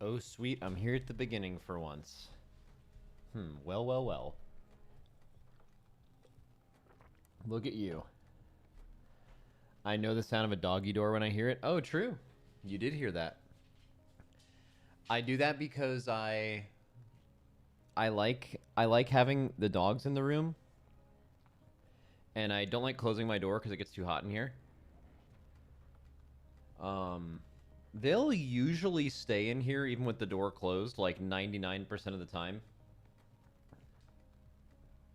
Oh, sweet. I'm here at the beginning for once. Well, well, well. Look at you. I know the sound of a doggy door when I hear it. Oh, true. You did hear that. I do that because I like having the dogs in the room. And I don't like closing my door because it gets too hot in here. They'll usually stay in here even with the door closed, like 99% of the time.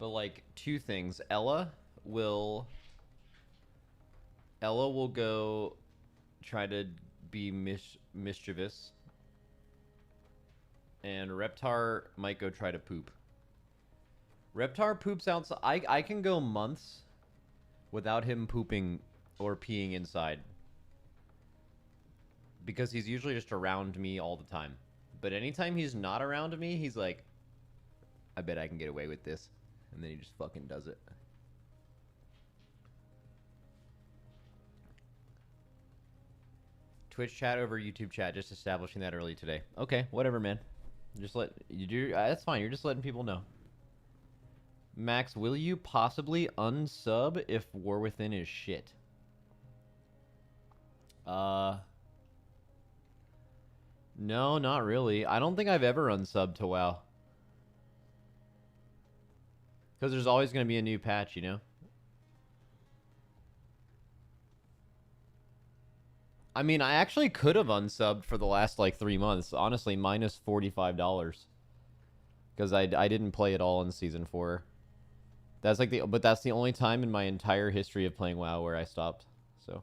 But like two things. Ella will go try to be mischievous. And Reptar might go try to poop. Reptar poops outside. I can go months without him pooping or peeing inside. Because he's usually just around me all the time. But anytime he's not around me, he's like, I bet I can get away with this. And then he just fucking does it. Twitch chat over YouTube chat, just establishing that early today. Okay, whatever, man. Just let you do. That's fine. You're just letting people know. Max, will you possibly unsub if War Within is shit? No, not really. I don't think I've ever unsubbed to WoW. Because there's always going to be a new patch, you know? I mean, I actually could have unsubbed for the last, like, 3 months. Honestly, minus $45. Because I didn't play at all in Season 4. That's like but that's the only time in my entire history of playing WoW where I stopped. So.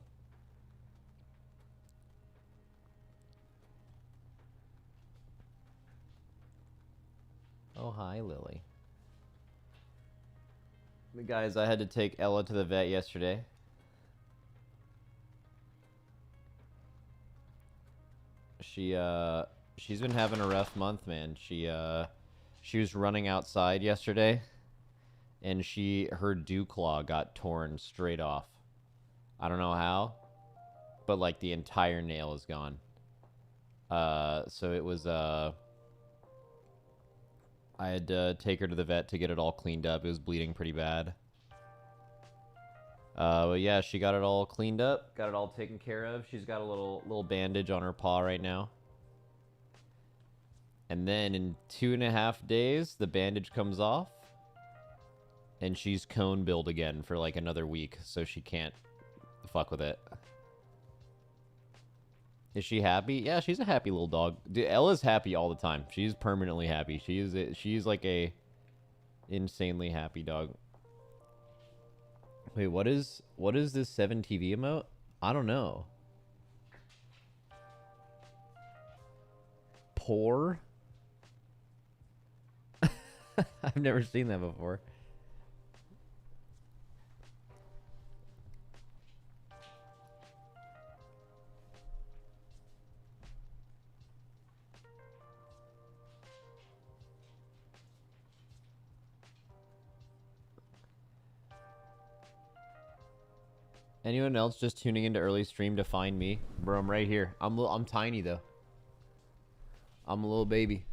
Oh, hi, Lily. But guys, I had to take Ella to the vet yesterday. She's been having a rough month, man. She was running outside yesterday, and her dew claw got torn straight off. I don't know how, but like the entire nail is gone. So it was I had to take her to the vet to get it all cleaned up. It was bleeding pretty bad. But yeah, she got it all cleaned up, got it all taken care of. She's got a little bandage on her paw right now. And then in 2.5 days, the bandage comes off. And she's cone billed again for like another week, so she can't fuck with it. Is she happy? Yeah, she's a happy little dog. Dude, Ella's happy all the time. She's permanently happy. She's like a insanely happy dog. Wait, what is this 7TV emote? I don't know. Poor? I've never seen that before. Anyone else just tuning into early stream to find me? Bro, I'm right here. I'm tiny though. I'm a little baby.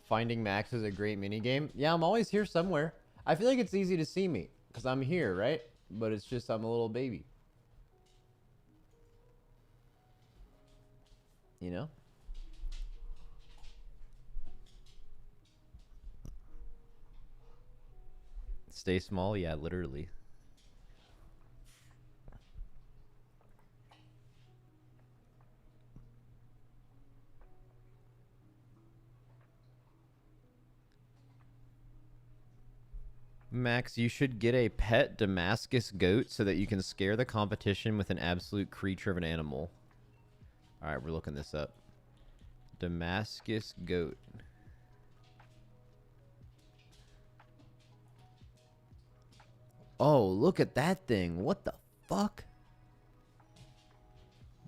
Finding Max is a great minigame. Yeah, I'm always here somewhere. I feel like it's easy to see me because I'm here, right? But it's just I'm a little baby. You know? Stay small? Yeah, literally. Max, you should get a pet Damascus goat so that you can scare the competition with an absolute creature of an animal. All right, we're looking this up. Damascus goat. Oh, look at that thing. What the fuck?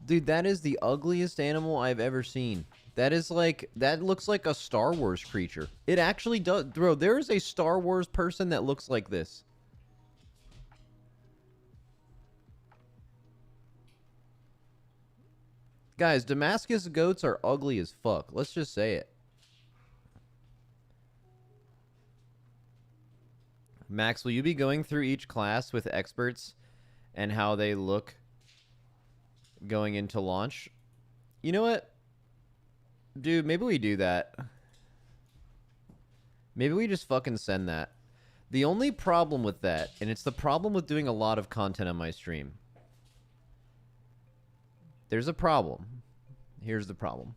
Dude, that is the ugliest animal I've ever seen. That is like, that looks like a Star Wars creature. It actually does. Bro, there is a Star Wars person that looks like this. Guys, Damascus goats are ugly as fuck. Let's just say it. Max, will you be going through each class with experts and how they look going into launch? You know what? Dude, maybe we do that. Maybe we just fucking send that. The only problem with that, and it's the problem with doing a lot of content on my stream. There's a problem. Here's the problem.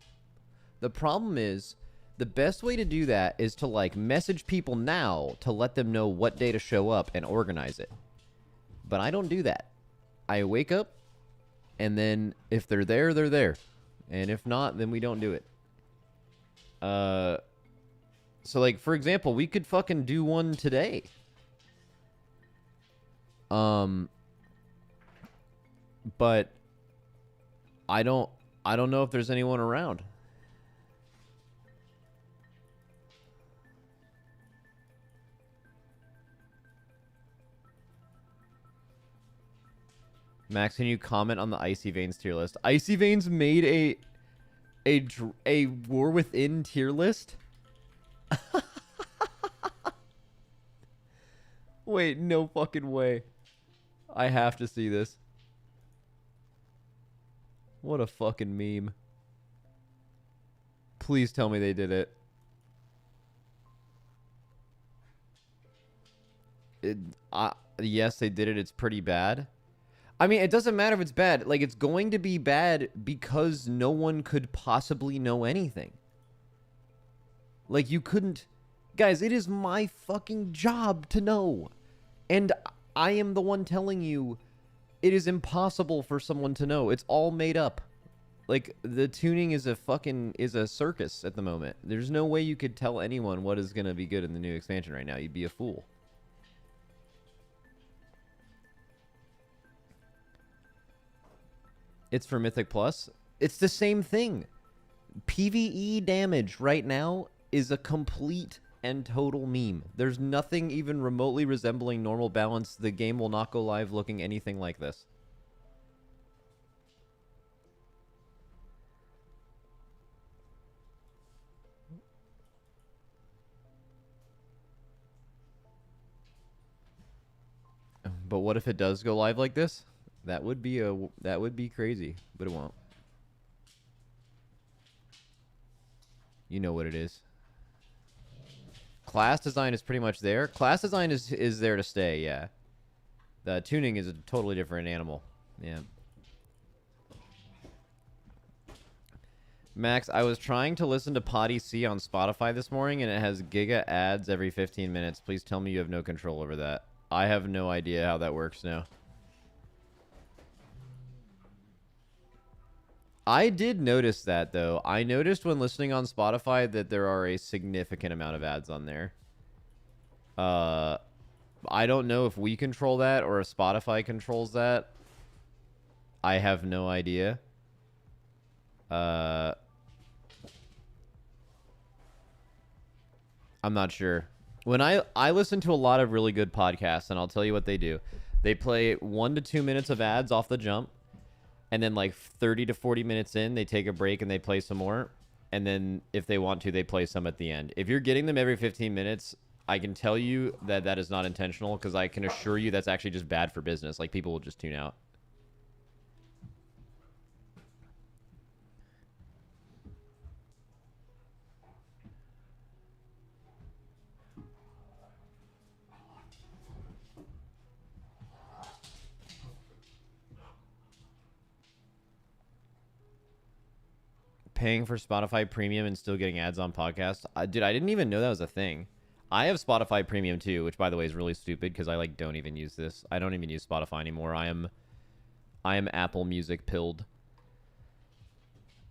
The problem is, the best way to do that is to, like, message people now to let them know what day to show up and organize it. But I don't do that. I wake up, and then if they're there, they're there. And if not, then we don't do it. So, like, for example, we could fucking do one today. But I don't know if there's anyone around. Max, can you comment on the Icy Veins tier list? Icy Veins made a War Within tier list? Wait, no fucking way. I have to see this. What a fucking meme. Please tell me they did it. Yes, they did it. It's pretty bad. I mean, it doesn't matter if it's bad. Like, it's going to be bad because no one could possibly know anything. Like, you couldn't... Guys, it is my fucking job to know. And I am the one telling you it is impossible for someone to know. It's all made up. Like, the tuning is a circus at the moment. There's no way you could tell anyone what is going to be good in the new expansion right now. You'd be a fool. It's for Mythic Plus. It's the same thing. PvE damage right now is a complete and total meme. There's nothing even remotely resembling normal balance. The game will not go live looking anything like this. But what if it does go live like this? That would be crazy, but it won't. You know what it is. Class design is pretty much there. Class design is there to stay, yeah. The tuning is a totally different animal. Yeah. Max, I was trying to listen to Potty C on Spotify this morning, and it has giga ads every 15 minutes. Please tell me you have no control over that. I have no idea how that works now. I did notice that, though. I noticed when listening on Spotify that there are a significant amount of ads on there. I don't know if we control that or if Spotify controls that. I have no idea. I'm not sure. When I listen to a lot of really good podcasts, and I'll tell you what they do. They play 1 to 2 minutes of ads off the jump. And then like 30 to 40 minutes in, they take a break and they play some more. And then if they want to, they play some at the end. If you're getting them every 15 minutes, I can tell you that that is not intentional, because I can assure you that's actually just bad for business. Like, people will just tune out. Paying for Spotify Premium and still getting ads on podcasts. Dude, I didn't even know that was a thing. I have Spotify Premium too, which by the way is really stupid because I like don't even use this. I don't even use Spotify anymore. I am Apple Music pilled.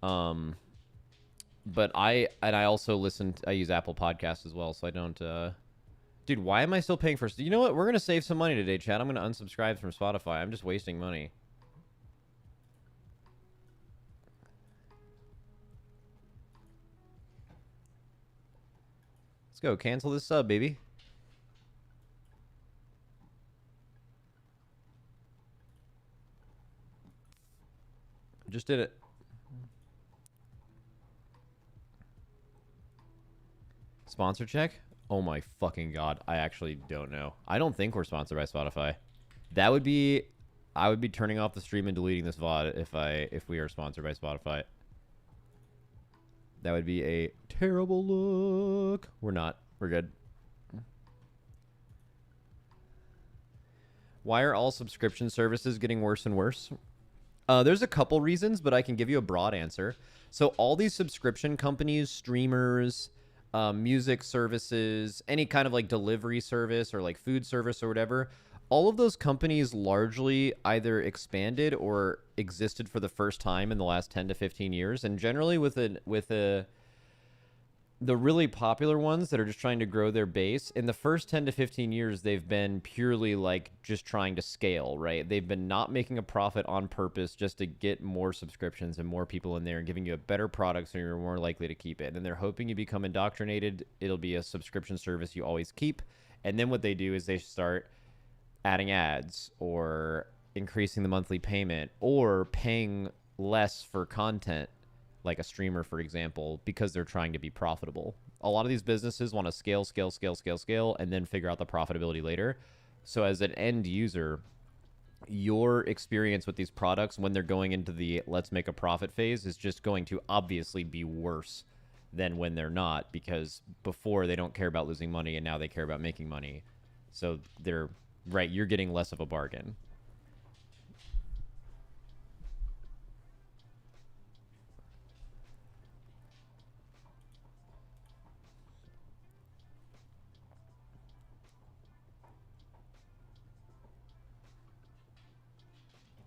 But I also I use Apple Podcasts as well, so I don't dude, why am I still paying for... You know what? We're going to save some money today, Chad. I'm going to unsubscribe from Spotify. I'm just wasting money. Let's go. Cancel this sub, baby. Just did it. Sponsor check? Oh my fucking god. I actually don't know. I don't think we're sponsored by Spotify. That would be... I would be turning off the stream and deleting this VOD if we are sponsored by Spotify. That would be a terrible look. We're not. We're good. Why are all subscription services getting worse and worse? There's a couple reasons, but I can give you a broad answer. So all these subscription companies, streamers, music services, any kind of like delivery service or like food service or whatever, all of those companies largely either expanded or existed for the first time in the last 10 to 15 years. And generally the really popular ones that are just trying to grow their base, in the first 10 to 15 years, they've been purely like just trying to scale, right? They've been not making a profit on purpose just to get more subscriptions and more people in there and giving you a better product so you're more likely to keep it. And they're hoping you become indoctrinated. It'll be a subscription service you always keep. And then what they do is they start adding ads or increasing the monthly payment or paying less for content, like a streamer, for example, because they're trying to be profitable. A lot of these businesses want to scale, and then figure out the profitability later. So as an end user, your experience with these products when they're going into the let's make a profit phase is just going to obviously be worse than when they're not, because before they don't care about losing money and now they care about making money. So they're right, you're getting less of a bargain.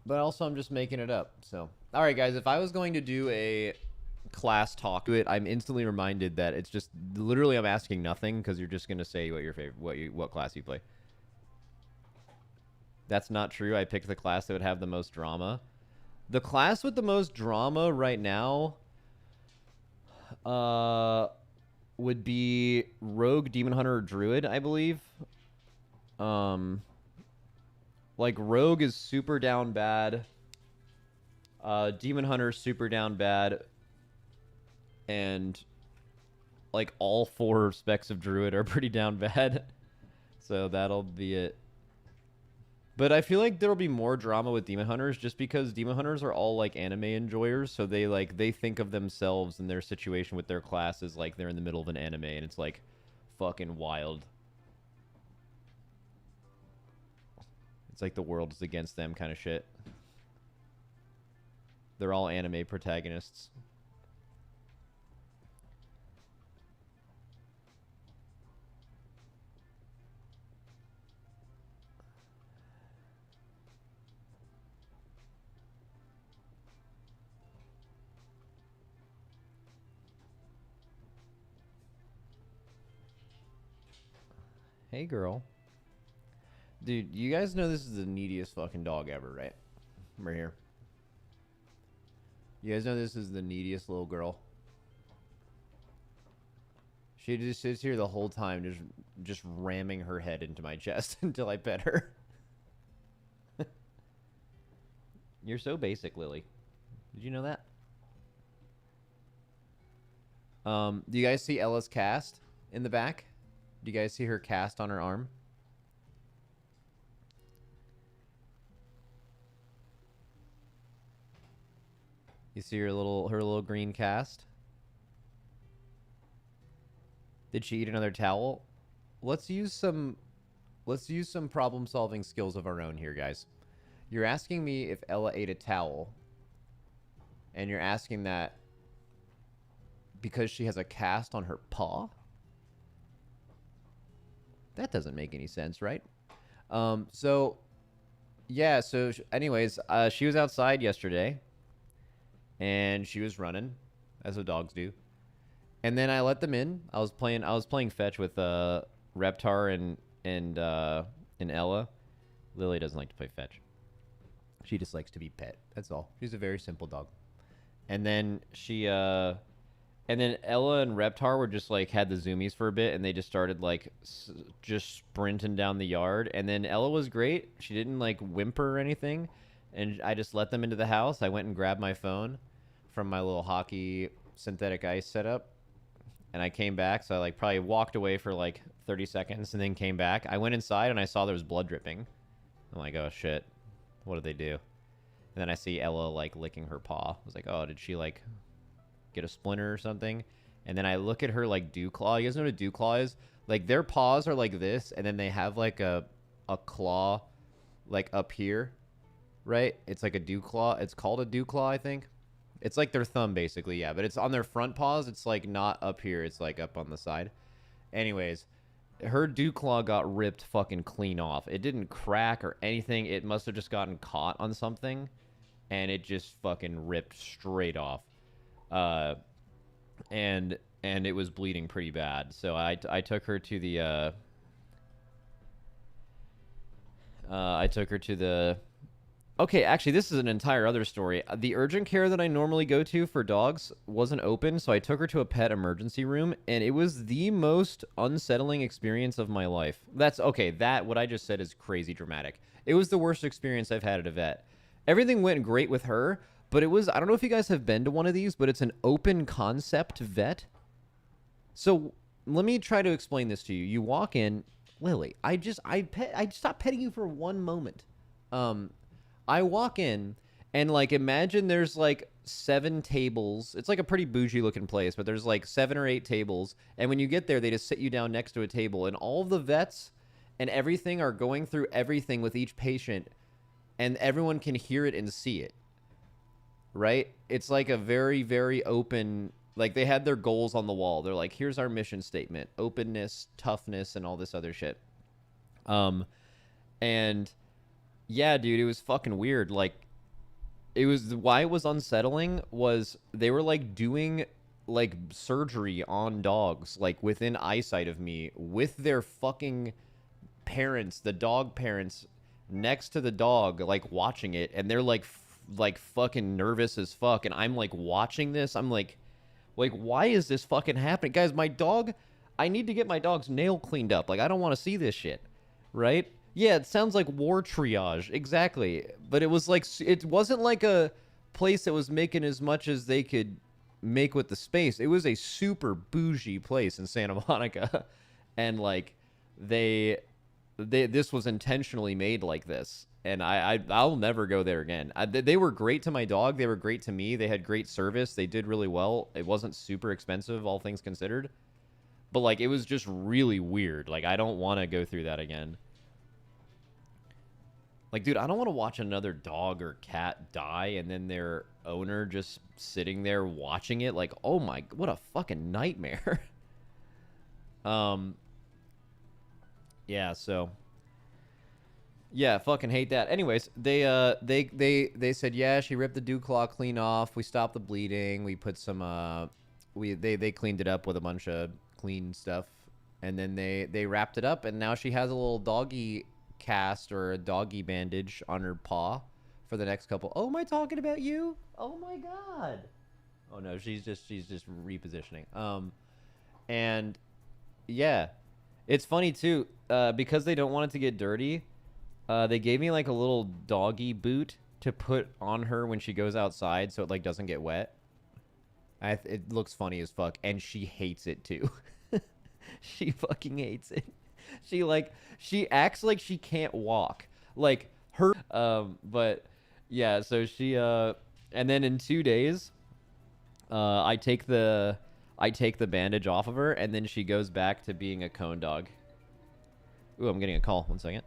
But also, I'm just making it up. So, all right, guys, if I was going to do a class talk to it, I'm instantly reminded that it's just literally I'm asking nothing because you're just going to say what your favorite, what class you play. That's not true. I picked the class that would have the most drama. The class with the most drama right now would be Rogue, Demon Hunter, or Druid, I believe. Like, Rogue is super down bad. Demon Hunter is super down bad. And, like, all 4 specs of Druid are pretty down bad. So that'll be it. But I feel like there'll be more drama with Demon Hunters just because Demon Hunters are all, like, anime enjoyers. So they think of themselves and their situation with their class as, like, they're in the middle of an anime. And it's, like, fucking wild. It's like the world is against them kind of shit. They're all anime protagonists. Hey, girl. Dude, you guys know this is the neediest fucking dog ever, right? Right here. You guys know this is the neediest little girl? She just sits here the whole time, just ramming her head into my chest until I pet her. You're so basic, Lily. Did you know that? Do you guys see Ella's cast in the back? Do you guys see her cast on her arm? You see her little green cast? Did she eat another towel? Let's use some problem-solving skills of our own here, guys. You're asking me if Ella ate a towel, and you're asking that because she has a cast on her paw? That doesn't make any sense, right? So yeah, so anyways, she was outside yesterday and she was running, as the dogs do. And then I let them in. I was playing fetch with Reptar and Ella. Lily doesn't like to play fetch. She just likes to be pet. That's all. She's a very simple dog. And then and then Ella and Reptar were just like had the zoomies for a bit, and they just started like just sprinting down the yard. And then Ella was great. She didn't like whimper or anything, and I just let them into the house. I went and grabbed my phone from my little hockey synthetic ice setup, and I came back. So I like probably walked away for like 30 seconds and then came back. I went inside and I saw there was blood dripping. I'm like, oh shit, what did they do? And then I see Ella like licking her paw. I was like, oh, did she like get a splinter or something? And then I look at her like dew claw. You guys know what a dew claw is? Like their paws are like this, and then they have like a claw like up here, right? It's like a dew claw. It's called a dew claw, I think. It's like their thumb basically, yeah. But it's on their front paws. It's like not up here. It's like up on the side. Anyways, her dew claw got ripped fucking clean off. It didn't crack or anything. It must have just gotten caught on something, and it just fucking ripped straight off. And it was bleeding pretty bad. So I took her to the Okay, actually, this is an entire other story. The urgent care that I normally go to for dogs wasn't open, so I took her to a pet emergency room, and it was the most unsettling experience of my life. That's okay. What I just said is crazy dramatic. It was the worst experience I've had at a vet. Everything went great with her, but it was, I don't know if you guys have been to one of these, but it's an open concept vet. So let me try to explain this to you. You walk in, Lily, I stopped petting you for one moment. I walk in and like imagine there's like 7 tables. It's like a pretty bougie looking place, but there's like 7 or 8 tables. And when you get there, they just sit you down next to a table, and all of the vets and everything are going through everything with each patient, and everyone can hear it and see it. Right? It's like a very, very open, like they had their goals on the wall. They're like, here's our mission statement: openness, toughness, and all this other shit. And yeah, dude, it was fucking weird. Like, why it was unsettling was they were like doing like surgery on dogs, like within eyesight of me, with their fucking parents, the dog parents, next to the dog, like watching it, and they're like fucking nervous as fuck, and I'm like watching this. I'm like, why is this fucking happening? Guys, my dog, I need to get my dog's nail cleaned up. Like, I don't want to see this shit, right? Yeah, it sounds like war triage. Exactly. But it was like, it wasn't like a place that was making as much as they could make with the space. It was a super bougie place in Santa Monica. And like, this was intentionally made like this. And I'll never go there again. They were great to my dog. They were great to me. They had great service. They did really well. It wasn't super expensive, all things considered. But like, it was just really weird. Like, I don't want to go through that again. Like, dude, I don't want to watch another dog or cat die and then their owner just sitting there watching it. Like, oh my, what a fucking nightmare. Yeah, so yeah, fucking hate that. Anyways, they said, yeah, she ripped the dew claw clean off. We stopped the bleeding. We put some they cleaned it up with a bunch of clean stuff, and then they wrapped it up, and now she has a little doggy cast or a doggy bandage on her paw for the next couple. Oh, am I talking about you? Oh my god. Oh no, she's just repositioning. And yeah, it's funny too, because they don't want it to get dirty. They gave me like a little doggy boot to put on her when she goes outside, so it like doesn't get wet. It looks funny as fuck, and she hates it too. She fucking hates it. She acts like she can't walk. Like her but yeah, so she and then in 2 days I take the bandage off of her, and then she goes back to being a cone dog. Ooh, I'm getting a call. 1 second.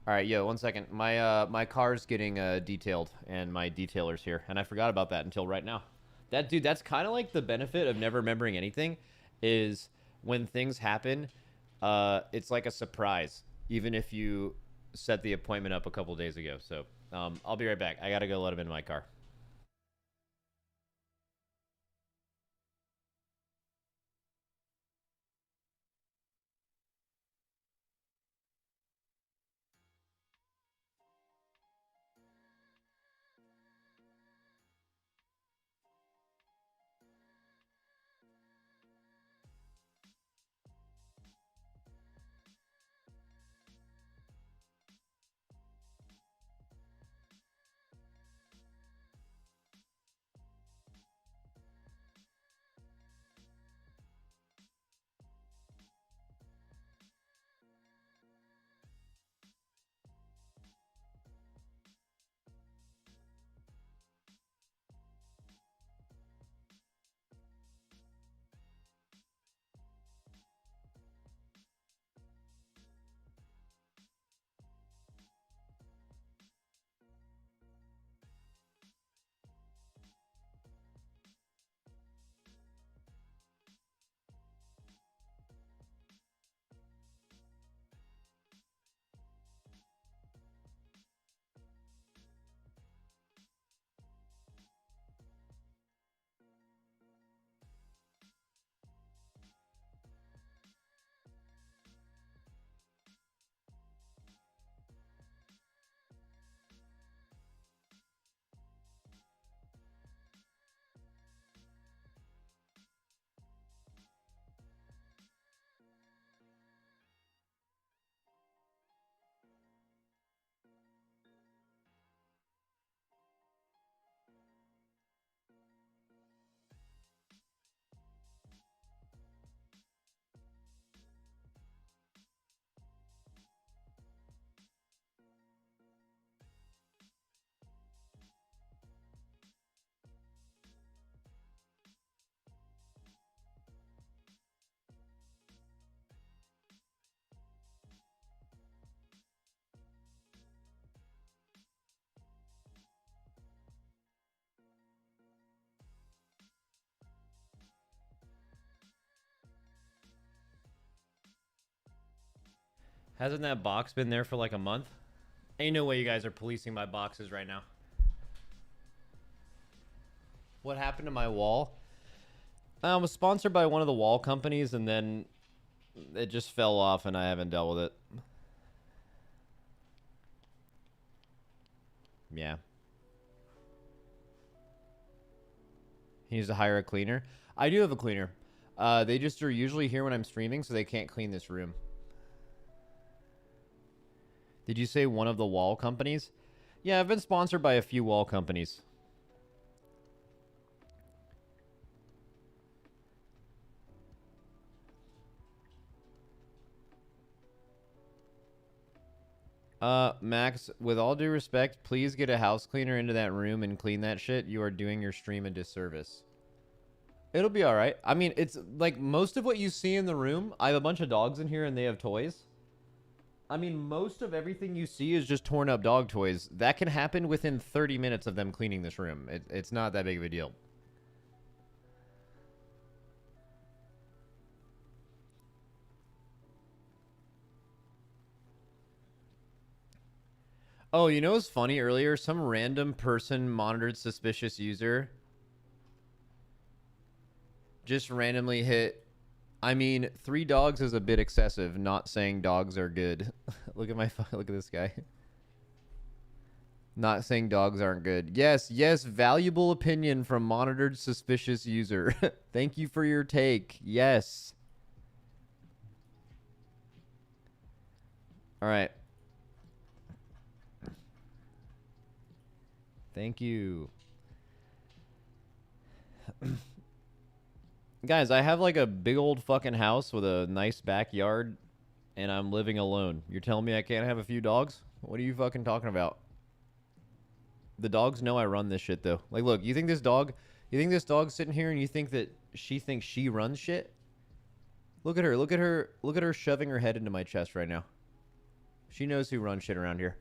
All right, yo, 1 second. My car's getting detailed, and my detailer's here, and I forgot about that until right now. That dude, that's kind of like the benefit of never remembering anything, is when things happen, it's like a surprise, even if you set the appointment up a couple days ago. So, I'll be right back. I gotta go let him in my car. Hasn't that box been there for like a month? Ain't no way you guys are policing my boxes right now. What happened to my wall? I was sponsored by one of the wall companies, and then it just fell off, and I haven't dealt with it. Yeah. He needs to hire a cleaner. I do have a cleaner. They just are usually here when I'm streaming, so they can't clean this room. Did you say one of the wall companies? Yeah, I've been sponsored by a few wall companies. Max, with all due respect, please get a house cleaner into that room and clean that shit. You are doing your stream a disservice. It'll be all right. I mean, it's like most of what you see in the room. I have a bunch of dogs in here and they have toys. I mean, most of everything you see is just torn up dog toys. That can happen within 30 minutes of them cleaning this room. It's not that big of a deal. Oh, you know what's funny? Earlier, some random person monitored suspicious user just randomly hit. I mean, 3 dogs is a bit excessive. Not saying dogs are good. Look at this guy. Not saying dogs aren't good. Yes, yes, valuable opinion from monitored suspicious user. Thank you for your take. Yes. All right. Thank you. Guys, I have like a big old fucking house with a nice backyard, and I'm living alone. You're telling me I can't have a few dogs? What are you fucking talking about? The dogs know I run this shit, though. Like, look, you think this dog's sitting here and you think that she thinks she runs shit? Look at her. Look at her shoving her head into my chest right now. She knows who runs shit around here.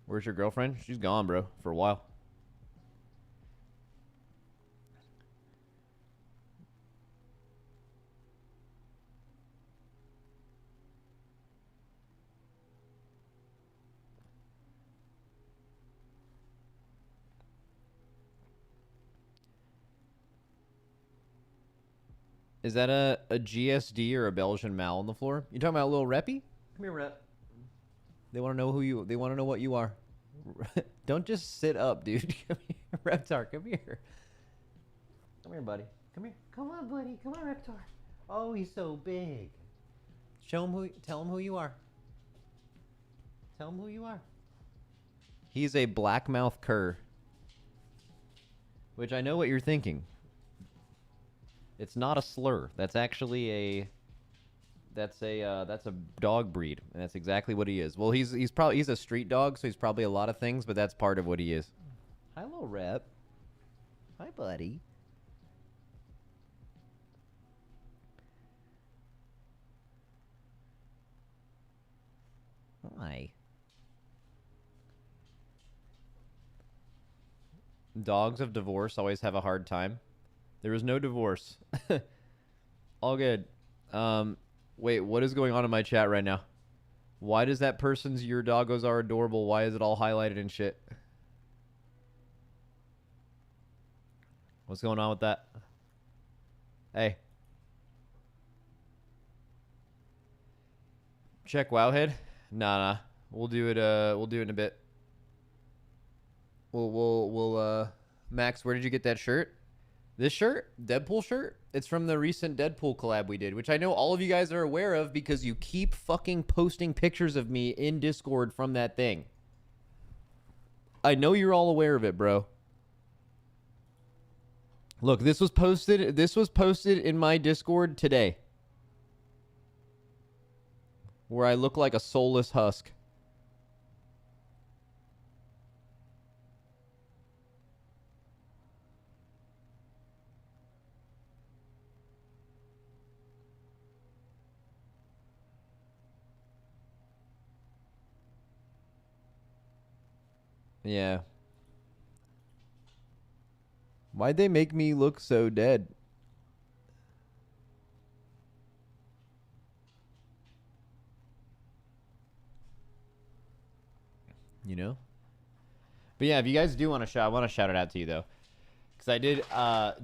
Where's your girlfriend? She's gone, bro, for a while. Is that a GSD or a Belgian Mal on the floor? You talking about a little Reppy? Come here, Rep. They want to know who you. They want to know what you are. Don't just sit up, dude. Come here, Reptar. Come here. Come here, buddy. Come here. Come on, buddy. Come on, Reptar. Oh, he's so big. Show him who. Tell him who you are. Tell him who you are. He's a blackmouth cur. Which I know what you're thinking. It's not a slur. That's actually a. That's a dog breed, and that's exactly what he is. Well, he's a street dog, so he's probably a lot of things, but that's part of what he is. Hi, little Rep. Hi, buddy. Hi. Dogs of divorce always have a hard time. There was no divorce. All good. Wait, what is going on in my chat right now? Why does that person's "your doggos are adorable"? Why is it all highlighted and shit? What's going on with that? Hey. Check Wowhead? Nah. We'll do it in a bit. We'll Max, where did you get that shirt? This shirt? Deadpool shirt? It's from the recent Deadpool collab we did, which I know all of you guys are aware of because you keep fucking posting pictures of me in Discord from that thing. I know you're all aware of it, bro. Look, this was posted in my Discord today. Where I look like a soulless husk. Yeah. Why'd they make me look so dead? You know? But yeah, if you guys do want to shout, I want to shout it out to you though. Because I did,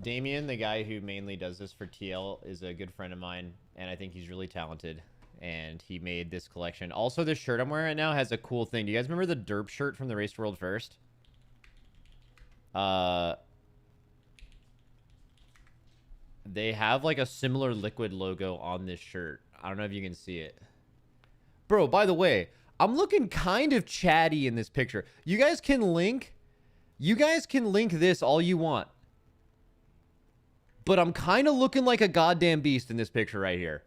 Damien, the guy who mainly does this for TL, is a good friend of mine. And I think he's really talented. And he made this collection. Also, this shirt I'm wearing right now has a cool thing. Do you guys remember the derp shirt from the Race World First? They have like a similar liquid logo on this shirt. I don't know if you can see it. Bro, by the way, I'm looking kind of chatty in this picture. You guys can link this all you want. But I'm kind of looking like a goddamn beast in this picture right here.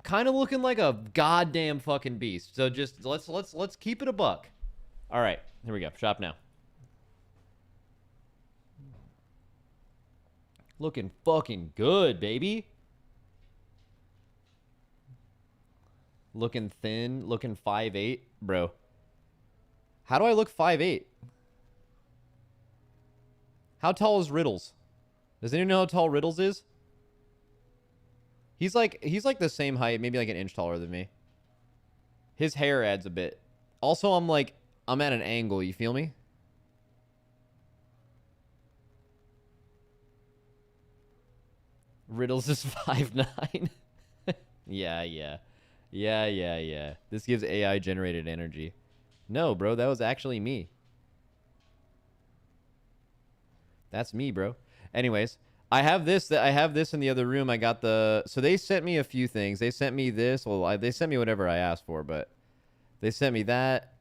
Kind of looking like a goddamn fucking beast. So just let's keep it a buck. All right, here we go. Shop now. Looking fucking good, baby. Looking thin, looking 5'8", bro. How do I look 5'8"? How tall is Riddles? Does anyone know how tall Riddles is? He's like the same height, maybe like an inch taller than me. His hair adds a bit. Also, I'm at an angle, you feel me? Riddles is 5'9". Yeah. This gives AI generated energy. No, bro, that was actually me. That's me, bro. Anyways, I have this in the other room. I got the, so they sent me a few things. They sent me this. Well, they sent me whatever I asked for, but they sent me that.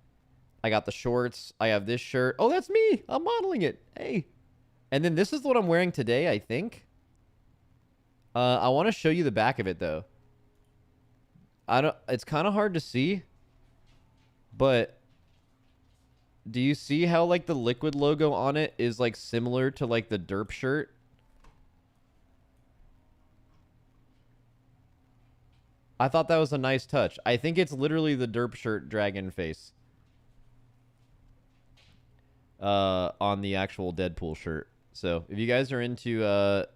I got the shorts. I have this shirt. Oh, that's me. I'm modeling it. Hey. And then this is what I'm wearing today, I think. I want to show you the back of it though. It's kind of hard to see, but do you see how like the liquid logo on it is like similar to like the derp shirt? I thought that was a nice touch. I think it's literally the derp shirt dragon face. On the actual Deadpool shirt. So if you guys are into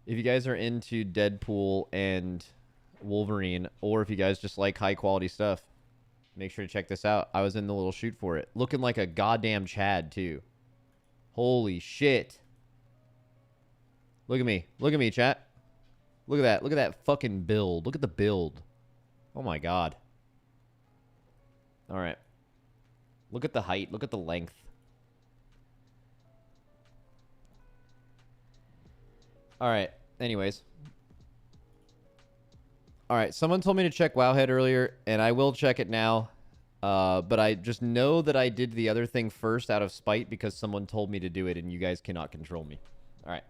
Deadpool and Wolverine, or if you guys just like high quality stuff, make sure to check this out. I was in the little shoot for it. Looking like a goddamn Chad, too. Holy shit. Look at me. Look at me, chat. Look at that. Look at that fucking build. Look at the build. Oh my god. Alright. Look at the height. Look at the length. Alright. Anyways. Alright. Someone told me to check Wowhead earlier, and I will check it now. But I just know that I did the other thing first out of spite because someone told me to do it, and you guys cannot control me. Alright.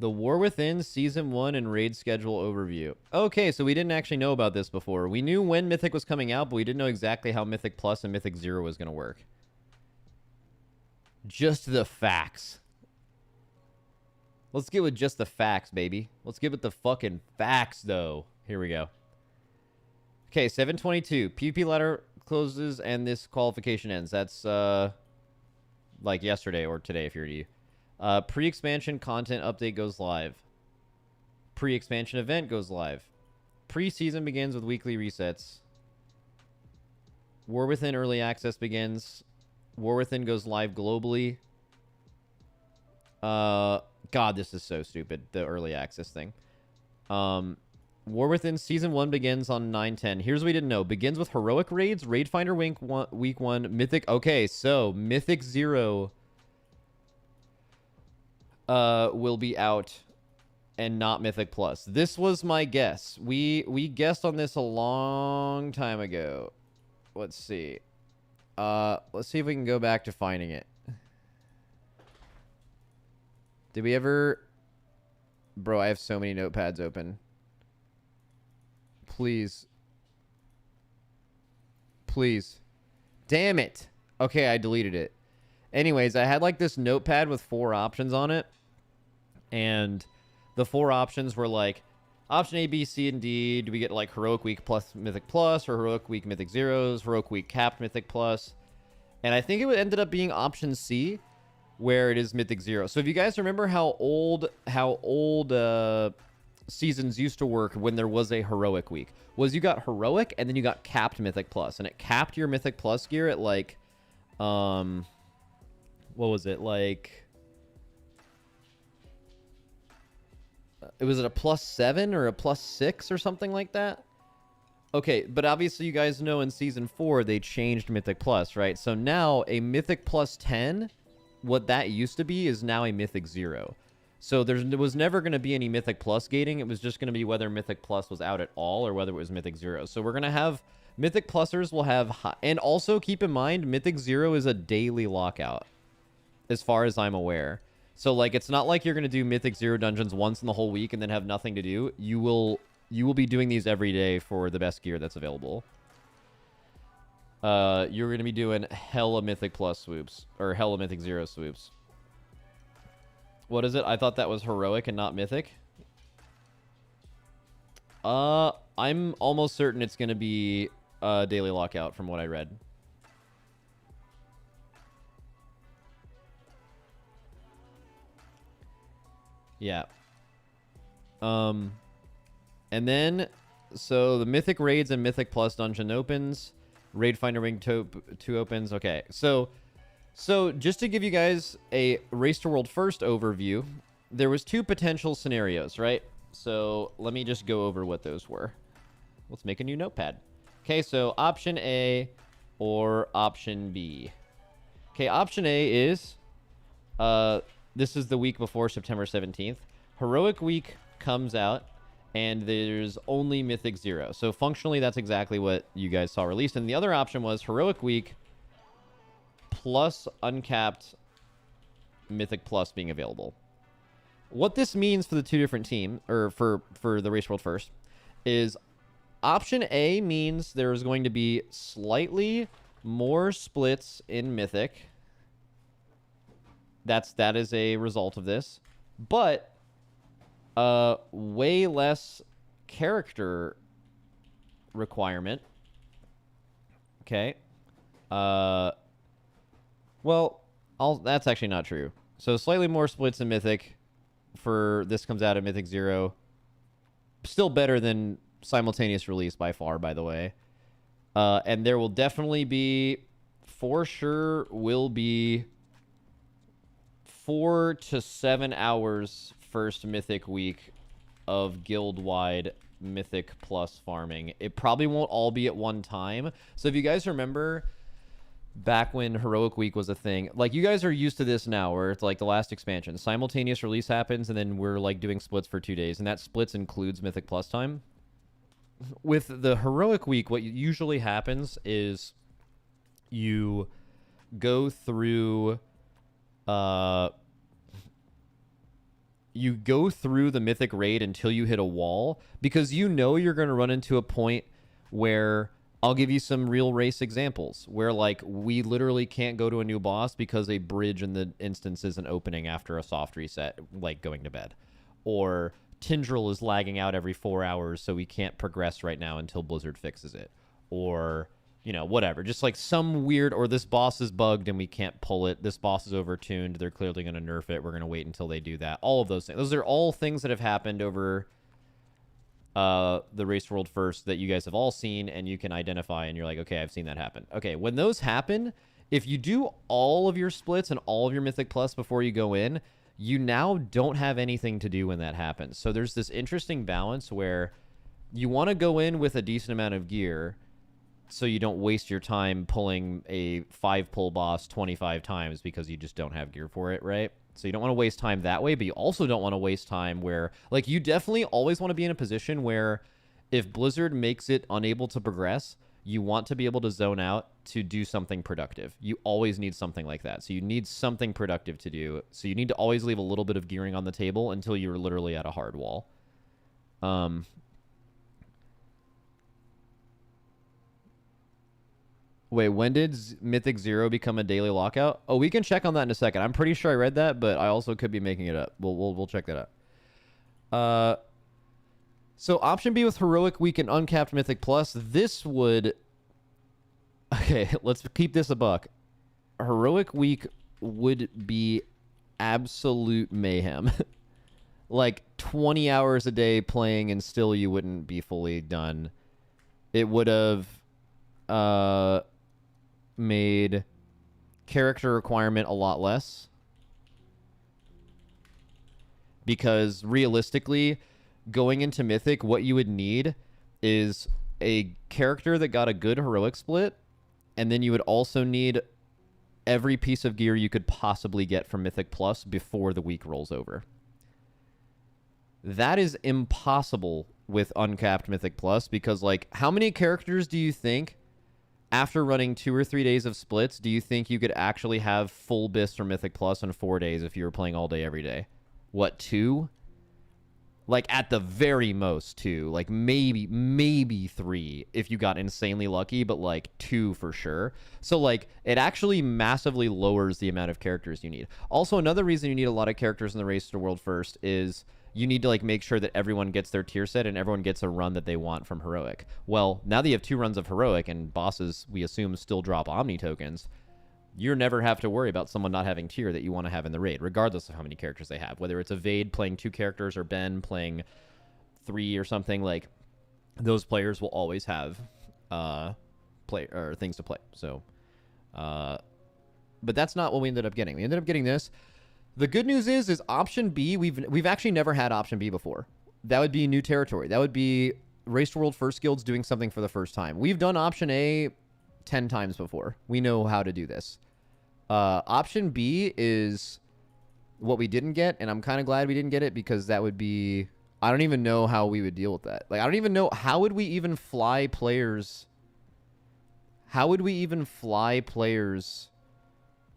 The War Within Season 1 and Raid Schedule Overview. Okay, so we didn't actually know about this before. We knew when Mythic was coming out, but we didn't know exactly how Mythic Plus and Mythic Zero was going to work. Just the facts. Let's get with just the facts, baby. Let's get with the fucking facts, though. Here we go. Okay, 7/22. PvP ladder closes and this qualification ends. That's, like yesterday or today if you're you. Pre-expansion content update goes live. Pre-expansion event goes live. Pre-season begins with weekly resets. War Within early access begins. War Within goes live globally. God, this is so stupid, the early access thing. War Within Season 1 begins on 9/10. Here's what we didn't know. Begins with heroic raids, Raid Finder Week 1, Mythic... Okay, so Mythic Zero... will be out and not Mythic Plus. This was my guess. We guessed on this a long time ago. Let's see. Let's see if we can go back to finding it. Did we ever... Bro, I have so many notepads open. Please. Please. Damn it. Okay, I deleted it. Anyways, I had like this notepad with 4 options on it. And the 4 options were like option A, B, C, and D. Do we get like Heroic Week plus Mythic Plus, or Heroic Week Mythic Zeros, Heroic Week capped Mythic Plus? And I think it ended up being option C, where it is Mythic Zero. So if you guys remember how old seasons used to work when there was a Heroic Week, was you got Heroic and then you got capped Mythic Plus, and it capped your Mythic Plus gear at like what was it, like it was at a +7 or a +6 or something like that. Okay, but obviously you guys know in Season 4 they changed Mythic Plus, right? So now a Mythic +10, what that used to be, is now a Mythic Zero. So there was never going to be any Mythic Plus gating. It was just going to be whether Mythic Plus was out at all or whether it was Mythic Zero. So we're going to have... Mythic Plusers will have... And also keep in mind, Mythic Zero is a daily lockout, as far as I'm aware. So, like, it's not like you're going to do Mythic Zero dungeons once in the whole week and then have nothing to do. You will be doing these every day for the best gear that's available. You're going to be doing hella Mythic Plus swoops. Or hella Mythic Zero swoops. What is it? I thought that was Heroic and not Mythic. I'm almost certain it's going to be daily lockout from what I read. Yeah. And then, so the Mythic Raids and Mythic Plus dungeon opens. Raid Finder Wing 2 opens. Okay, so just to give you guys a Race to World First overview, there was 2 potential scenarios, right? So let me just go over what those were. Let's make a new notepad. Okay, so option A or option B. Okay, option A is... this is the week before September 17th. Heroic Week comes out, and there's only Mythic Zero. So functionally, that's exactly what you guys saw released. And the other option was Heroic Week plus uncapped Mythic Plus being available. What this means for the 2 different teams, or for the Race World First, is option A means there's going to be slightly more splits in Mythic. That is a result of this. But way less character requirement. Okay. Well, that's actually not true. So slightly more splits in Mythic for this comes out at Mythic 0. Still better than simultaneous release by far, by the way. And there will definitely be, for sure, will be 4 to 7 hours first Mythic week of guild-wide Mythic Plus farming. It probably won't all be at one time. So if you guys remember back when Heroic Week was a thing, like, you guys are used to this now where it's like the last expansion. Simultaneous release happens, and then we're like doing splits for 2 days, and that splits includes Mythic Plus time. With the Heroic Week, what usually happens is you go through the Mythic raid until you hit a wall, because you know you're going to run into a point where, I'll give you some real race examples, where like we literally can't go to a new boss because a bridge in the instance isn't opening after a soft reset, like going to bed. Or Tindril is lagging out every 4 hours, so we can't progress right now until Blizzard fixes it. Or, you know, whatever. Just like some weird, or this boss is bugged and we can't pull it. This boss is overtuned. They're clearly going to nerf it. We're going to wait until they do that. All of those things. Those are all things that have happened over the Race World First that you guys have all seen, and you can identify, and you're like, okay, I've seen that happen. Okay, when those happen, if you do all of your splits and all of your Mythic Plus before you go in, you now don't have anything to do when that happens. So there's this interesting balance where you want to go in with a decent amount of gear so you don't waste your time pulling a 5-pull boss 25 times because you just don't have gear for it, right? So you don't want to waste time that way, but you also don't want to waste time where, like, you definitely always want to be in a position where if Blizzard makes it unable to progress, you want to be able to zone out to do something productive. You always need something like that. So you need something productive to do. So you need to always leave a little bit of gearing on the table until you're literally at a hard wall. Wait, when did Mythic 0 become a daily lockout? Oh, we can check on that in a second. I'm pretty sure I read that, but I also could be making it up. We'll check that out. So option B with Heroic Week and Uncapped Mythic Plus, this would... Okay, let's keep this a buck. Heroic Week would be absolute mayhem. Like 20 hours a day playing and still you wouldn't be fully done. It would have made character requirement a lot less. Because realistically, going into Mythic, what you would need is a character that got a good Heroic split, and then you would also need every piece of gear you could possibly get from Mythic Plus before the week rolls over. That is impossible with Uncapped Mythic Plus, because, like, how many characters do you think, after running 2 or 3 days of splits, do you think you could actually have full BIS for Mythic Plus in 4 days if you were playing all day every day? What, 2? Like, at the very most, 2. Like, maybe 3 if you got insanely lucky, but, like, 2 for sure. So, like, it actually massively lowers the amount of characters you need. Also, another reason you need a lot of characters in the Race to World First is you need to, like, make sure that everyone gets their tier set and everyone gets a run that they want from Heroic. Well, now that you have 2 runs of Heroic and bosses, we assume, still drop Omni tokens, you never have to worry about someone not having tier that you want to have in the raid, regardless of how many characters they have. Whether it's Evade playing 2 characters or Ben playing 3 or something, like, those players will always have things to play. So, but that's not what we ended up getting. We ended up getting this. The good news is option B, we've actually never had option B before. That would be new territory. That would be Race to World First Guilds doing something for the first time. We've done option A 10 times before. We know how to do this. Option B is what we didn't get, and I'm kind of glad we didn't get it, because that would be... I don't even know how we would deal with that. Like, I don't even know... How would we even fly players... How would we even fly players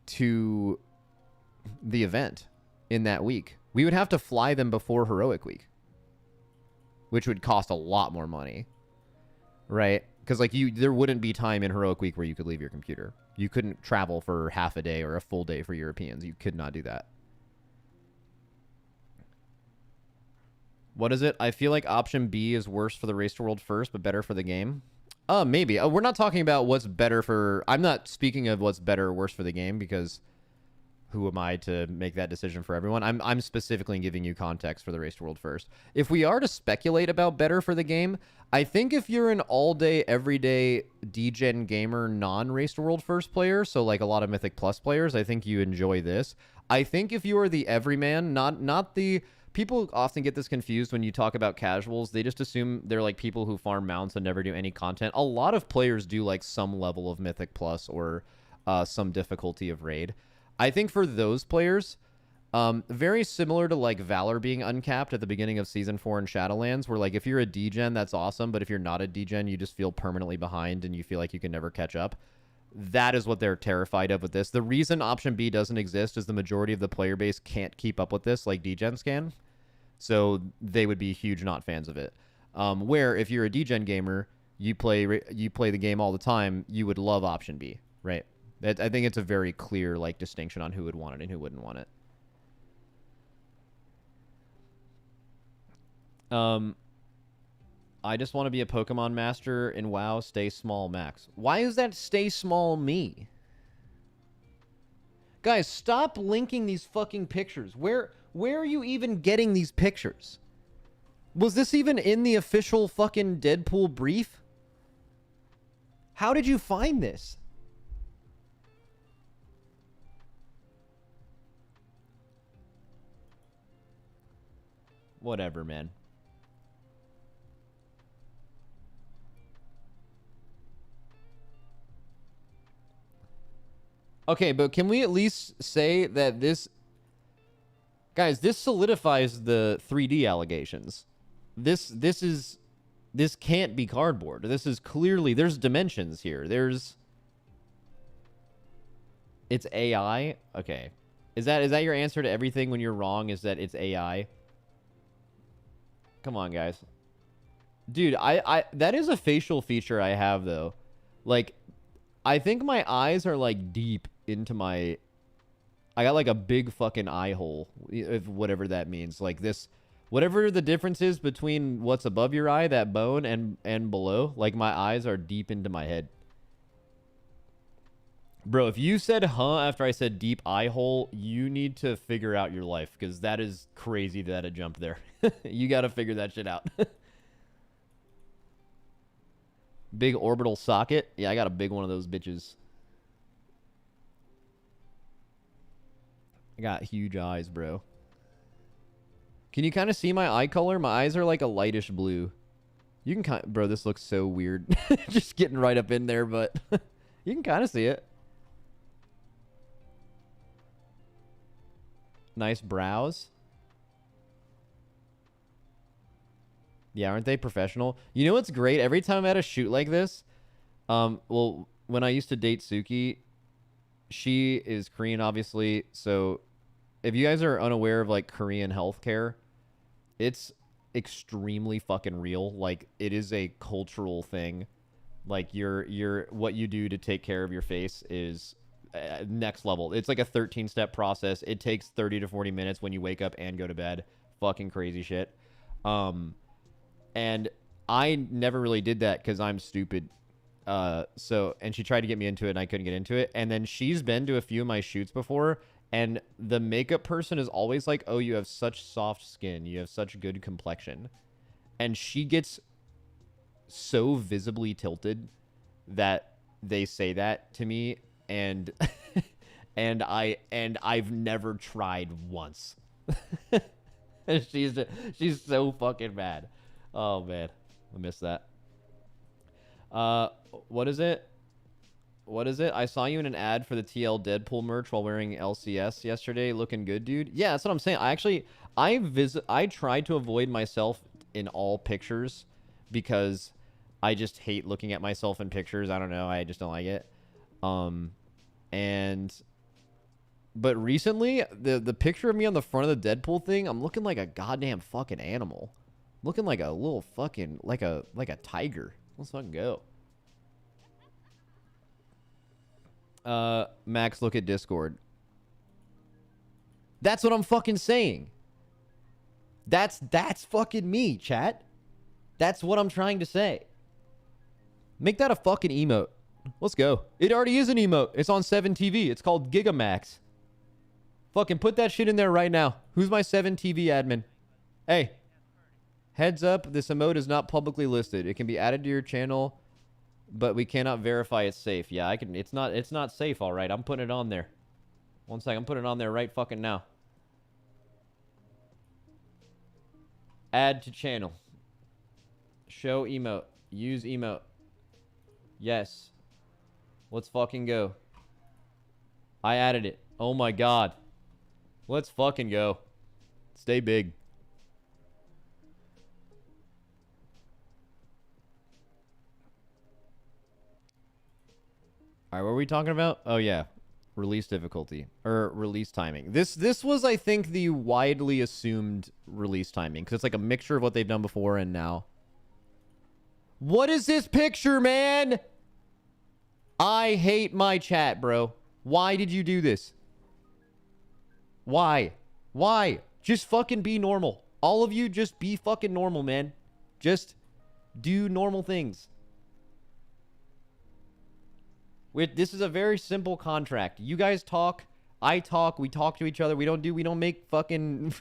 to the event in that week? We would have to fly them before Heroic Week, which would cost a lot more money. right? Because like there wouldn't be time in Heroic Week where you could leave your computer. You couldn't travel for half a day or a full day for Europeans. You could not do that. What is it? I feel like option B is worse for the Race to World first, but better for the game. Maybe. We're not talking about what's better for... I'm not speaking of what's better or worse for the game, because who am I to make that decision for everyone? I'm specifically giving you context for the Race to World first. If we are to speculate about better for the game, I think if you're an all-day, everyday D-Gen gamer, non-Race to World first player, so like a lot of Mythic Plus players, I think you enjoy this. I think if you are the everyman, not the... People often get this confused when you talk about casuals. They just assume they're like people who farm mounts and never do any content. A lot of players do like some level of Mythic Plus or some difficulty of Raid. I think for those players, very similar to like Valor being uncapped at the beginning of Season 4 in Shadowlands, where like if you're a D-Gen, that's awesome, but if you're not a D-Gen, you just feel permanently behind and you feel like you can never catch up. That is what they're terrified of with this. The reason option B doesn't exist is the majority of the player base can't keep up with this like D-Gens can. So they would be huge not fans of it. Where if you're a D-Gen gamer, you play the game all the time, you would love option B, right? I think it's a very clear like distinction on who would want it and who wouldn't want it. I just want to be a Pokemon master in WoW. Stay small, Max. Why is that stay small me? Guys, stop linking these fucking pictures. Where are you even getting these pictures? Was this even in the official fucking Deadpool brief? How did you find this? Whatever, man. Okay, but can we at least say that this... Guys, this solidifies the 3D allegations. This can't be cardboard. This is clearly... There's dimensions here. It's AI? Okay. Is that your answer to everything when you're wrong, is that it's AI? Come on, guys. Dude, that is a facial feature I have, though. Like, I think my eyes are, like, deep into my... I got, like, a big fucking eye hole, if whatever that means. Like, this... Whatever the difference is between what's above your eye, that bone, and below, like, my eyes are deep into my head. Bro, if you said huh after I said deep eye hole, you need to figure out your life, because that is crazy that it jumped there. You got to figure that shit out. Big orbital socket. Yeah, I got a big one of those bitches. I got huge eyes, bro. Can you kind of see my eye color? My eyes are like a lightish blue. You can kind of... Bro, this looks so weird. Just getting right up in there, but you can kind of see it. Nice brows. Yeah, aren't they professional? You know what's great? Every time I'm at a shoot like this, well, when I used to date Suki, she is Korean, obviously. So if you guys are unaware of like Korean healthcare, it's extremely fucking real. Like, it is a cultural thing. Like, what you do to take care of your face is next level. It's like a 13-step process. It takes 30 to 40 minutes when you wake up and go to bed. Fucking crazy shit. And I never really did that because I'm stupid. And she tried to get me into it and I couldn't get into it. And then she's been to a few of my shoots before, and the makeup person is always like, oh, you have such soft skin. You have such good complexion. And she gets so visibly tilted that they say that to me, and I've never tried once. She's so fucking mad. Oh man, I missed that. What is it? What is it? I saw you in an ad for the TL Deadpool merch while wearing LCS yesterday. Looking good, dude. Yeah, that's what I'm saying. I tried to avoid myself in all pictures because I just hate looking at myself in pictures. I don't know. I just don't like it. But recently, the picture of me on the front of the Deadpool thing, I'm looking like a goddamn fucking animal. Looking like a little fucking, like a tiger. Let's fucking go. Max, look at Discord. That's what I'm fucking saying. That's fucking me, chat. That's what I'm trying to say. Make that a fucking emote. Let's go. It already is an emote. It's on 7TV. It's called Gigamax. Fucking put that shit in there right now. Who's my 7TV admin? Hey. Heads up, this emote is not publicly listed. It can be added to your channel, but we cannot verify it's safe. Yeah, I can. It's not safe, all right. I'm putting it on there. One sec. I'm putting it on there right fucking now. Add to channel. Show emote. Use emote. Yes. Let's fucking go. I added it. Oh my god. Let's fucking go. Stay big. Alright, what were we talking about? Oh yeah. Release difficulty. Or release timing. This was, I think, the widely assumed release timing. Because it's like a mixture of what they've done before and now. What is this picture, man? I hate my chat, bro. Why did you do this? Why? Why? Just fucking be normal. All of you just be fucking normal, man. Just do normal things. This is a very simple contract. You guys talk, I talk, we talk to each other. We don't make fucking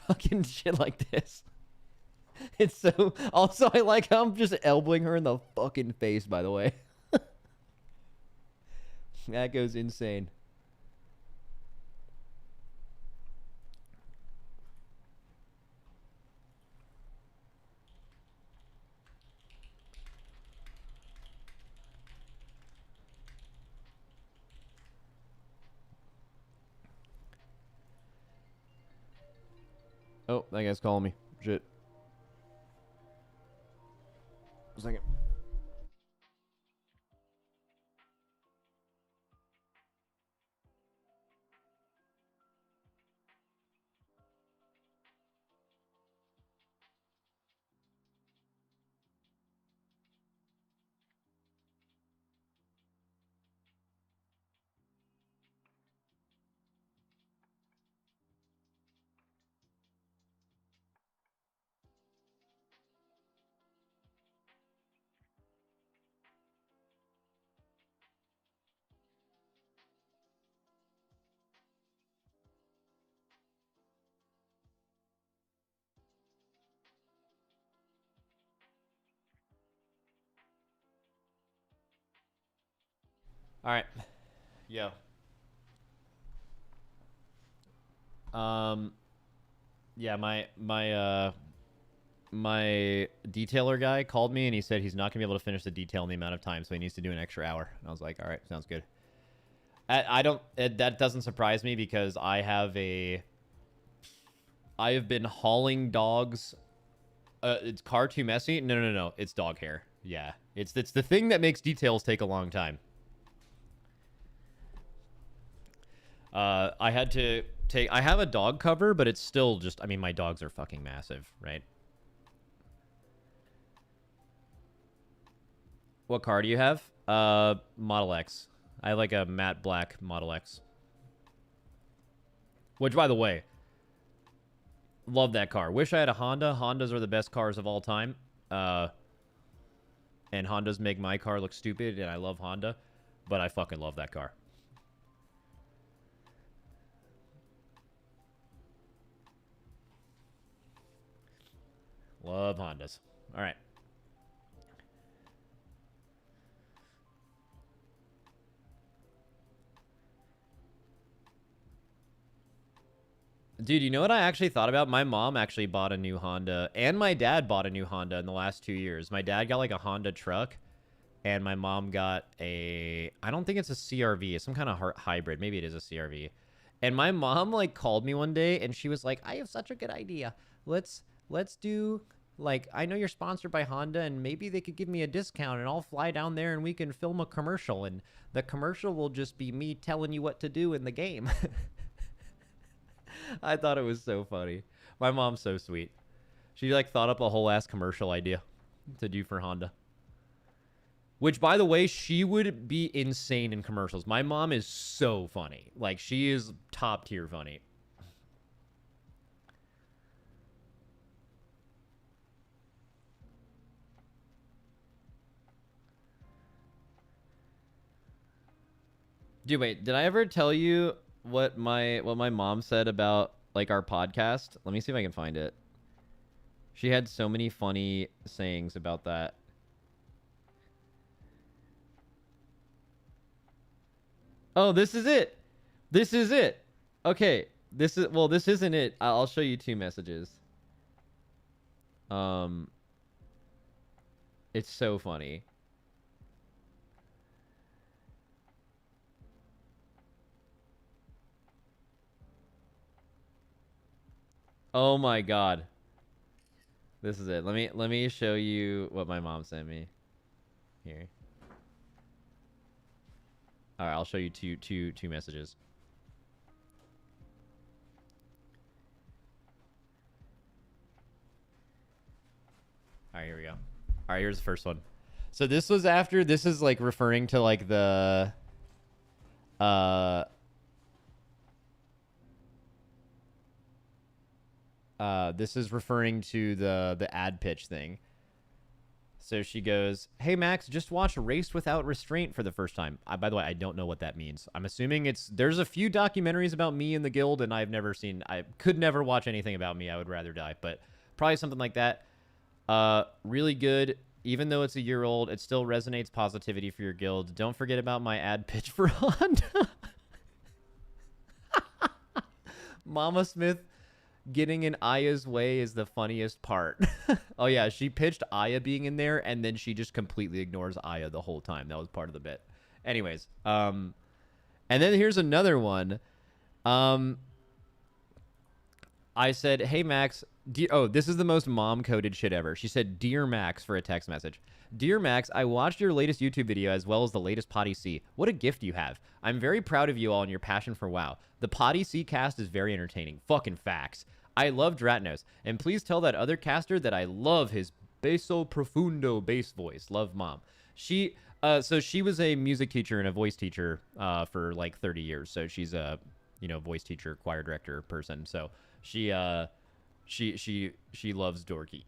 shit like this. It's so... Also, I like how I'm just elbowing her in the fucking face, by the way. That goes insane. Oh, that guy's calling me. Shit. A second. All right. Yo. Yeah, my detailer guy called me and he said he's not gonna be able to finish the detail in the amount of time, so he needs to do an extra hour. And I was like, all right, sounds good. That doesn't surprise me because I have been hauling dogs. It's car too messy? No. It's dog hair. Yeah, it's the thing that makes details take a long time. I had to take... I have a dog cover, but it's still just... I mean, my dogs are fucking massive, right? What car do you have? Model X. I have like a matte black Model X. Which, by the way, love that car. Wish I had a Honda. Hondas are the best cars of all time. And Hondas make my car look stupid, and I love Honda. But I fucking love that car. Love Hondas. All right. Dude, you know what I actually thought about? My mom actually bought a new Honda, and my dad bought a new Honda in the last 2 years. My dad got like a Honda truck, and my mom got a... I don't think it's a CRV. It's some kind of hybrid. Maybe it is a CRV. And my mom like called me one day, and she was like, I have such a good idea. Let's do... Like, I know you're sponsored by Honda, and maybe they could give me a discount, and I'll fly down there, and we can film a commercial, and the commercial will just be me telling you what to do in the game. I thought it was so funny. My mom's so sweet. She, like, thought up a whole-ass commercial idea to do for Honda. Which, by the way, she would be insane in commercials. My mom is so funny. Like, she is top tier funny. Dude, wait, did I ever tell you what my mom said about like our podcast? Let me see if I can find it. She had so many funny sayings about that. Oh, this is it. This is it. Okay. This isn't it. I'll show you two messages. Um it's so funny. Oh my god. This is it. Let me show you what my mom sent me. Here. All right, I'll show you two messages. All right, here we go. All right, here's the first one. So this was after, this is like referring to like the this is referring to the ad pitch thing. So she goes, "Hey Max, just watch Race Without Restraint for the first time." By the way, I don't know what that means. I'm assuming there's a few documentaries about me in the guild, and I could never watch anything about me. I would rather die, but probably something like that. Really good. Even though it's a year old, it still resonates positivity for your guild. Don't forget about my ad pitch for Honda. Mama Smith getting in Aya's way is the funniest part. Oh yeah, she pitched Aya being in there, and then she just completely ignores Aya the whole time. That was part of the bit. Anyways, and then here's another one. I said, "Hey Max, oh, this is the most mom-coded shit ever." She said, "Dear Max," for a text message. "Dear Max, I watched your latest YouTube video as well as the latest Potty C. What a gift you have. I'm very proud of you all and your passion for WoW. The Potty C cast is very entertaining. Fucking facts. I love Dratnos. And please tell that other caster that I love his basso profundo bass voice. Love, Mom." So she was a music teacher and a voice teacher for like 30 years. So she's a, voice teacher, choir director person. So she loves Dorky.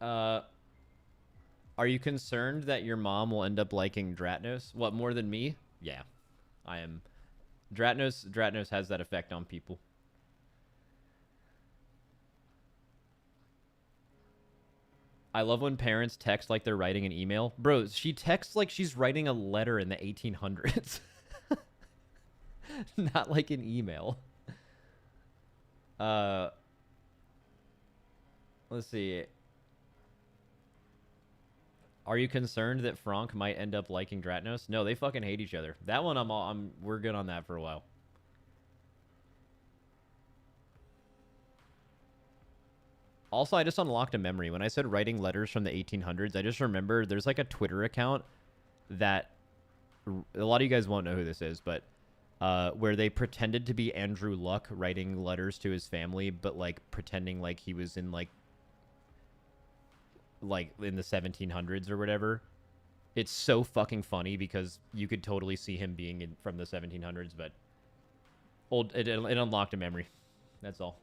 Are you concerned that your mom will end up liking Dratnos? What, more than me? Yeah, I am. Dratnos has that effect on people. I love when parents text like they're writing an email. Bro, she texts like she's writing a letter in the 1800s. Not like an email. Let's see. Are you concerned that Franck might end up liking Dratnos? No, they fucking hate each other. That one, we're good on that for a while. Also, I just unlocked a memory. When I said writing letters from the 1800s, I just remembered there's like a Twitter account that a lot of you guys won't know who this is, but where they pretended to be Andrew Luck writing letters to his family, but like pretending like he was in like in the 1700s or whatever. It's so fucking funny because you could totally see him being from the 1700s, but it unlocked a memory. That's all.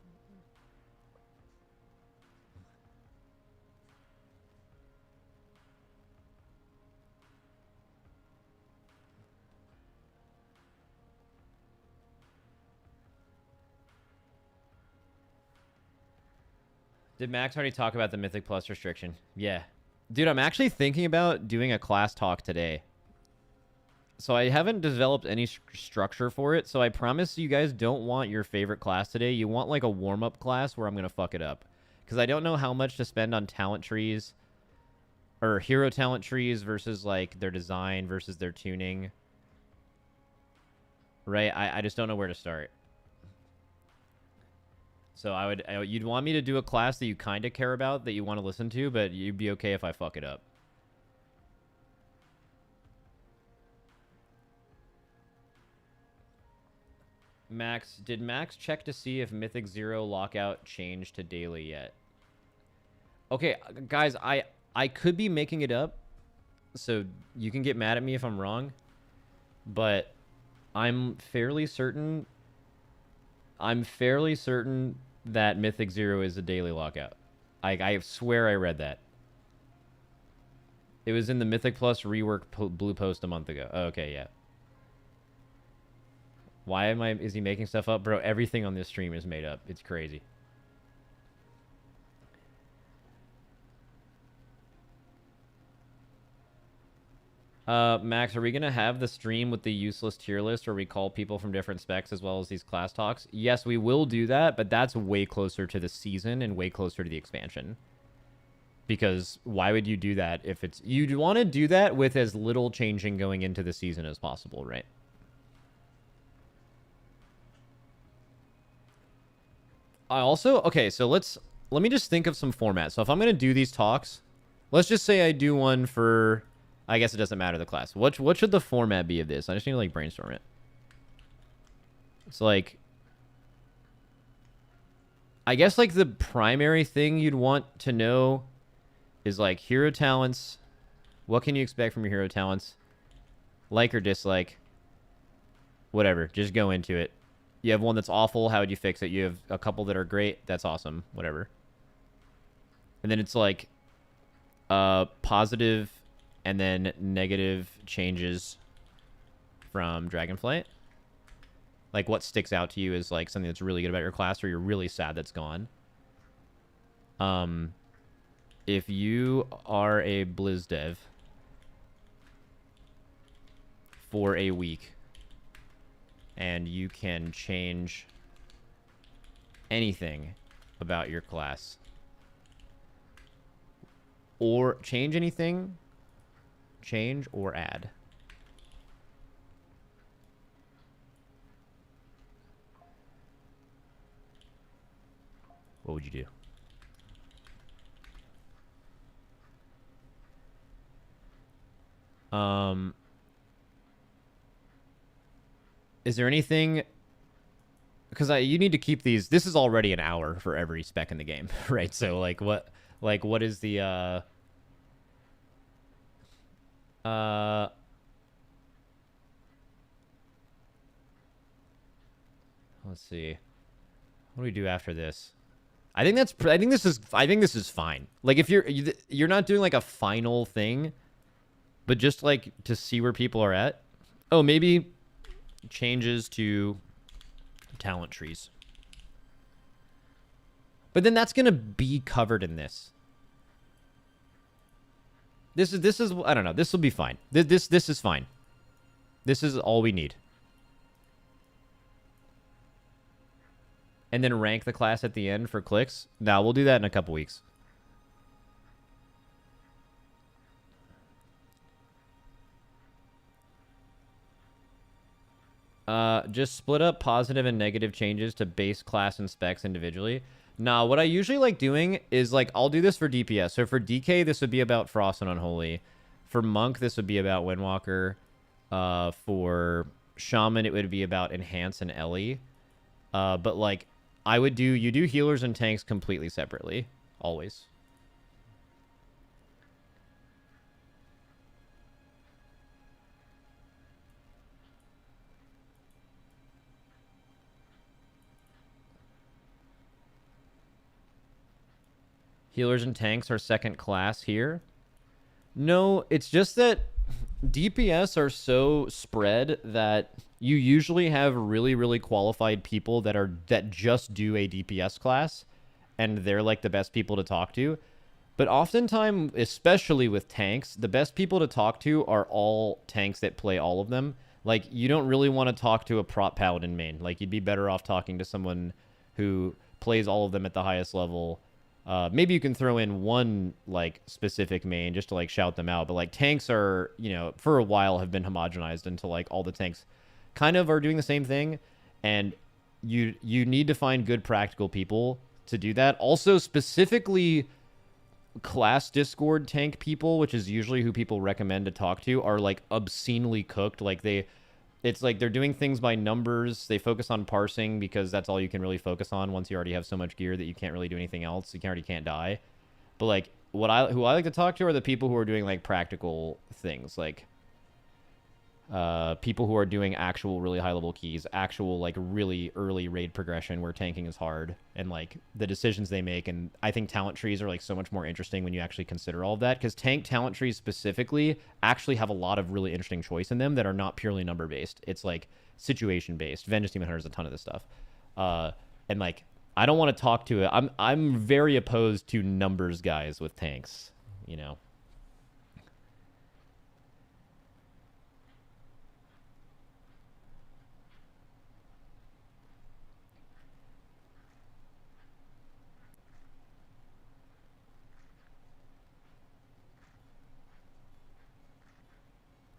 Did Max already talk about the Mythic Plus restriction? Yeah. Dude, I'm actually thinking about doing a class talk today. So I haven't developed any structure for it, so I promise you guys don't want your favorite class today. You want like a warm-up class where I'm going to fuck it up. Because I don't know how much to spend on talent trees. Or hero talent trees versus like their design versus their tuning. Right? I just don't know where to start. So you'd want me to do a class that you kind of care about, that you want to listen to, but you'd be okay if I fuck it up. Max, did Max check to see if Mythic Zero lockout changed to daily yet? Okay, guys, I could be making it up, so you can get mad at me if I'm wrong, but I'm fairly certain that Mythic Zero is a daily lockout. I swear I read that. It was in the Mythic Plus rework blue post a month ago. Oh, okay, yeah. Why is he making stuff up? Bro, everything on this stream is made up. It's crazy. Max, are we going to have the stream with the useless tier list where we call people from different specs as well as these class talks? Yes, we will do that, but that's way closer to the season and way closer to the expansion. Because why would you do that if it's... You'd want to do that with as little changing going into the season as possible, right? I also... Okay, so let me just think of some formats. So if I'm going to do these talks, let's just say I do one for... I guess it doesn't matter the class. What should the format be of this? I just need to, like, brainstorm it. It's like... I guess, like, the primary thing you'd want to know is, like, hero talents. What can you expect from your hero talents? Like or dislike. Whatever. Just go into it. You have one that's awful. How would you fix it? You have a couple that are great. That's awesome. Whatever. And then it's, like, positive... and then negative changes from Dragonflight. Like, what sticks out to you is, like, something that's really good about your class, or you're really sad that's gone. If you are a Blizz dev for a week, and you can change anything about your class, or change anything... change or add. What would you do? Is there anything... Because you need to keep these... This is already an hour for every spec in the game, right? So, like, what is the... let's see. What do we do after this? I think this is fine. Like, if you're not doing like a final thing, but just like to see where people are at. Oh, maybe changes to talent trees. But then that's going to be covered in this. This is I don't know. This will be fine. This is fine. This is all we need. And then rank the class at the end for clicks. Now we'll do that in a couple weeks. Just split up positive and negative changes to base class and specs individually. Nah, what I usually like doing is, like, I'll do this for DPS. So for DK, this would be about Frost and Unholy. For Monk, this would be about Windwalker. For Shaman, it would be about Enhance and Ellie. But, like, you do healers and tanks completely separately. Always. Healers and tanks are second class here. No, it's just that DPS are so spread that you usually have really, really qualified people that just do a DPS class, and they're like the best people to talk to. But oftentimes, especially with tanks, the best people to talk to are all tanks that play all of them. Like, you don't really want to talk to a prop paladin main. Like, you'd be better off talking to someone who plays all of them at the highest level. Maybe you can throw in one, like, specific main just to, like, shout them out. But, like, tanks are, you know, for a while have been homogenized into, like, all the tanks kind of are doing the same thing. And you need to find good practical people to do that. Also, specifically, class Discord tank people, which is usually who people recommend to talk to, are, like, obscenely cooked. Like, It's like they're doing things by numbers. They focus on parsing because that's all you can really focus on once you already have so much gear that you can't really do anything else. You already can't die. But like who I like to talk to are the people who are doing like practical things, like people who are doing actual really high level keys, actual like really early raid progression where tanking is hard, and like the decisions they make. And I think talent trees are like so much more interesting when you actually consider all of that, because tank talent trees specifically actually have a lot of really interesting choice in them that are not purely number based. It's like situation based. Vengeance Demon Hunter is a ton of this stuff, and like I don't want to talk to it. I'm very opposed to numbers guys with tanks, you know.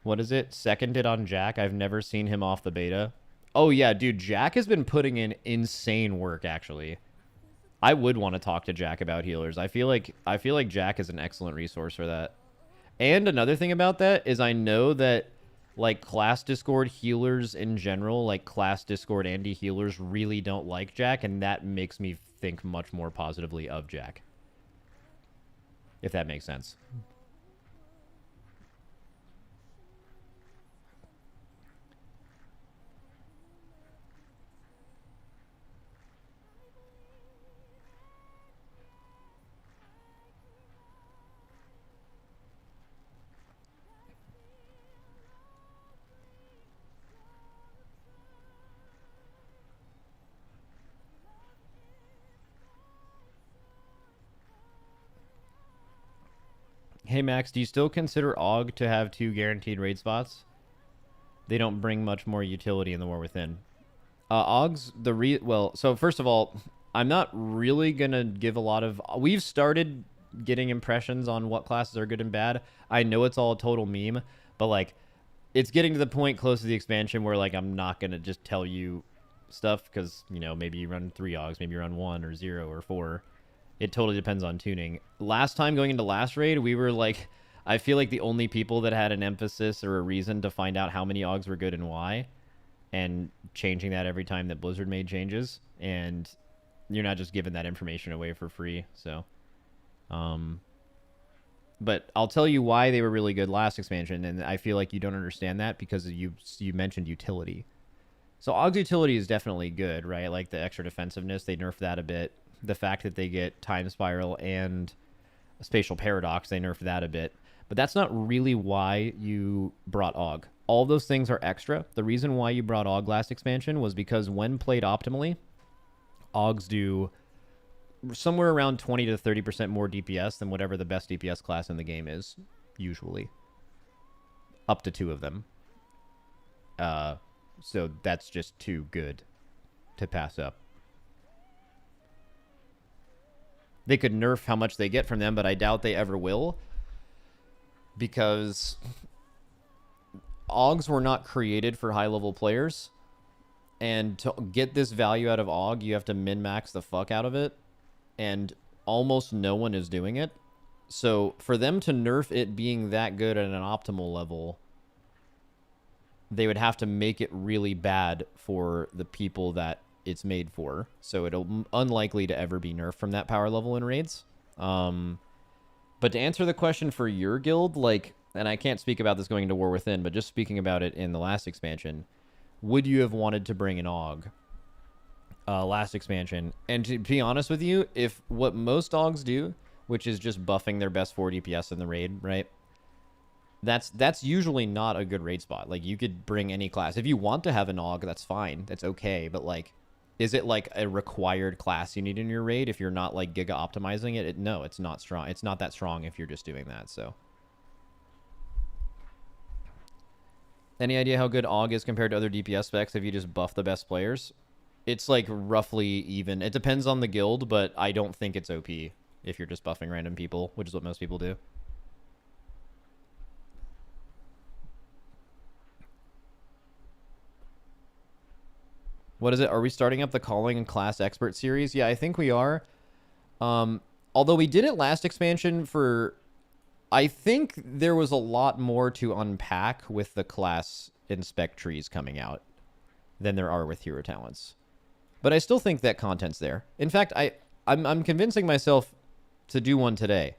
What is it? Seconded on Jack. I've never seen him off the beta. Oh yeah, dude, Jack has been putting in insane work actually. I would want to talk to Jack about healers. I feel like Jack is an excellent resource for that. And another thing about that is I know that like class Discord healers in general, like class Discord Andy healers really don't like Jack, and that makes me think much more positively of Jack. If that makes sense. Hey Max, do you still consider AUG to have 2 guaranteed raid spots? They don't bring much more utility in the War Within. AUG's well, so first of all, I'm not really gonna give a lot of. We've started getting impressions on what classes are good and bad. I know it's all a total meme, but like, it's getting to the point close to the expansion where like I'm not gonna just tell you stuff because you know maybe you run 3 AUGs, maybe you run 1 or 0 or 4. It totally depends on tuning. Last time going into last raid, we were like, I feel like the only people that had an emphasis or a reason to find out how many AUGs were good and why, and changing that every time that Blizzard made changes. And you're not just giving that information away for free. So, but I'll tell you why they were really good last expansion, and I feel like you don't understand that because you mentioned utility. So AUG's utility is definitely good, right? Like the extra defensiveness, they nerfed that a bit. The fact that they get Time Spiral and Spatial Paradox, they nerfed that a bit. But that's not really why you brought AUG. All those things are extra. The reason why you brought AUG last expansion was because when played optimally, AUGs do somewhere around 20 to 30% more DPS than whatever the best DPS class in the game is, usually. Up to 2 of them. So that's just too good to pass up. They could nerf how much they get from them, but I doubt they ever will. Because AUGs were not created for high-level players. And to get this value out of AUG, you have to min-max the fuck out of it. And almost no one is doing it. So for them to nerf it being that good at an optimal level, they would have to make it really bad for the people that it's made for. So it'll unlikely to ever be nerfed from that power level in raids. But to answer the question for your guild, like, and I can't speak about this going into War Within, but just speaking about it in the last expansion, would you have wanted to bring an AUG last expansion? And to be honest with you, if what most AUGs do, which is just buffing their best 4 DPS in the raid, right? That's usually not a good raid spot. Like, you could bring any class. If you want to have an AUG, that's fine. That's okay. But, like, is it, like, a required class you need in your raid if you're not, like, giga optimizing it? No, it's not strong. It's not that strong if you're just doing that, so. Any idea how good AUG is compared to other DPS specs if you just buff the best players? It's, like, roughly even. It depends on the guild, but I don't think it's OP if you're just buffing random people, which is what most people do. What is it? Are we starting up the Calling and Class Expert series? Yeah, I think we are. Although we did it last expansion for I think there was a lot more to unpack with the class inspect trees coming out than there are with hero talents. But I still think that content's there. In fact, I'm convincing myself to do one today.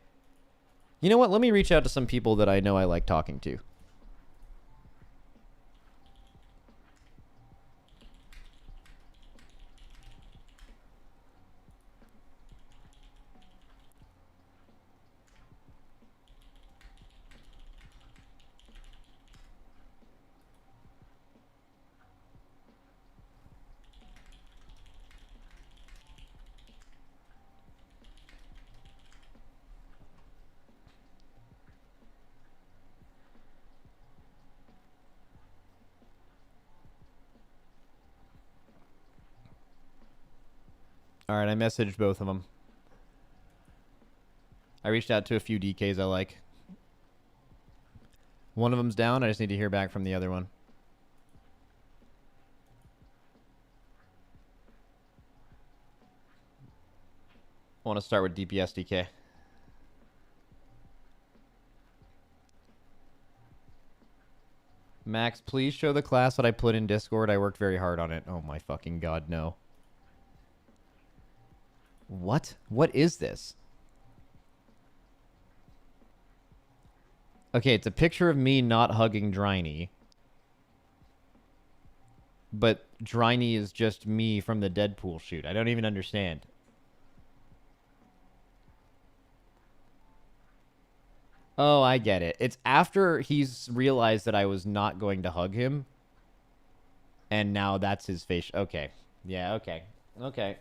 You know what? Let me reach out to some people that I know I like talking to. All right, I messaged both of them. I reached out to a few DKs I like. One of them's down. I just need to hear back from the other one. I want to start with DPS DK. Max, please show the class that I put in Discord. I worked very hard on it. Oh my fucking god, no. What? What is this? Okay, it's a picture of me not hugging Dryny. But Dryny is just me from the Deadpool shoot. I don't even understand. Oh, I get it. It's after he's realized that I was not going to hug him. And now that's his face. Okay. Yeah, okay. Okay.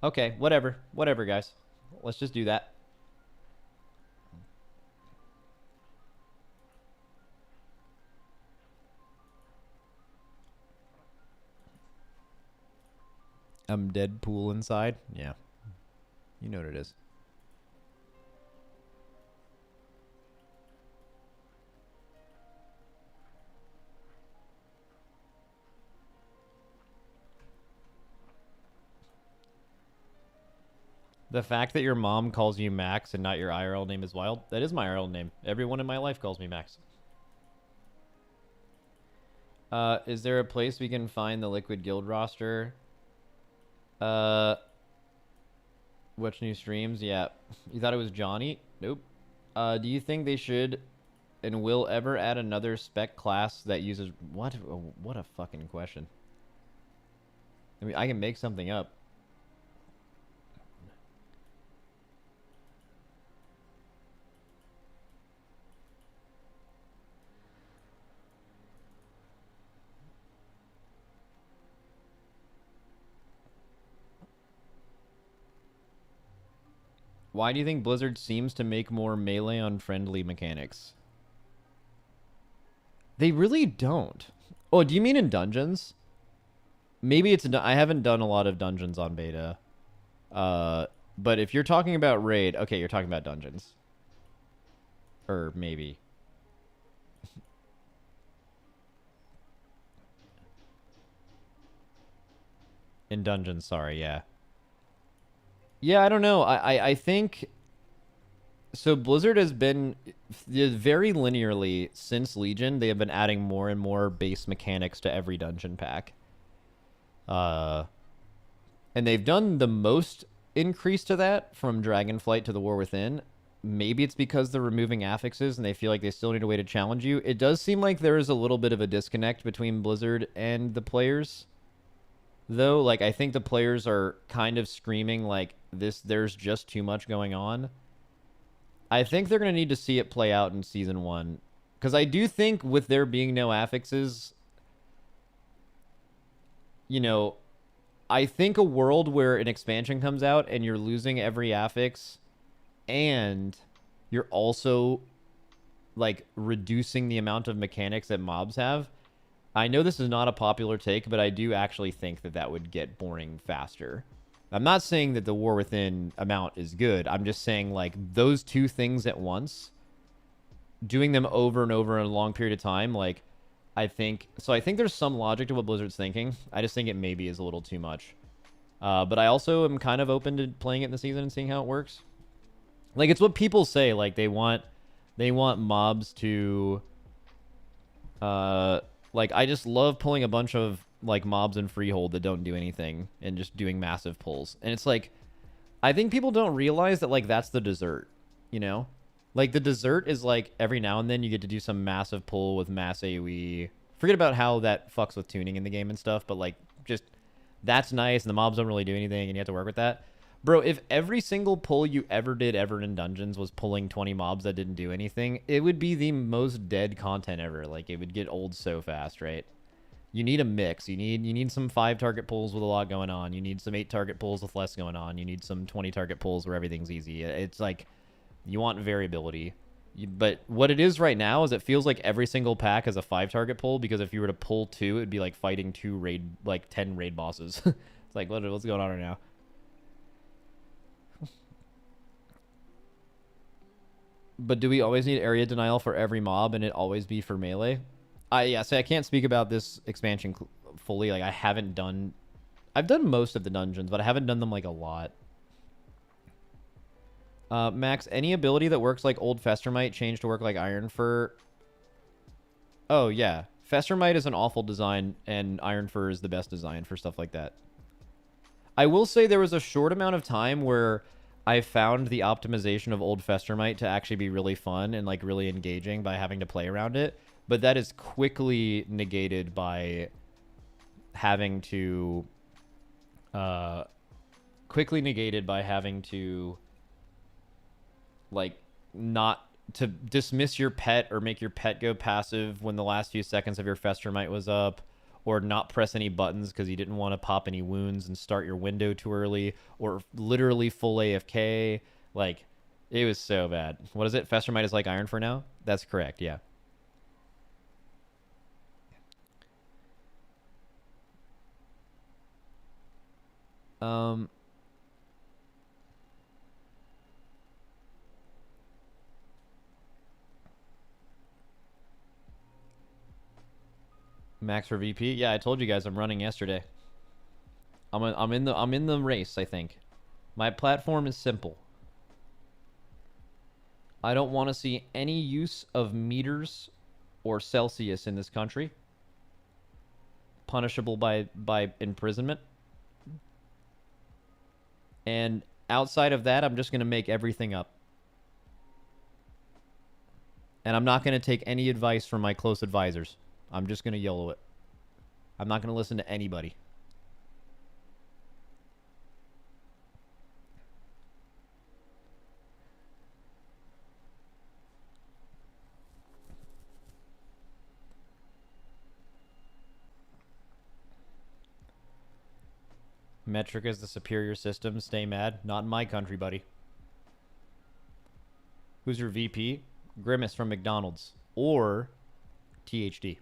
Okay, whatever. Whatever, guys. Let's just do that. I'm Deadpool inside? Yeah. You know what it is. The fact that your mom calls you Max and not your IRL name is wild. That is my IRL name. Everyone in my life calls me Max. Is there a place we can find the Liquid Guild roster? Watch new streams? Yeah. You thought it was Johnny? Nope. Do you think they should and will ever add another spec class that uses... What? What a fucking question. I mean, I can make something up. Why do you think Blizzard seems to make more melee unfriendly mechanics? They really don't. Oh, do you mean in dungeons? Maybe it's... I haven't done a lot of dungeons on beta. But if you're talking about raid... Okay, you're talking about dungeons. Or maybe. In dungeons, sorry, yeah. Yeah, I don't know. I think... So Blizzard has been very linearly since Legion. They have been adding more and more base mechanics to every dungeon pack. And they've done the most increase to that from Dragonflight to the War Within. Maybe it's because they're removing affixes and they feel like they still need a way to challenge you. It does seem like there is a little bit of a disconnect between Blizzard and the players. Though, like, I think the players are kind of screaming like there's just too much going on. I think they're going to need to see it play out in Season 1. Because I do think with there being no affixes, you know, I think a world where an expansion comes out and you're losing every affix and you're also, like, reducing the amount of mechanics that mobs have. I know this is not a popular take, but I do actually think that that would get boring faster. I'm not saying that the War Within amount is good. I'm just saying, like, those two things at once, doing them over and over in a long period of time, like, I think... So I think there's some logic to what Blizzard's thinking. I just think it maybe is a little too much. But I also am kind of open to playing it in the season and seeing how it works. Like, it's what people say. Like, they want mobs to, like, I just love pulling a bunch of, like, mobs in Freehold that don't do anything and just doing massive pulls. And it's like, I think people don't realize that, like, that's the dessert, you know? Like, the dessert is, like, every now and then you get to do some massive pull with mass AoE. Forget about how that fucks with tuning in the game and stuff, but, like, just, that's nice, and the mobs don't really do anything, and you have to work with that. Bro, if every single pull you ever did ever in dungeons was pulling 20 mobs that didn't do anything, it would be the most dead content ever. Like, it would get old so fast, right? You need a mix. You need some 5 target pulls with a lot going on. You need some 8 target pulls with less going on. You need some 20 target pulls where everything's easy. It's like, you want variability. But what it is right now is it feels like every single pack has a 5 target pull, because if you were to pull 2, it'd be like fighting 10 raid bosses. It's like, what's going on right now? But do we always need area denial for every mob and it always be for melee? Yeah, so I can't speak about this expansion fully. Like, I've done most of the dungeons, but I haven't done them like a lot. Max, any ability that works like old Festermite change to work like Ironfur? Oh, yeah. Festermite is an awful design, and Ironfur is the best design for stuff like that. I will say there was a short amount of time where I found the optimization of old Festermite to actually be really fun and, like, really engaging by having to play around it. But that is quickly negated by having to... like, not to dismiss your pet or make your pet go passive when the last few seconds of your Festermite was up, or not press any buttons because you didn't want to pop any wounds and start your window too early, or literally full AFK. Like, it was so bad. What is it? Festermite is like Ironfur now? That's correct, yeah. Max for VP? Yeah, I told you guys I'm running yesterday. I'm in the race, I think. My platform is simple. I don't want to see any use of meters or Celsius in this country. Punishable by imprisonment. And outside of that, I'm just going to make everything up. And I'm not going to take any advice from my close advisors. I'm just going to YOLO it. I'm not going to listen to anybody. Metric is the superior system. Stay mad. Not in my country, buddy. Who's your VP? Grimace from McDonald's. Or THD.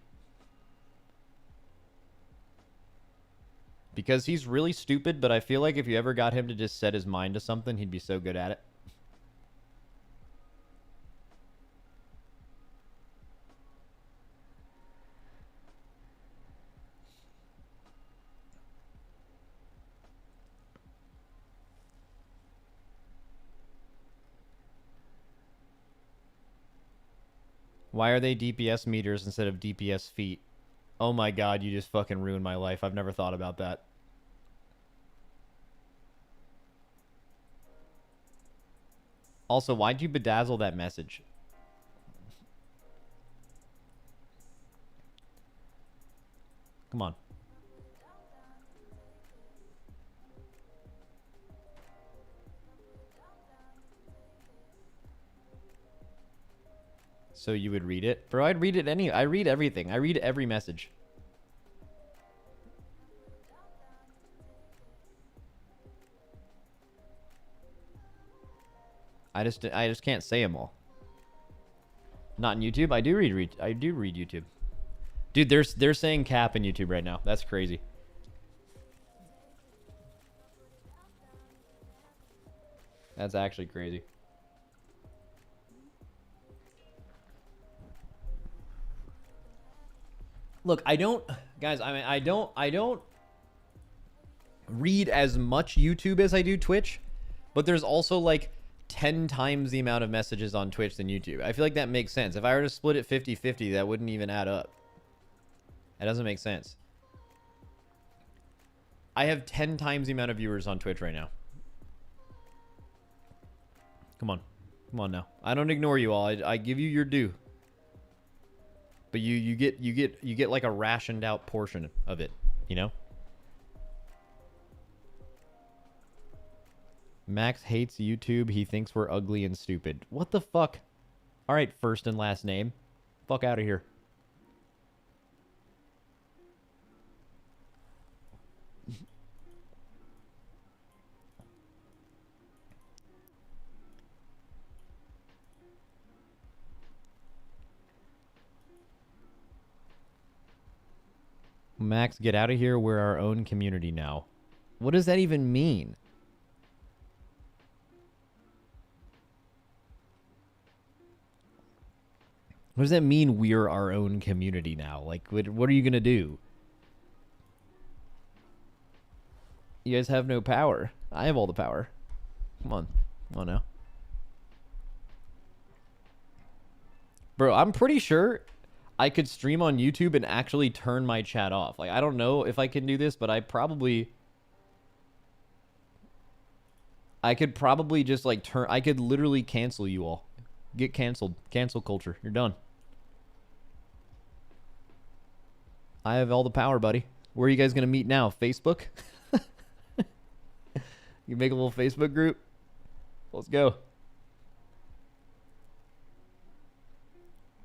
Because he's really stupid, but I feel like if you ever got him to just set his mind to something, he'd be so good at it. Why are they DPS meters instead of DPS feet? Oh my god, you just fucking ruined my life. I've never thought about that. Also, why'd you bedazzle that message? Come on. So you would read it? Bro, I'd read it I read everything. I read every message. I just can't say them all. Not in YouTube. I do read YouTube. Dude, they're saying cap in YouTube right now. That's crazy. That's actually crazy. Look, guys, I mean, I don't read as much YouTube as I do Twitch, but there's also like 10 times the amount of messages on Twitch than YouTube. I feel like that makes sense. If I were to split it 50-50, that wouldn't even add up. That doesn't make sense. I have 10 times the amount of viewers on Twitch right now. Come on. Come on now. I don't ignore you all. I give you your due. But you get like a rationed out portion of it, you know? Max hates YouTube. He thinks we're ugly and stupid. What the fuck? All right, first and last name. Fuck out of here. Max, get out of here. We're our own community now. What does that even mean? What does that mean, we're our own community now? Like, what are you going to do? You guys have no power. I have all the power. Come on. Come on now. Bro, I'm pretty sure I could stream on YouTube and actually turn my chat off. Like, I don't know if I can do this, but I could probably just, like, I could literally cancel you all. Get canceled. Cancel culture. You're done. I have all the power, buddy. Where are you guys going to meet now? Facebook? You make a little Facebook group? Let's go.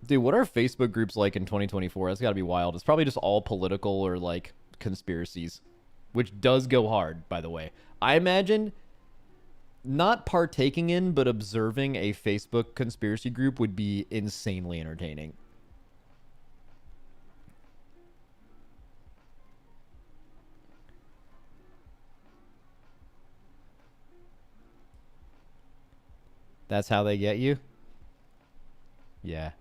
Dude, what are Facebook groups like in 2024? That's got to be wild. It's probably just all political or, like, conspiracies. Which does go hard, by the way. I imagine not partaking in, but observing a Facebook conspiracy group would be insanely entertaining. That's how they get you? Yeah.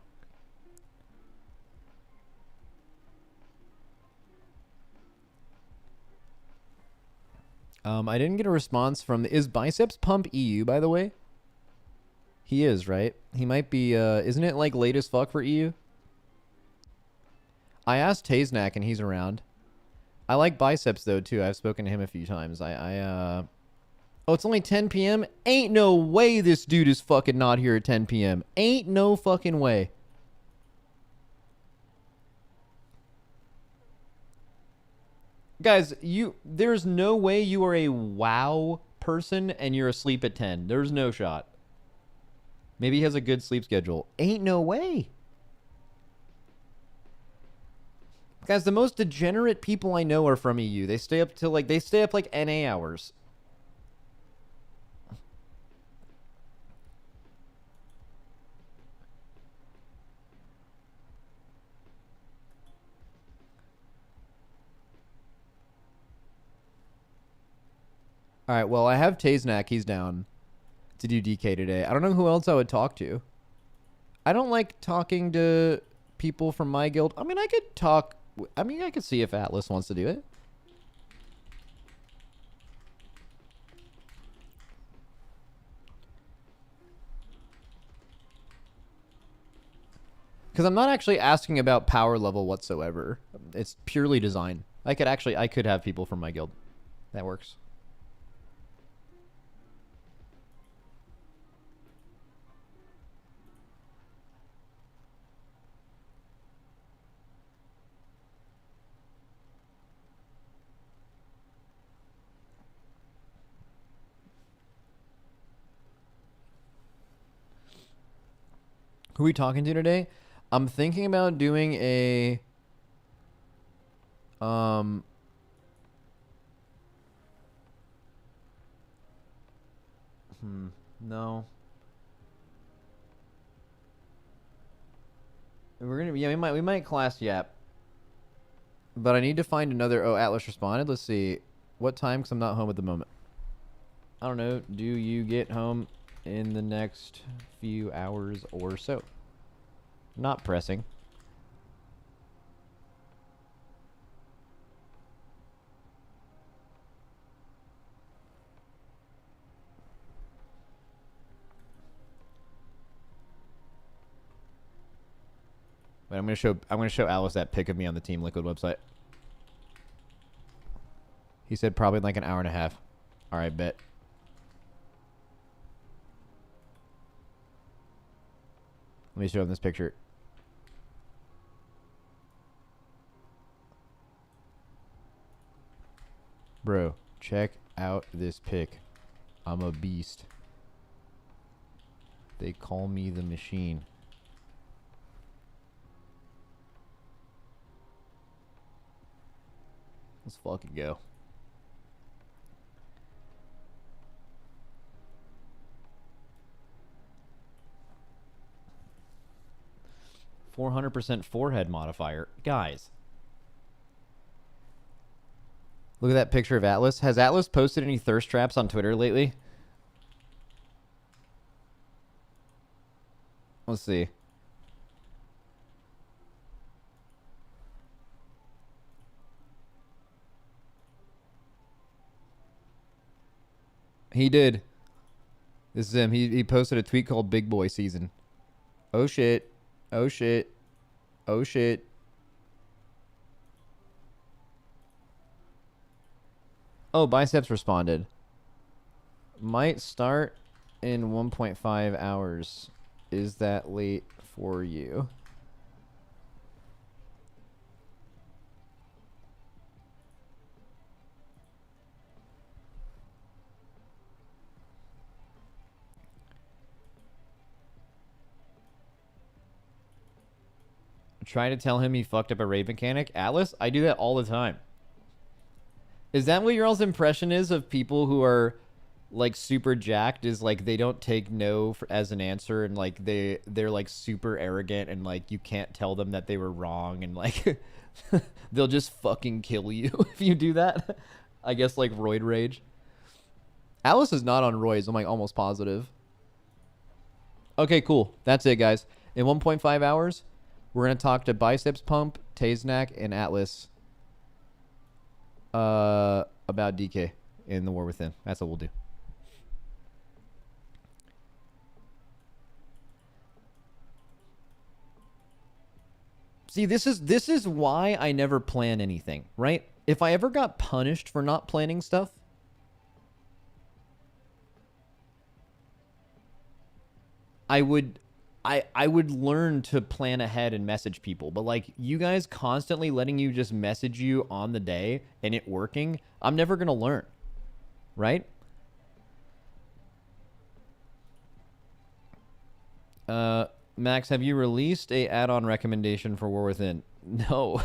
I didn't get a response from... Is Biceps Pump EU, by the way? He is, right? He might be... isn't it, like, late as fuck for EU? I asked Taznak, and he's around. I like Biceps, though, too. I've spoken to him a few times. Oh, it's only 10 p.m.? Ain't no way this dude is fucking not here at 10 p.m. Ain't no fucking way. Guys, there's no way you are a WoW person and you're asleep at 10. There's no shot. Maybe he has a good sleep schedule. Ain't no way. Guys, the most degenerate people I know are from EU. They stay up till like NA hours. All right, well, I have Taznak. He's down to do DK today. I don't know who else I would talk to. I don't like talking to people from my guild. I mean, I could talk... I mean, I could see if Atlas wants to do it. Because I'm not actually asking about power level whatsoever. It's purely design. I could have people from my guild. That works. Who are we talking to today? I'm thinking about doing a... No. We're gonna... Yeah, we might class yap. But I need to find another... Oh, Atlas responded. Let's see. What time? Because I'm not home at the moment. I don't know. Do you get home in the next few hours or so? Not pressing. But I'm gonna show Alice that pic of me on the Team Liquid website. He said probably in like an hour and a half. All right, bet. Let me show him this picture. Bro, check out this pic. I'm a beast. They call me the machine. Let's fucking go. %400 forehead modifier. Guys. Look at that picture of Atlas. Has Atlas posted any thirst traps on Twitter lately? Let's see. He did. This is him. He posted a tweet called Big Boy Season. Oh shit. Oh shit. Oh shit. Oh, Biceps responded. Might start in 1.5 hours. Is that late for you? Try to tell him he fucked up a raid mechanic. Atlas, I do that all the time. Is that what your all's impression is of people who are like super jacked? Is like they don't take no as an answer, and like they're like super arrogant, and like you can't tell them that they were wrong, and like they'll just fucking kill you if you do that. I guess like roid rage. Alice is not on roids. I'm like almost positive. Okay, cool. That's it, guys. In 1.5 hours, we're gonna talk to Biceps Pump, Taznak, and Atlas about DK in the War Within. That's what we'll do. See, this is why I never plan anything, right? If I ever got punished for not planning stuff, I would learn to plan ahead and message people. But like you guys constantly letting you just message you on the day and it working, I'm never going to learn. Right? Max, have you released a add-on recommendation for War Within? No.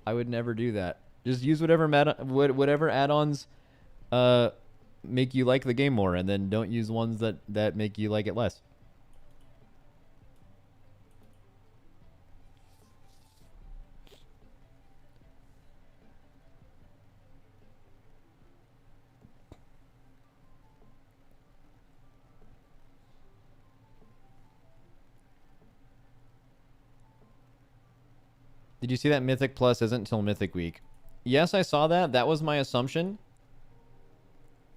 I would never do that. Just use whatever add-ons make you like the game more, and then don't use ones that make you like it less. Did you see that Mythic Plus isn't until Mythic Week? Yes, I saw that. That was my assumption.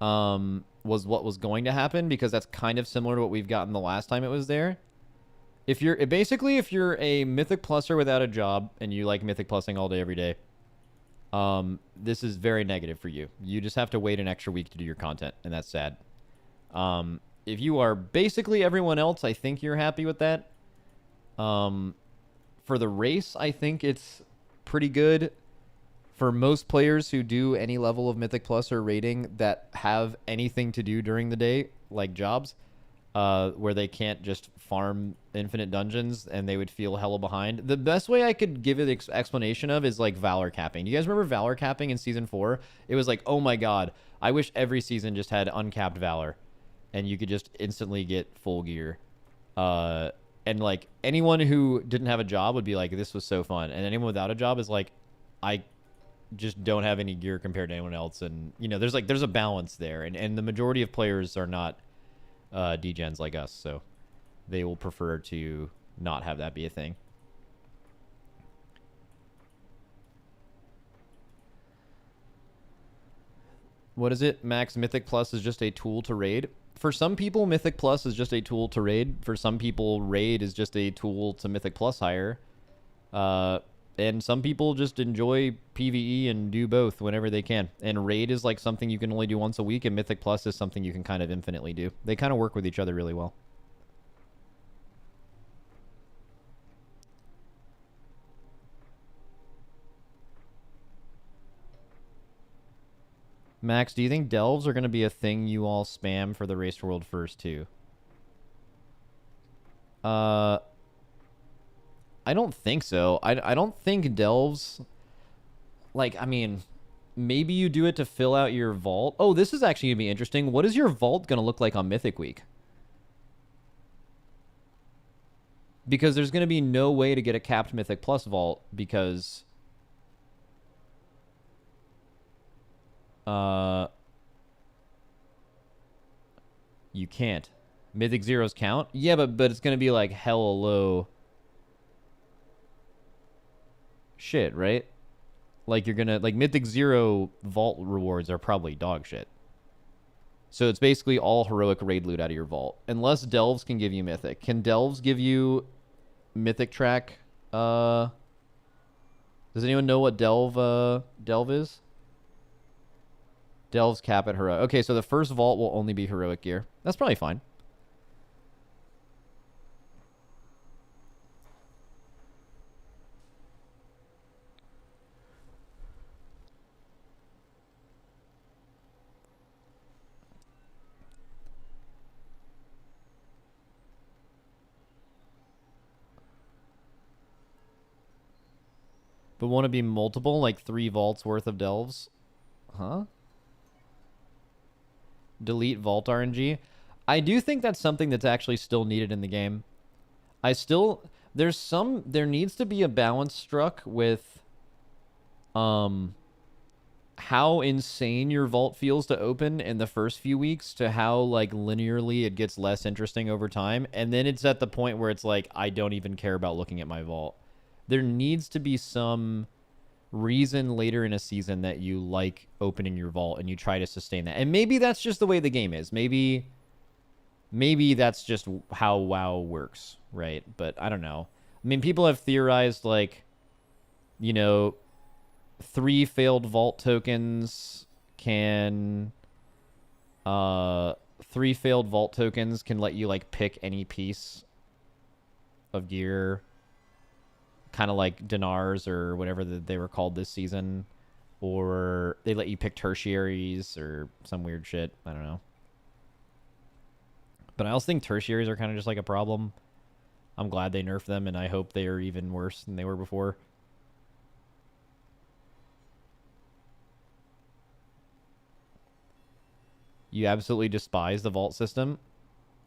Was what was going to happen, because that's kind of similar to what we've gotten the last time it was there. If you're a Mythic Pluser without a job and you like Mythic Plusing all day every day, this is very negative for you. You just have to wait an extra week to do your content, and that's sad. If you are basically everyone else, I think you're happy with that. For the race, I think it's pretty good. For most players who do any level of Mythic Plus or rating that have anything to do during the day, like jobs, where they can't just farm infinite dungeons and they would feel hella behind. The best way I could give it the explanation of is like Valor capping. Do you guys remember Valor capping in Season 4? It was like, oh my god, I wish every season just had uncapped Valor and you could just instantly get full gear. And like anyone who didn't have a job would be like, this was so fun. And anyone without a job is like, I just don't have any gear compared to anyone else. And you know, there's a balance there. And the majority of players are not degens like us, so they will prefer to not have that be a thing. What is it? Max, Mythic Plus is just a tool to raid. For some people, Mythic Plus is just a tool to raid. For some people, raid is just a tool to Mythic Plus higher. And some people just enjoy PvE and do both whenever they can. And Raid is like something you can only do once a week, and Mythic Plus is something you can kind of infinitely do. They kind of work with each other really well. Max, do you think delves are going to be a thing you all spam for the Race to World First too? I don't think so. I don't think delves... Like, I mean, maybe you do it to fill out your vault. Oh, this is actually going to be interesting. What is your vault going to look like on Mythic Week? Because there's going to be no way to get a capped Mythic Plus vault because... you can't. Mythic Zeros count? Yeah, but it's going to be like hella low shit, right? Like you're going to... Like Mythic Zero vault rewards are probably dog shit. So it's basically all heroic raid loot out of your vault. Unless delves can give you mythic. Can delves give you mythic track? Does anyone know what delve is? Delves cap at heroic. Okay, so the first vault will only be heroic gear. That's probably fine. But won't it be multiple, like 3 vaults worth of delves? Huh? Delete vault RNG. I do think that's something that's actually still needed in the game. There needs to be a balance struck with how insane your vault feels to open in the first few weeks to how like linearly it gets less interesting over time, and then it's at the point where it's like I don't even care about looking at my vault. There needs to be some reason later in a season that you like opening your vault and you try to sustain that. And maybe that's just the way the game is. Maybe that's just how WoW works, right? But I don't know. I mean, people have theorized like, you know, 3 failed vault tokens can 3 failed vault tokens can let you like pick any piece of gear, kind of like dinars or whatever they were called this season, or they let you pick tertiaries or some weird shit. I don't know. But I also think tertiaries are kind of just like a problem. I'm glad they nerfed them, and I hope they are even worse than they were before. You absolutely despise the vault system?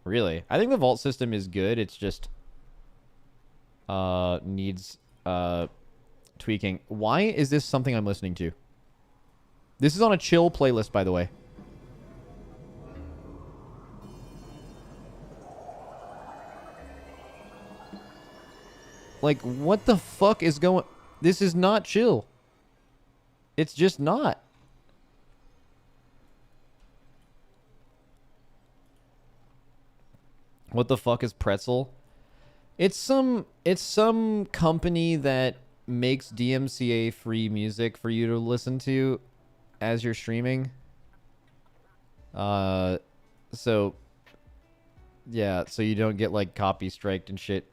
Really? I think the vault system is good. It's just needs tweaking. Why is this something I'm listening to? This is on a chill playlist, by the way. Like, what the fuck is going... This is not chill. It's just not. What the fuck is Pretzel? It's some company that makes DMCA free music for you to listen to as you're streaming. So yeah, so you don't get like copy striked and shit.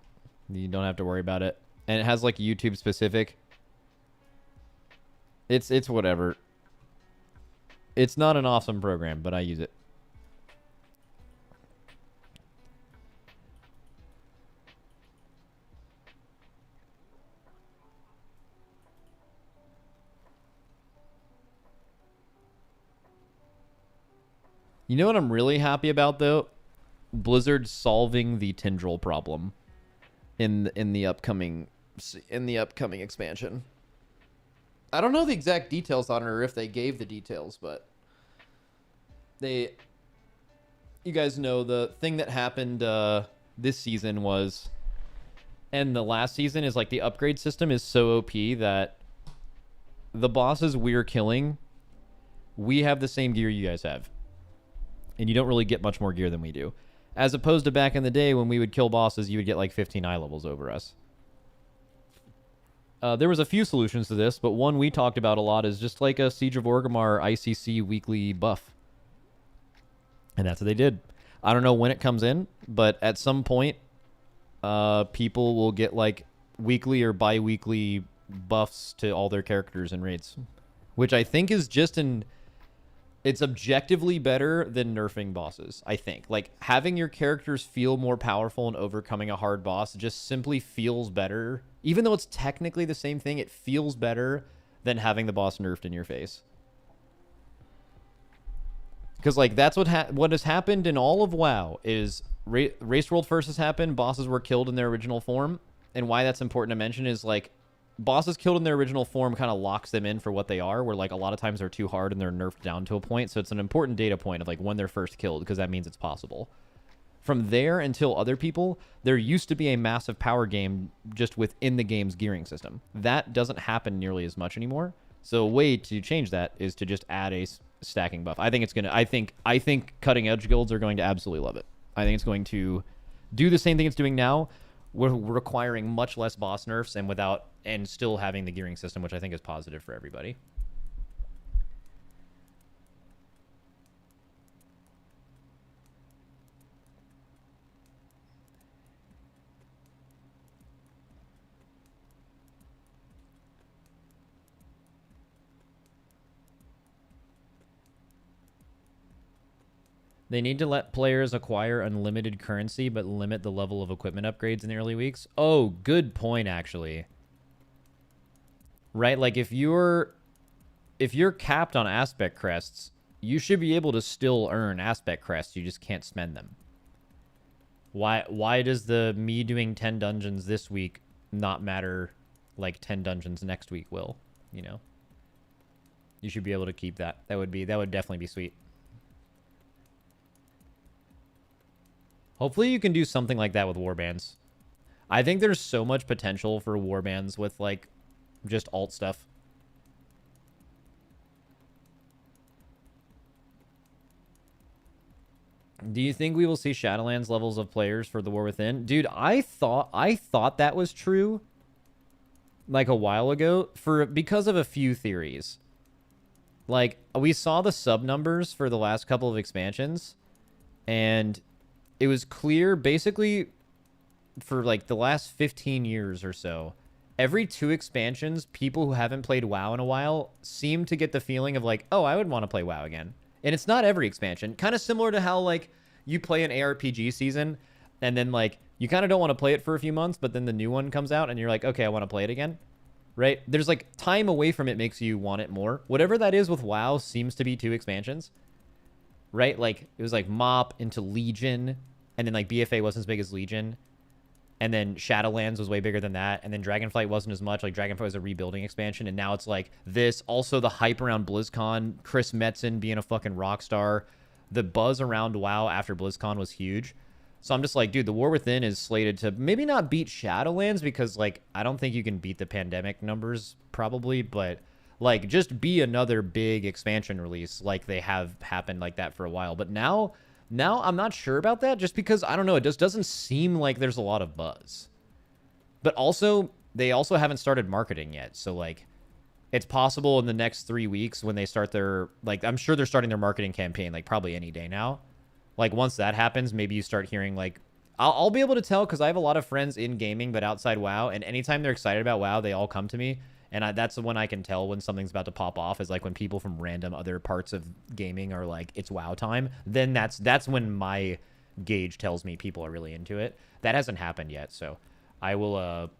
You don't have to worry about it. And it has like YouTube specific. It's whatever. It's not an awesome program, but I use it. You know what I'm really happy about though? Blizzard solving the Tindril problem in the upcoming expansion. I don't know the exact details on it or if they gave the details, but you guys know the thing that happened this season was, and the last season, is like the upgrade system is so OP that the bosses we're killing, we have the same gear you guys have. And you don't really get much more gear than we do. As opposed to back in the day when we would kill bosses, you would get like 15 eye levels over us. There was a few solutions to this, but one we talked about a lot is just like a Siege of Orgrimmar ICC weekly buff. And that's what they did. I don't know when it comes in, but at some point, people will get like weekly or bi-weekly buffs to all their characters and raids, which I think is just it's objectively better than nerfing bosses. I think like having your characters feel more powerful and overcoming a hard boss just simply feels better. Even though it's technically the same thing, it feels better than having the boss nerfed in your face. Because like that's what has happened in all of WoW is Race World First has happened. Bosses were killed in their original form, and why that's important to mention is like bosses killed in their original form kind of locks them in for what they are. Where like a lot of times they're too hard and they're nerfed down to a point. So it's an important data point of like when they're first killed because that means it's possible. From there until other people, there used to be a massive power game just within the game's gearing system. That doesn't happen nearly as much anymore. So a way to change that is to just add a stacking buff. I think it's gonna. I think cutting edge guilds are going to absolutely love it. I think it's going to do the same thing it's doing now. We're requiring much less boss nerfs and still having the gearing system, which I think is positive for everybody. They need to let players acquire unlimited currency, but limit the level of equipment upgrades in the early weeks. Oh, good point, actually. Right, like if you're capped on aspect crests, you should be able to still earn aspect crests. You just can't spend them. Why does the me doing 10 dungeons this week not matter like 10 dungeons next week will, you know? You should be able to keep that. That would definitely be sweet. Hopefully you can do something like that with warbands. I think there's so much potential for warbands with like just alt stuff. Do you think we will see Shadowlands levels of players for the War Within? Dude, I thought that was true like a while ago because of a few theories. Like we saw the sub numbers for the last couple of expansions and it was clear basically for like the last 15 years or so, every 2 expansions, people who haven't played WoW in a while seem to get the feeling of like, oh, I would want to play WoW again. And it's not every expansion. Kind of similar to how like you play an ARPG season and then like you kind of don't want to play it for a few months, but then the new one comes out and you're like, okay, I want to play it again. Right? There's like time away from it makes you want it more. Whatever that is with WoW seems to be 2 expansions. Right? Like it was like MoP into Legion, and then like BFA wasn't as big as Legion, and then Shadowlands was way bigger than that, and then Dragonflight wasn't as much. Like Dragonflight was a rebuilding expansion, and now it's like this. Also the hype around BlizzCon, Chris Metzen being a fucking rock star, the buzz around WoW after BlizzCon was huge. So I'm just like, dude, the War Within is slated to maybe not beat Shadowlands because like I don't think you can beat the pandemic numbers probably, but like just be another big expansion release like they have happened like that for a while. But now I'm not sure about that just because I don't know, it just doesn't seem like there's a lot of buzz. But also they also haven't started marketing yet, so like it's possible in the next 3 weeks when they start their like I'm sure they're starting their marketing campaign like probably any day now. Like once that happens, maybe you start hearing like I'll be able to tell because I have a lot of friends in gaming but outside WoW, and anytime they're excited about WoW they all come to me. And that's when I can tell when something's about to pop off is like when people from random other parts of gaming are like, it's WoW time. Then that's when my gauge tells me people are really into it. That hasn't happened yet, so I will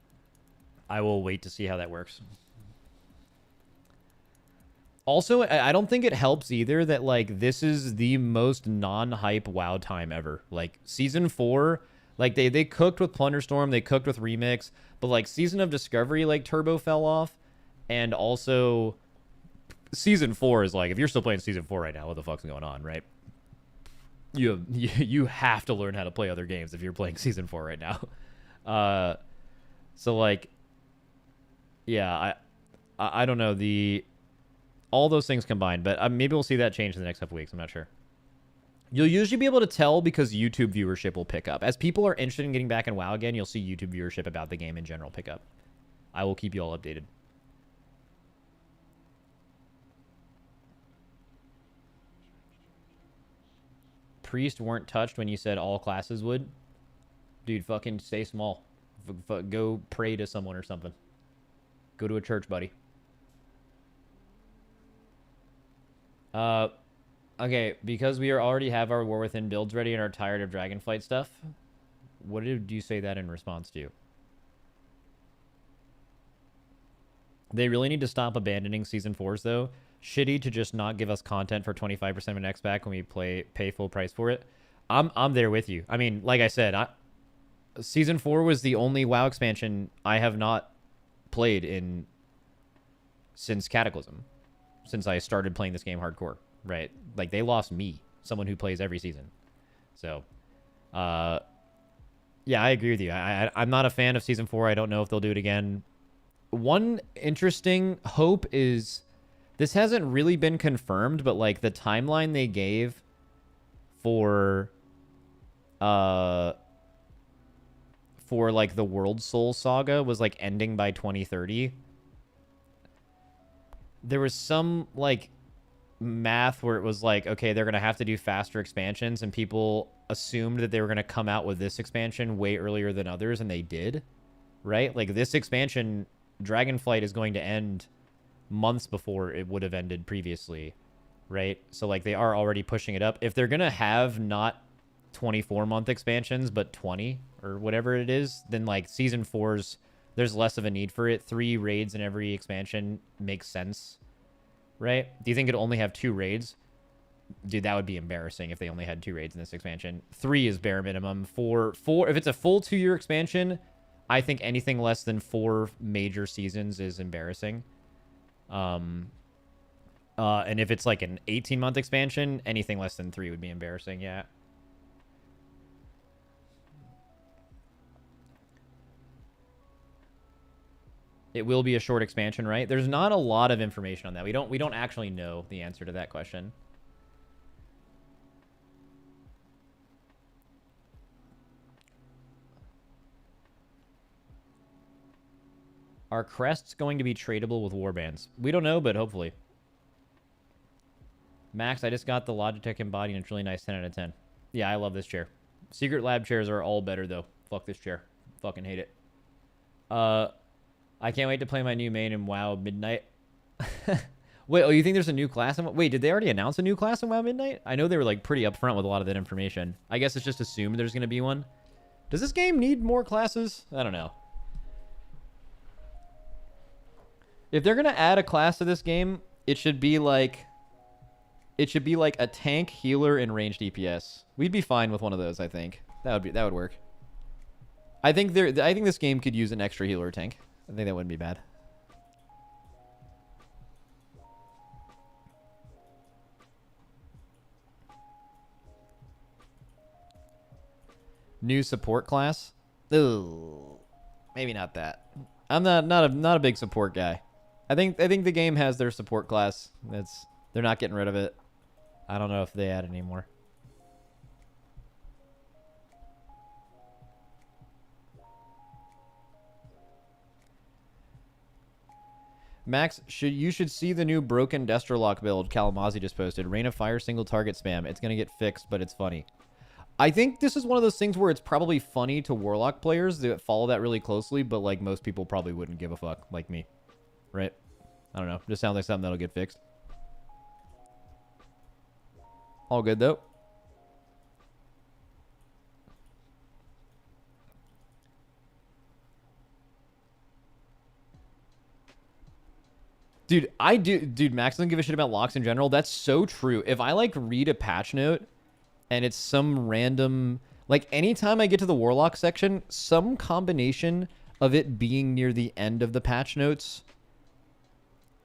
wait to see how that works. Also, I don't think it helps either that like this is the most non-hype WoW time ever. Like season 4, like they cooked with Plunderstorm, they cooked with Remix, but like Season of Discovery like turbo fell off, and also Season 4 is like if you're still playing Season 4 right now, what the fuck's going on, right? You have to learn how to play other games if you're playing Season 4 right now. So like, yeah, I don't know all those things combined, but maybe we'll see that change in the next couple weeks. I'm not sure. You'll usually be able to tell because YouTube viewership will pick up. As people are interested in getting back in WoW again, you'll see YouTube viewership about the game in general pick up. I will keep you all updated. Priest weren't touched when you said all classes would. Dude, fucking stay small. Go pray to someone or something. Go to a church, buddy. Okay, because we already have our War Within builds ready and are tired of dragonflight stuff, what did you say that in response to? They really need to stop abandoning Season 4s, though. Shitty to just not give us content for 25% of an X back when we pay full price for it. I'm there with you. I mean, like I said, Season 4 was the only WoW expansion I have not played in since Cataclysm. Since I started playing this game hardcore, right? Like, they lost me, someone who plays every season. So, yeah, I agree with you. I'm not a fan of Season 4. I don't know if they'll do it again. One interesting hope is, this hasn't really been confirmed, but, like, the timeline they gave for like, the World Soul Saga was, like, ending by 2030. There was some, like, math where it was like, okay, they're going to have to do faster expansions, and people assumed that they were going to come out with this expansion way earlier than others, and they did, right? Like, this expansion, Dragonflight, is going to end months before it would have ended previously, right? So, like, they are already pushing it up. If they're going to have not 24-month expansions, but 20 or whatever it is, then, like, Season 4's, there's less of a need for it. 3 raids in every expansion makes sense, right? Do you think it'll only have 2 raids? Dude, that would be embarrassing if they only had 2 raids in this expansion. 3 is bare minimum. 4, if it's a full 2-year expansion, I think anything less than 4 major seasons is embarrassing. And if it's like an 18-month expansion, anything less than 3 would be embarrassing, yeah. It will be a short expansion, right? There's not a lot of information on that. We don't actually know the answer to that question. Are crests going to be tradable with warbands? We don't know, but hopefully. Max, I just got the Logitech Embody and it's really nice. 10 out of 10. Yeah, I love this chair. Secret Lab chairs are all better, though. Fuck this chair. Fucking hate it. I can't wait to play my new main in WoW Midnight. Wait, oh, you think there's a new class? Wait, did they already announce a new class in WoW Midnight? I know they were, like, pretty upfront with a lot of that information. I guess it's just assumed there's going to be one. Does this game need more classes? I don't know. If they're going to add a class to this game, it should be like a tank, healer, and ranged DPS. We'd be fine with one of those, I think. That would work. I think this game could use an extra healer tank. I think that wouldn't be bad. New support class? Ugh. Maybe not that. I'm not a big support guy. I think the game has their support class. They're not getting rid of it. I don't know if they add it anymore. Max, you should see the new broken Destrolock build Kalamazzi just posted. Rain of Fire, single target spam. It's going to get fixed, but it's funny. I think this is one of those things where it's probably funny to Warlock players that follow that really closely, but like most people probably wouldn't give a fuck, like me. Right? I don't know. Just sounds like something that'll get fixed. All good, though. Dude, Max doesn't give a shit about locks in general. That's so true. If I, like, read a patch note and it's some random... Like, anytime I get to the Warlock section, some combination of it being near the end of the patch notes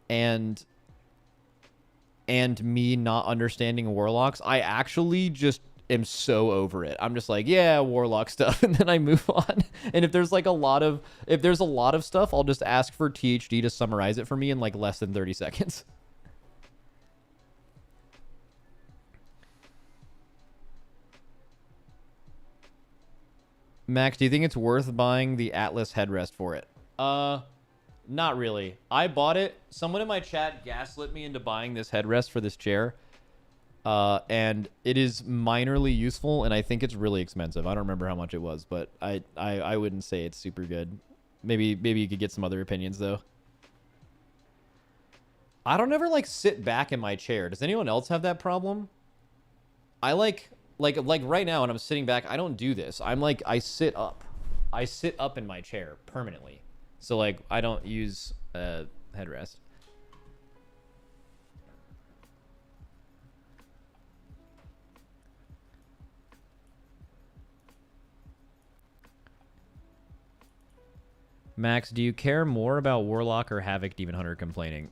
and me not understanding Warlocks, I actually just am so over it. I'm just like, yeah, Warlock stuff, and then I move on. And if there's like a lot of stuff, I'll just ask for THD to summarize it for me in like less than 30 seconds. Max, do you think it's worth buying the Atlas headrest for it? Not really. I bought it. Someone in my chat gaslit me into buying this headrest for this chair. And it is minorly useful, and I think it's really expensive. I don't remember how much it was, but I wouldn't say it's super good. Maybe you could get some other opinions though. I don't ever like sit back in my chair. Does anyone else have that problem? I like right now when I'm sitting back, I don't do this. I'm like I sit up. I sit up in my chair permanently. So like I don't use a headrest. Max, do you care more about Warlock or Havoc Demon Hunter complaining?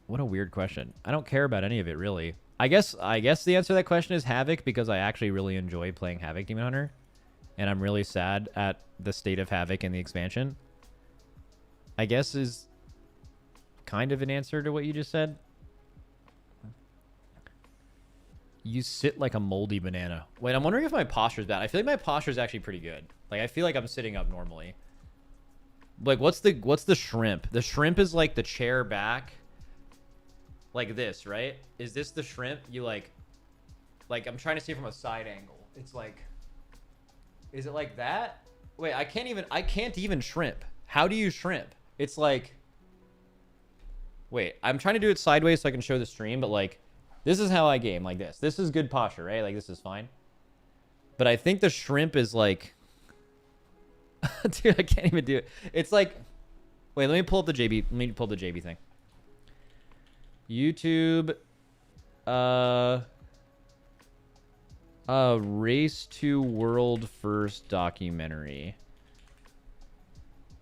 What a weird question. I don't care about any of it, really. I guess the answer to that question is Havoc, because I actually really enjoy playing Havoc Demon Hunter. And I'm really sad at the state of Havoc in the expansion. I guess is kind of an answer to what you just said. You sit like a moldy banana. Wait, I'm wondering if my posture's bad. I feel like my posture's actually pretty good. Like, I feel like I'm sitting up normally. Like, what's the shrimp? The shrimp is like the chair back. Like this, right? Is this the shrimp? You like I'm trying to see from a side angle. It's like, is it like that? Wait, I can't even shrimp. How do you shrimp? It's like, wait, I'm trying to do it sideways so I can show the stream, but like, this is how I game, like this. This is good posture, right? Like, this is fine. But I think the shrimp is like, dude, I can't even do it. It's like, wait, let me pull up the JB. Let me pull the JB thing. YouTube, Race to World First documentary.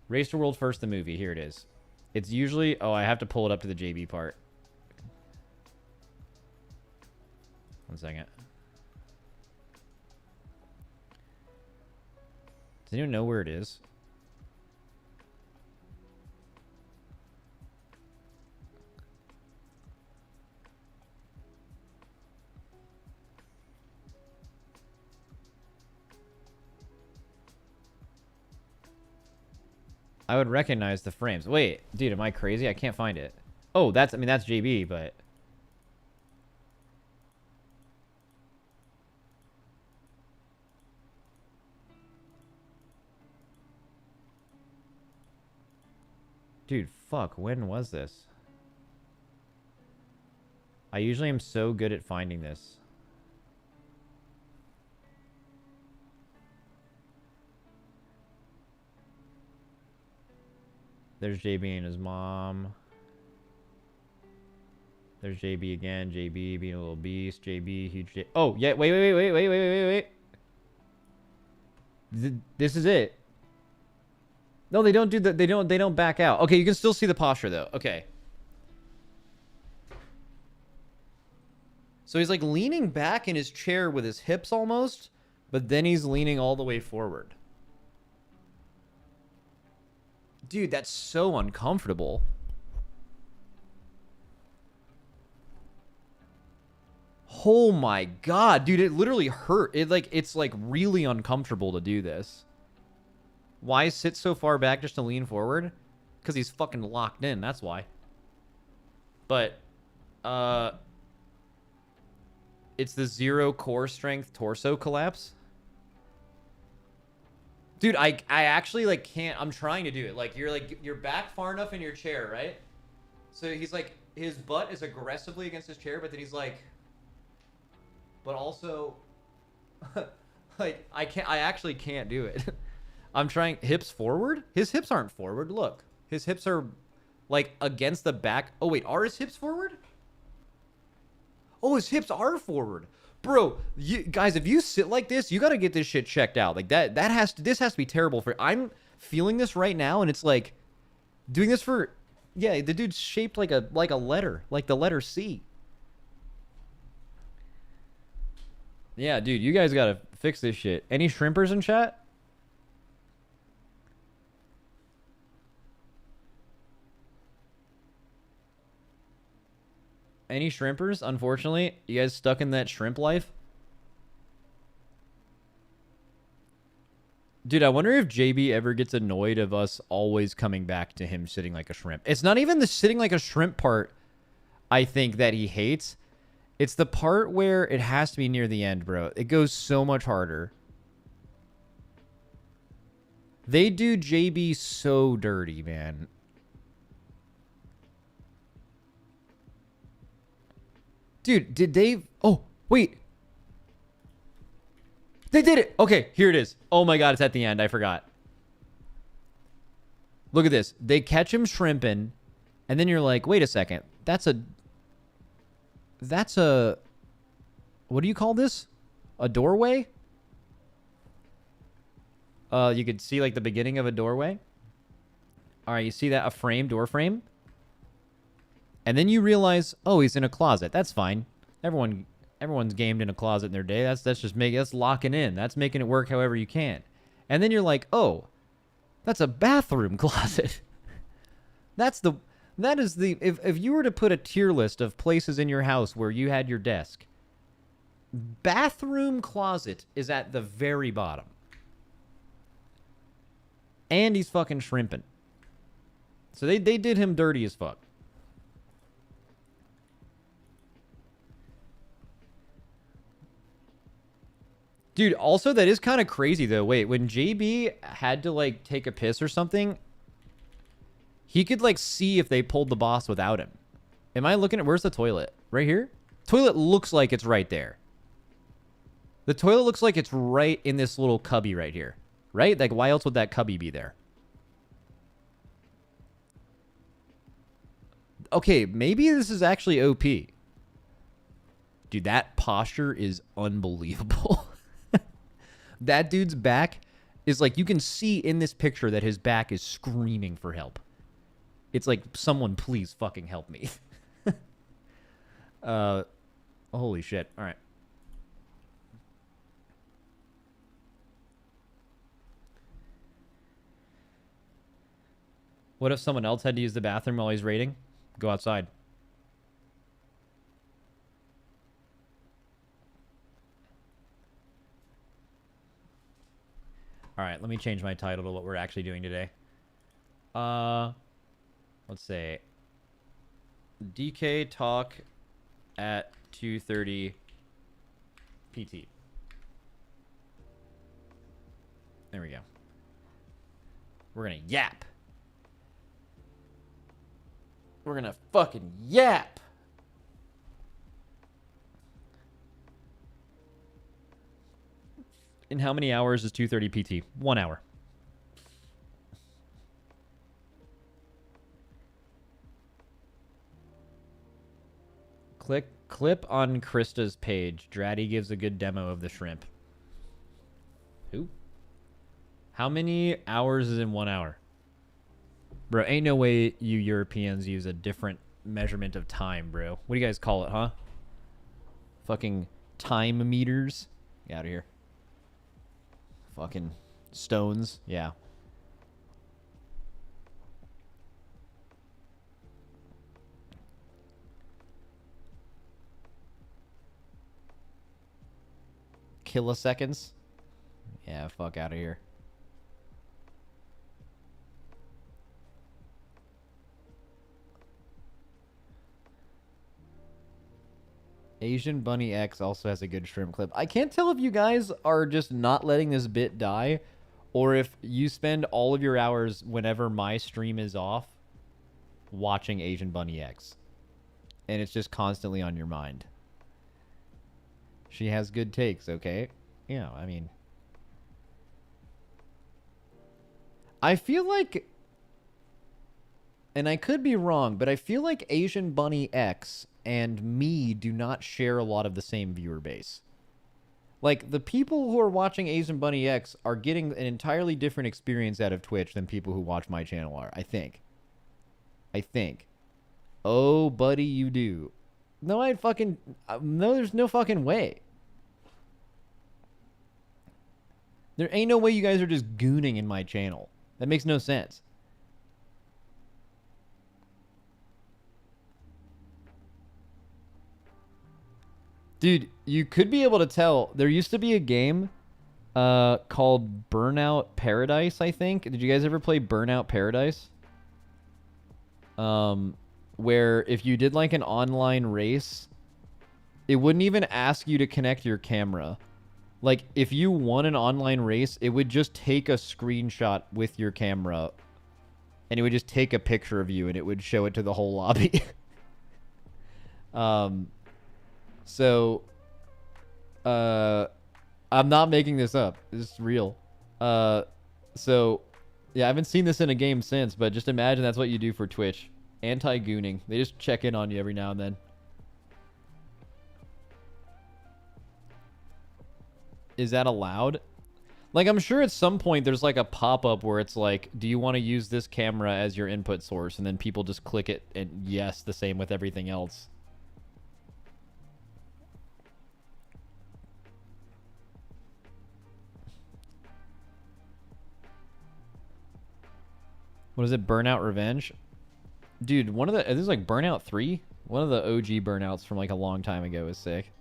Race to World First, the movie. Here it is. It's usually, oh, I have to pull it up to the JB part. 1 second. Does anyone know where it is? I would recognize the frames. Wait, dude, am I crazy? I can't find it. Oh, that's JB, but... Dude, fuck, when was this? I usually am so good at finding this. There's JB and his mom. There's JB again. JB being a little beast. JB, huge J. Oh, yeah, wait. This is it. No, they don't do that. They don't back out. Okay, you can still see the posture though. Okay. So he's like leaning back in his chair with his hips almost, but then he's leaning all the way forward. Dude, that's so uncomfortable. Oh my god, dude, it literally hurt. It's like really uncomfortable to do this. Why sit so far back just to lean forward? Because he's fucking locked in, that's why. But, it's the 0 core strength torso collapse. Dude, I actually like can't. I'm trying to do it. Like you're back far enough in your chair, right? So he's like his butt is aggressively against his chair, but then he's like, but also, like I actually can't do it. I'm trying hips forward. His hips aren't forward. Look, his hips are like against the back. Oh wait, are his hips forward? Oh, his hips are forward. Bro, you guys, if you sit like this, you got to get this shit checked out. Like this has to be terrible for. I'm feeling this right now, and it's like doing this for. Yeah, the dude's shaped like a letter, like the letter C. Yeah, dude, you guys got to fix this shit. Any shrimpers in chat? Any shrimpers? Unfortunately, you guys stuck in that shrimp life? Dude, I wonder if JB ever gets annoyed of us always coming back to him sitting like a shrimp. It's not even the sitting like a shrimp part I think that he hates. It's the part where it has to be near the end, bro. It goes so much harder. They do JB so dirty, man. Dude, did they... Oh, wait. They did it. Okay, here it is. Oh my god, it's at the end. I forgot. Look at this. They catch him shrimping, and then you're like, wait a second. That's a... What do you call this? A doorway? You could see like the beginning of a doorway. All right, you see that? A frame, door frame. And then you realize, oh, he's in a closet. That's fine. Everyone's gamed in a closet in their day. That's locking in. That's making it work however you can. And then you're like, oh, that's a bathroom closet. If you were to put a tier list of places in your house where you had your desk, bathroom closet is at the very bottom. And he's fucking shrimping. So they did him dirty as fuck. Dude, also that is kind of crazy though. Wait, when JB had to like take a piss or something, he could like see if they pulled the boss without him. Am I looking at... Where's the toilet? Right here? Toilet looks like it's right there. The toilet looks like it's right in this little cubby right here. Right? Like, why else would that cubby be there? Okay, maybe this is actually OP. Dude, that posture is unbelievable. That dude's back is like... You can see in this picture that his back is screaming for help. It's like, someone please fucking help me. Holy shit. All right. What if someone else had to use the bathroom while he's raiding? Go outside. All right, let me change my title to what we're actually doing today. Let's say DK talk at 2:30 PT. There we go. We're gonna yap. We're gonna fucking yap. In how many hours is 2:30 PT? 1 hour. Clip on Krista's page. Dratty gives a good demo of the shrimp. Who? How many hours is in 1 hour? Bro, ain't no way you Europeans use a different measurement of time, bro. What do you guys call it, huh? Fucking time meters? Get out of here. Fucking stones. Yeah. Kiloseconds? Yeah, fuck out of here. Asian Bunny X also has a good shrimp clip. I can't tell if you guys are just not letting this bit die, or if you spend all of your hours whenever my stream is off watching Asian Bunny X. And it's just constantly on your mind. She has good takes, okay? Yeah, I mean... I feel like... And I could be wrong, but I feel like Asian Bunny X and me do not share a lot of the same viewer base. Like, the people who are watching Asian Bunny X are getting an entirely different experience out of Twitch than people who watch my channel are, I think. Oh, buddy, you do. No, no, there's no fucking way. There ain't no way you guys are just gooning in my channel. That makes no sense. Dude, you could be able to tell. There used to be a game Called Burnout Paradise, I think. Did you guys ever play Burnout Paradise? Where if you did like an online race, it wouldn't even ask you to connect your camera. Like, if you won an online race, it would just take a screenshot with your camera, and it would just take a picture of you, and it would show it to the whole lobby. So, I'm not making this up. It's real. So, yeah, I haven't seen this in a game since, but just imagine that's what you do for Twitch. Anti-gooning. They just check in on you every now and then. Is that allowed? Like, I'm sure at some point there's like a pop-up where it's like, do you want to use this camera as your input source? And then people just click it and yes, the same with everything else. What is it? Burnout Revenge? Dude, one of the... This is like Burnout 3? One of the OG Burnouts from like a long time ago is sick.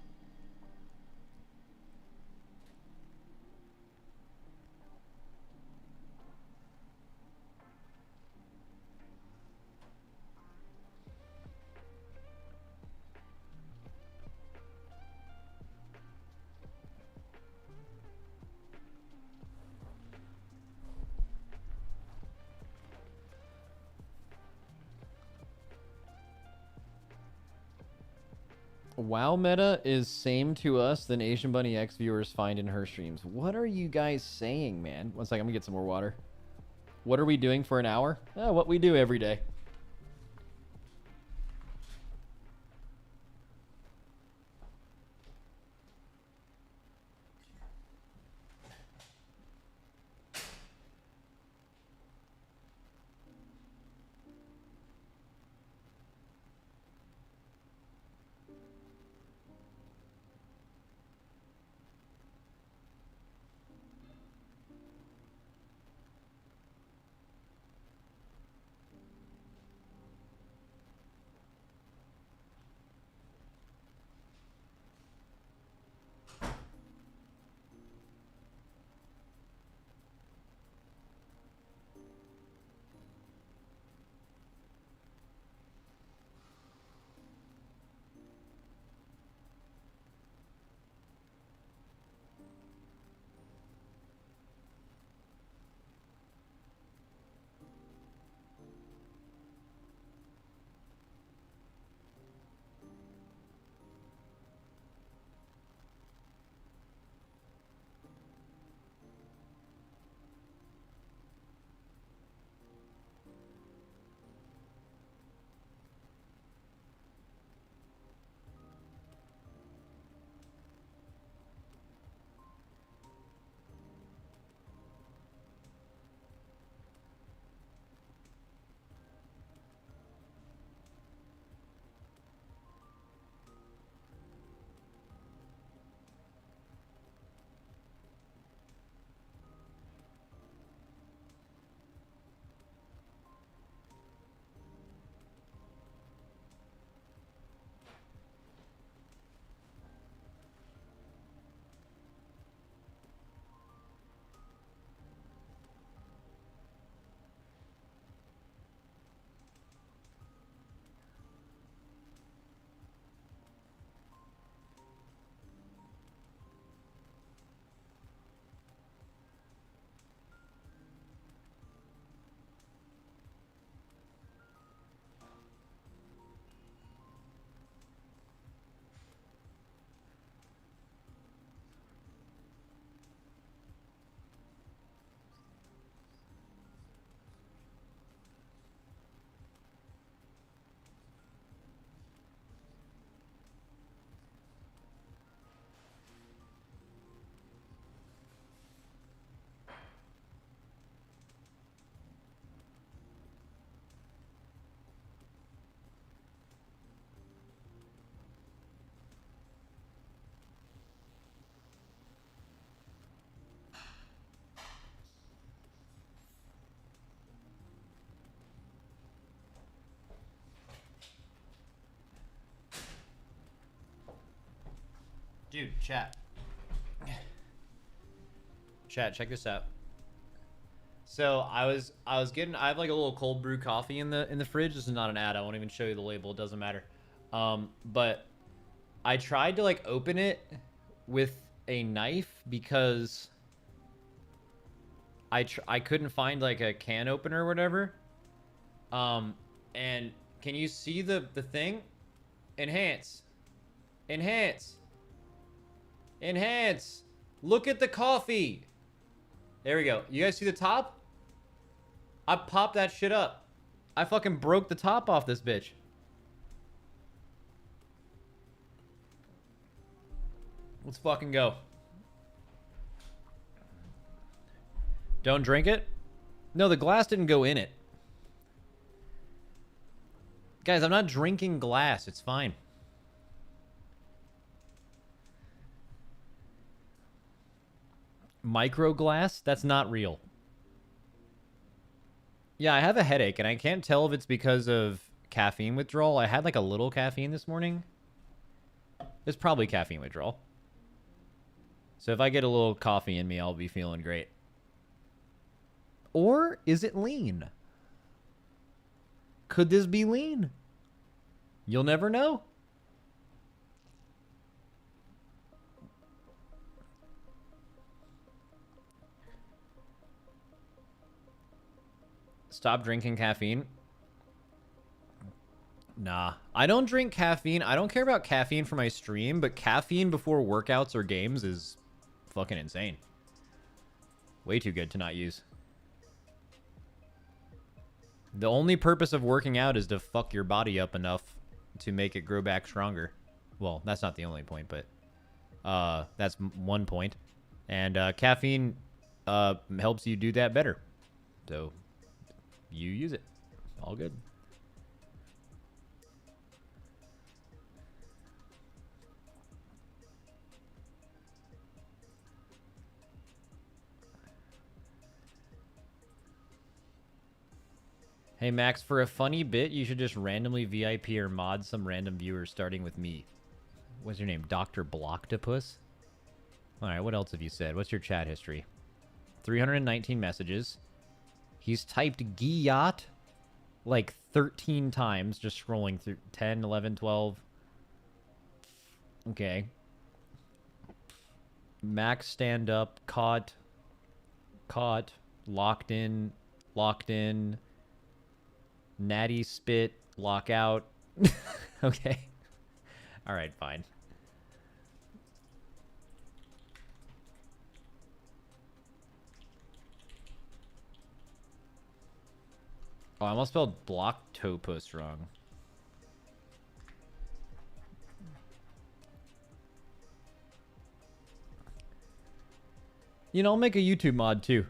WoW meta is same to us than Asian Bunny X viewers find in her streams. What are you guys saying, man? One second, I'm gonna get some more water. What are we doing for an hour? What we do every day. Dude, chat. Chat, check this out. So I have like a little cold brew coffee in the fridge. This is not an ad. I won't even show you the label. It doesn't matter. But I tried to like open it with a knife because I couldn't find like a can opener or whatever. And can you see the thing? Enhance. Enhance. Enhance. Look at the coffee. There we go. You guys see the top? I popped that shit up. I fucking broke the top off this bitch. Let's fucking go. Don't drink it? No, the glass didn't go in it. Guys, I'm not drinking glass. It's fine. Micro glass? That's not real. Yeah, I have a headache, and I can't tell if it's because of caffeine withdrawal. I had like a little caffeine this morning. It's probably caffeine withdrawal. So if I get a little coffee in me, I'll be feeling great. Or is it lean? Could this be lean? You'll never know. Stop drinking caffeine. Nah, I don't drink caffeine. I don't care about caffeine for my stream, but caffeine before workouts or games is fucking insane. Way too good to not use. The only purpose of working out is to fuck your body up enough to make it grow back stronger. Well, that's not the only point, but that's one point. And caffeine helps you do that better. So you use it. All good. Hey Max, for a funny bit, you should just randomly VIP or mod some random viewers starting with me. What's your name? Dr. Blocktopus? Alright, what else have you said? What's your chat history? 319 messages. He's typed Giyot like 13 times, just scrolling through 10, 11, 12. Okay. Max stand up, caught, locked in, natty spit, lockout. Okay. All right, fine. Oh, I almost spelled blocktopus wrong. You know, I'll make a YouTube mod too.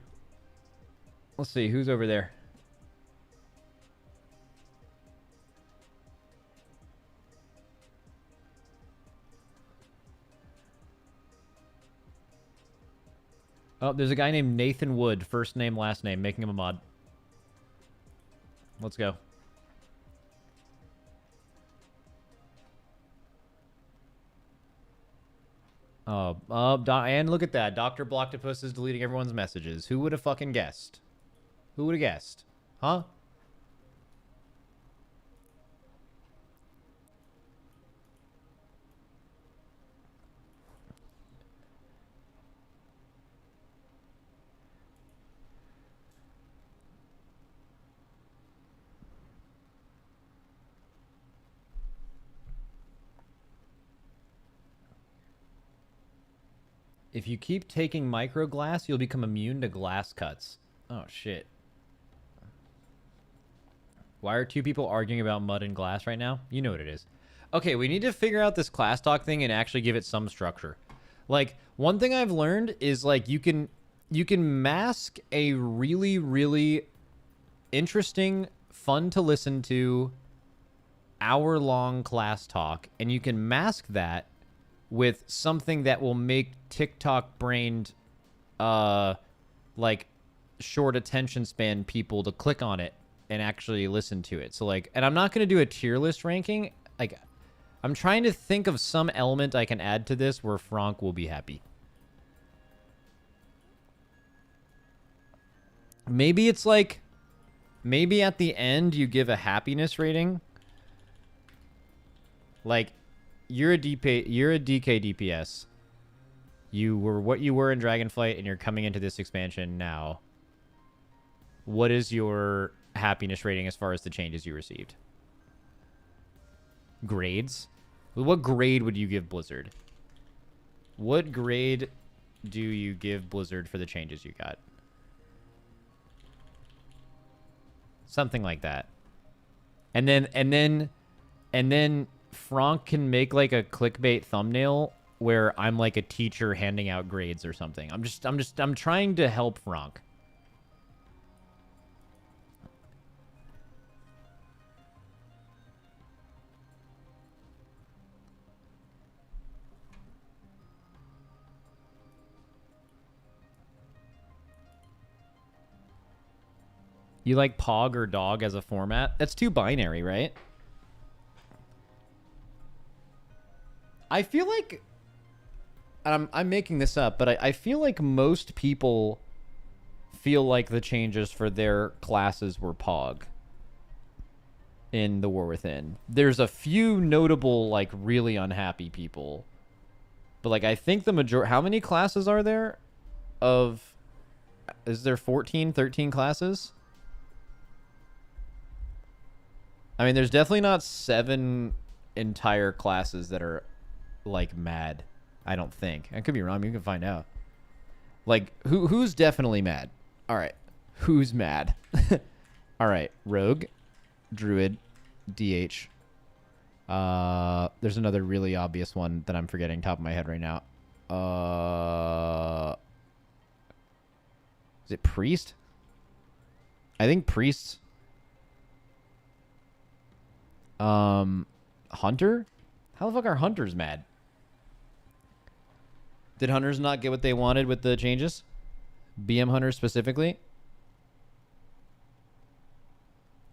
Let's see, who's over there? Oh, there's a guy named Nathan Wood, first name, last name, making him a mod. Let's go. And look at that. Dr. Blocktopus is deleting everyone's messages. Who would have fucking guessed? Who would have guessed? Huh? If you keep taking microglass, you'll become immune to glass cuts. Oh, shit. Why are two people arguing about mud and glass right now? You know what it is. Okay, we need to figure out this class talk thing and actually give it some structure. Like, one thing I've learned is, like, you can mask a really, really interesting, fun to listen to, hour-long class talk, and you can mask that with something that will make TikTok-brained, like, short attention span people to click on it and actually listen to it. So, like, and I'm not going to do a tier list ranking. Like, I'm trying to think of some element I can add to this where Frank will be happy. Maybe it's like, maybe at the end you give a happiness rating. Like, you're a DK DPS. You were what you were in Dragonflight, and you're coming into this expansion now. What is your happiness rating as far as the changes you received? Grades? What grade would you give Blizzard? What grade do you give Blizzard for the changes you got? Something like that. And then Franck can make like a clickbait thumbnail where I'm like a teacher handing out grades or something. I'm trying to help Franck. You like Pog or Dog as a format? That's too binary, right? I feel like I'm making this up, but I feel like most people feel like the changes for their classes were Pog in The War Within. There's a few notable, like, really unhappy people. But, like, I think the majority... How many classes are there? Is there 14, 13 classes? I mean, there's definitely not 7 entire classes that are, like, mad. I don't think. I could be wrong. You can find out. Like, who's definitely mad? All right. Who's mad? All right. Rogue, Druid, DH. There's another really obvious one that I'm forgetting top of my head right now. Is it Priest? I think Priests. Hunter? How the fuck are Hunters mad? Did Hunters not get what they wanted with the changes? BM Hunters specifically?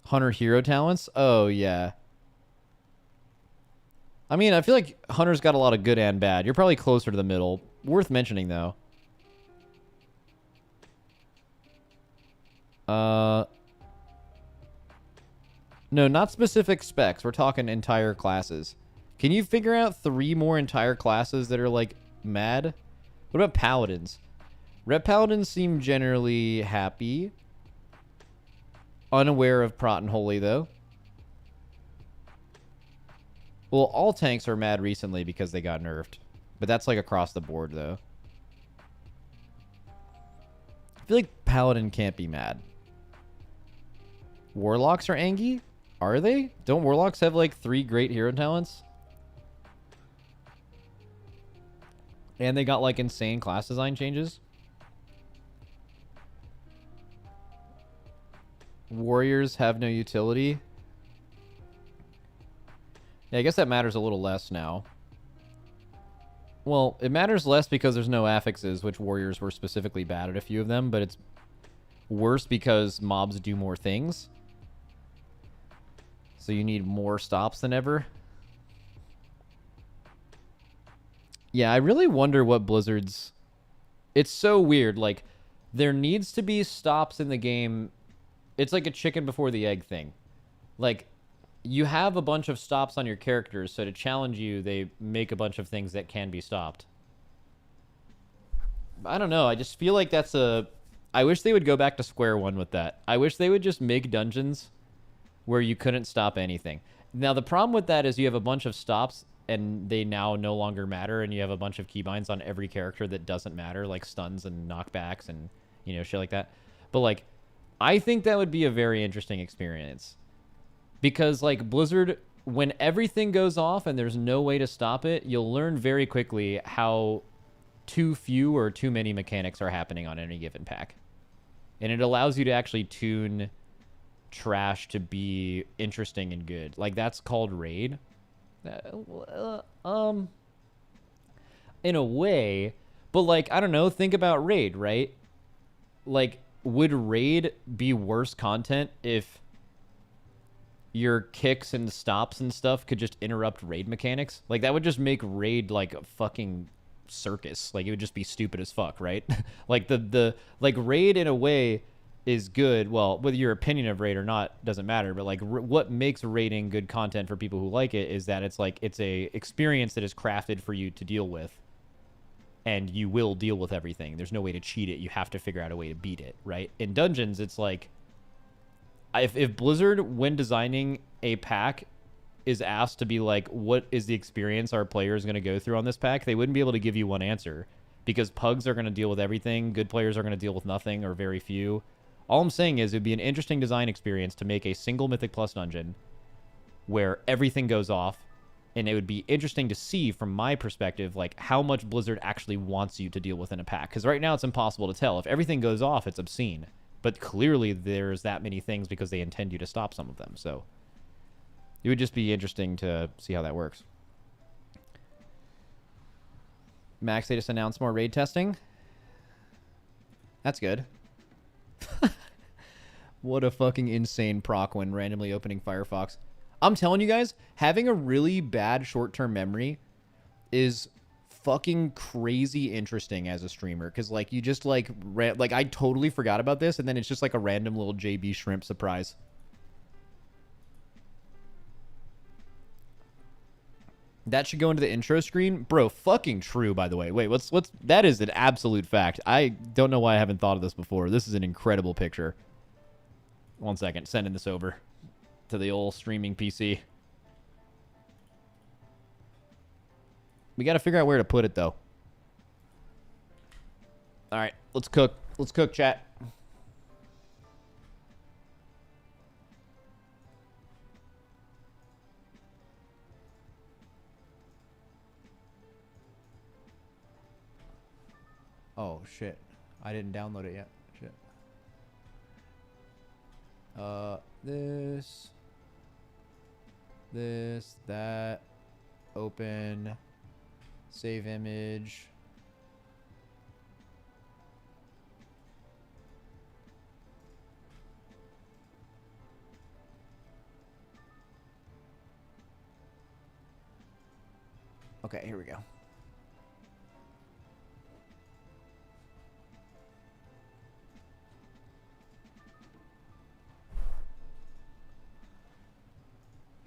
Hunter hero talents? Oh, yeah. I mean, I feel like Hunter's got a lot of good and bad. You're probably closer to the middle. Worth mentioning, though. No, not specific specs. We're talking entire classes. Can you figure out 3 more entire classes that are, like, mad? What about Paladins? Red Paladins seem generally happy. Unaware of Prot and Holy, though. Well, all tanks are mad recently because they got nerfed. But that's, like, across the board, though. I feel like Paladin can't be mad. Warlocks are angry? Are they? Don't Warlocks have, like, 3 great hero talents? And they got, like, insane class design changes? Warriors have no utility? Yeah, I guess that matters a little less now. Well, it matters less because there's no affixes, which Warriors were specifically bad at a few of them, but it's worse because mobs do more things. So you need more stops than ever. Yeah, I really wonder what Blizzard's... It's so weird. Like, there needs to be stops in the game. It's like a chicken before the egg thing. Like, you have a bunch of stops on your characters, so to challenge you, they make a bunch of things that can be stopped. I don't know. I just feel like that's a... I wish they would go back to square one with that. I wish they would just make dungeons where you couldn't stop anything. Now, the problem with that is you have a bunch of stops and they now no longer matter, and you have a bunch of keybinds on every character that doesn't matter, like stuns and knockbacks and, you know, shit like that. But, like, I think that would be a very interesting experience. Because, like, Blizzard, when everything goes off and there's no way to stop it, you'll learn very quickly how too few or too many mechanics are happening on any given pack. And it allows you to actually tune trash to be interesting and good. Like, that's called raid. In a way, but, like, I don't know, think about raid, right? Like, would raid be worse content if your kicks and stops and stuff could just interrupt raid mechanics? Like, that would just make raid like a fucking circus. Like, it would just be stupid as fuck, right? Like, the like, raid in a way is good. Well, whether your opinion of raid or not doesn't matter, but like what makes raiding good content for people who like it is that it's like it's a experience that is crafted for you to deal with, and you will deal with everything. There's no way to cheat it. You have to figure out a way to beat it, right? In Dungeons, it's like if Blizzard, when designing a pack, is asked to be like, what is the experience our players going to go through on this pack, they wouldn't be able to give you one answer, because pugs are going to deal with everything, good players are going to deal with nothing or very few. All I'm saying is it would be an interesting design experience to make a single Mythic Plus dungeon where everything goes off, and it would be interesting to see from my perspective like how much Blizzard actually wants you to deal with in a pack, because right now it's impossible to tell. If everything goes off, it's obscene, but clearly there's that many things because they intend you to stop some of them. So it would just be interesting to see how that works. Max, they just announced more raid testing. That's good. What a fucking insane proc when randomly opening Firefox. I'm telling you guys, having a really bad short-term memory is fucking crazy interesting as a streamer, because like you just like I totally forgot about this, and then it's just like a random little JB shrimp surprise. That should go into the intro screen. Bro, fucking true, by the way. Wait, what's that is an absolute fact. I don't know why I haven't thought of this before. This is an incredible picture. 1 second, sending this over to the old streaming PC. We got to figure out where to put it, though. All right, let's cook. Let's cook, chat. Oh, shit. I didn't download it yet. Shit. This, that, open, save image. Okay, here we go.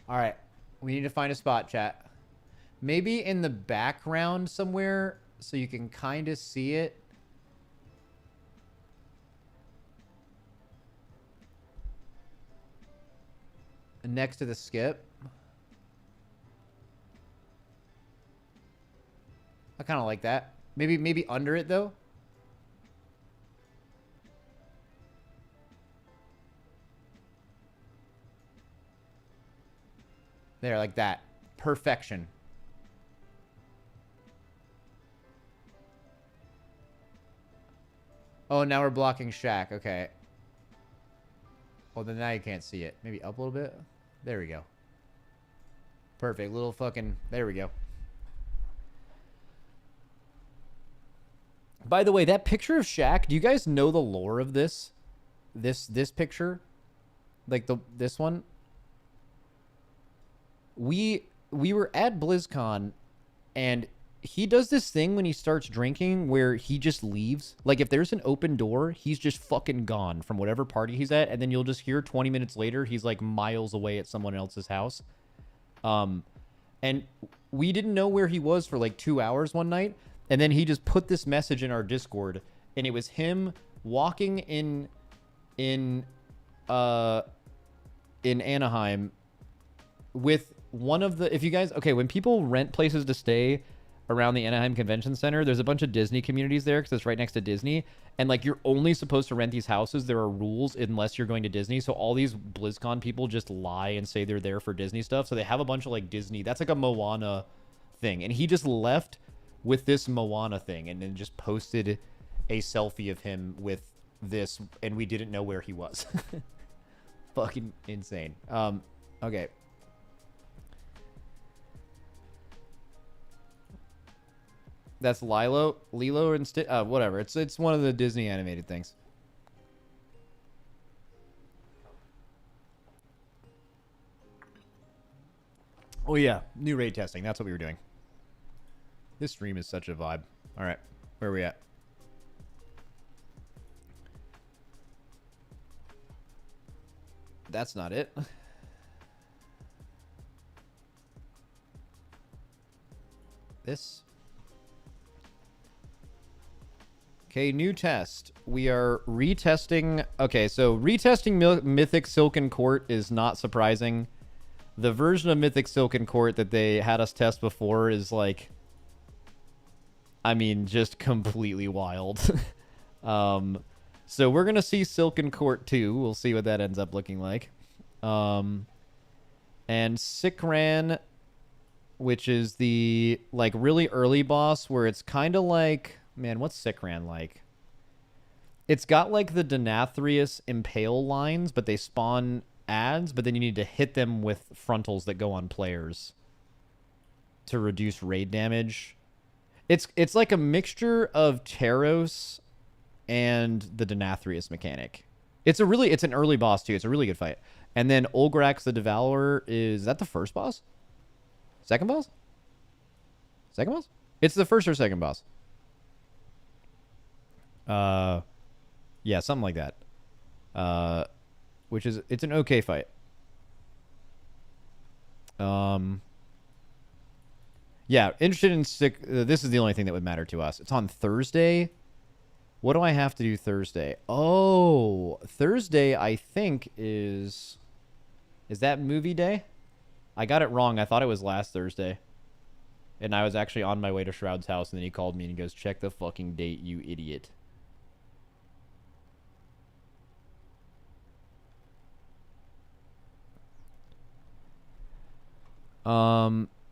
All right, we need to find a spot, chat. Maybe in the background somewhere so you can kind of see it. Next to the skip. I kind of like that. Maybe under it though. There, like that. Perfection. Oh, now we're blocking Shaq. Okay. Well, then now you can't see it. Maybe up a little bit. There we go. Perfect. Little fucking... There we go. By the way, that picture of Shaq, do you guys know the lore of this? This picture? Like this one? We were at BlizzCon, and he does this thing when he starts drinking where he just leaves. Like, if there's an open door, he's just fucking gone from whatever party he's at, and then you'll just hear 20 minutes later he's like miles away at someone else's house. And we didn't know where he was for like 2 hours one night, and then he just put this message in our Discord, and it was him walking in Anaheim with one of the, if you guys, okay, when people rent places to stay around the Anaheim Convention Center, there's a bunch of Disney communities there because it's right next to Disney, and like you're only supposed to rent these houses. There are rules unless you're going to Disney, so all these BlizzCon people just lie and say they're there for Disney stuff, so they have a bunch of like Disney, that's like a Moana thing, and he just left with this Moana thing and then just posted a selfie of him with this, and we didn't know where he was. Fucking insane. Okay. That's Lilo and whatever. It's one of the Disney animated things. Oh yeah, new raid testing. That's what we were doing. This stream is such a vibe. All right, where are we at? that's not it. This. Okay, new test. We are retesting. Okay, so retesting Mythic Silken Court is not surprising. The version of Mythic Silken Court that they had us test before is like, I mean, just completely wild. So we're going to see Silken Court 2. We'll see what that ends up looking like. And Sikran, which is the like really early boss where it's kind of like, man, what's Sikran like? It's got like the Denathrius Impale lines, but they spawn ads, but then you need to hit them with frontals that go on players to reduce raid damage. It's like a mixture of Taros and the Denathrius mechanic. It's an early boss too. It's a really good fight. And then Olgrax the Devourer, is that the first boss? Second boss? Second boss? It's the first or second boss. Yeah, something like that. Which is, it's an okay fight. Yeah, interested in this is the only thing that would matter to us. It's on Thursday. What do I have to do Thursday? Oh, Thursday I think is that movie day? I got it wrong. I thought it was last Thursday. And I was actually on my way to Shroud's house, and then he called me and he goes, "Check the fucking date, you idiot."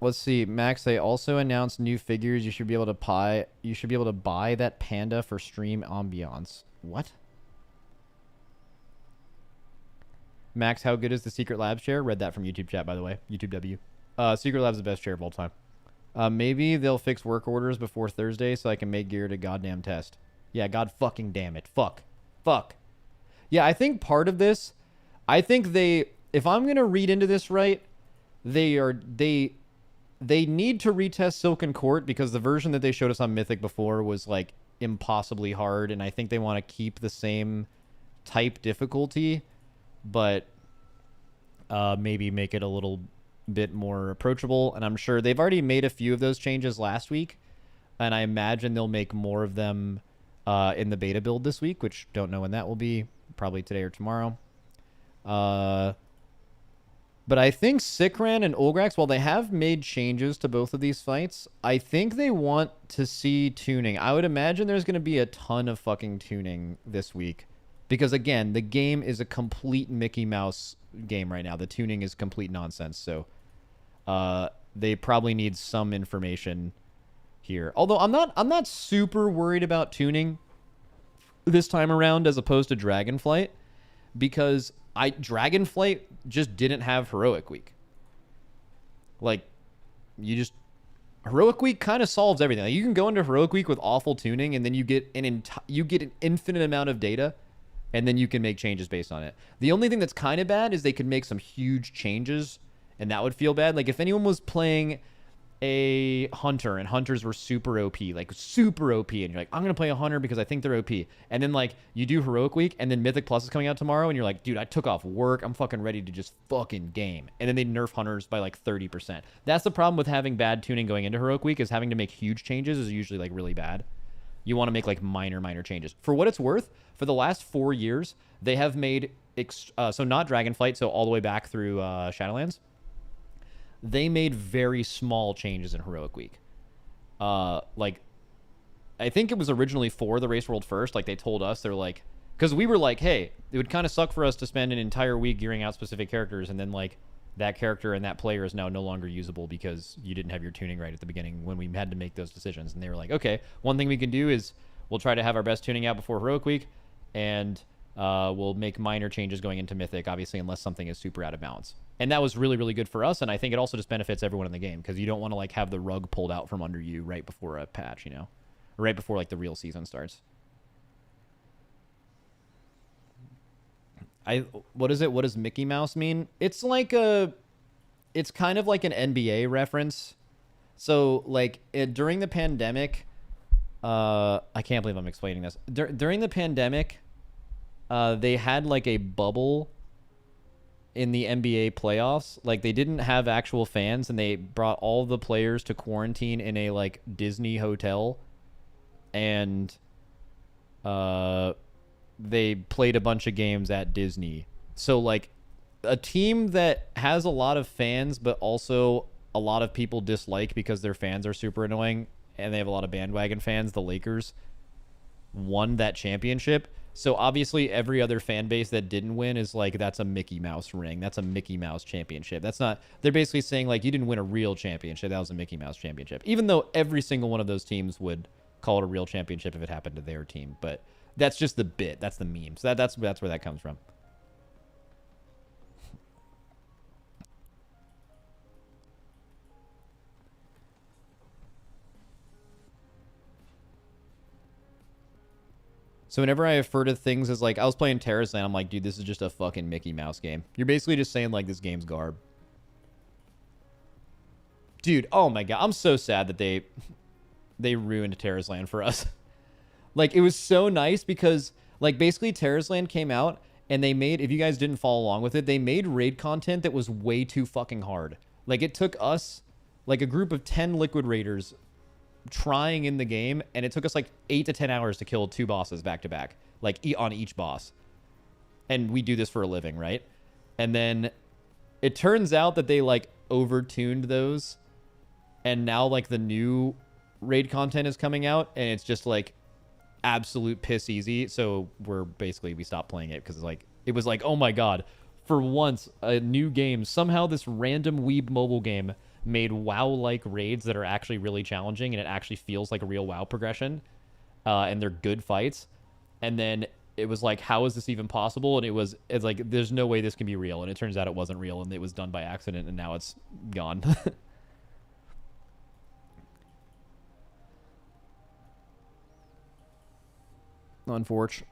Let's see, Max. They also announced new figures. You should be able to buy that panda for stream ambiance. What? Max, how good is the Secret Labs chair? Read that from YouTube chat, by the way. YouTube W. Secret Labs is the best chair of all time. Maybe they'll fix work orders before Thursday so I can make gear to goddamn test. Yeah, god fucking damn it. Fuck. Yeah, I think part of this, I think if I'm gonna read into this right, they need to retest Silken Court because the version that they showed us on Mythic before was like impossibly hard, and I think they want to keep the same type difficulty, but maybe make it a little bit more approachable. And I'm sure they've already made a few of those changes last week, and I imagine they'll make more of them in the beta build this week, which don't know when that will be, probably today or tomorrow. But I think Sikran and Olgrax, while they have made changes to both of these fights, I think they want to see tuning. I would imagine there's going to be a ton of fucking tuning this week. Because, again, the game is a complete Mickey Mouse game right now. The tuning is complete nonsense. So they probably need some information here. Although I'm not super worried about tuning this time around as opposed to Dragonflight. Because Dragonflight just didn't have Heroic Week. Like, Heroic Week kind of solves everything. Like, you can go into Heroic Week with awful tuning, and then you get an infinite amount of data, and then you can make changes based on it. The only thing that's kind of bad is they could make some huge changes, and that would feel bad. Like, if anyone was playing a hunter and hunters were super OP, like super OP, and you're like, I'm gonna play a hunter because I think they're OP, and then like you do Heroic Week and then Mythic Plus is coming out tomorrow and you're like, dude, I took off work, I'm fucking ready to just fucking game, and then they nerf hunters by like 30%. That's the problem with having bad tuning going into Heroic Week, is having to make huge changes is usually like really bad. You want to make like minor changes. For what it's worth, for the last 4 years they have made so not Dragonflight, so all the way back through Shadowlands, they made very small changes in Heroic Week. Like, I think it was originally for the Race World First. Like, they told us, they're like, because we were like, hey, it would kind of suck for us to spend an entire week gearing out specific characters, and then like that character and that player is now no longer usable because you didn't have your tuning right at the beginning when we had to make those decisions. And they were like, okay, one thing we can do is we'll try to have our best tuning out before Heroic Week, and we'll make minor changes going into Mythic, obviously, unless something is super out of balance. And that was really, really good for us, and I think it also just benefits everyone in the game, because you don't want to like have the rug pulled out from under you right before a patch, you know? Or right before like the real season starts. What is it? What does Mickey Mouse mean? It's like it's kind of like an NBA reference. So like during the pandemic, I can't believe I'm explaining this. During the pandemic, they had like a bubble in the NBA playoffs, like they didn't have actual fans, and they brought all the players to quarantine in a like Disney hotel, and they played a bunch of games at Disney. So like a team that has a lot of fans but also a lot of people dislike because their fans are super annoying and they have a lot of bandwagon fans, the Lakers won that championship. So obviously every other fan base that didn't win is like, that's a Mickey Mouse ring. That's a Mickey Mouse championship. That's not, they're basically saying like, you didn't win a real championship. That was a Mickey Mouse championship. Even though every single one of those teams would call it a real championship if it happened to their team. But that's just the bit. That's the meme. So that's where that comes from. So whenever I refer to things as like, I was playing Terrace Land, I'm like, dude, this is just a fucking Mickey Mouse game. You're basically just saying like, this game's garb. Dude, oh my god, I'm so sad that they ruined Terrace Land for us. Like, it was so nice because like basically Terrace Land came out and they made, if you guys didn't follow along with it, they made raid content that was way too fucking hard. Like, it took us like a group of 10 liquid raiders trying in the game, and it took us like 8 to 10 hours to kill 2 bosses back to back, like on each boss. And we do this for a living, right? And then it turns out that they like overtuned those, and now like the new raid content is coming out and it's just like absolute piss easy. So we stopped playing it because like it was like, oh my god, for once a new game, somehow this random weeb mobile game made WoW-like raids that are actually really challenging, and it actually feels like a real WoW progression, and they're good fights. And then it was like, how is this even possible? And it's like, there's no way this can be real. And it turns out it wasn't real, and it was done by accident, and now it's gone. Unfortunate.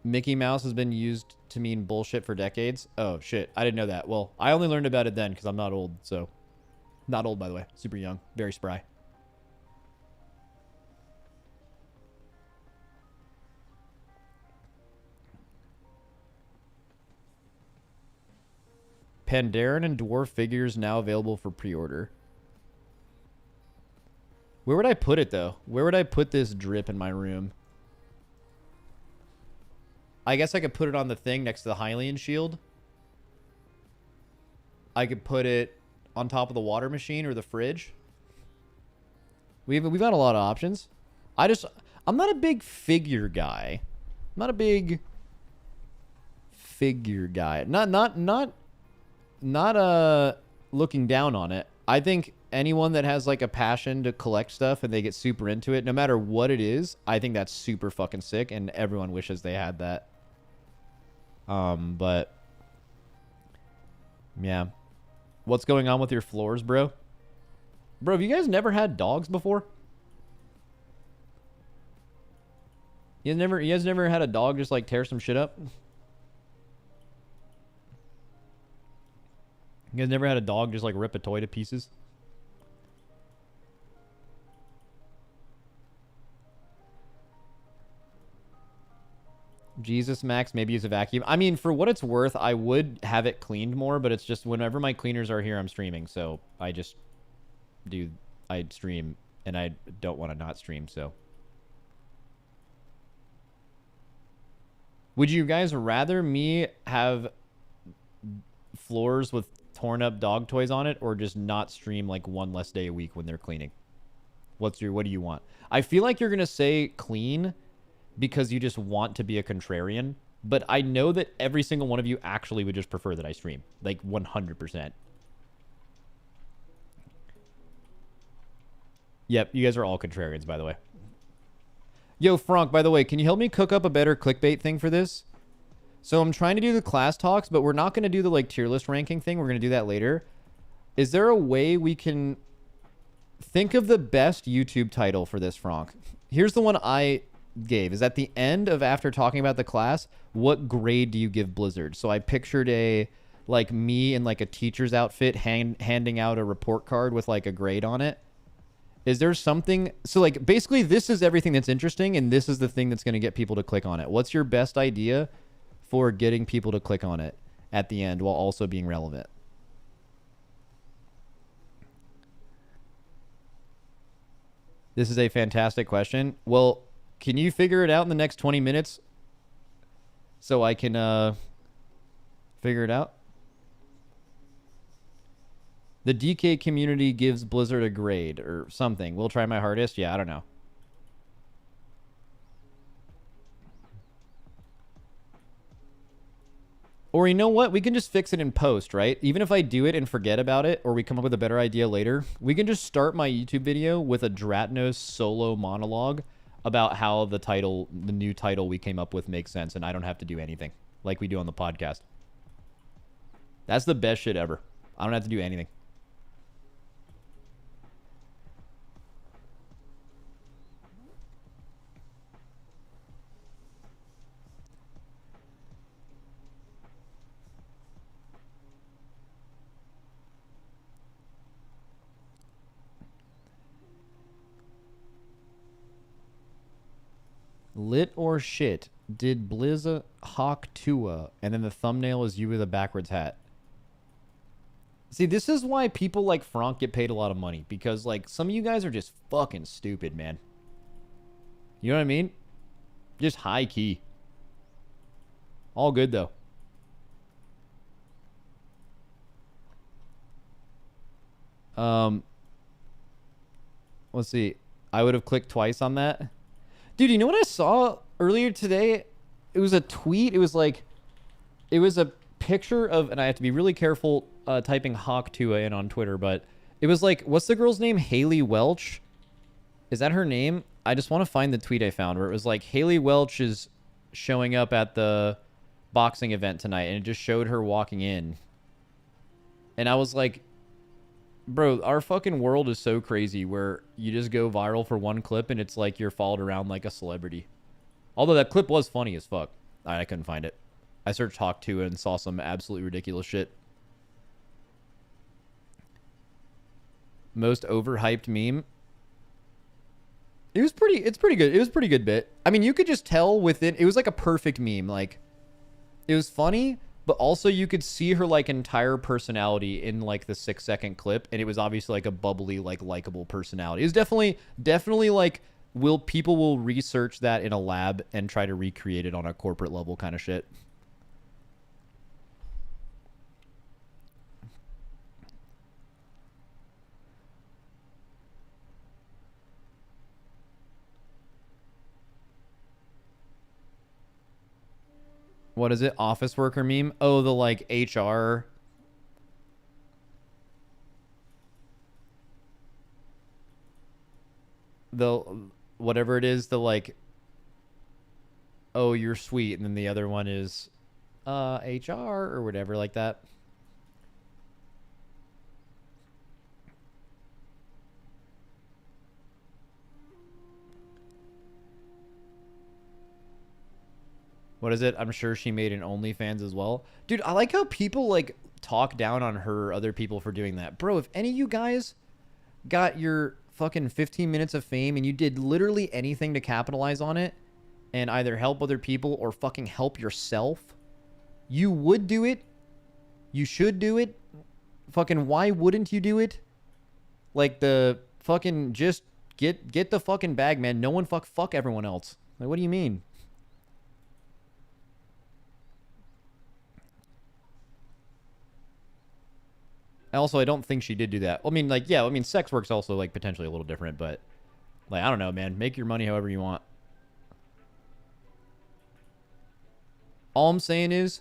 Mickey Mouse has been used to mean bullshit for decades. Oh, shit. I didn't know that. Well, I only learned about it then because I'm not old, so. Not old, by the way. Super young. Very spry. Pandaren and Dwarf figures now available for pre-order. Where would I put it, though? Where would I put this drip in my room? I guess I could put it on the thing next to the Hylian shield. I could put it on top of the water machine or the fridge. We've got a lot of options. I'm not a big figure guy. I'm not a big figure guy. Not looking down on it. I think anyone that has like a passion to collect stuff and they get super into it, no matter what it is, I think that's super fucking sick, and everyone wishes they had that. But yeah. What's going on with your floors, bro? Bro, have you guys never had dogs before? You guys never had a dog just like tear some shit up? You guys never had a dog just like rip a toy to pieces? Jesus, Max, maybe use a vacuum. I mean, for what it's worth, I would have it cleaned more, but it's just whenever my cleaners are here, I'm streaming. So I stream, and I don't want to not stream, so. Would you guys rather me have floors with torn up dog toys on it, or just not stream like one less day a week when they're cleaning? What do you want? I feel like you're going to say clean because you just want to be a contrarian, but I know that every single one of you actually would just prefer that I stream, like 100%. Yep, you guys are all contrarians, by the way. Yo, Frank, by the way, can you help me cook up a better clickbait thing for this? So I'm trying to do the class talks, but we're not going to do the like tier list ranking thing. We're going to do that later. Is there a way we can think of the best YouTube title for this, Frank? Here's the one I gave. Is at the end of after talking about the class, what grade do you give Blizzard? So I pictured like me in like a teacher's outfit handing out a report card with like a grade on it. Is there something? So like basically this is everything that's interesting, and this is the thing that's going to get people to click on it. What's your best idea for getting people to click on it at the end while also being relevant? This is a fantastic question. Well, can you figure it out in the next 20 minutes so I can figure it out? The DK community gives Blizzard a grade or something. We'll try my hardest. Yeah, I don't know. Or you know what? We can just fix it in post, right? Even if I do it and forget about it, or we come up with a better idea later, we can just start my YouTube video with a Dratnos solo monologue about how the title, the new title we came up with makes sense, and I don't have to do anything like we do on the podcast. That's the best shit ever. I don't have to do anything. Lit or shit? Did Blizz hawk Tua? And then the thumbnail is you with a backwards hat. See, this is why people like Frank get paid a lot of money. Because, like, some of you guys are just fucking stupid, man. You know what I mean? Just high key. All good, though. Let's see. I would have clicked twice on that. Dude, you know what I saw earlier today? It was a tweet. It was like, it was a picture of, and I have to be really careful typing Hawk Tua in on Twitter, but it was like, what's the girl's name? Haley Welch? Is that her name? I just want to find the tweet I found where it was like, Haley Welch is showing up at the boxing event tonight, and it just showed her walking in. And I was like, bro, our fucking world is so crazy where you just go viral for one clip and it's like you're followed around like a celebrity. Although that clip was funny as fuck. I couldn't find it. I searched Hawk 2 and saw some absolutely ridiculous shit. Most overhyped meme. It's pretty good. It was a pretty good bit. I mean, you could just tell within, it was like a perfect meme. Like, it was funny, but also you could see her like entire personality in like the 6-second clip, and it was obviously like a bubbly, like likable personality. It was definitely like people will research that in a lab and try to recreate it on a corporate level kind of shit. What is it? Office worker meme? Oh, the like HR. The whatever it is, the like, oh, you're sweet, and then the other one is HR or whatever like that. What is it? I'm sure she made an OnlyFans as well. Dude, I like how people like talk down on her or other people for doing that. Bro, if any of you guys got your fucking 15 minutes of fame and you did literally anything to capitalize on it and either help other people or fucking help yourself, you would do it. You should do it. Fucking why wouldn't you do it? Like the fucking just get the fucking bag, man. No one fuck everyone else. Like, what do you mean? Also, I don't think she did do that. I mean, like, yeah, I mean, sex work's also, like, potentially a little different, but, like, I don't know, man. Make your money however you want. All I'm saying is,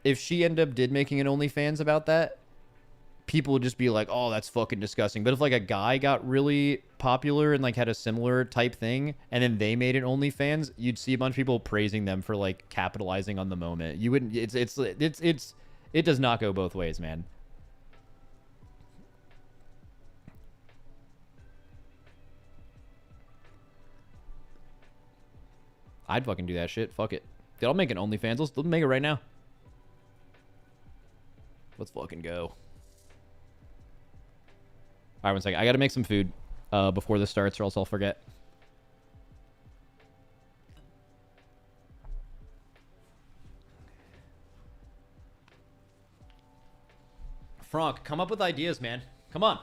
if she ended up making an OnlyFans about that, people would just be like, oh, that's fucking disgusting. But if, like, a guy got really popular and, like, had a similar type thing, and then they made an OnlyFans, you'd see a bunch of people praising them for, like, capitalizing on the moment. You wouldn't, it does not go both ways, man. I'd fucking do that shit. Fuck it. Dude, I'll make an OnlyFans. Let's make it right now. Let's fucking go. All right, one second. I gotta make some food. before this starts, or else I'll forget. Frank, come up with ideas, man. Come on.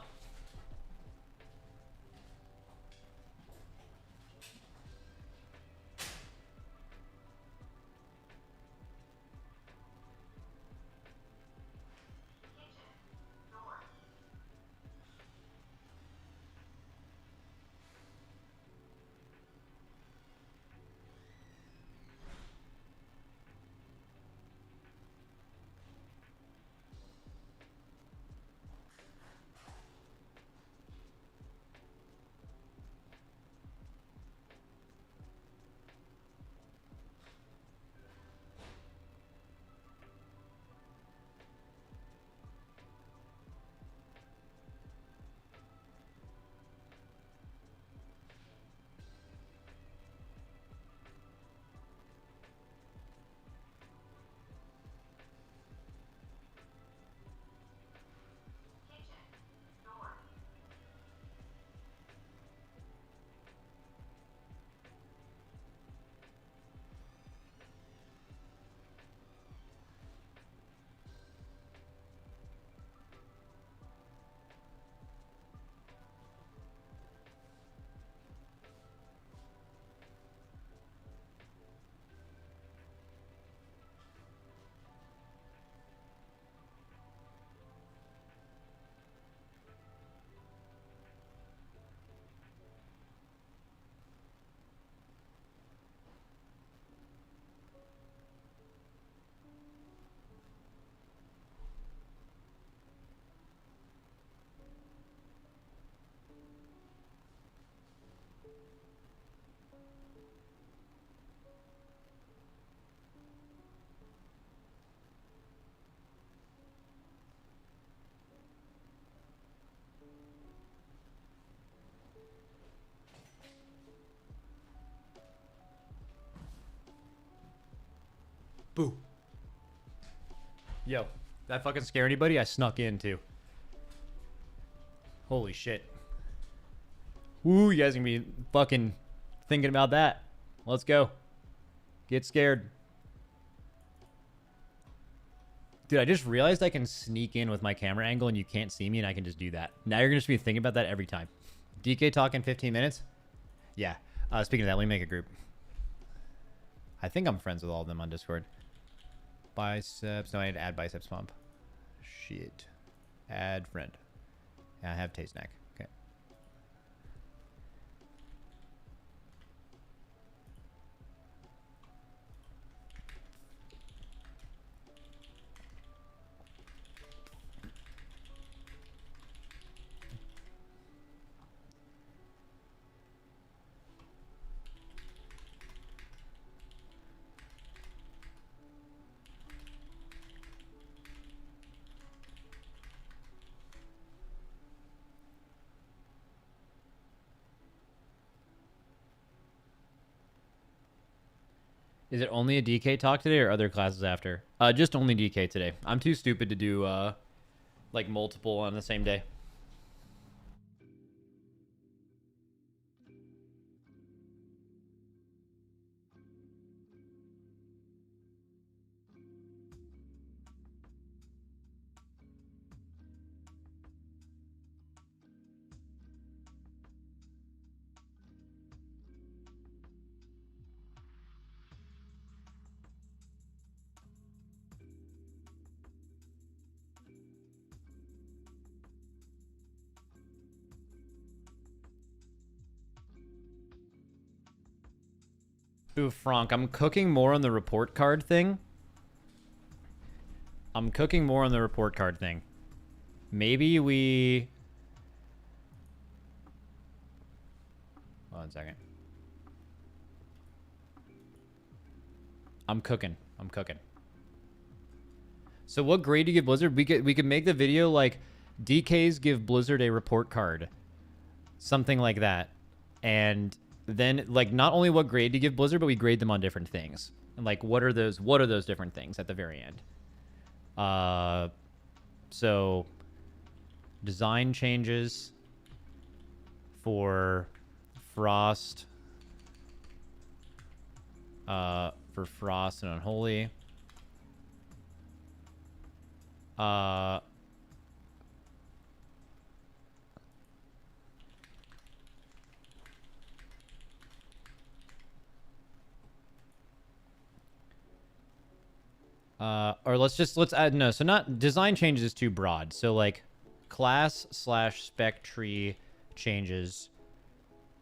Boo. Yo, that fucking scare anybody? I snuck in too. Holy shit. Woo, you guys gonna be fucking thinking about that. Let's go. Get scared. Dude, I just realized I can sneak in with my camera angle and you can't see me and I can just do that. Now you're gonna just be thinking about that every time. DK talk in 15 minutes? Yeah. Speaking of that, let me make a group. I think I'm friends with all of them on Discord. Biceps. No, I need to add biceps pump. Shit. Add friend. Yeah, I have taste snack. Okay. Is it only a DK talk today or other classes after? Just only DK today. I'm too stupid to do like multiple on the same day. Ooh, Frank, I'm cooking more on the report card thing. Maybe we... Hold on a second. I'm cooking. So what grade do you give Blizzard? We could make the video like DKs give Blizzard a report card. Something like that. And then like not only what grade to give Blizzard, but we grade them on different things. And like what are those different things at the very end? So design changes, for Frost. For Frost and Unholy. Or let's add, no, so not, design changes is too broad. So like class / spec tree changes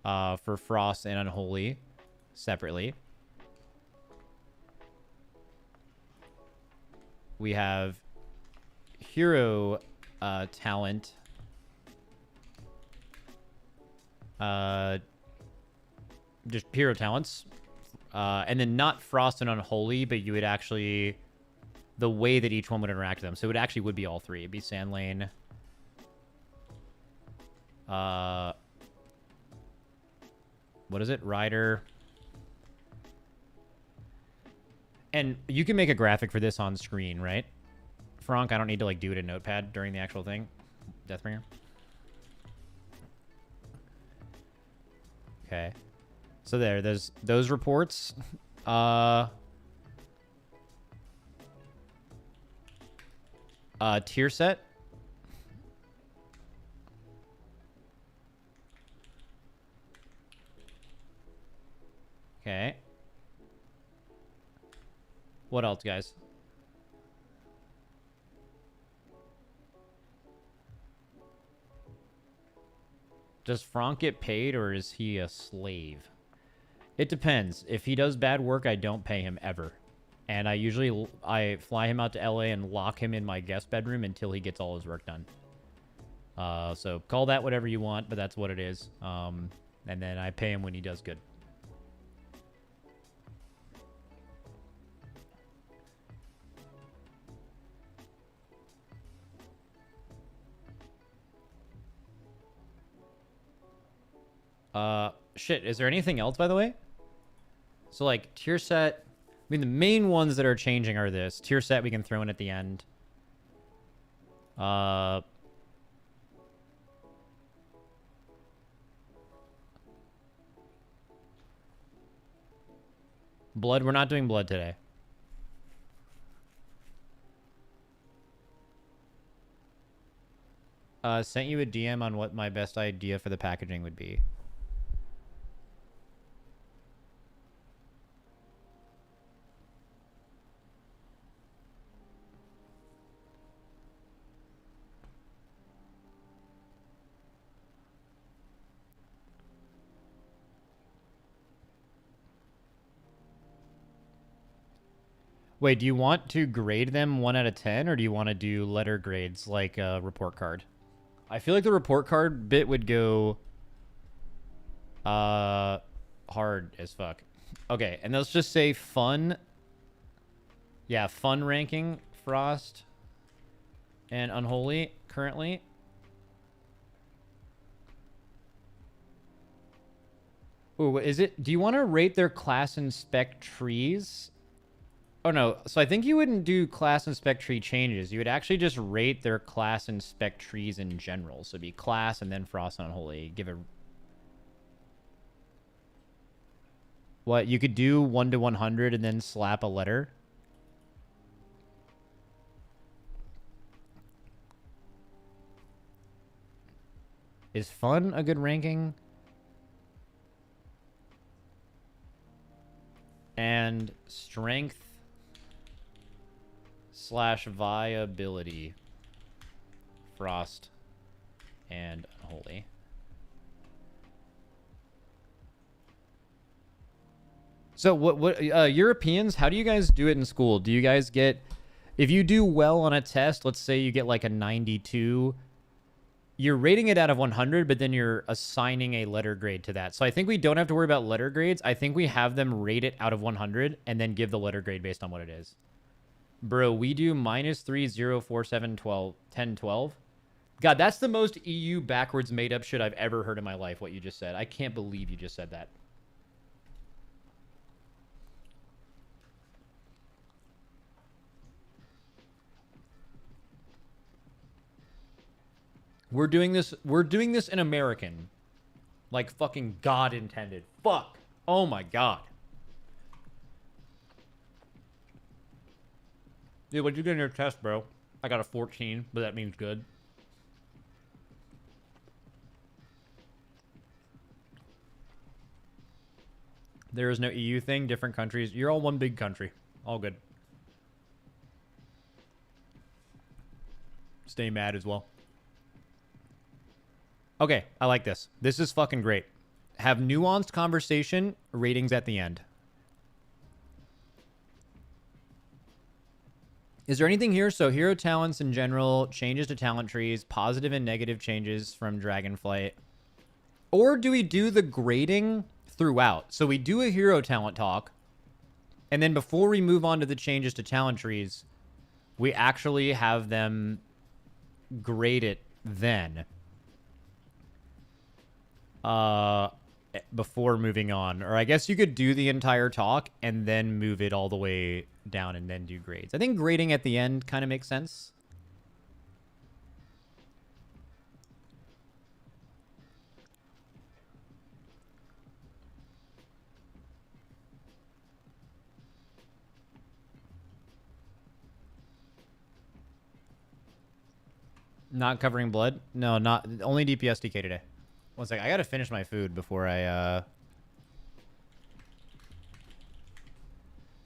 for Frost and Unholy separately. We have hero talent. Just hero talents. And then not Frost and Unholy, but you would actually, the way that each one would interact with them. So it actually would be all three. It'd be Sand Lane. What is it? Rider. And you can make a graphic for this on screen, right? Frank, I don't need to like do it in Notepad during the actual thing. Deathbringer. Okay. So there's those reports. Tier set. Okay. What else, guys? Does Frank get paid or is he a slave? It depends. If he does bad work, I don't pay him ever. And I fly him out to LA and lock him in my guest bedroom until he gets all his work done. So call that whatever you want, but that's what it is. And then I pay him when he does good. Shit, is there anything else, by the way? So, like, tier set... I mean, the main ones that are changing are this. Tier set we can throw in at the end. Blood, we're not doing blood today. Sent you a DM on what my best idea for the packaging would be. Wait, do you want to grade them 1 out of 10, or do you want to do letter grades like a report card? I feel like the report card bit would go hard as fuck. Okay, and let's just say fun. Yeah, fun ranking, Frost and Unholy currently. Ooh, is it? Do you want to rate their class and spec trees? Oh, no. So I think you wouldn't do class and spec tree changes. You would actually just rate their class and spec trees in general. So it'd be class and then Frost and Unholy. Give it... What? You could do 1 to 100 and then slap a letter? Is fun a good ranking? And strength / viability. Frost and Unholy. So what Europeans, how do you guys do it in school? Do you guys get, if you do well on a test, let's say you get like a 92, you're rating it out of 100, but then you're assigning a letter grade to that. So I think we don't have to worry about letter grades. I think we have them rate it out of 100 and then give the letter grade based on what it is. Bro, we do -3, 0, 4, 7, 12, 10, 12. God, that's the most EU backwards made up shit I've ever heard in my life, what you just said. I can't believe you just said that. We're doing this in American. Like fucking God intended. Fuck. Oh my God. Dude, what'd you get in your test, bro? I got a 14, but that means good. There is no EU thing, different countries. You're all one big country. All good. Stay mad as well. Okay, I like this. This is fucking great. Have nuanced conversation, ratings at the end. Is there anything here? So hero talents in general, changes to talent trees, positive and negative changes from dragonflight. Or do we do the grading throughout? So we do a hero talent talk, and then before we move on to the changes to talent trees, we actually have them grade it then. Before moving on. Or I guess you could do the entire talk and then move it all the way down and then do grades. I think grading at the end kind of makes sense. Not covering blood? No, not only DPS DK today. One sec, I gotta finish my food before I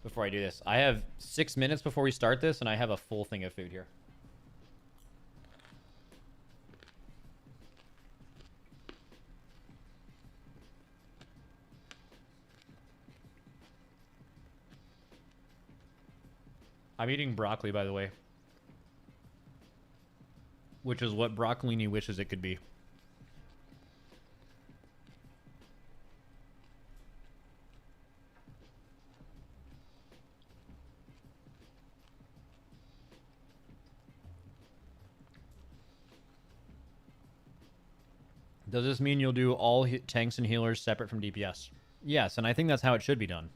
do this. I have 6 minutes before we start this, and I have a full thing of food here. I'm eating broccoli, by the way. Which is what Broccolini wishes it could be. Does this mean you'll do all tanks and healers separate from DPS? Yes, and I think that's how it should be done.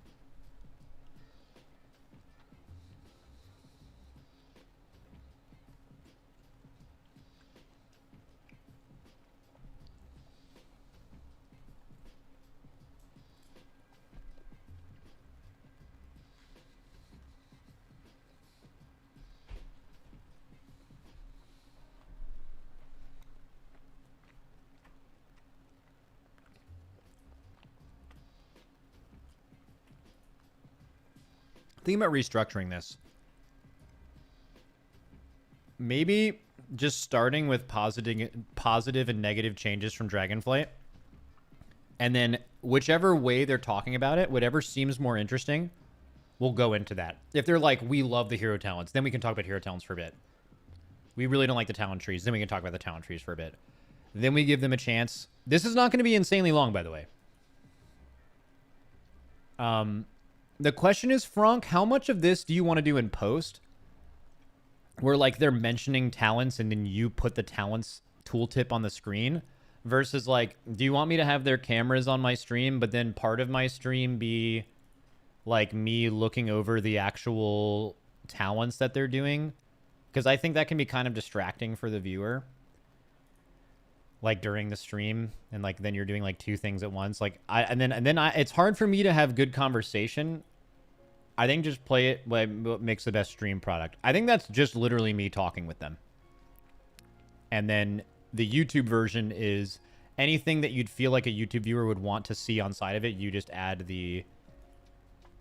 Think about restructuring this. Maybe just starting with positive and negative changes from Dragonflight. And then whichever way they're talking about it, whatever seems more interesting, we'll go into that. If they're like, we love the hero talents, then we can talk about hero talents for a bit. We really don't like the talent trees, then we can talk about the talent trees for a bit. Then we give them a chance. This is not going to be insanely long, by the way. The question is, Franck, how much of this do you want to do in post? Where like they're mentioning talents and then you put the talents tooltip on the screen, versus like, do you want me to have their cameras on my stream, but then part of my stream be like me looking over the actual talents that they're doing? Because I think that can be kind of distracting for the viewer. Like during the stream, and like then you're doing like two things at once. Like it's hard for me to have good conversation. I think just play it what makes the best stream product. I think that's just literally me talking with them. And then the YouTube version is anything that you'd feel like a YouTube viewer would want to see on side of it. You just add the...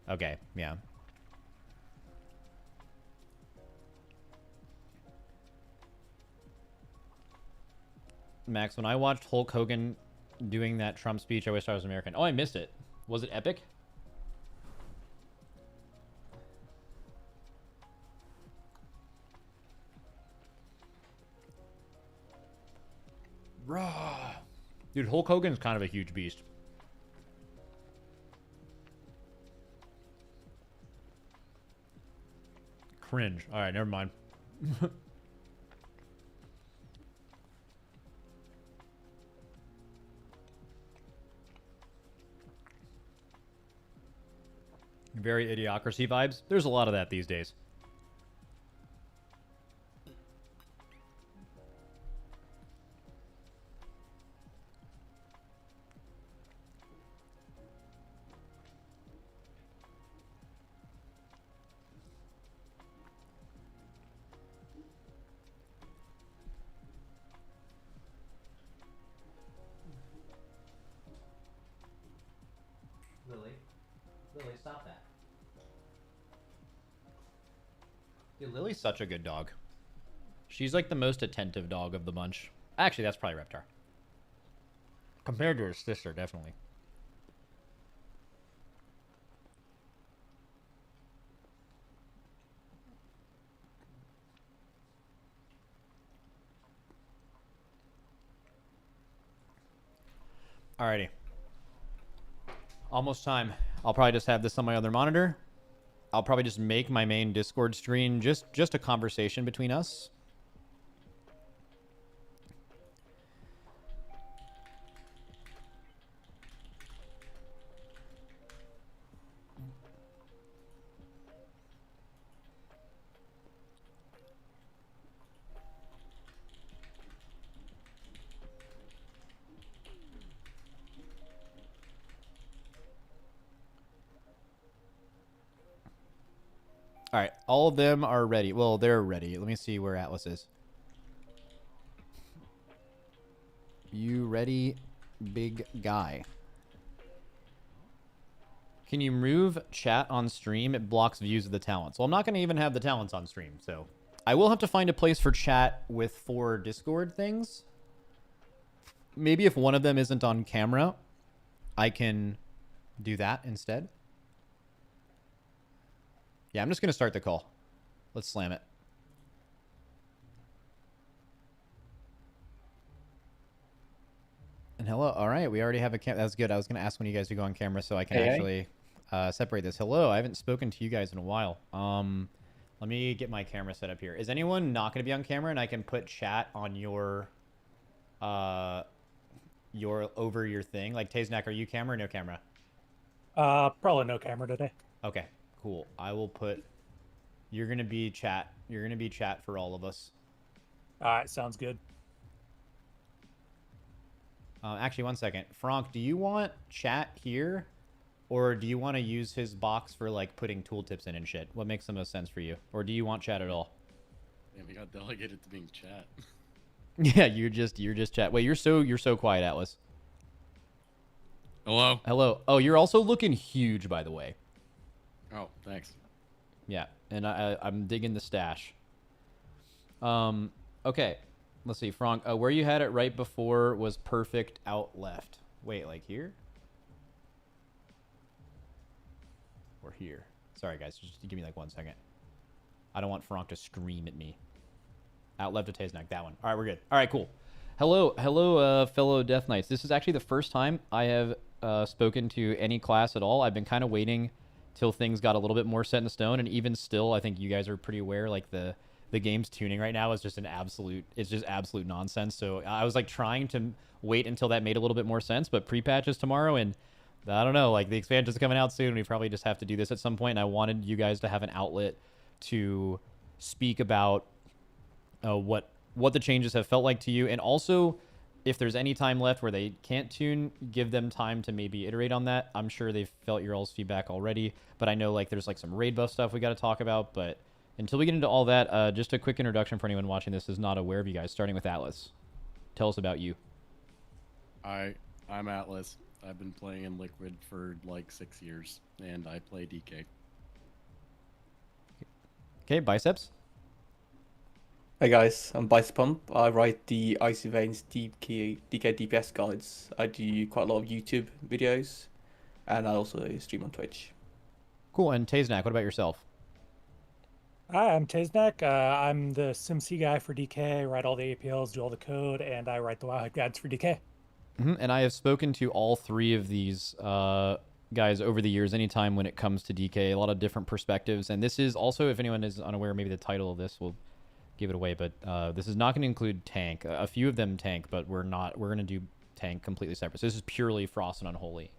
Okay, yeah. Max, when I watched Hulk Hogan doing that Trump speech, I wish I was American. Oh, I missed it. Was it epic? Raw. Dude, Hulk Hogan's kind of a huge beast. Cringe. All right, never mind. Very Idiocracy vibes. There's a lot of that these days. Lily, stop that. Dude, Lily's such a good dog. She's like the most attentive dog of the bunch. Actually, that's probably Reptar. Compared to her sister, definitely. Alrighty. Almost time. I'll probably just have this on my other monitor. I'll probably just make my main Discord stream just a conversation between us. All right, all of them are ready. Well, they're ready. Let me see where Atlas is. You ready, big guy? Can you move chat on stream? It blocks views of the talents. Well, I'm not going to even have the talents on stream, so I will have to find a place for chat with 4 Discord things. Maybe if one of them isn't on camera, I can do that instead. Yeah, I'm just going to start the call. Let's slam it. And hello. All right, we already have a camera. That's good. I was going to ask when you guys do go on camera so I can actually separate this. Hello, I haven't spoken to you guys in a while. Let me get my camera set up here. Is anyone not going to be on camera and I can put chat on your over your thing? Like, Taznak, are you camera or no camera? Probably no camera today. Okay. Cool. I will put. You're gonna be chat. You're gonna be chat for all of us. All right, sounds good. Actually, one second. Frank, do you want chat here, or do you want to use his box for like putting tooltips in and shit? What makes the most sense for you? Or do you want chat at all? Yeah, we got delegated to being chat. Yeah, you're just chat. Wait, you're so quiet, Atlas. Hello. Hello. Oh, you're also looking huge, by the way. Oh, thanks. Yeah, and I'm digging the stash. Okay. Let's see, Frank. Where you had it right before was perfect out left. Wait, like here? Or here? Sorry, guys. Just give me like 1 second. I don't want Frank to scream at me. Out left to Taznak. That one. All right, we're good. All right, cool. Hello, fellow Death Knights. This is actually the first time I have spoken to any class at all. I've been kind of waiting till things got a little bit more set in stone, and even still, I think you guys are pretty aware, like the game's tuning right now is just absolute nonsense. So I was like trying to wait until that made a little bit more sense, but pre-patch is tomorrow, and I don't know, like the expansion's coming out soon. We probably just have to do this at some point, and I wanted you guys to have an outlet to speak about what the changes have felt like to you, and also if there's any time left where they can't tune, give them time to maybe iterate on that. I'm sure they've felt your all's feedback already, but I know like there's like some raid buff stuff we got to talk about. But until we get into all that, just a quick introduction for anyone watching this is not aware of you guys, starting with Atlas. Tell us about you. I'm Atlas. I've been playing in Liquid for like 6 years, and I play DK. Okay, Biceps. Hey guys, I'm Bicep Pump. I write the Icy Veins DK DPS guides. I do quite a lot of YouTube videos, and I also stream on Twitch. Cool, and Taznak, what about yourself? Hi, I'm Taznak. I'm the SimC guy for DK. I write all the APLs, do all the code, and I write the Wowhead guides for DK. And I have spoken to all 3 of these guys over the years, anytime when it comes to DK, a lot of different perspectives. And this is also, if anyone is unaware, maybe the title of this will give it away, but this is not going to include tank. A few of them tank, but we're going to do tank completely separate. So this is purely Frost and Unholy.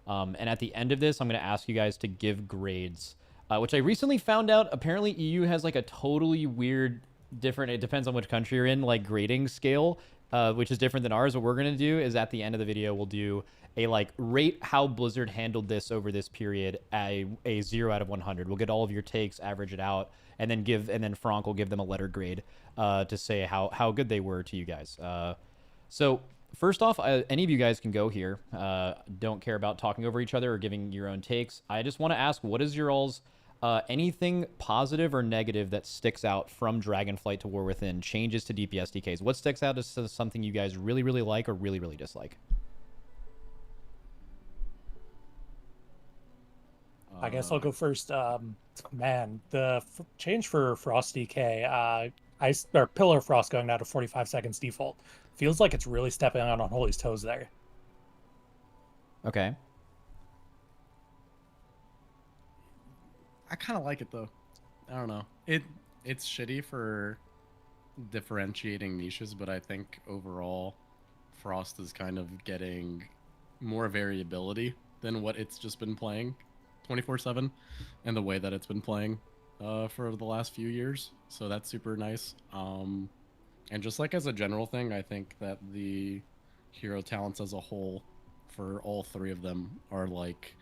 And at the end of this, I'm going to ask you guys to give grades, which I recently found out. Apparently EU has like a totally weird, different, it depends on which country you're in, like grading scale, which is different than ours. What we're going to do is at the end of the video, we'll do a like rate how Blizzard handled this over this period, a 0 out of 100. We'll get all of your takes, average it out, and then Frank will give them a letter grade to say how good they were to you guys. So first off, any of you guys can go here. Don't care about talking over each other or giving your own takes. I just want to ask, what is your all's anything positive or negative that sticks out from Dragonflight to War Within, changes to DPS DKs? What sticks out as something you guys really, really like or really, really dislike? I guess I'll go first. Man, the change for Frost DK, Ice or Pillar Frost going down to 45 seconds default feels like it's really stepping on Unholy's toes there. Okay. I kind of like it though. I don't know. It's shitty for differentiating niches, but I think overall, Frost is kind of getting more variability than what it's just been playing 24/7, and the way that it's been playing for the last few years. So that's super nice. And just like as a general thing, I think that the hero talents as a whole for all three of them are like,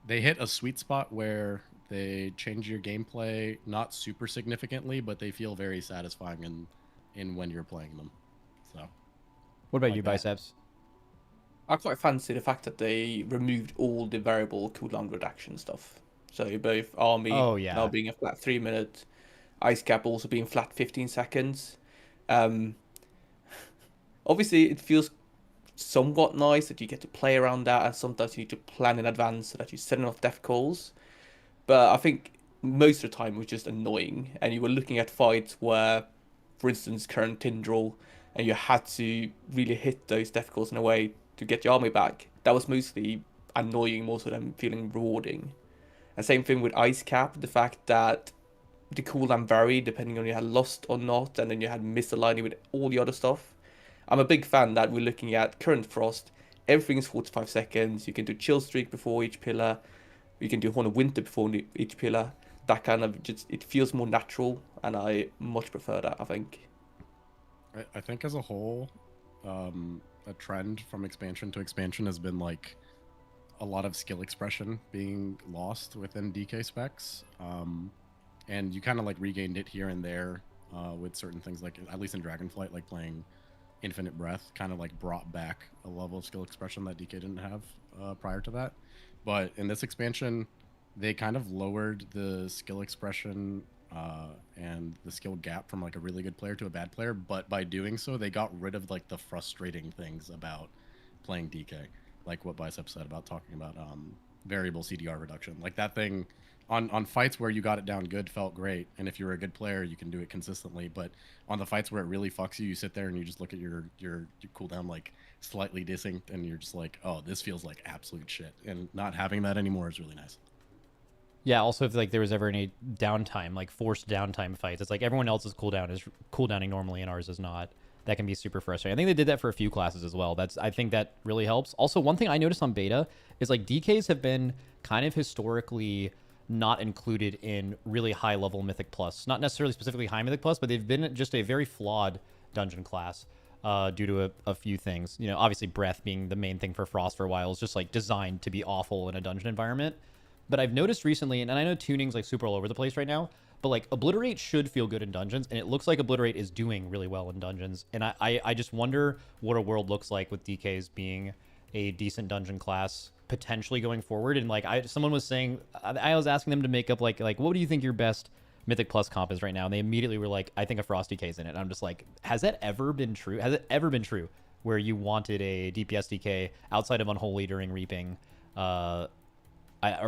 they hit a sweet spot where they change your gameplay not super significantly, but they feel very satisfying in when you're playing them. So What about like you, that. Biceps? I quite fancy the fact that they removed all the variable cooldown reduction stuff. So both army Oh, yeah. now being a flat 3 minute, ice cap also being flat 15 seconds. Obviously, it feels somewhat nice that you get to play around that, and sometimes you need to plan in advance so that you set enough death calls. But I think most of the time it was just annoying, and you were looking at fights where, for instance, current Tindral, and you had to really hit those death calls in a way to get your army back. That was mostly annoying more so than feeling rewarding. And same thing with Ice Cap, the fact that the cooldown varied depending on you had lost or not, and then you had misaligning with all the other stuff. I'm a big fan that we're looking at current Frost. Everything is 45 seconds. You can do Chill Streak before each pillar. You can do Horn of Winter before each pillar. That kind of just, it feels more natural, and I much prefer that, I think. I think as a whole, a trend from expansion to expansion has been like a lot of skill expression being lost within DK specs. And you kind of like regained it here and there with certain things, like at least in Dragonflight, like playing Infinite Breath kind of like brought back a level of skill expression that DK didn't have prior to that. But in this expansion, they kind of lowered the skill expression and the skill gap from like a really good player to a bad player. But by doing so, they got rid of like the frustrating things about playing DK, like what Bicep said about talking about variable CDR reduction. Like that thing on fights where you got it down good felt great, and if you're a good player, you can do it consistently. But on the fights where it really fucks you, you sit there and you just look at your cooldown like slightly distinct, and you're just like, oh, this feels like absolute shit. And not having that anymore is really nice. Yeah, also if like there was ever any downtime, like forced downtime fights, it's like everyone else's cooldown is cooldowning normally and ours is not. That can be super frustrating. I think they did that for a few classes as well. I think that really helps. Also, one thing I noticed on beta is like DKs have been kind of historically not included in really high level Mythic Plus. Not necessarily specifically high Mythic Plus, but they've been just a very flawed dungeon class due to a few things. You know, obviously Breath being the main thing for Frost for a while is just like designed to be awful in a dungeon environment. But I've noticed recently, and I know tuning's like super all over the place right now, but like Obliterate should feel good in dungeons, and it looks like Obliterate is doing really well in dungeons. And I just wonder what a world looks like with DKs being a decent dungeon class potentially going forward. And like someone was saying, I was asking them to make up like what do you think your best Mythic Plus comp is right now? And they immediately were like, I think a Frost DK's in it. And I'm just like, has that ever been true? Has it ever been true where you wanted a DPS DK outside of Unholy during Reaping? Or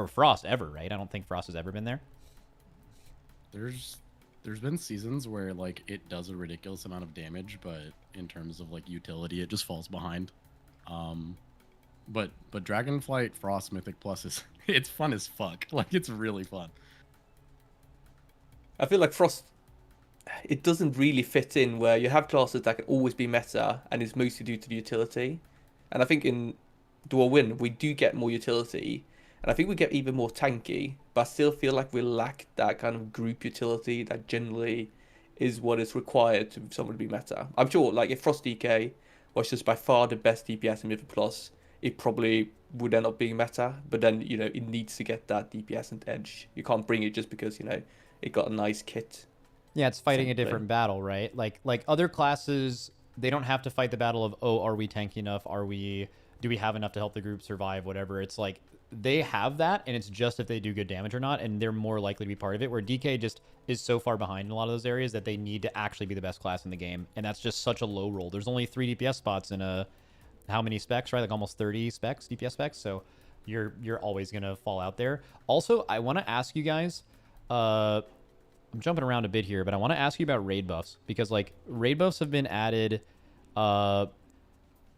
Frost ever, right? I don't think Frost has ever been there. There's been seasons where like it does a ridiculous amount of damage, but in terms of like utility, it just falls behind. But Dragonflight Frost Mythic Plus is it's fun as fuck. Like it's really fun. I feel like Frost, it doesn't really fit in where you have classes that can always be meta, and it's mostly due to the utility. And I think in Dual Win, we do get more utility, and I think we get even more tanky, but I still feel like we lack that kind of group utility that generally is what is required to someone to be meta. I'm sure, like, if Frost DK was just by far the best DPS in Mythic Plus, it probably would end up being meta, but then, you know, it needs to get that DPS and edge. You can't bring it just because, you know, it got a nice kit. Yeah, it's fighting a Same thing. different battle, right? Like other classes they don't have to fight the battle of, oh, are we tanky enough? Do we have enough to help the group survive? Whatever. It's like they have that, and it's just if they do good damage or not, and they're more likely to be part of it. Where DK just is so far behind in a lot of those areas that they need to actually be the best class in the game, and that's just such a low roll. There's only 3 DPS spots in how many specs, right? Like almost 30 specs, DPS specs. So you're always gonna fall out there. Also, I want to ask you guys. I'm jumping around a bit here, but I want to ask you about raid buffs, because like raid buffs have been added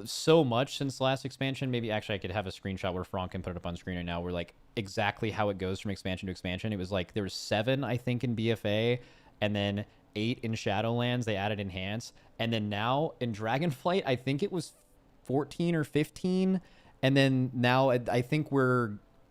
so much since the last expansion. Maybe actually I could have a screenshot where Frank can put it up on screen right now, where like exactly how it goes from expansion to expansion. It was like there was 7, I think, in BFA, and then 8 in Shadowlands. They added enhance, and then now in Dragonflight, I think it was 14 or 15, and then now I think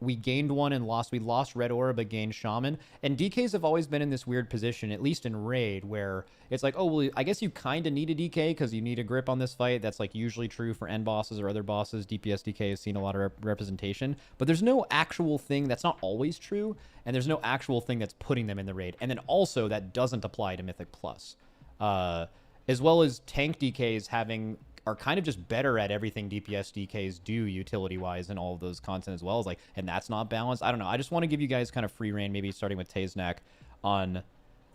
we gained one and lost. We lost Red Aura but gained Shaman. And DKs have always been in this weird position, at least in Raid, where it's like, oh, well, I guess you kind of need a DK because you need a grip on this fight. That's like usually true for end bosses or other bosses. DPS DK has seen a lot of representation, but there's no actual thing. That's not always true, and there's no actual thing that's putting them in the Raid. And then also that doesn't apply to Mythic Plus. As well as tank DKs are kind of just better at everything DPS DKs do utility-wise and all of those content as well, as like, and that's not balanced. I don't know. I just want to give you guys kind of free reign, maybe starting with Taznak, on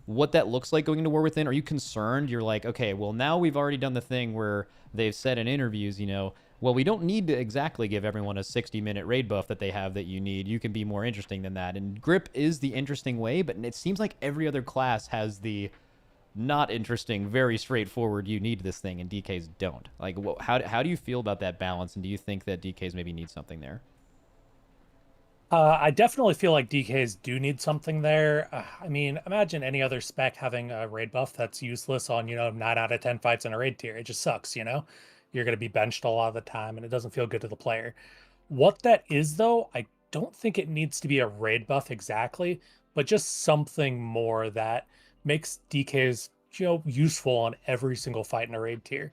what that looks like going into War Within. Are you concerned? You're like, okay, well, now we've already done the thing where they've said in interviews, well, we don't need to exactly give everyone a 60-minute raid buff that they have that you need. You can be more interesting than that. And Grip is the interesting way, but it seems like every other class has the not interesting, very straightforward, you need this thing, and DKs don't. Like, how do you feel about that balance, and do you think that DKs maybe need something there? I definitely feel like DKs do need something there. I mean, imagine any other spec having a raid buff that's useless on, 9 out of 10 fights in a raid tier. It just sucks, You're going to be benched a lot of the time, and it doesn't feel good to the player. What that is, though, I don't think it needs to be a raid buff exactly, but just something more that makes DKs, useful on every single fight in a raid tier.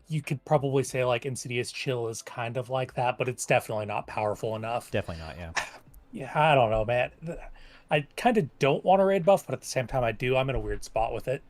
You could probably say like Insidious Chill is kind of like that, but it's definitely not powerful enough. Definitely not, yeah. Yeah, I don't know, man. I kind of don't want a raid buff, but at the same time I do. I'm in a weird spot with it.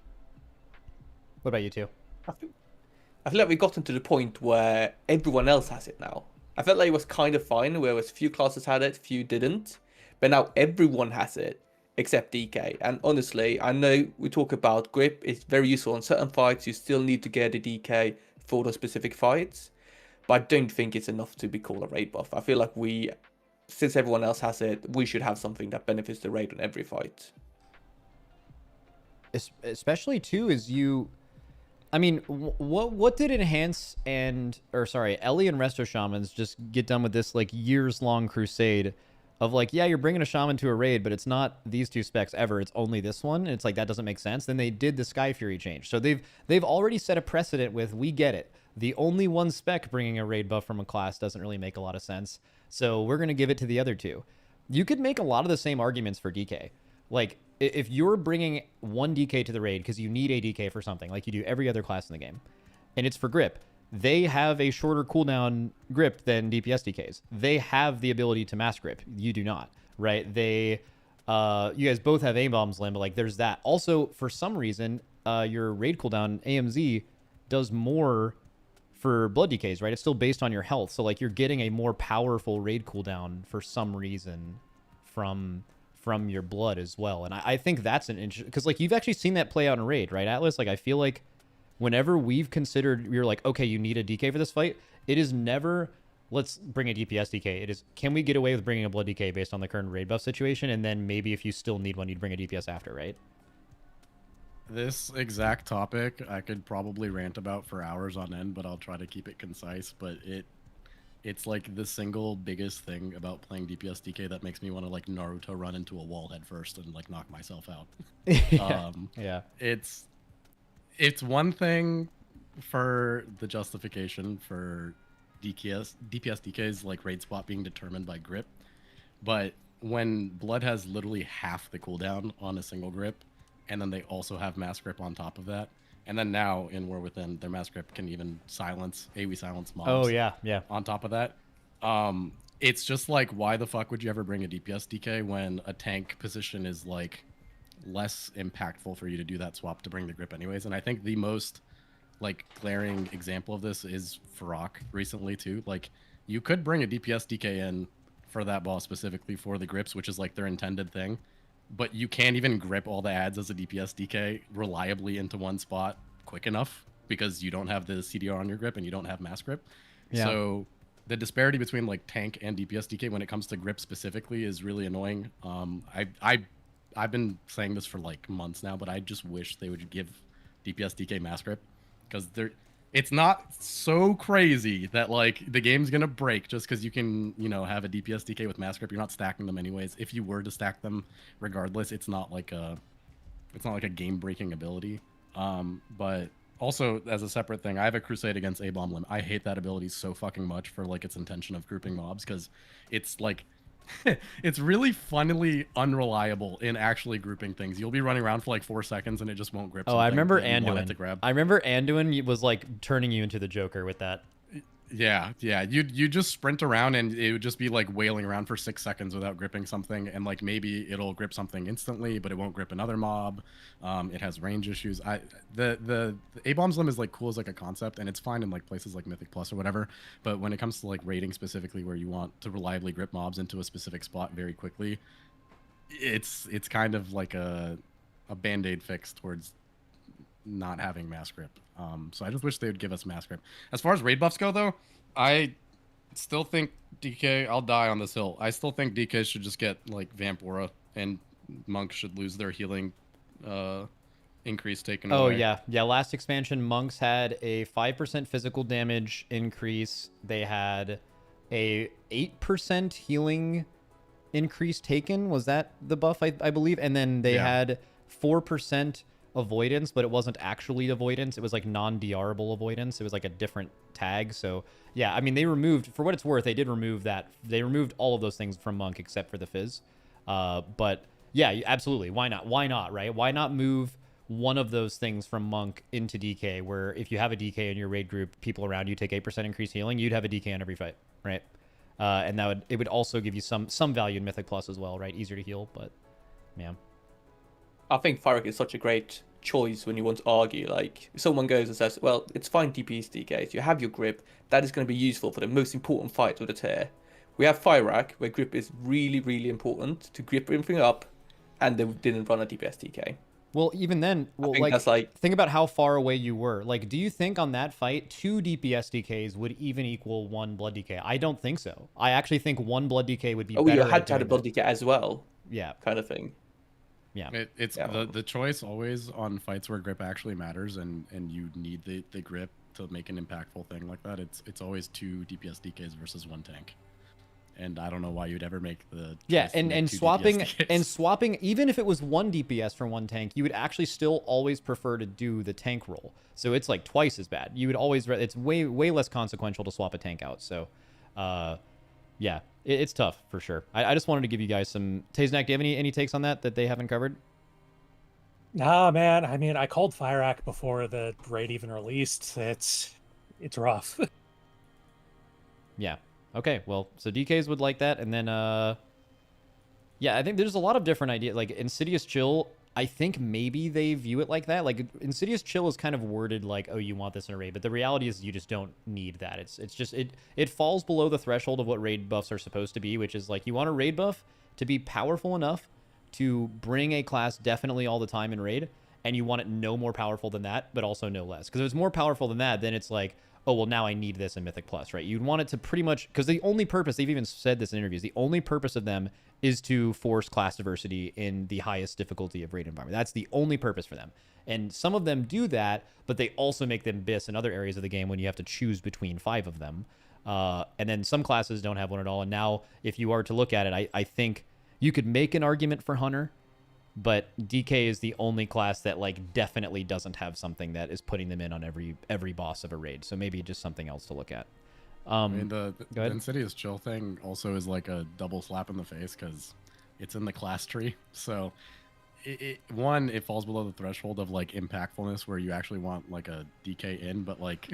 What about you two? I feel like we've gotten to the point where everyone else has it now. I felt like it was kind of fine, whereas few classes had it, few didn't. But now everyone has it, except DK. And honestly, I know we talk about grip, it's very useful in certain fights, you still need to get a DK for those specific fights, but I don't think it's enough to be called a raid buff. I feel like since everyone else has it, we should have something that benefits the raid on every fight. Especially too, I mean, what did Enhance Ellie and Resto Shamans just get done with this like years-long crusade of like, yeah, you're bringing a shaman to a raid, but it's not these 2 specs ever. It's only this one. And it's like, that doesn't make sense. Then they did the Sky Fury change. So they've already set a precedent with, we get it. The only one spec bringing a raid buff from a class doesn't really make a lot of sense. So we're going to give it to the other 2. You could make a lot of the same arguments for DK. Like, if you're bringing one DK to the raid because you need a DK for something, like you do every other class in the game, and it's for grip, they have a shorter cooldown grip than DPS DKs. They have the ability to mass grip. You do not, right? You guys both have aim bombs, Lim, but like there's that. Also, for some reason, your raid cooldown AMZ does more for blood DKs, right? It's still based on your health, so like you're getting a more powerful raid cooldown for some reason from your blood as well. And I think that's an interesting, because like you've actually seen that play out in raid, right, Atlas? Like I feel like whenever we've considered, we're like, okay, you need a DK for this fight, it is never, let's bring a DPS DK. It is, can we get away with bringing a blood DK based on the current raid buff situation? And then maybe if you still need one, you'd bring a DPS after, right? This exact topic I could probably rant about for hours on end, but I'll try to keep it concise. But it's like the single biggest thing about playing DPS DK that makes me want to like Naruto run into a wall head first and like knock myself out. Yeah. It's one thing for the justification for DPS DK's like raid spot being determined by grip, but when blood has literally half the cooldown on a single grip, and then they also have mass grip on top of that, and then now in War Within, their mass grip can even silence AoE silence mobs. Oh yeah. On top of that, it's just like, why the fuck would you ever bring a DPS DK when a tank position is like less impactful for you to do that swap to bring the grip anyways? And I think the most like glaring example of this is Farok recently too. Like you could bring a DPS DK in for that boss specifically for the grips, which is like their intended thing, but you can't even grip all the ads as a DPS DK reliably into one spot quick enough because you don't have the CDR on your grip and you don't have mass grip. Yeah. So the disparity between like tank and DPS DK when it comes to grip specifically is really annoying. I've been saying this for like months now, but I just wish they would give DPS DK mass grip because it's not so crazy that like the game's gonna break just because you can, you know, have a DPS DK with mass grip. You're not stacking them anyways. If you were to stack them regardless, it's not like a game breaking ability. But also as a separate thing, I have a crusade against A-bomb limb. I hate that ability so fucking much for like its intention of grouping mobs because it's like it's really funnily unreliable in actually grouping things. You'll be running around for like 4 seconds and it just won't grip. Oh, I remember that you wanted to Anduin. grab. I remember Anduin was like turning you into the Joker with that. Yeah. You just sprint around and it would just be like wailing around for 6 seconds without gripping something, and like maybe it'll grip something instantly, but it won't grip another mob. It has range issues. The A-bombs limb is like cool as like a concept, and it's fine in like places like Mythic Plus or whatever. But when it comes to like raiding specifically, where you want to reliably grip mobs into a specific spot very quickly, it's kind of like a band-aid fix towards not having mass grip. So I just wish they would give us mass grip. As far as raid buffs go, though, I still think DK. I'll die on this hill. I still think DK should just get like Vamp Aura, and monks should lose their healing increase taken away. Oh yeah. Last expansion, monks had a 5% physical damage increase. They had a 8% healing increase taken. Was that the buff? I believe, and then they had 4% avoidance, but it wasn't actually avoidance. It was like non-DRable avoidance. It was like a different tag. So yeah, I mean, they removed, for what it's worth, they did remove that. They removed all of those things from monk except for the fizz. But yeah, absolutely. Why not? Why not, right? Why not move one of those things from monk into DK, where if you have a DK in your raid group, people around you take 8% increased healing, you'd have a DK in every fight, right? And it would also give you some value in Mythic Plus as well, right? Easier to heal, but yeah. I think Farok is such a great choice when you want to argue. Like, if someone goes and says, well, it's fine DPS DKs, you have your grip, that is going to be useful for the most important fights with the tier. We have Fyrak, where grip is really, really important to grip everything up, and they didn't run a DPS DK. Well, even then, I think that's like, think about how far away you were. Like, do you think on that fight, 2 DPS DKs would even equal 1 Blood DK? I don't think so. I actually think 1 Blood DK would be better. Oh, you had at to have a doing Blood DK as well. Yeah. Kind of thing. Yeah. It's the choice always on fights where grip actually matters and you need the grip to make an impactful thing like that. It's always 2 DPS DKs versus 1 tank. And I don't know why you'd ever make the and swapping, even if it was 1 DPS for 1 tank, you would actually still always prefer to do the tank role. So it's like twice as bad. You would always, it's way less consequential to swap a tank out. So yeah, it's tough for sure. I just wanted to give you guys some. Taznak, do you have any takes on that they haven't covered? Nah, man. I mean, I called Fyrak before the raid even released. It's rough. Yeah. Okay. Well, so DKs would like that, and then yeah, I think there's a lot of different ideas. Like Insidious Chill, I think maybe they view it like that. Like Insidious Chill is kind of worded like, oh, you want this in a raid, but the reality is you just don't need that. It's just it falls below the threshold of what raid buffs are supposed to be, which is like you want a raid buff to be powerful enough to bring a class definitely all the time in raid, and you want it no more powerful than that, but also no less. Because if it's more powerful than that, then it's like, oh, well, now I need this in Mythic Plus, right? You'd want it to pretty much, because the only purpose, they've even said this in interviews, the only purpose of them is to force class diversity in the highest difficulty of raid environment. That's the only purpose for them. And some of them do that, but they also make them BIS in other areas of the game when you have to choose between 5 of them. And then some classes don't have one at all. And now, if you are to look at it, I think you could make an argument for Hunter, but DK is the only class that like definitely doesn't have something that is putting them in on every boss of a raid. So maybe just something else to look at. I mean, the Insidious Chill thing also is like a double slap in the face because it's in the class tree. So it falls below the threshold of like impactfulness where you actually want like a DK in, but like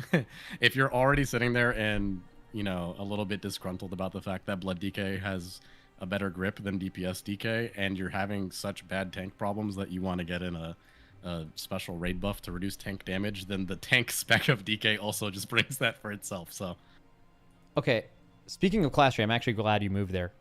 if you're already sitting there and, you know, a little bit disgruntled about the fact that Blood DK has a better grip than DPS DK, and you're having such bad tank problems that you want to get in a a special raid buff to reduce tank damage, then the tank spec of DK also just brings that for itself. So, Okay, speaking of class tree, I'm actually glad you moved there.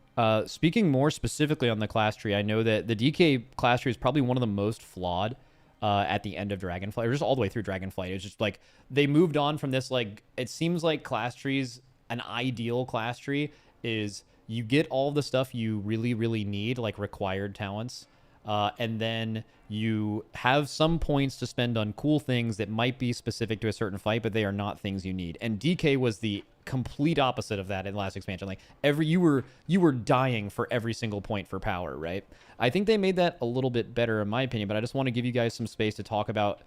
Speaking more specifically on the class tree, I know that the DK class tree is probably one of the most flawed at the end of Dragonflight, or just all the way through Dragonflight. It's just like they moved on from this. Like, it seems like class trees, an ideal class tree is you get all the stuff you really, really need, like required talents, and then you have some points to spend on cool things that might be specific to a certain fight, but they are not things you need. And DK was the complete opposite of that in the last expansion. Like you were dying for every single point for power, right? I think they made that a little bit better in my opinion, but I just want to give you guys some space to talk about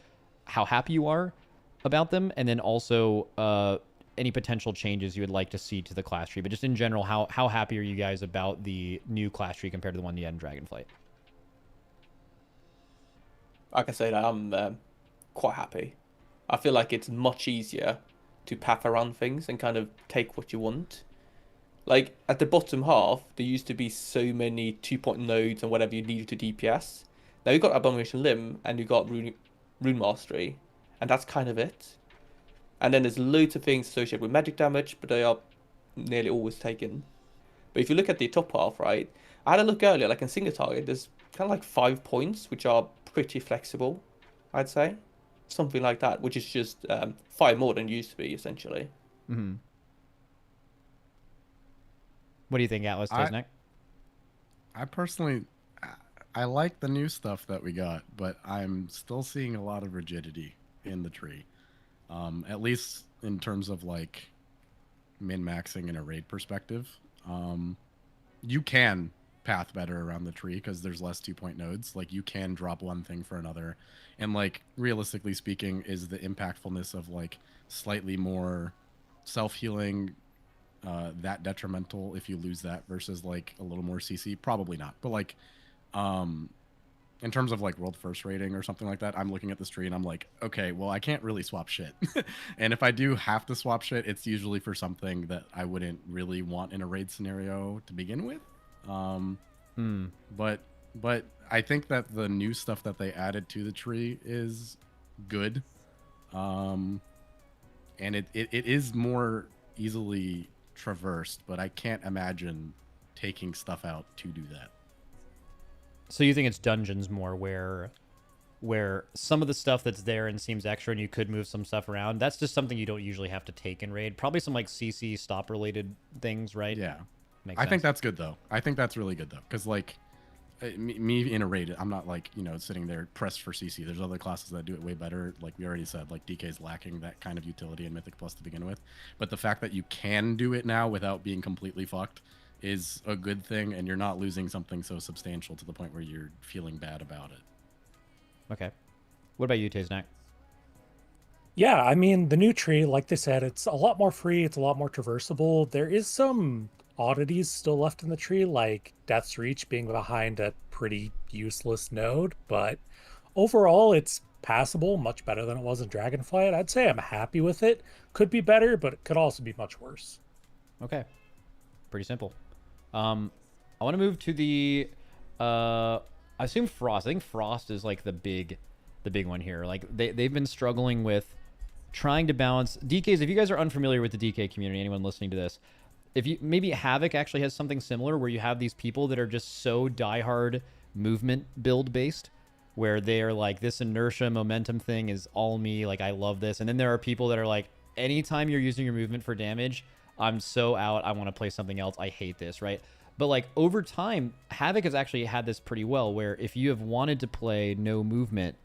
how happy you are about them, and then also any potential changes you would like to see to the class tree. But just in general, how happy are you guys about the new class tree compared to the one you had in Dragonflight? I can say that I'm quite happy. I feel like it's much easier to path around things and kind of take what you want. Like at the bottom half, there used to be so many 2-point nodes and whatever you needed to DPS. Now you got Abomination Limb and you got Rune Mastery, and that's kind of it. And then there's loads of things associated with magic damage, but they are nearly always taken. But if you look at the top half, right, I had a look earlier, like in single target, there's kind of like 5 points, which are pretty flexible, I'd say. Something like that, which is just 5 more than it used to be, essentially. Mm-hmm. What do you think, Atlas Tisnek? I personally, I like the new stuff that we got, but I'm still seeing a lot of rigidity in the tree. At least in terms of like min-maxing in a raid perspective. You can path better around the tree because there's less 2-point nodes. Like you can drop one thing for another, and like realistically speaking, is the impactfulness of like slightly more self-healing that detrimental if you lose that versus like a little more CC? Probably not. But like in terms of like world first rating or something like that, I'm looking at this tree and I'm like, okay, well, I can't really swap shit. And if I do have to swap shit, it's usually for something that I wouldn't really want in a raid scenario to begin with. But I think that the new stuff that they added to the tree is good. And it is more easily traversed, but I can't imagine taking stuff out to do that. So you think it's dungeons more where some of the stuff that's there and seems extra and you could move some stuff around, that's just something you don't usually have to take in raid. Probably some like CC stop related things, right? Yeah. Makes I sense. think that's good though. I think that's really good though. Because like me in a raid, I'm not like, you know, sitting there pressed for CC. There's other classes that do it way better. Like we already said, like DK's lacking that kind of utility in Mythic Plus to begin with. But the fact that you can do it now without being completely fucked is a good thing, and you're not losing something so substantial to the point where you're feeling bad about it. Okay. What about you, Taznak? Yeah, I mean, the new tree, like they said, it's a lot more free, it's a lot more traversable. There is some oddities still left in the tree, like Death's Reach being behind a pretty useless node, but overall it's passable, much better than it was in Dragonflight. I'd say I'm happy with it. Could be better, but it could also be much worse. Okay. Pretty simple. I want to move to the I assume Frost. I think Frost is like the big one here. Like they've been struggling with trying to balance DKs. If you guys are unfamiliar with the DK community, anyone listening to this, if you maybe Havoc actually has something similar where you have these people that are just so diehard movement build based, where they are like, this inertia momentum thing is all me, like I love this. And then there are people that are like, anytime you're using your movement for damage, I'm so out, I want to play something else, I hate this, right? But like over time, Havoc has actually had this pretty well, where if you have wanted to play no movement,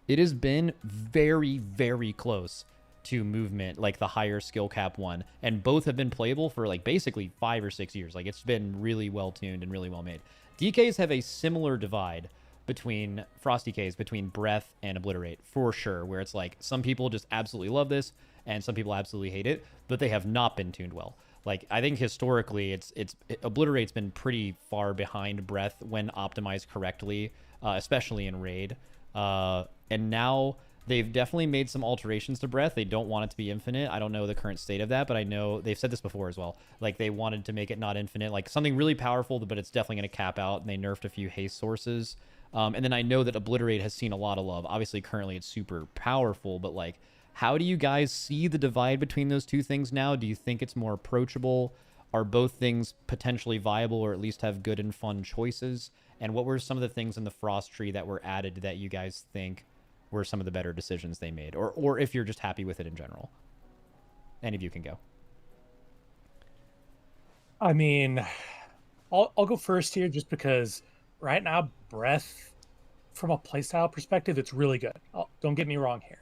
it has been very, very close to movement, like the higher skill cap one, and both have been playable for like basically 5 or 6 years. Like it's been really well tuned and really well made. DKs have a similar divide between Frost DKs, between breath and obliterate, for sure, where it's like some people just absolutely love this and some people absolutely hate it, but they have not been tuned well. Like I think historically obliterate's been pretty far behind breath when optimized correctly, especially in raid, and now they've definitely made some alterations to breath. They don't want it to be infinite. I don't know the current state of that, but I know they've said this before as well. Like they wanted to make it not infinite, like something really powerful, but it's definitely going to cap out, and they nerfed a few haste sources And then I know that Obliterate has seen a lot of love. Obviously, currently it's super powerful, but like, how do you guys see the divide between those two things now? Do you think it's more approachable? Are both things potentially viable, or at least have good and fun choices? And what were some of the things in the Frost tree that were added that you guys think were some of the better decisions they made? Or if you're just happy with it in general? Any of you can go. I mean, I'll go first here just because right now, Breath, from a playstyle perspective, it's really good. Don't get me wrong here.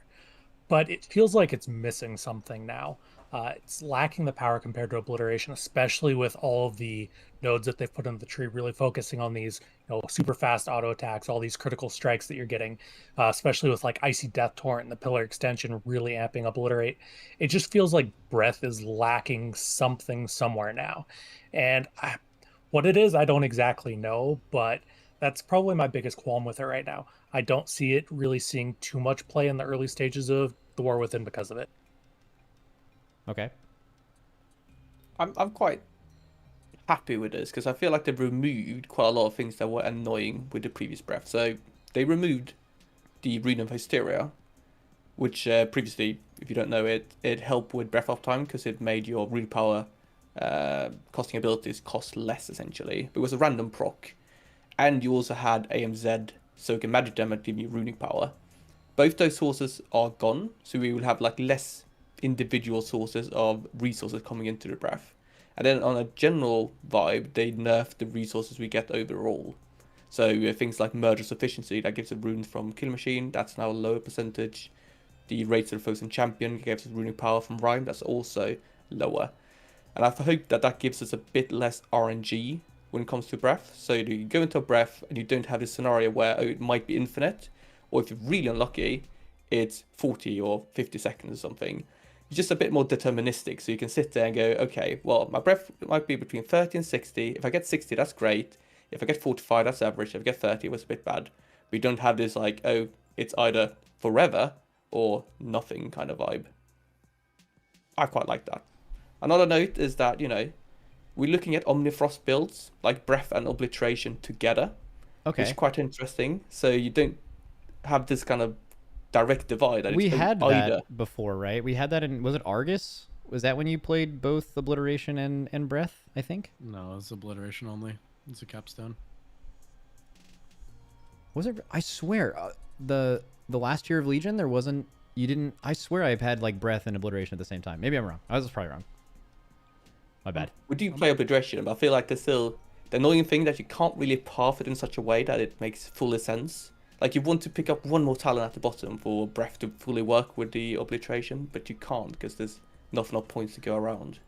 But it feels like it's missing something now. It's lacking the power compared to Obliteration, especially with all of the nodes that they've put in the tree, really focusing on these, super fast auto attacks, all these critical strikes that you're getting, especially with like Icy Death Torrent and the Pillar Extension really amping Obliterate. It just feels like Breath is lacking something somewhere now. And what it is, I don't exactly know, but that's probably my biggest qualm with it right now. I don't see it really seeing too much play in the early stages of the War Within because of it. Okay. I'm quite happy with this because I feel like they've removed quite a lot of things that were annoying with the previous Breath. So they removed the Rune of Hysteria, which previously, if you don't know it, it helped with breath uptime because it made your rune power costing abilities cost less essentially. It was a random proc, and you also had AMZ soaking magic damage giving you runic power. Both those sources are gone, so we will have like less individual sources of resources coming into the breath. And then on a general vibe, they nerfed the resources we get overall. So things like Murderous Efficiency, that gives a rune from Kill Machine, that's now a lower percentage. The Rates of the Frozen Champion gives us runic power from Rhyme, that's also lower. And I hope that that gives us a bit less RNG when it comes to breath. So you go into a breath and you don't have this scenario where it might be infinite, or if you're really unlucky, it's 40 or 50 seconds or something. It's just a bit more deterministic, so you can sit there and go, okay, well, my breath might be between 30 and 60. If I get 60, that's great. If I get 45, that's average. If I get 30, it was a bit bad. We don't have this like, oh, it's either forever or nothing kind of vibe. I quite like that. Another note is that, we're looking at Omnifrost builds, like Breath and Obliteration together. Okay. Which is quite interesting. So you don't have this kind of direct divide. That We it's had either. that before, right? We had that in, was it Argus? Was that when you played both Obliteration and Breath, I think? No, it's Obliteration only. It's a capstone. Was it? I swear, the last year of Legion, there wasn't, you didn't, I swear I've had like Breath and Obliteration at the same time. Maybe I'm wrong. I was probably wrong. My bad. We do play Obliteration, but I feel like there's still the annoying thing that you can't really path it in such a way that it makes full sense. Like you want to pick up one more talent at the bottom for Breath to fully work with the Obliteration, but you can't because there's not enough points to go around.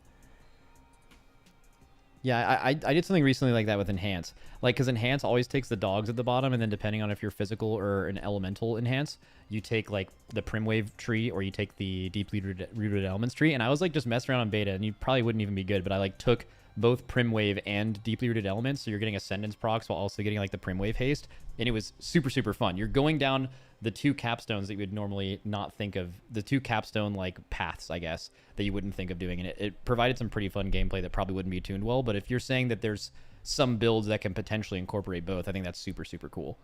Yeah, I did something recently like that with Enhance. Like, because Enhance always takes the dogs at the bottom, and then depending on if you're physical or an elemental Enhance, you take, like, the Primwave tree, or you take the Deeply Rooted Elements tree. And I was, like, just messing around on beta, and you probably wouldn't even be good, but I, like, took both Primwave and Deeply Rooted Elements, so you're getting Ascendance procs while also getting, like, the Primwave haste. And it was super, super fun. You're going down the two capstones that you would normally not think of, the two capstone like paths, I guess, that you wouldn't think of doing, and it provided some pretty fun gameplay that probably wouldn't be tuned well. But if you're saying that there's some builds that can potentially incorporate both, I think that's super, super cool.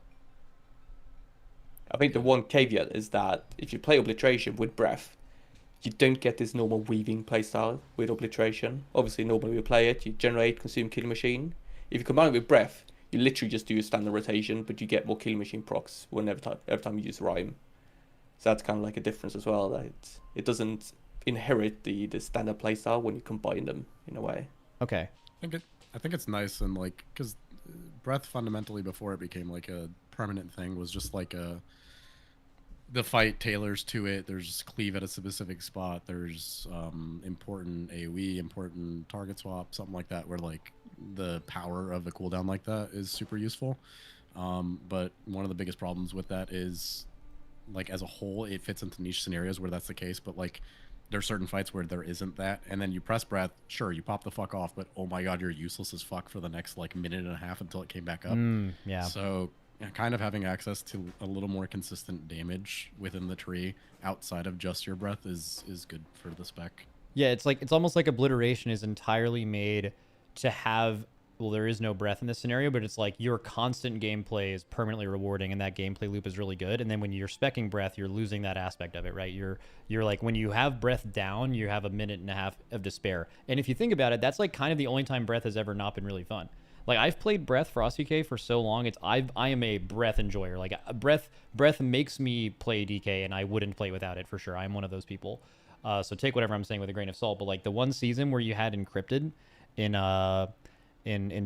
I think the one caveat is that if you play Obliteration with Breath, you don't get this normal weaving playstyle with Obliteration. Obviously, normally we play it, you generate, consume, Kill Machine. If you combine it with Breath, you literally just do a standard rotation, but you get more Kill Machine procs every time you use Rhyme. So that's kind of like a difference as well. That it doesn't inherit the standard playstyle when you combine them in a way. Okay. I think it's nice, and like, because Breath fundamentally before it became like a permanent thing was just like the fight tailors to it. There's cleave at a specific spot. There's important AoE, important target swap, something like that, where like the power of the cooldown like that is super useful. But one of the biggest problems with that is, like, as a whole, it fits into niche scenarios where that's the case, but like there's certain fights where there isn't that, and then you press Breath, sure, you pop the fuck off, but oh my god, you're useless as fuck for the next like minute and a half until it came back up. Yeah. So kind of having access to a little more consistent damage within the tree outside of just your breath is good for the spec. Yeah, it's almost like Obliteration is entirely made to have well, there is no breath in this scenario, but it's like your constant gameplay is permanently rewarding, and that gameplay loop is really good. And then when you're specking breath, you're losing that aspect of it, right? You're like, when you have breath down, you have a minute and a half of despair. And if you think about it, that's like kind of the only time breath has ever not been really fun. Like, I've played Breath Frosty K for so long. I am a breath enjoyer. Like, breath makes me play DK, and I wouldn't play without it for sure. I'm one of those people. So take whatever I'm saying with a grain of salt. But like the one season where you had encrypted in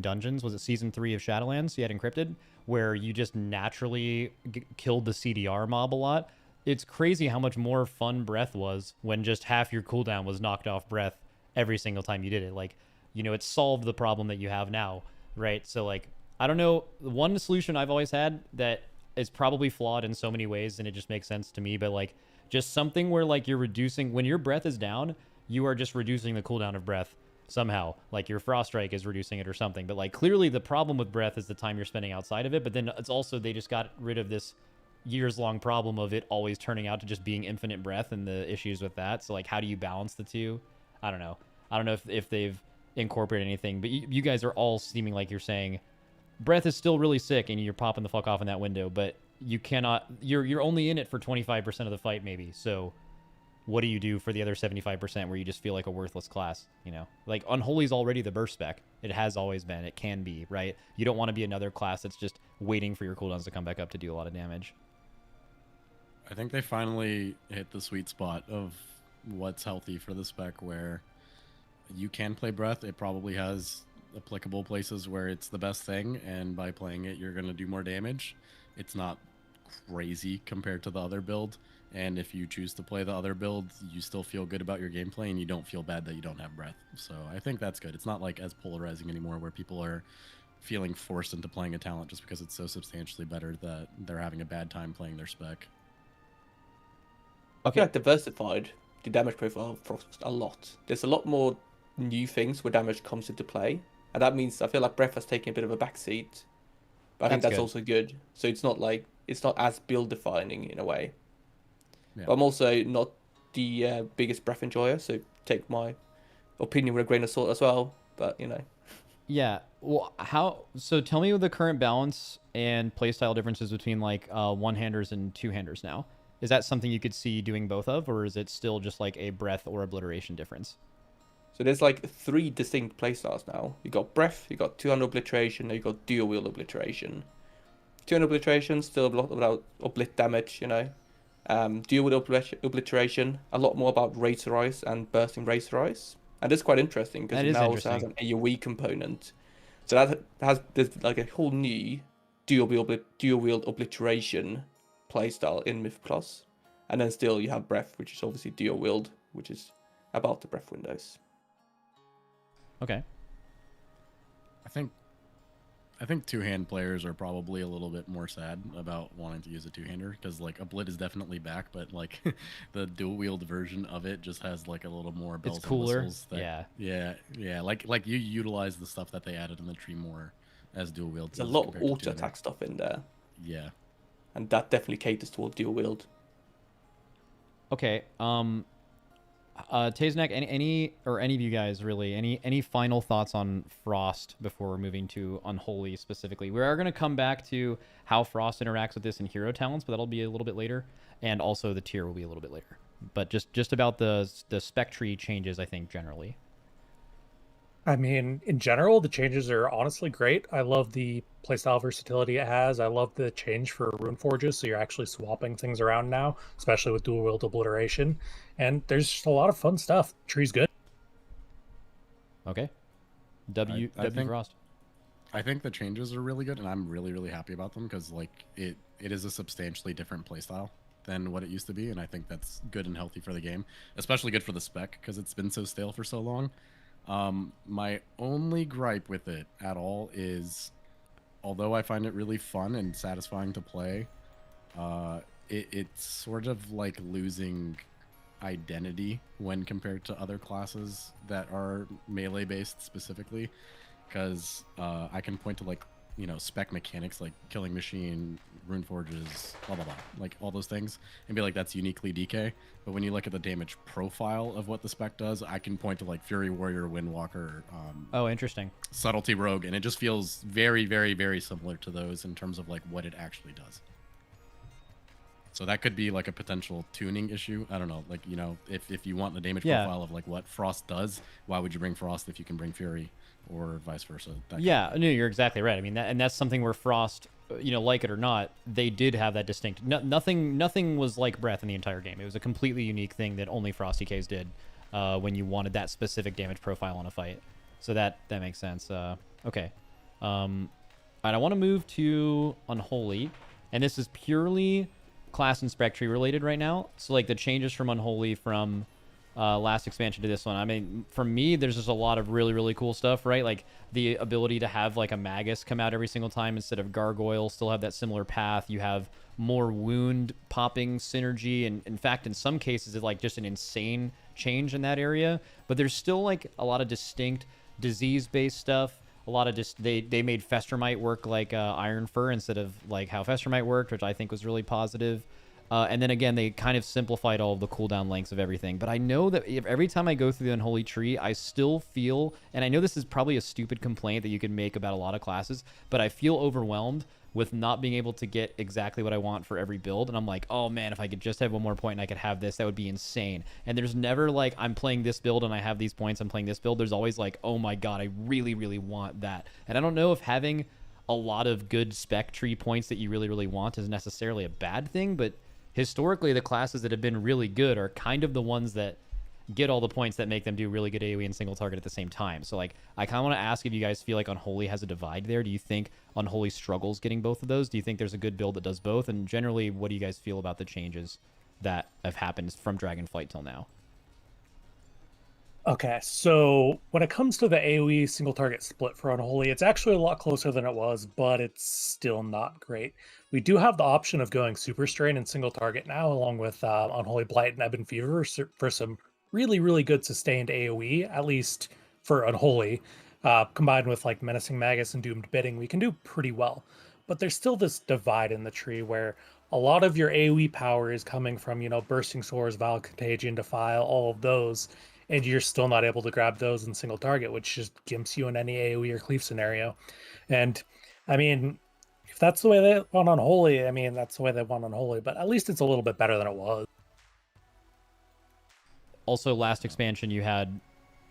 dungeons, was it season 3 of Shadowlands? You had encrypted, where you just naturally killed the CDR mob a lot. It's crazy how much more fun breath was when just half your cooldown was knocked off breath every single time you did it. Like, you know, it solved the problem that you have now. Right. So like, I don't know. One solution I've always had that is probably flawed in so many ways, and it just makes sense to me, but like just something where like you're reducing, when your breath is down, you are just reducing the cooldown of breath somehow. Like your frost strike is reducing it or something. But like clearly the problem with breath is the time you're spending outside of it. But then it's also, they just got rid of this years long problem of it always turning out to just being infinite breath and the issues with that. So like, how do you balance the two? I don't know. I don't know if they've incorporate anything, but you guys are all seeming like you're saying breath is still really sick and you're popping the fuck off in that window, but you cannot, you're only in it for 25% of the fight maybe. So what do you do for the other 75% where you just feel like a worthless class? You know, like Unholy's already the burst spec. It has always been, it can be, right? You don't want to be another class that's just waiting for your cooldowns to come back up to do a lot of damage. I think they finally hit the sweet spot of what's healthy for the spec, where you can play breath. It probably has applicable places where it's the best thing, and by playing it, you're going to do more damage. It's not crazy compared to the other build, and if you choose to play the other build, you still feel good about your gameplay, and you don't feel bad that you don't have breath. So I think that's good. It's not like as polarizing anymore, where people are feeling forced into playing a talent just because it's so substantially better that they're having a bad time playing their spec. I feel like diversified the damage profile of Frost a lot. There's a lot more new things where damage comes into play, and that means I feel like breath has taken a bit of a backseat, but I think that's good. also good. So it's not like, it's not as build defining in a way. Yeah. But I'm also not the biggest breath enjoyer, so take my opinion with a grain of salt as well, but you know. Yeah. Well, so tell me the current balance and playstyle differences between like one-handers and two-handers now. Is that something you could see doing both of, or is it still just like a breath or obliteration difference? So there's like 3 distinct playstyles now. You got breath, you got two-hand obliteration, and you got dual wield obliteration. Two-hand obliteration, still a lot about oblit damage, you know. Dual wield obliteration, a lot more about Razor Eyes and bursting Razor Eyes. And it's quite interesting because it now also has an AoE component. So there's like a whole new dual wield obliteration playstyle in Myth Plus. And then still you have breath, which is obviously dual wield, which is about the breath windows. Okay. I think two-hand players are probably a little bit more sad about wanting to use a two-hander, because like Oblit is definitely back, but like the dual-wield version of it just has like a little more bells It's cooler. and whistles. Yeah. Like you utilize the stuff that they added in the tree more as dual-wield. There's a lot of auto attack stuff in there. Yeah. And that definitely caters toward dual-wield. Okay. Taznak, any of you guys really, any final thoughts on Frost before we're moving to Unholy specifically? We are going to come back to how Frost interacts with this in hero talents, but that'll be a little bit later, and also the tier will be a little bit later. But just about the spec tree changes, I think generally. I mean, in general, the changes are honestly great. I love the playstyle versatility it has. I love the change for rune forges, so you're actually swapping things around now, especially with dual wield obliteration. And there's just a lot of fun stuff. Tree's good. Okay. I think, Frost. I think the changes are really good, and I'm really happy about them, because like it is a substantially different playstyle than what it used to be, and I think that's good and healthy for the game, especially good for the spec, because it's been so stale for so long. My only gripe with it at all is, although I find it really fun and satisfying to play, it's sort of like losing identity when compared to other classes that are melee based specifically, because I can point to like you know, spec mechanics like Killing Machine, Rune Forges, blah blah blah, like all those things, and be like that's uniquely DK. But when you look at the damage profile of what the spec does, I can point to like Fury Warrior, Windwalker, Oh, interesting. Subtlety Rogue, and it just feels very, very, very similar to those in terms of like what it actually does. So that could be like a potential tuning issue. I don't know, like, you know, if you want the damage Yeah. profile of like what Frost does, why would you bring Frost if you can bring Fury, or vice versa? That kind Yeah, of- no, you're exactly right. I mean, and that's something where Frost, you know, like it or not, they did have that distinct. Nothing was like Breath in the entire game. It was a completely unique thing that only Frosty K's did when you wanted that specific damage profile on a fight. So that makes sense. Okay. All right, I want to move to Unholy, and this is purely class and spec tree related right now. So like the changes from Unholy from last expansion to this one. I mean, for me, there's just a lot of really, really cool stuff, right? Like the ability to have like a Magus come out every single time instead of Gargoyle, still have that similar path. You have more wound popping synergy, and in fact, in some cases, it's like just an insane change in that area. But there's still like a lot of distinct disease-based stuff. A lot of just they made Festermite work like Iron Fur instead of like how Festermite worked, which I think was really positive. And then again, they kind of simplified all of the cooldown lengths of everything. But I know that every time I go through the Unholy Tree, I still feel, and I know this is probably a stupid complaint that you can make about a lot of classes, but I feel overwhelmed with not being able to get exactly what I want for every build. And I'm like, oh man, if I could just have one more point and I could have this, that would be insane. And there's never like, I'm playing this build and I have these points, I'm playing this build. There's always like, oh my God, I really, really want that. And I don't know if having a lot of good spec tree points that you really, really want is necessarily a bad thing, but historically the classes that have been really good are kind of the ones that get all the points that make them do really good AoE and single target at the same time. So like I kind of want to ask if you guys feel like Unholy has a divide there. Do you think Unholy struggles getting both of those? Do you think there's a good build that does both? And generally, what do you guys feel about the changes that have happened from Dragonflight till now? Okay, so when it comes to the AoE single target split for Unholy, it's actually a lot closer than it was, but it's still not great. We do have the option of going Super Strain and single target now, along with Unholy Blight and Ebon Fever for some really, really good sustained AoE, at least for Unholy. Combined with like Menacing Magus and Doomed Bidding, we can do pretty well. But there's still this divide in the tree where a lot of your AoE power is coming from, you know, Bursting Swords, Vile Contagion, Defile, all of those, and you're still not able to grab those in single target, which just gimps you in any AoE or cleave scenario. And I mean, if that's the way they want Unholy, I mean, that's the way they want Unholy, but at least it's a little bit better than it was. Also, last expansion, you had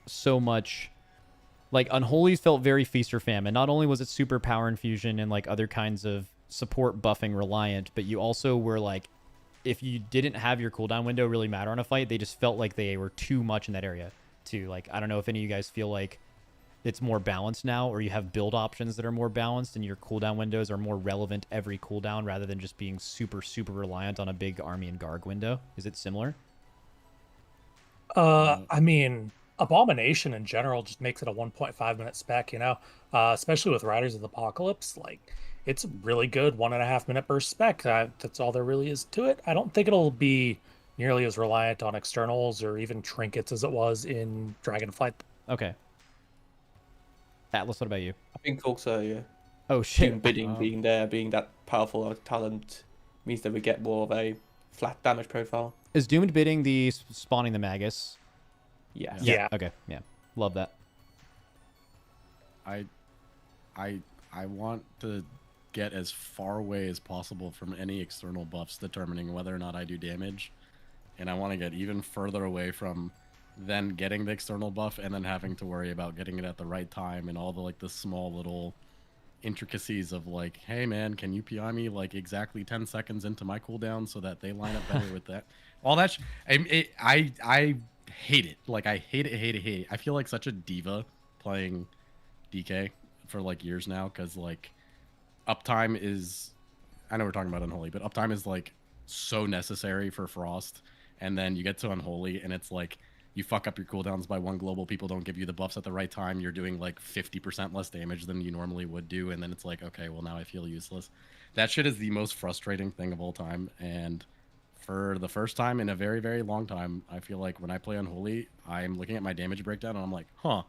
so much... Like, Unholy felt very feast or famine. Not only was it super power infusion and, like, other kinds of support buffing reliant, but you also were, like, if you didn't have your cooldown window really matter on a fight, they just felt like they were too much in that area, too. Like, I don't know if any of you guys feel like it's more balanced now, or you have build options that are more balanced and your cooldown windows are more relevant every cooldown rather than just being super, super reliant on a big army and Garg window. Is it similar? I mean, Abomination in general just makes it a 1.5 minute spec, you know, especially with Riders of the Apocalypse. Like, it's a really good 1.5 minute burst spec. That's all there really is to it. I don't think it'll be nearly as reliant on externals or even trinkets as it was in Dragonflight. Okay. Atlas, what about you? I think also, yeah, Oh, shit. Doom Bidding being there, being that powerful of a talent, means that we get more of a flat damage profile. Is Doomed Bidding the spawning the Magus? Yes. Yeah. Okay, yeah. Love that. I want to get as far away as possible from any external buffs determining whether or not I do damage, and I want to get even further away from then getting the external buff and then having to worry about getting it at the right time and all the like the small little intricacies of like, hey man, can you PI me like exactly 10 seconds into my cooldown so that they line up better with that? All that I hate it. Like, I hate it. I feel like such a diva playing DK for like years now, because like uptime is, I know we're talking about Unholy, but uptime is like so necessary for Frost, and then you get to Unholy and it's like you fuck up your cooldowns by one global, people don't give you the buffs at the right time, you're doing like 50% less damage than you normally would do, and then it's like, okay, well now I feel useless. That shit is the most frustrating thing of all time, and for the first time in a very, very long time, I feel like when I play Unholy, I'm looking at my damage breakdown and I'm like, huh,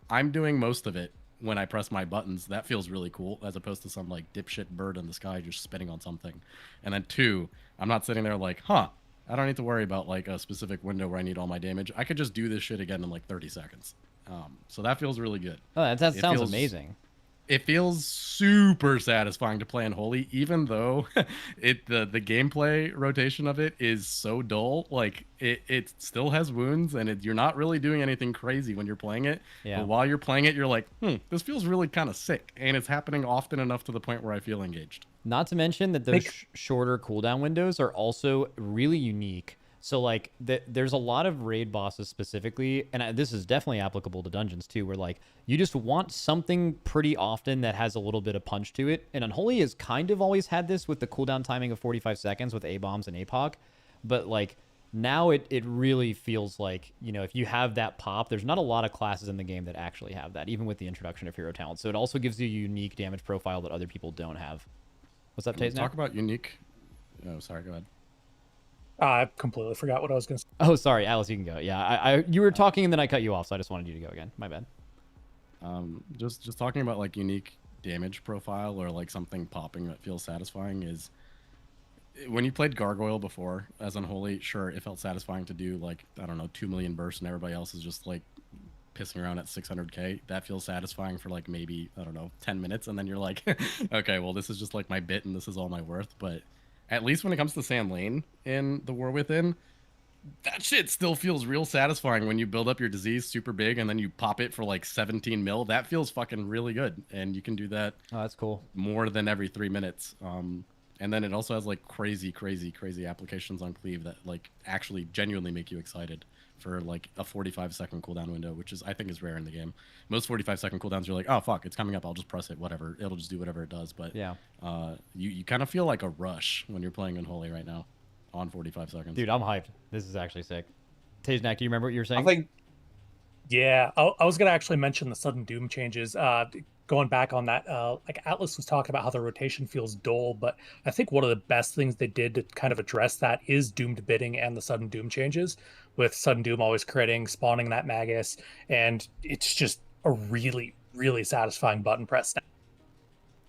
I'm doing most of it when I press my buttons. That feels really cool, as opposed to some like dipshit bird in the sky just spinning on something. And then 2, I'm not sitting there like, huh, I don't need to worry about like a specific window where I need all my damage. I could just do this shit again in like 30 seconds. So that feels really good. Oh, that It sounds feels- amazing. It feels super satisfying to play Unholy, even though the gameplay rotation of it is so dull. Like it still has wounds, and you're not really doing anything crazy when you're playing it. Yeah. But while you're playing it, you're like, this feels really kind of sick, and it's happening often enough to the point where I feel engaged. Not to mention that those shorter cooldown windows are also really unique. So like there's a lot of raid bosses specifically, and this is definitely applicable to dungeons too, where like you just want something pretty often that has a little bit of punch to it. And Unholy has kind of always had this with the cooldown timing of 45 seconds with A-bombs and APOC. But like now it really feels like, you know, if you have that pop, there's not a lot of classes in the game that actually have that, even with the introduction of hero talent. So it also gives you a unique damage profile that other people don't have. What's up, Taze? Talk about unique. Oh, sorry. Go ahead. I completely forgot what I was going to say. Oh, sorry, Alice, you can go. Yeah, you were talking and then I cut you off, so I just wanted you to go again. My bad. Just talking about like unique damage profile or like something popping that feels satisfying is when you played Gargoyle before as Unholy, sure, it felt satisfying to do like, I don't know, 2 million bursts and everybody else is just like pissing around at 600k. That feels satisfying for like maybe, I don't know, 10 minutes, and then you're like, okay, well, this is just like my bit and this is all my worth. But at least when it comes to Sam Lane in The War Within, that shit still feels real satisfying when you build up your disease super big and then you pop it for like 17 mil. That feels fucking really good, and you can do that Oh, that's cool. more than every 3 minutes. And then it also has like crazy applications on cleave that like actually genuinely make you excited for like a 45-second cooldown window, which is, I think, is rare in the game. Most 45-second cooldowns, you're like, oh fuck, it's coming up, I'll just press it, whatever, it'll just do whatever it does. But Yeah. you kind of feel like a rush when you're playing Unholy right now on 45 seconds. Dude, I'm hyped. This is actually sick. Tajnak, do you remember what you were saying? I think Yeah, I was going to actually mention the sudden doom changes. Going back on that, like Atlas was talking about how the rotation feels dull, but I think one of the best things they did to kind of address that is doomed bidding and the sudden doom changes, with sudden doom always critting, spawning that Magus, and it's just a really, really satisfying button press.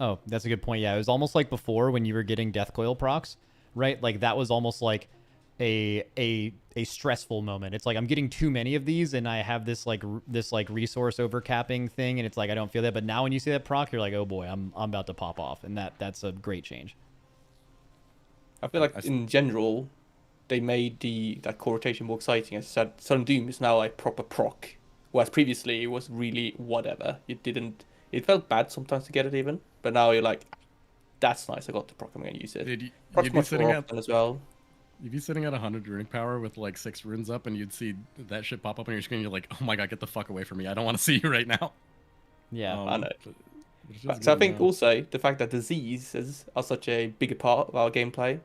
Oh, that's a good point. Yeah, it was almost like before when you were getting Death Coil procs, right? Like that was almost like a stressful moment. It's like I'm getting too many of these, and I have this resource overcapping thing, and it's like I don't feel that. But now when you see that proc, you're like, oh boy, I'm about to pop off, and that's a great change. I feel like in general, they made that core rotation more exciting. As I said, Sudden Doom is now a proper proc, whereas previously it was really whatever. It felt bad sometimes to get it even, but now you're like, that's nice. I got the proc. I'm gonna use it. Dude, Proc's you'd be much sitting more at often as well. You'd be sitting at 100 runic power with like 6 runes up, and you'd see that shit pop up on your screen. You're like, oh my god, get the fuck away from me! I don't want to see you right now. Yeah. I know. Which is So I good, think man. also the fact that diseases are such a bigger part of our gameplay.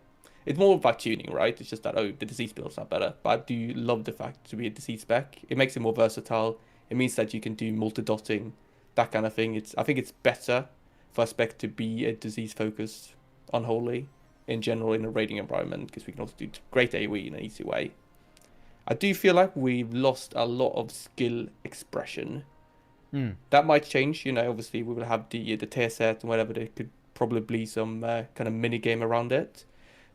It's more about tuning, right? It's just that, oh, the disease build's not better. But I do love the fact to be a disease spec. It makes it more versatile. It means that you can do multi-dotting, that kind of thing. I think it's better for a spec to be a disease focused Unholy in general in a raiding environment, because we can also do great AoE in an easy way. I do feel like we've lost a lot of skill expression. That might change, you know. Obviously, we will have the tier set and whatever. There could probably be some kind of mini game around it.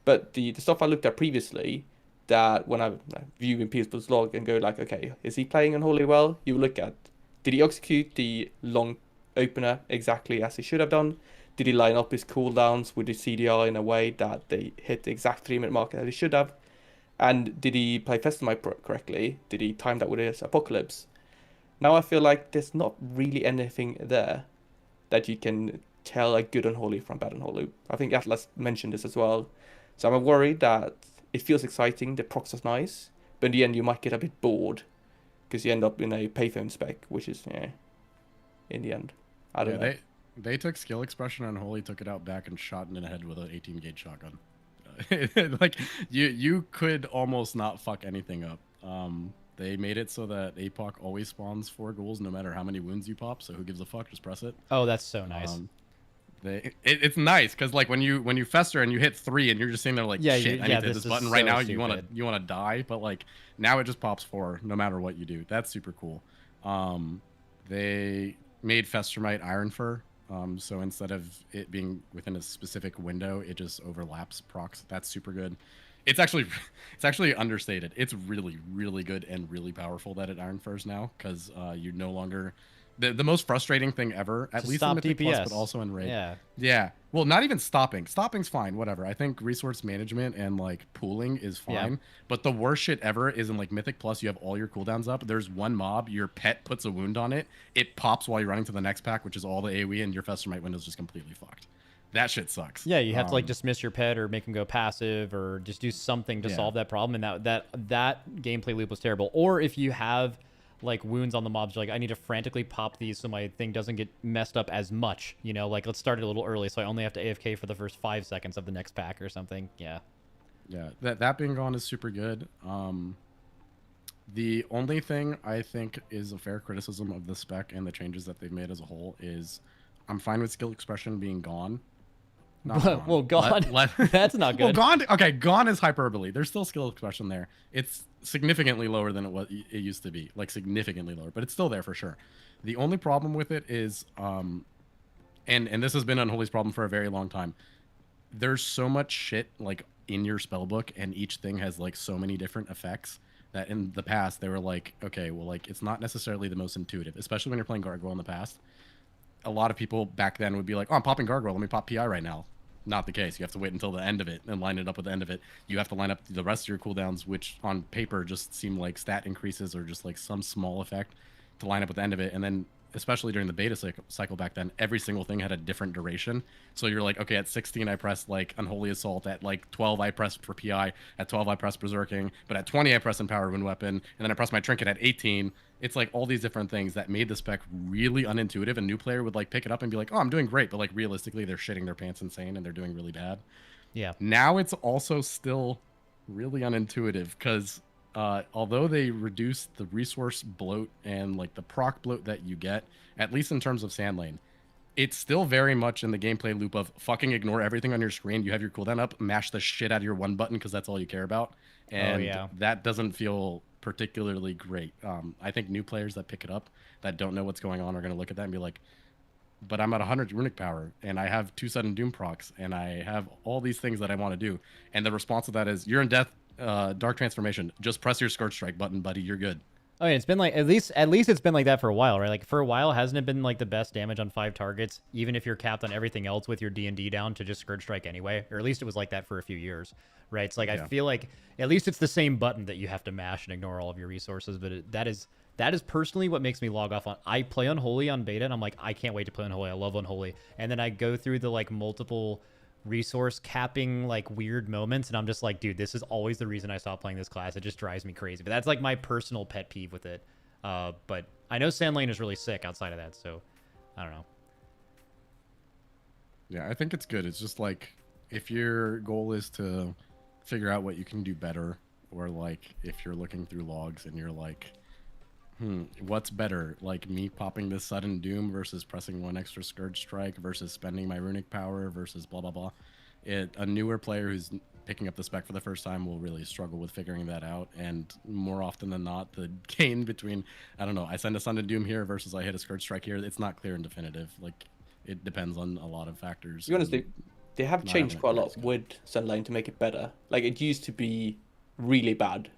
But the stuff I looked at previously, that when I view in people's log and go like, okay, is he playing Unholy well? You look at, did he execute the long opener exactly as he should have done? Did he line up his cooldowns with the CDR in a way that they hit the exact 3-minute mark that he should have? And did he play Festamite correctly? Did he time that with his Apocalypse? Now I feel like there's not really anything there that you can tell a good Unholy from bad Unholy. I think Atlas mentioned this as well. So I'm worried that it feels exciting, the procs are nice, but in the end you might get a bit bored because you end up in a payphone spec, which is, in the end, I don't know. They took skill expression on Holy, took it out back, and shot it in the head with an 18 gauge shotgun. Like you could almost not fuck anything up. They made it so that APOC always spawns 4 ghouls no matter how many wounds you pop. So who gives a fuck? Just press it. Oh, that's so nice. It's nice because like when you fester and you hit 3 and you're just sitting there like, Yeah, shit, I need to hit this this is button right so now. stupid. You wanna die, but like now it just pops 4 no matter what you do. That's super cool. They made Festermite Iron Fur. So instead of it being within a specific window, it just overlaps procs. That's super good. It's actually understated. It's really, really good and really powerful that it Iron Furs now, because you no longer the most frustrating thing ever, at To least in stop Mythic DPS. Plus, but also in Raid. Yeah. Yeah. Well, not even stopping. Stopping's fine, whatever. I think resource management and like pooling is fine. Yeah. But the worst shit ever is in like Mythic Plus, you have all your cooldowns up. There's one mob, your pet puts a wound on it. It pops while you're running to the next pack, which is all the AoE, and your Festermite window's just completely fucked. That shit sucks. Yeah, you have to like dismiss your pet or make him go passive or just do something to solve that problem. And that gameplay loop was terrible. Or if you have like wounds on the mobs, you're like, I need to frantically pop these so my thing doesn't get messed up as much. You know, like let's start it a little early so I only have to AFK for the first 5 seconds of the next pack or something. Yeah. Yeah, that being gone is super good. The only thing I think is a fair criticism of the spec and the changes that they've made as a whole is I'm fine with skill expression being gone. Not Well, gone. That's not Well, good. gone. Okay, gone is hyperbole. There's still skill expression there. It's significantly lower than it used to be, like significantly lower, but it's still there for sure. The only problem with it is, and this has been Unholy's problem for a very long time. There's so much shit like in your spellbook, and each thing has like so many different effects that in the past they were like, okay, well, like it's not necessarily the most intuitive, especially when you're playing Gargoyle in the past. A lot of people back then would be like, oh, I'm popping Gargoyle, let me pop PI right now. Not the case. You have to wait until the end of it and line it up with the end of it. You have to line up the rest of your cooldowns, which on paper just seem like stat increases or just like some small effect to line up with the end of it. And then, especially during the beta cycle back then, every single thing had a different duration. So you're like, okay, at 16 I press like Unholy Assault, at like 12 I press for PI, at 12 I press Berserking, but at 20 I press Empowered Wind Weapon, and then I press my Trinket at 18. It's like all these different things that made the spec really unintuitive. A new player would like pick it up and be like, oh, I'm doing great, but like realistically they're shitting their pants insane and they're doing really bad. Yeah. Now it's also still really unintuitive because although they reduce the resource bloat and like the proc bloat that you get, at least in terms of Sand Lane, it's still very much in the gameplay loop of fucking ignore everything on your screen. You have your cooldown up, mash the shit out of your one button because that's all you care about. And that doesn't feel particularly great. I think new players that pick it up that don't know what's going on are going to look at that and be like, but I'm at 100 runic power and I have 2 sudden doom procs and I have all these things that I want to do. And the response to that is, you're in death, dark transformation. Just press your Scourge Strike button, buddy. You're good. Oh, yeah, it's been like at least it's been like that for a while, right? Like for a while, hasn't it been like the best damage on 5 targets, even if you're capped on everything else with your D&D down to just Scourge Strike anyway? Or at least it was like that for a few years, right? It's like I feel like at least it's the same button that you have to mash and ignore all of your resources. But that is personally what makes me log off on. I play Unholy on beta, and I'm like, I can't wait to play Unholy. I love Unholy, and then I go through the like multiple resource capping like weird moments, and I'm just like, dude, this is always the reason I stopped playing this class. It just drives me crazy. But that's like my personal pet peeve with it. But I know Sand Lane is really sick outside of that, so I don't know. Yeah, I think it's good. It's just like if your goal is to figure out what you can do better, or like if you're looking through logs and you're like, what's better, like me popping this sudden doom versus pressing 1 extra Scourge Strike versus spending my runic power versus blah blah blah. A newer player who's picking up the spec for the first time will really struggle with figuring that out, and more often than not, the gain between, I don't know, I send a sudden doom here versus I hit a Scourge Strike here, it's not clear and definitive. Like it depends on a lot of factors. To be honest, they have changed quite a lot with Sand Lane to make it better. Like it used to be really bad,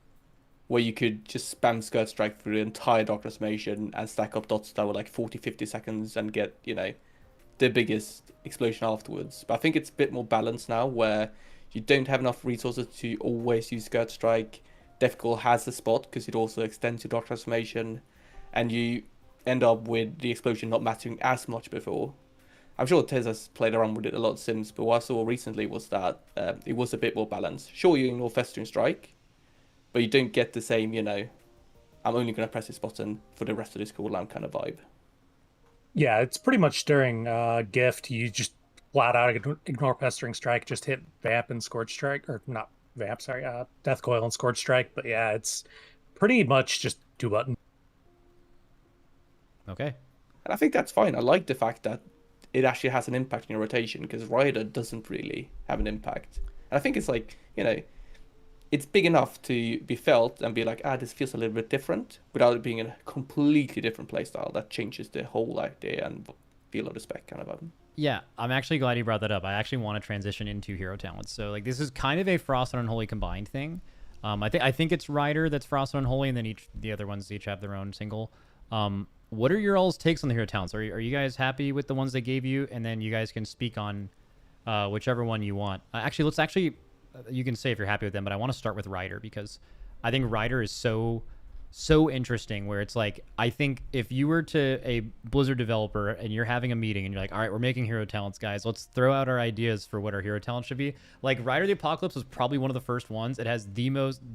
where you could just spam Scourge Strike through the entire Dark Transformation and stack up dots that were like 40-50 seconds and get, you know, the biggest explosion afterwards. But I think it's a bit more balanced now, where you don't have enough resources to always use Scourge Strike. Deathcall has the spot because it also extends your Dark Transformation, and you end up with the explosion not mattering as much before. I'm sure Tez has played around with it a lot since, but what I saw recently was that it was a bit more balanced. Sure, you ignore Festering Strike, but you don't get the same, you know, I'm only going to press this button for the rest of this cooldown kind of vibe. Yeah, it's pretty much during Gift, you just flat out ignore Pestering Strike, just hit Vamp and Scourge Strike, or not Vamp, sorry, Death Coil and Scourge Strike. But yeah, it's pretty much just 2 buttons. Okay. And I think that's fine. I like the fact that it actually has an impact in your rotation, because Rider doesn't really have an impact. And I think it's like, you know, it's big enough to be felt and be like, this feels a little bit different, without it being a completely different playstyle that changes the whole idea and feel of the spec kind of. Yeah, I'm actually glad you brought that up. I actually want to transition into hero talents. So like this is kind of a Frost and Unholy combined thing. I think it's Ryder that's Frost and Unholy, and then the other ones each have their own single. What are your all's takes on the hero talents? Are you guys happy with the ones they gave you? And then you guys can speak on whichever one you want. You can say if you're happy with them, but I want to start with Ryder because I think Ryder is so interesting, where it's like, I think if you were to a Blizzard developer and you're having a meeting and you're like, all right, we're making hero talents, guys, let's throw out our ideas for what our hero talent should be. Like Rider the Apocalypse was probably one of the first ones. It has the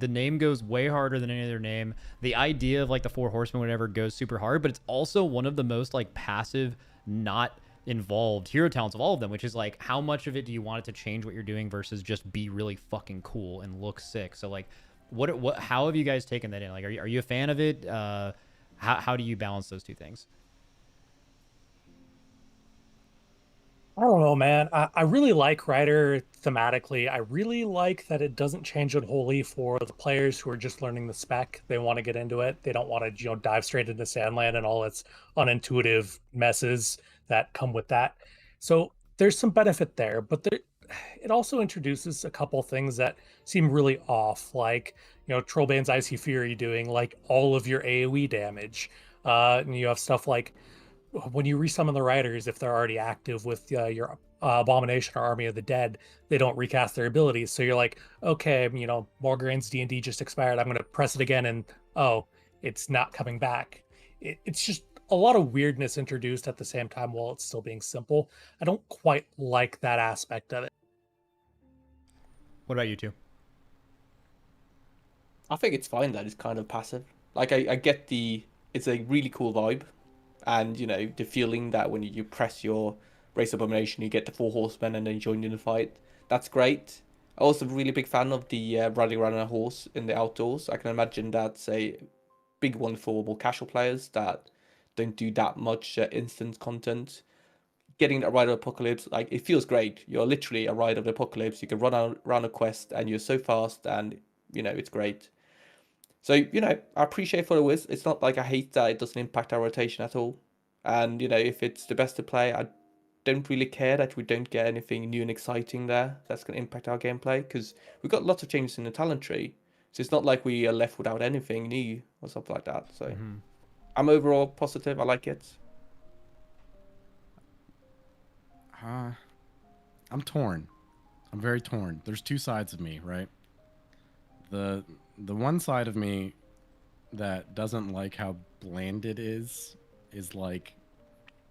name goes way harder than any other name. The idea of like the Four Horsemen, whatever, goes super hard, but it's also one of the most like passive, not involved hero talents of all of them, which is like, how much of it do you want it to change what you're doing versus just be really fucking cool and look sick? So like, how have you guys taken that in? Like, are you a fan of it? How do you balance those two things? I don't know, man. I really like Ryder thematically. I really like that it doesn't change Unholy for the players who are just learning the spec. They want to get into it. They don't want to, dive straight into Sandland and all its unintuitive messes that come with that. So there's some benefit there, but it also introduces a couple things that seem really off, like Trollbane's Icy Fury doing like all of your AoE damage. And you have stuff like when you resummon the Riders, if they're already active with your Abomination or Army of the Dead, they don't recast their abilities. So you're like, okay, Morgrane's D&D just expired. I'm going to press it again, and it's not coming back. It's just a lot of weirdness introduced at the same time while it's still being simple. I don't quite like that aspect of it. What about you two? I think it's fine that it's kind of passive. Like I get it's a really cool vibe, and the feeling that when you press your Race Abomination, you get the Four Horsemen and then you join in the fight. That's great. I'm also a really big fan of the riding around on a horse in the outdoors. I can imagine that's a big one for more casual players that don't do that much instant content. Getting that Rider of Apocalypse, like, it feels great. You're literally a Rider of the Apocalypse. You can run around a quest and you're so fast, and it's great. So I appreciate what it is. It's not like I hate that it doesn't impact our rotation at all. And if it's the best to play, I don't really care that we don't get anything new and exciting there that's going to impact our gameplay, because we've got lots of changes in the talent tree. So it's not like we are left without anything new or something like that. So I'm overall positive. I like it. I'm torn. I'm very torn. There's two sides of me, right? The one side of me that doesn't like how bland it is like,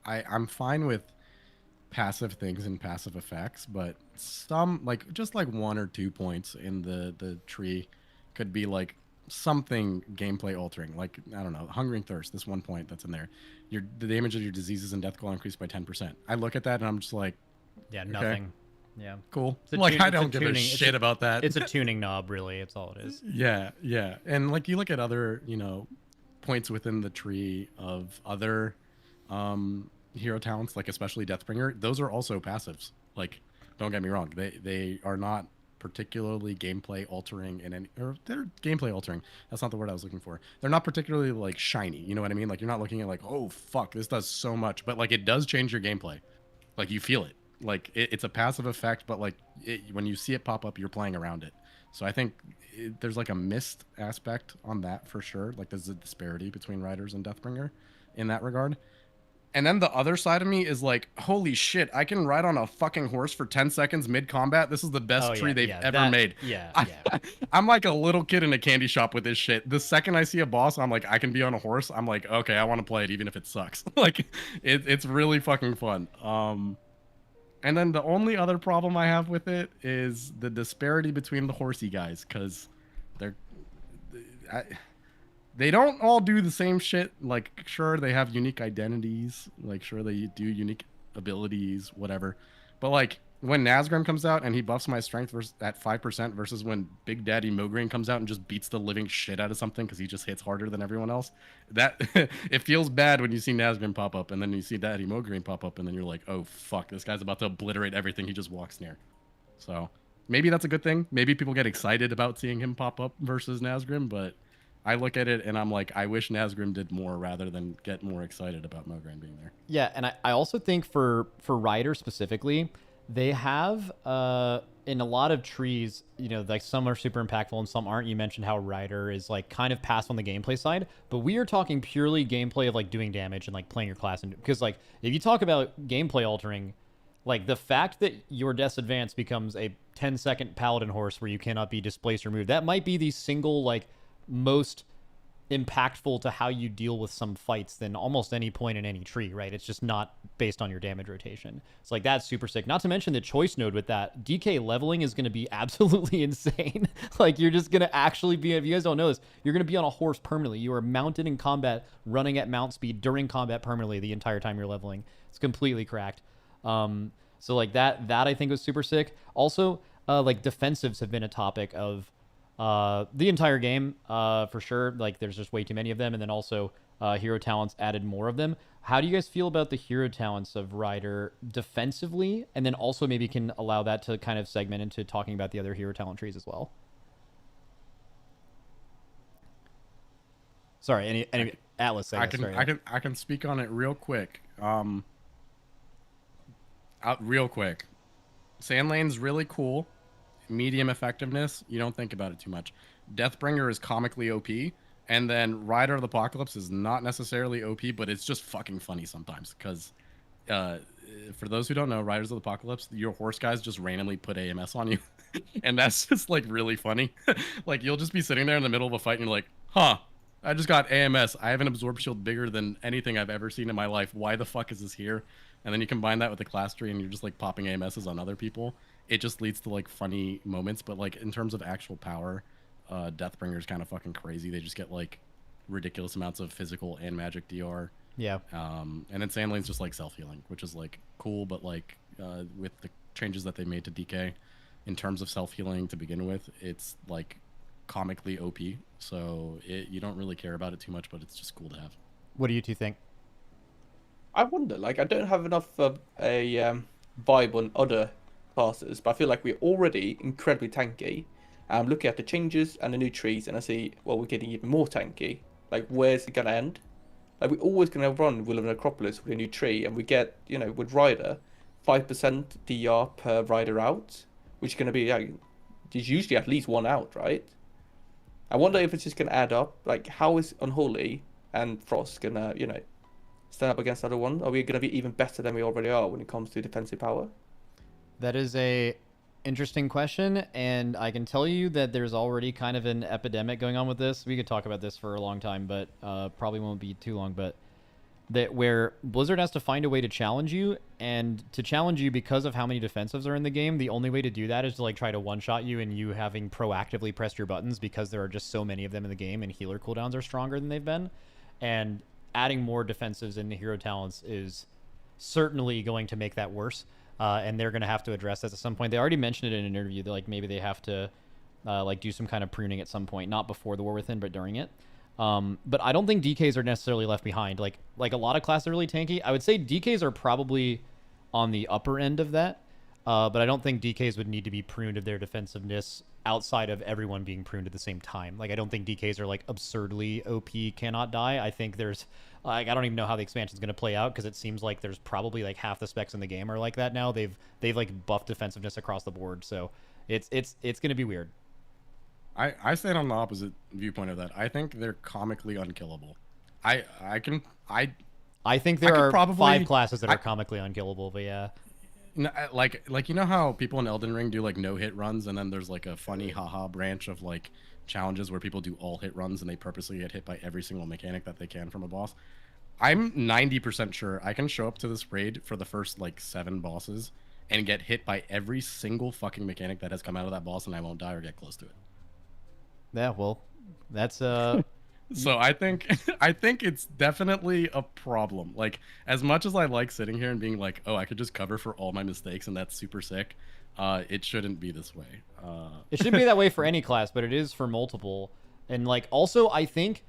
I'm fine with passive things and passive effects, but some, like, just like 1 or 2 points in the tree could be like something gameplay altering. Like, I don't know, Hungering Thirst, this 1 point that's in there, the damage of your diseases and death claw increased by 10%. I look at that and I'm just like, yeah, okay, nothing. Yeah, cool. Like, I don't give a shit about that. It's a tuning knob, really. It's all it is. Yeah. And like, you look at other points within the tree of other hero talents, like especially Deathbringer, those are also passives. Like, don't get me wrong, they are not particularly gameplay altering or they're gameplay altering. That's not the word I was looking for. They're not particularly like shiny, you know what I mean? Like, you're not looking at like, oh fuck, this does so much, but like, it does change your gameplay. Like, you feel it. Like, it's a passive effect, but like, when you see it pop up, you're playing around it. So I think there's like a missed aspect on that for sure. Like, there's a disparity between Riders and Deathbringer in that regard. And then the other side of me is like, holy shit, I can ride on a fucking horse for 10 seconds mid-combat. This is the best tree they've ever made. I'm like a little kid in a candy shop with this shit. The second I see a boss, I'm like, I can be on a horse. I'm like, okay, I want to play it even if it sucks. Like, it's really fucking fun. And then the only other problem I have with it is the disparity between the horsey guys, because they don't all do the same shit. Like, sure, they have unique identities. Like, sure, they do unique abilities, whatever. But like, when Nazgrim comes out and he buffs my strength at 5% versus when Big Daddy Mograne comes out and just beats the living shit out of something because he just hits harder than everyone else, that it feels bad when you see Nazgrim pop up and then you see Daddy Mograne pop up and then you're like, oh fuck, this guy's about to obliterate everything he just walks near. So maybe that's a good thing. Maybe people get excited about seeing him pop up versus Nazgrim, but I look at it and I'm like, I wish Nazgrim did more rather than get more excited about Mograine being there. Yeah, and I also think for Ryder specifically, they have in a lot of trees, you know, like some are super impactful and some aren't. You mentioned how Ryder is like kind of passed on the gameplay side, but we are talking purely gameplay of like doing damage and like playing your class. And because like if you talk about gameplay altering, like the fact that your Death's Advance becomes a 10-second paladin horse where you cannot be displaced or moved, that might be the single like most impactful to how you deal with some fights than almost any point in any tree, right? It's just not based on your damage rotation. It's like that's super sick. Not to mention the choice node with that DK leveling is going to be absolutely insane. Like you're just going to actually be, if you guys don't know this, you're going to be on a horse permanently. You are mounted in combat, running at mount speed during combat permanently the entire time you're leveling. It's completely cracked. So like that I think was super sick. Also, like defensives have been a topic of the entire game, for sure. Like there's just way too many of them, and then also hero talents added more of them. How do you guys feel about the hero talents of Ryder defensively, and then also maybe can allow that to kind of segment into talking about the other hero talent trees as well? Sorry, any Atlas say I can speak on it real quick. Real quick. Sand Lane's really cool. Medium effectiveness, you don't think about it too much. Deathbringer is comically OP, and then Rider of the Apocalypse is not necessarily OP, but it's just fucking funny sometimes because for those who don't know, Riders of the Apocalypse, your horse guys just randomly put AMS on you, and that's just like really funny. Like you'll just be sitting there in the middle of a fight and you're like, huh, I just got AMS. I have an absorb shield bigger than anything I've ever seen in my life. Why the fuck is this here? And then you combine that with the class tree and you're just like popping AMSs on other people. It just leads to like funny moments, but like in terms of actual power, Deathbringer is kind of fucking crazy. They just get like ridiculous amounts of physical and magic DR. Yeah. And then Sandlane's just like self-healing, which is like cool, but like with the changes that they made to DK in terms of self-healing to begin with, it's like comically OP. So you don't really care about it too much, but it's just cool to have. What do you two think? I wonder, like, I don't have enough of a vibe on other classes, but I feel like we're already incredibly tanky. I'm looking at the changes and the new trees, and I see, well, we're getting even more tanky. Like, where's it gonna end? Like, we're always gonna run Will of Necropolis with a new tree, and we get, you know, with Rider, 5% DR per Rider out, which is gonna be like, there's usually at least one out, right? I wonder if it's just gonna add up. Like, how is Unholy and Frost gonna, you know, stand up against the other one? Are we gonna be even better than we already are when it comes to defensive power? That is a interesting question, and I can tell you that there's already kind of an epidemic going on with this. We could talk about this for a long time, but probably won't be too long. But that where Blizzard has to find a way to challenge you, and to challenge you because of how many defensives are in the game, the only way to do that is to like try to one-shot you and you having proactively pressed your buttons because there are just so many of them in the game, and healer cooldowns are stronger than they've been. And adding more defensives in the hero talents is certainly going to make that worse. And they're going to have to address that at some point. They already mentioned it in an interview that like maybe they have to like do some kind of pruning at some point, not before the War Within, but during it. But I don't think DKs are necessarily left behind. Like a lot of classes are really tanky. I would say DKs are probably on the upper end of that. But I don't think DKs would need to be pruned of their defensiveness outside of everyone being pruned at the same time. Like I don't think DKs are like absurdly OP, cannot die. I think there's like I don't even know how the expansion is going to play out because it seems like there's probably like half the specs in the game are like that now. They've like buffed defensiveness across the board, so it's going to be weird. I stand on the opposite viewpoint of that. I think they're comically unkillable. I think there are probably 5 classes that are comically unkillable, but yeah. Like you know how people in Elden Ring do like no hit runs, and then there's like a funny haha branch of like challenges where people do all hit runs and they purposely get hit by every single mechanic that they can from a boss. I'm 90% sure I can show up to this raid for the first like 7 bosses and get hit by every single fucking mechanic that has come out of that boss, and I won't die or get close to it. Yeah, well, that's So I think it's definitely a problem. Like as much as I like sitting here and being like, oh, I could just cover for all my mistakes and that's super sick. It shouldn't be this way. It shouldn't be that way for any class, but it is for multiple. And like also I think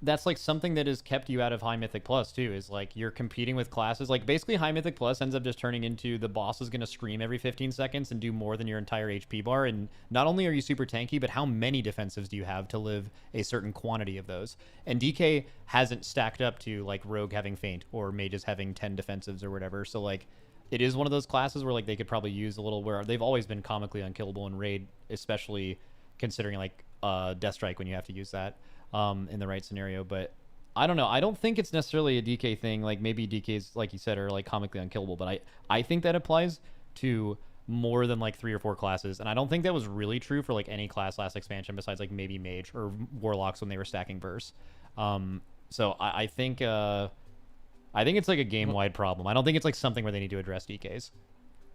that's like something that has kept you out of High Mythic Plus too, is like you're competing with classes. Like basically High Mythic Plus ends up just turning into the boss is going to scream every 15 seconds and do more than your entire HP bar. And not only are you super tanky, but how many defensives do you have to live a certain quantity of those? And DK hasn't stacked up to like Rogue having Feint or Mages having 10 defensives or whatever. So like it is one of those classes where like they could probably use a little, where they've always been comically unkillable in Raid, especially considering like Death Strike when you have to use that in the right scenario. But I don't know. I don't think it's necessarily a DK thing. Like maybe DKs, like you said, are like comically unkillable, but I think that applies to more than like 3 or 4 classes. And I don't think that was really true for like any class last expansion besides like maybe Mage or Warlocks when they were stacking Burst. So I think it's like a game-wide problem. I don't think it's like something where they need to address DKs.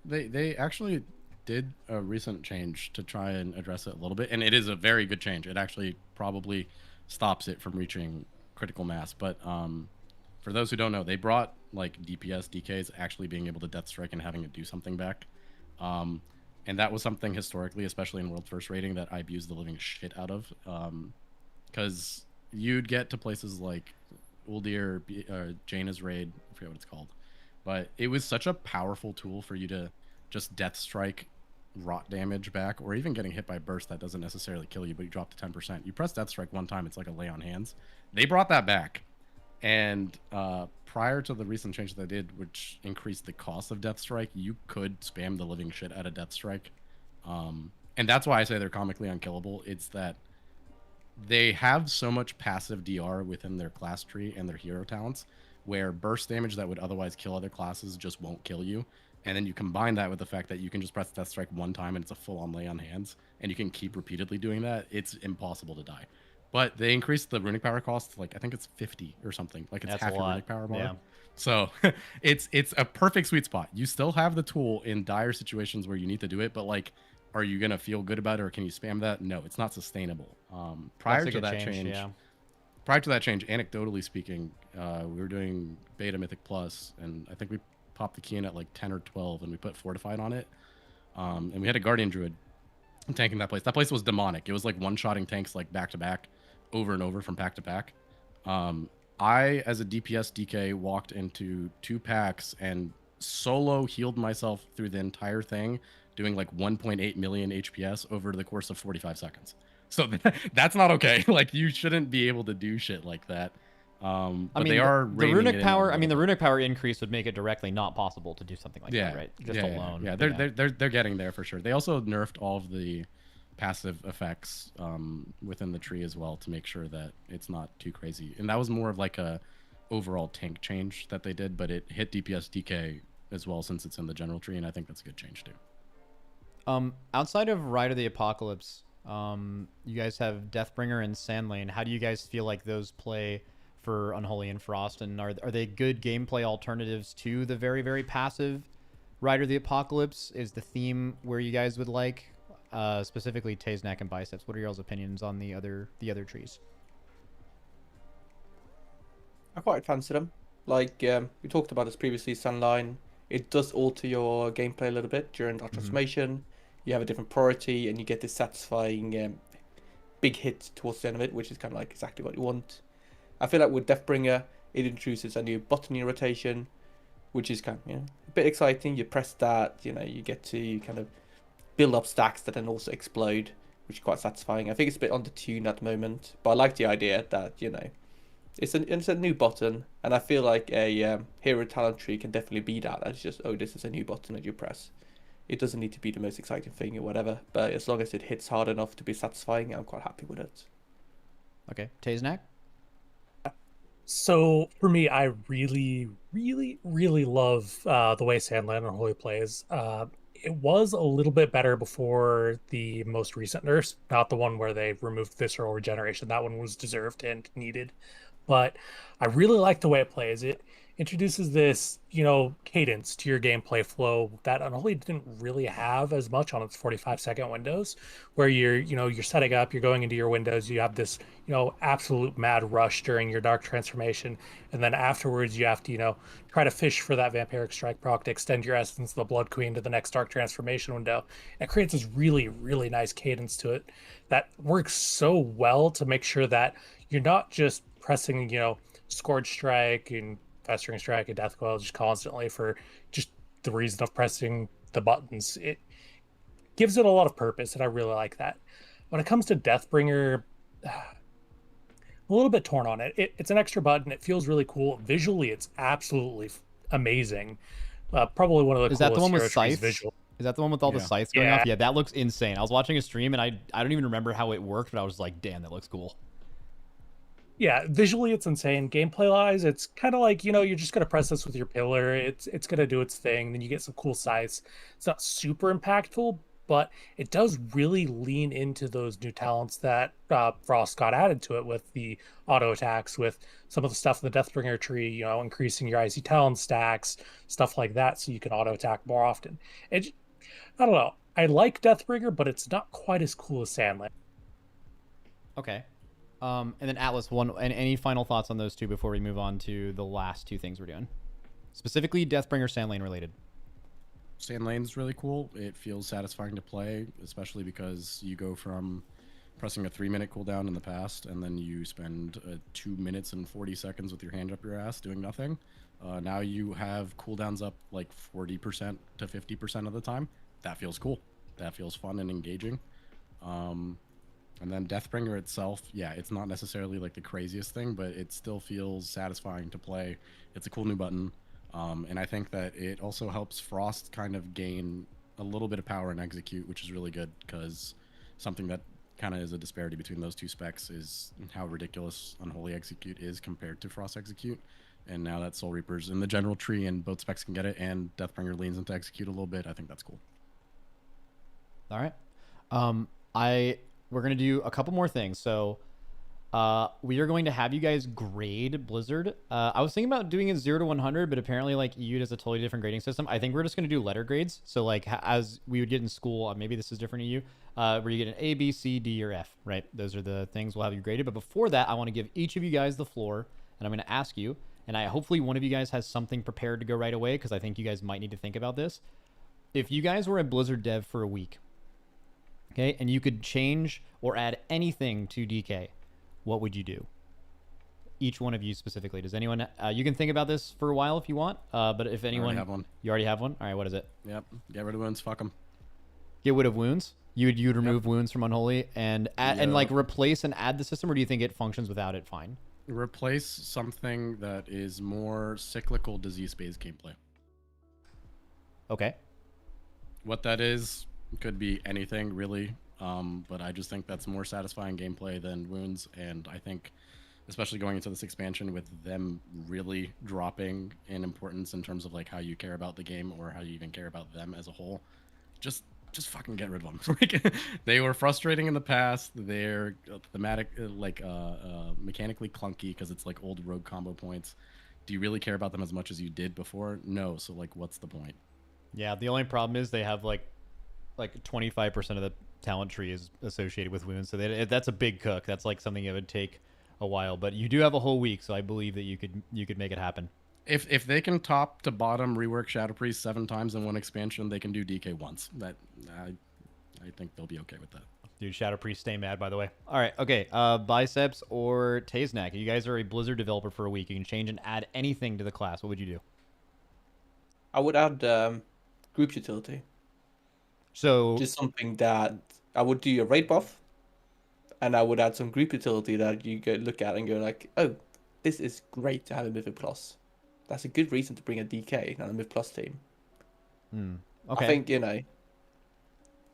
They actually did a recent change to try and address it a little bit, and it is a very good change. It actually probably stops it from reaching critical mass. But for those who don't know, they brought like DPS DKs actually being able to death strike and having it do something back. And that was something historically, especially in World First rating, that I abused the living shit out of. Because you'd get to places like Uldir, Jaina's raid, I forget what it's called, but it was such a powerful tool for you to just death strike rot damage back, or even getting hit by burst that doesn't necessarily kill you, but you drop to 10%. You press death strike one time, it's like a lay on hands. They brought that back, and prior to the recent change that they did, which increased the cost of death strike, you could spam the living shit out of death strike, and that's why I say they're comically unkillable. It's that they have so much passive DR within their class tree and their hero talents, where burst damage that would otherwise kill other classes just won't kill you. And then you combine that with the fact that you can just press Death Strike one time and it's a full-on lay on hands, and you can keep repeatedly doing that. It's impossible to die. But they increased the runic power cost, like I think it's 50 or something. Like it's That's half a your lot. runic power bar. Yeah. So it's a perfect sweet spot. You still have the tool in dire situations where you need to do it, but like, are you gonna feel good about it, or can you spam that? No, it's not sustainable. Prior to that change, yeah. prior to that change, anecdotally speaking, we were doing beta Mythic Plus, and I think we popped the key in at like 10 or 12, and we put Fortified on it. And we had a Guardian Druid tanking that place. That place was demonic. It was like one-shotting tanks like back to back, over and over from pack to pack. I, as a DPS DK, walked into 2 packs and solo healed myself through the entire thing, doing like 1.8 million HPS over the course of 45 seconds. So that's not okay. Like, you shouldn't be able to do shit like that. But they are the runic power. I mean, the runic power increase would make it directly not possible to do something like that, right? Just alone. Yeah, they're getting there for sure. They also nerfed all of the passive effects within the tree as well to make sure that it's not too crazy. And that was more of like a overall tank change that they did, but it hit DPS DK as well since it's in the general tree, and I think that's a good change too. Outside of Ride of the Apocalypse, you guys have Deathbringer and Sandlane. How do you guys feel like those play for Unholy and Frost, and are they good gameplay alternatives to the very, very passive Rider of the Apocalypse? Is the theme where you guys would like, specifically Tazenak and Biceps? What are y'all's opinions on the other trees? I quite fancy them. Like we talked about this previously, Sunline. It does alter your gameplay a little bit during that transformation. You have a different priority, and you get this satisfying big hit towards the end of it, which is kind of like exactly what you want. I feel like with Deathbringer, it introduces a new button in rotation, which is kind of, a bit exciting. You press that, you get to kind of build up stacks that then also explode, which is quite satisfying. I think it's a bit undertuned at the moment, but I like the idea that, it's a new button, and I feel like a hero talent tree can definitely be that. It's just, oh, this is a new button that you press. It doesn't need to be the most exciting thing or whatever, but as long as it hits hard enough to be satisfying, I'm quite happy with it. Okay, Tazenak? So for me, I really, really, really love the way Sandland and Holy plays. It was a little bit better before the most recent nerfs, not the one where they removed visceral regeneration. That one was deserved and needed. But I really like the way it plays. It introduces this, cadence to your gameplay flow that Unholy didn't really have as much on its 45-second windows, where you're setting up, you're going into your windows, you have this, absolute mad rush during your dark transformation, and then afterwards you have to, try to fish for that vampiric strike proc to extend your essence of the Blood Queen to the next dark transformation window. It creates this really, really nice cadence to it that works so well to make sure that you're not just pressing, Scourge Strike and Festering Strike and Death Coil just constantly for just the reason of pressing the buttons. It gives it a lot of purpose, and I really like that. When it comes to Deathbringer, a little bit torn on it. It's an extra button. It feels really cool. Visually, it's absolutely amazing. Probably one of the Is that the coolest one with hero trees scythes? visual. Is that the one with all the Yeah. scythes going Yeah. off? Yeah, that looks insane. I was watching a stream and I don't even remember how it worked, but I was like, damn, that looks cool. Yeah, visually it's insane. Gameplay wise, it's kind of like, you're just gonna press this with your pillar. It's gonna do its thing. Then you get some cool scythes. It's not super impactful, but it does really lean into those new talents that Frost got added to it with the auto attacks, with some of the stuff in the Deathbringer tree, increasing your icy talent stacks, stuff like that, so you can auto attack more often. I don't know. I like Deathbringer, but it's not quite as cool as Sandland. Okay. And then Atlas, and any final thoughts on those two before we move on to the last two things we're doing? Specifically Deathbringer Sandlane related. Sand Lane's really cool. It feels satisfying to play, especially because you go from pressing a 3-minute cooldown in the past, and then you spend 2 minutes and 40 seconds with your hand up your ass doing nothing. Now you have cooldowns up like 40% to 50% of the time. That feels cool. That feels fun and engaging. And then Deathbringer itself, yeah, it's not necessarily like the craziest thing, but it still feels satisfying to play. It's a cool new button. And I think that it also helps Frost kind of gain a little bit of power and execute, which is really good, because something that kind of is a disparity between those two specs is how ridiculous Unholy Execute is compared to Frost Execute. And now that Soul Reaper's in the general tree and both specs can get it, and Deathbringer leans into Execute a little bit, I think that's cool. All right. We're going to do a couple more things. So we are going to have you guys grade Blizzard. I was thinking about doing it 0 to 100, but apparently like EU does a totally different grading system. I think we're just going to do letter grades. So like as we would get in school, maybe this is different to you, where you get an A, B, C, D, or F, right? Those are the things we'll have you graded. But before that, I want to give each of you guys the floor, and I'm going to ask you, and hopefully one of you guys has something prepared to go right away, because I think you guys might need to think about this. If you guys were a Blizzard dev for a week, okay, and you could change or add anything to DK, what would you do? Each one of you specifically. Does anyone? You can think about this for a while if you want. But if anyone, I already have one. You already have one. All right, what is it? Yep. Get rid of wounds. Fuck them. Get rid of wounds. You'd remove wounds from Unholy and add, and like replace and add the system, or do you think it functions without it fine? Replace something that is more cyclical disease-based gameplay. Okay. What that is could be anything really, but I just think that's more satisfying gameplay than wounds, and I think especially going into this expansion with them really dropping in importance in terms of like how you care about the game or how you even care about them as a whole, just fucking get rid of them. Like, they were frustrating in the past. They're thematic, mechanically clunky because it's like old rogue combo points. Do you really care about them as much as you did before? No. So like, what's the point? Yeah, the only problem is they have like 25% of the talent tree is associated with wounds, so that's a big cook. That's like something that would take a while, but you do have a whole week, so I believe that you could make it happen. If they can top to bottom rework Shadow Priest 7 times in one expansion, they can do DK once. That I think they'll be okay with that. Dude, Shadow Priest, stay mad, by the way. All right, okay. Biceps or Taznak, you guys are a Blizzard developer for a week. You can change and add anything to the class. What would you do? I would add group utility. So Just something that I would do a raid buff, and I would add some group utility that you go look at and go like, oh, this is great to have a Mythic Plus. That's a good reason to bring a DK and a Myth Plus team. okay.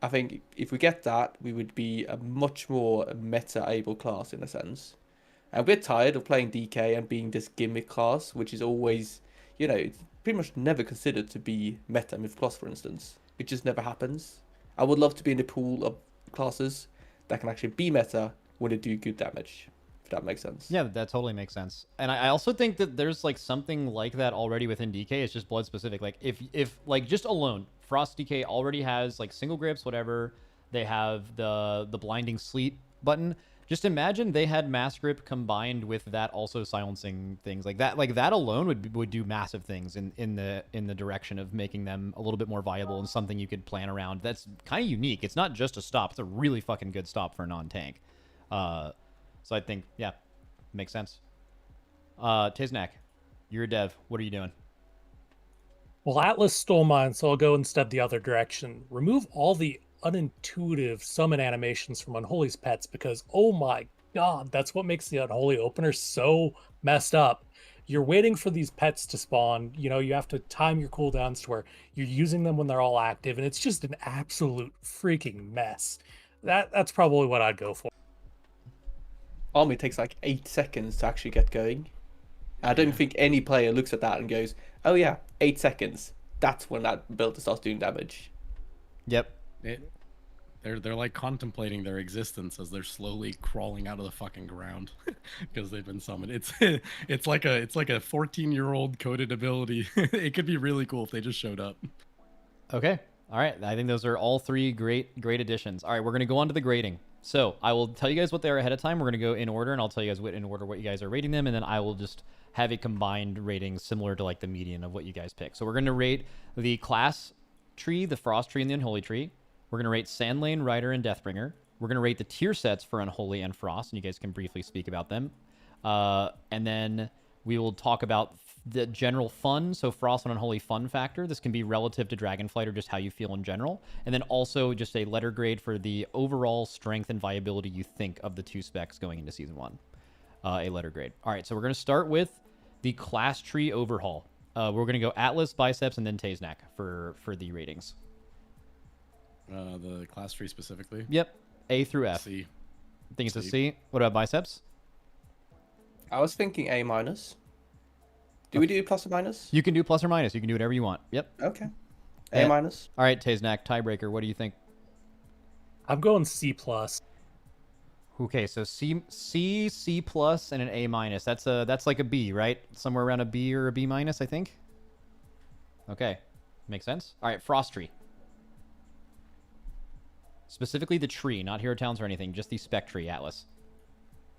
I think if we get that, we would be a much more meta-able class in a sense. And we're tired of playing DK and being this gimmick class, which is always, it's pretty much never considered to be meta Myth Plus, for instance. It just never happens. I would love to be in a pool of classes that can actually be meta when they do good damage, if that makes sense. Yeah, that totally makes sense. And I also think that there's like something like that already within DK. It's just blood specific. Like if like just alone, Frost DK already has like single grips, whatever. They have the blinding sleet button. Just imagine they had mass grip combined with that also silencing things like that. Like that alone would do massive things in the direction of making them a little bit more viable and something you could plan around. That's kind of unique. It's not just a stop. It's a really fucking good stop for a non-tank. So I think, yeah, makes sense. Tiznak, you're a dev. What are you doing? Well, Atlas stole mine, so I'll go instead the other direction. Remove all the unintuitive summon animations from Unholy's pets because, oh my god, that's what makes the Unholy opener so messed up. You're waiting for these pets to spawn. You know, you have to time your cooldowns to where you're using them when they're all active, and it's just an absolute freaking mess. That's probably what I'd go for. Army takes like 8 seconds to actually get going. I don't think any player looks at that and goes, "Oh yeah, 8 seconds. That's when that build starts doing damage." Yep. They're like contemplating their existence as they're slowly crawling out of the fucking ground because they've been summoned. It's like a 14-year-old coded ability. It could be really cool if they just showed up. Okay. All right. I think those are all three great additions. All right, we're gonna go on to the grading. So I will tell you guys what they are ahead of time. We're gonna go in order, and I'll tell you guys in order what you guys are rating them, and then I will just have a combined rating similar to like the median of what you guys pick. So we're gonna rate the class tree, the frost tree, and the unholy tree. We're going to rate Sandlane, Rider, and Deathbringer. We're going to rate the tier sets for Unholy and Frost, and you guys can briefly speak about them. And then we will talk about the general fun, so Frost and Unholy fun factor. This can be relative to Dragonflight or just how you feel in general. And then also just a letter grade for the overall strength and viability you think of the two specs going into Season 1. A letter grade. All right, so we're going to start with the class tree overhaul. We're going to go Atlas, Biceps, and then Taznak for the ratings. The class tree specifically? Yep. A through F. C. I think it's a C. What about Biceps? I was thinking A minus. Do we do plus or minus? You can do plus or minus. You can do whatever you want. Yep. Okay. A minus. All right, Taznak, tiebreaker. What do you think? I'm going C plus. Okay, so C plus, and an A minus. That's like a B, right? Somewhere around a B or a B minus, I think. Okay, makes sense. All right, Frost tree. Specifically the tree, not hero towns or anything, just the spec tree, Atlas.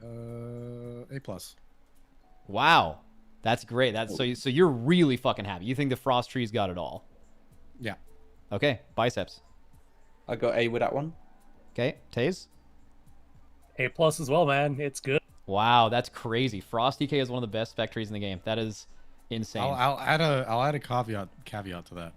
A plus. Wow, that's great. That's so you're really fucking happy. You think the frost tree's got it all? Yeah. Okay, Biceps. I got A with that one. Okay, Taze. A plus as well, man. It's good. Wow, that's crazy. Frost DK is one of the best spec trees in the game. That is insane. I'll add a caveat to that.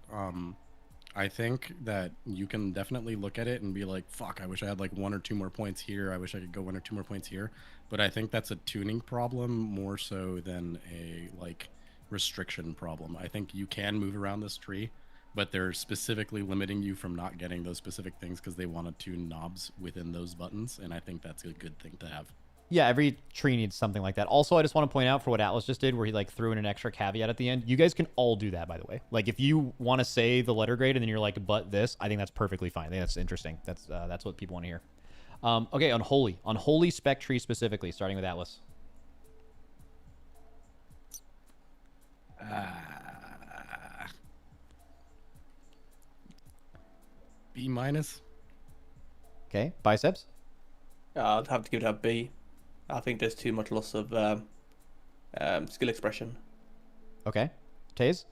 I think that you can definitely look at it and be like, fuck, I wish I had like 1 or 2 more points here. I wish I could go 1 or 2 more points here. But I think that's a tuning problem more so than a like restriction problem. I think you can move around this tree, but they're specifically limiting you from not getting those specific things because they want to tune knobs within those buttons. And I think that's a good thing to have. Yeah, every tree needs something like that. Also, I just want to point out for what Atlas just did, where he like threw in an extra caveat at the end. You guys can all do that, by the way. Like, if you want to say the letter grade and then you're like, but this, I think that's perfectly fine. I think that's interesting. That's what people want to hear. Okay, Unholy spec tree specifically, starting with Atlas. B minus. Okay, Biceps. I'd have to give it a B. I think there's too much loss of skill expression. Okay, Taze.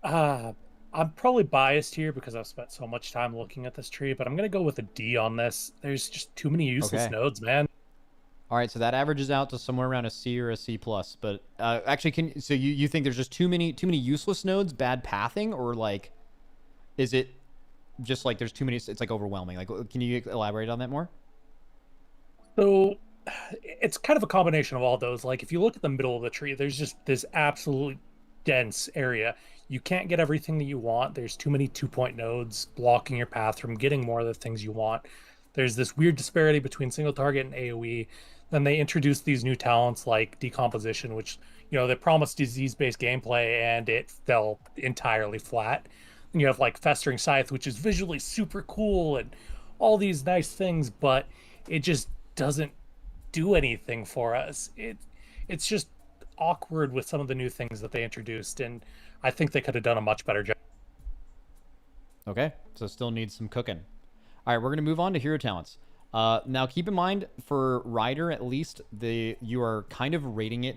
I'm probably biased here because I've spent so much time looking at this tree, but I'm gonna go with a D on this. There's just too many useless nodes, man. All right, so that averages out to somewhere around a C or a C plus. But actually, so you think there's just too many useless nodes, bad pathing, or like, is it just like there's too many? It's like overwhelming. Like, can you elaborate on that more? So it's kind of a combination of all those. Like, if you look at the middle of the tree, there's just this absolute dense area. You can't get everything that you want. There's too many 2-point nodes blocking your path from getting more of the things you want. There's this weird disparity between single target and AoE. Then they introduced these new talents like decomposition, which, you know, they promised disease-based gameplay and it fell entirely flat. And you have like Festering Scythe, which is visually super cool and all these nice things, but it just doesn't do anything for us. It's just awkward with some of the new things that they introduced, and I think they could have done a much better job. Okay, so still needs some cooking. All right, we're going to move on to hero talents. Now, keep in mind, for Rider, at least, you are kind of rating it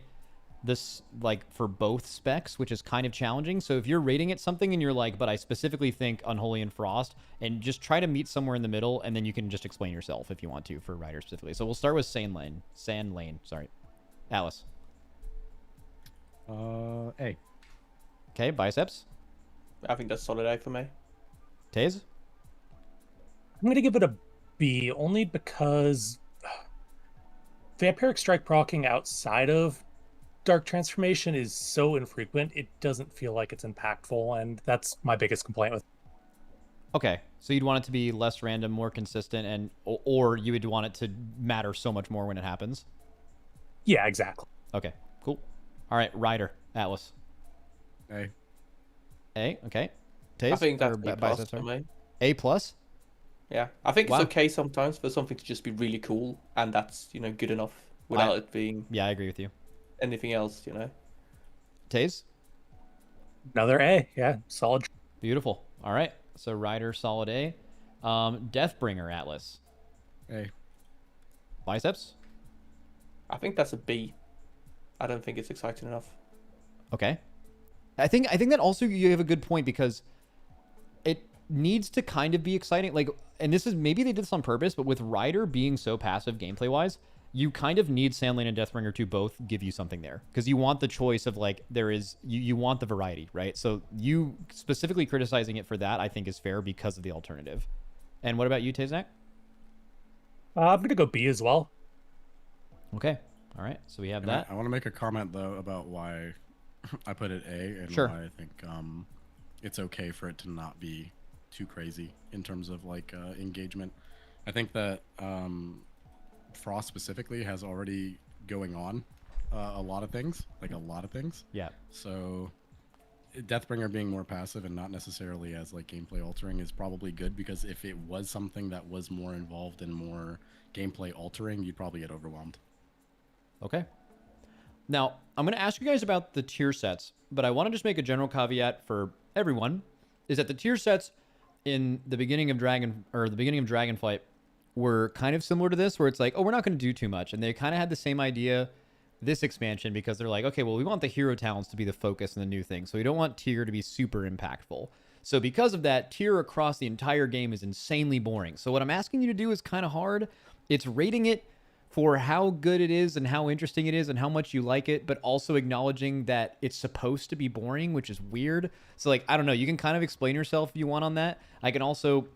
this like for both specs, which is kind of challenging. So if you're rating it something and you're like, but I specifically think Unholy and Frost, and just try to meet somewhere in the middle, and then you can just explain yourself if you want to for Rider specifically. So we'll start with Sandlane. Sorry. Alice. A. Okay, biceps. I think that's solid A for me. Taze? I'm going to give it a B only because vampiric strike proccing outside of dark transformation is so infrequent, it doesn't feel like it's impactful, and that's my biggest complaint with. Okay, so you'd want it to be less random, more consistent, and or you would want it to matter so much more when it happens. Yeah, exactly. Okay, cool. All right, Ryder, Atlas. A. A, okay. Taze? I think that's Or A plus biceps, for sorry? me. A plus? Yeah, I think Wow. it's okay sometimes for something to just be really cool, and that's good enough without it being Yeah, I agree with you. anything else. Taze? Another A, yeah, solid. Beautiful. All right, so Ryder, solid A. Deathbringer, Atlas. A. Biceps? I think that's a B. I don't think it's exciting enough. Okay. I think that also you have a good point because it needs to kind of be exciting. Like, and this is maybe they did this on purpose, but with Ryder being so passive gameplay wise, you kind of need Sandlane and Deathbringer to both give you something there because you want the choice of like you want the variety, right? So you specifically criticizing it for that I think is fair because of the alternative. And what about you, Tazak? I'm going to go B as well. Okay. All right. So we have And that. I want to make a comment though about why I put it A and Sure. why I think it's okay for it to not be too crazy in terms of like engagement. I think that Frost specifically has already going on a lot of things, Yeah. So Deathbringer being more passive and not necessarily as like gameplay altering is probably good because if it was something that was more involved and more gameplay altering, you'd probably get overwhelmed. Okay. Now, I'm going to ask you guys about the tier sets, but I want to just make a general caveat for everyone is that the tier sets in the beginning of Dragonflight were kind of similar to this, where it's like, oh, we're not going to do too much. And they kind of had the same idea this expansion because they're like, okay, well, we want the hero talents to be the focus and the new thing. So we don't want tier to be super impactful. So because of that, tier across the entire game is insanely boring. So what I'm asking you to do is kind of hard. It's rating it for how good it is and how interesting it is and how much you like it, but also acknowledging that it's supposed to be boring, which is weird. So like, I don't know, you can kind of explain yourself if you want on that. I can also,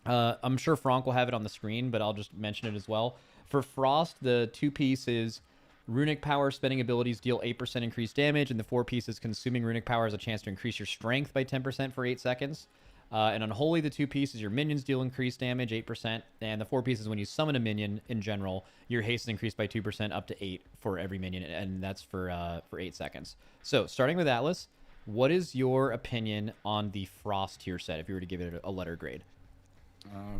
I'm sure Frank will have it on the screen, but I'll just mention it as well. For Frost, the 2-piece is Runic Power spending abilities deal 8% increased damage, and the 4-piece is consuming Runic Power has a chance to increase your strength by 10% for 8 seconds. And Unholy, the 2-piece is your minions deal increased damage, 8%. And the 4-piece is when you summon a minion in general, your haste is increased by 2% up to 8 for every minion, and that's for 8 seconds. So, starting with Atlas, what is your opinion on the Frost tier set if you were to give it a letter grade?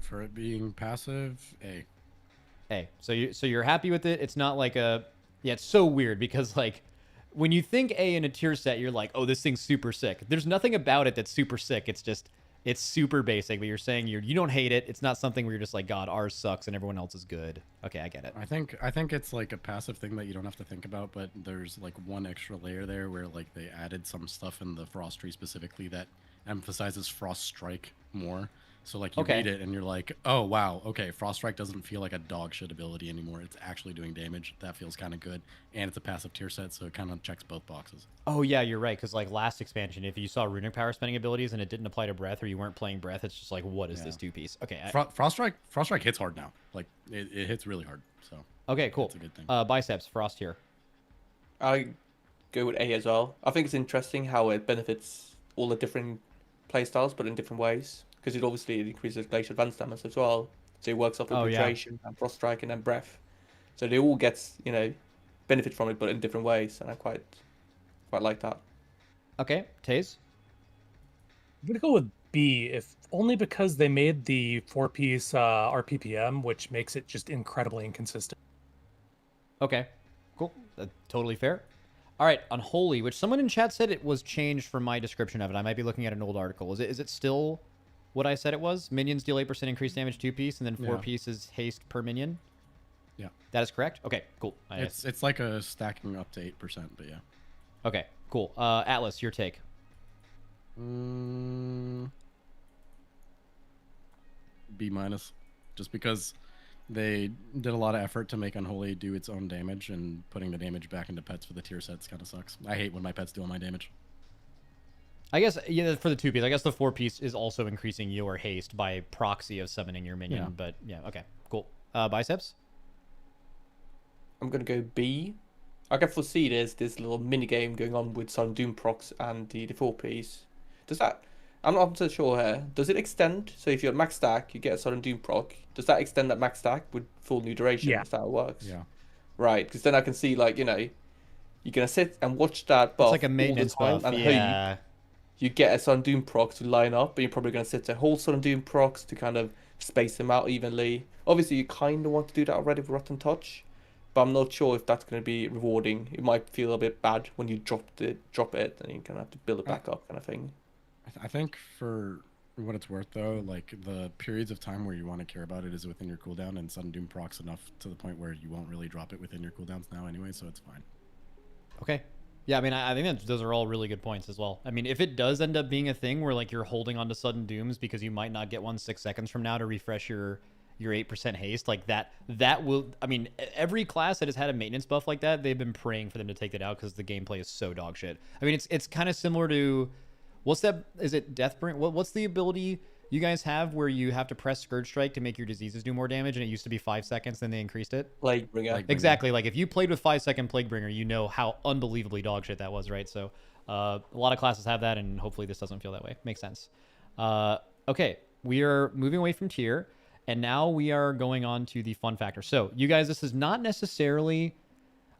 For it being passive, A. A. So you're happy with it? It's not like a... Yeah, it's so weird because, like, when you think A in a tier set, you're like, oh, this thing's super sick. There's nothing about it that's super sick. It's just... It's super basic, but you're saying you don't hate it. It's not something where you're just like, God, ours sucks and everyone else is good. Okay, I get it. I think it's like a passive thing that you don't have to think about, but there's like one extra layer there where like they added some stuff in the Frost tree specifically that emphasizes Frost Strike more. So like you Okay. read it and you're like, oh wow, okay, Frost Strike doesn't feel like a dog shit ability anymore. It's actually doing damage. That feels kind of good, and it's a passive tier set, so it kind of checks both boxes. Oh yeah, you're right. Because like last expansion, if you saw Runic Power spending abilities and it didn't apply to Breath or you weren't playing Breath, it's just like, what is Yeah. this 2-piece? Okay. Frost Strike hits hard now. Like it hits really hard. So Okay, cool. That's a good thing. Biceps, Frost here. I go with A as well. I think it's interesting how it benefits all the different playstyles, but in different ways. Because it obviously increases Glacier Advanced damage as well. So it works off with Oh, yeah. Filtration and Frost Strike and then Breath. So they all get, benefit from it, but in different ways. And I quite like that. Okay, Taze. I'm going to go with B, if only because they made the 4-piece RPPM, which makes it just incredibly inconsistent. Okay, cool. Totally fair. All right, Unholy, which someone in chat said it was changed from my description of it. I might be looking at an old article. Is it still what I said it was? Minions deal 8% increased damage 2-piece, and then 4-piece is haste per minion? Yeah. That is correct? Okay, cool. It's like a stacking up to 8%, but yeah. Okay, cool. Atlas, your take. B minus, just because they did a lot of effort to make Unholy do its own damage, and putting the damage back into pets for the tier sets kind of sucks. I hate when my pets do all my damage. I guess, yeah, for the 2-piece, I guess the 4-piece is also increasing your haste by proxy of summoning your minion, Yeah. but yeah, okay, cool. Biceps? I'm gonna go B. I can foresee there's this little mini game going on with some Doom procs and the 4-piece. Does that? I'm not so sure here. Does it extend? So if you're at max stack, you get a sudden Doom proc. Does that extend that max stack with full new duration? Yeah. Is that how it works? Yeah. Right, because then I can see, like, you're gonna sit and watch that buff It's like a all the maintenance time, buff, and hope yeah. you get a Sun Doom procs to line up, but you're probably going to sit a whole Sun Doom procs to kind of space them out evenly. Obviously, you kind of want to do that already with Rotten Touch, but I'm not sure if that's going to be rewarding. It might feel a bit bad when you drop it, and you're going to have to build it back up, kind of thing. I think for what it's worth, though, like the periods of time where you want to care about it is within your cooldown, and Sudden Doom procs enough to the point where you won't really drop it within your cooldowns now anyway, so it's fine. Okay. Yeah, I mean, I think those are all really good points as well. I mean, if it does end up being a thing where, like, you're holding on to sudden dooms because you might not get one 6 seconds from now to refresh your 8% haste, like that will, I mean, every class that has had a maintenance buff like that, they've been praying for them to take that out because the gameplay is so dog shit. I mean, it's kind of similar to, what's that, is it Deathbringer? What's the ability you guys have where you have to press Scourge Strike to make your diseases do more damage, and it used to be 5 seconds, then they increased it? Plaguebringer. Exactly. Like, if you played with 5-second Plaguebringer, you know how unbelievably dog shit that was, right? So a lot of classes have that, and hopefully this doesn't feel that way. Makes sense. Okay, we are moving away from tier, and now we are going on to the fun factor. So, you guys, this is not necessarily...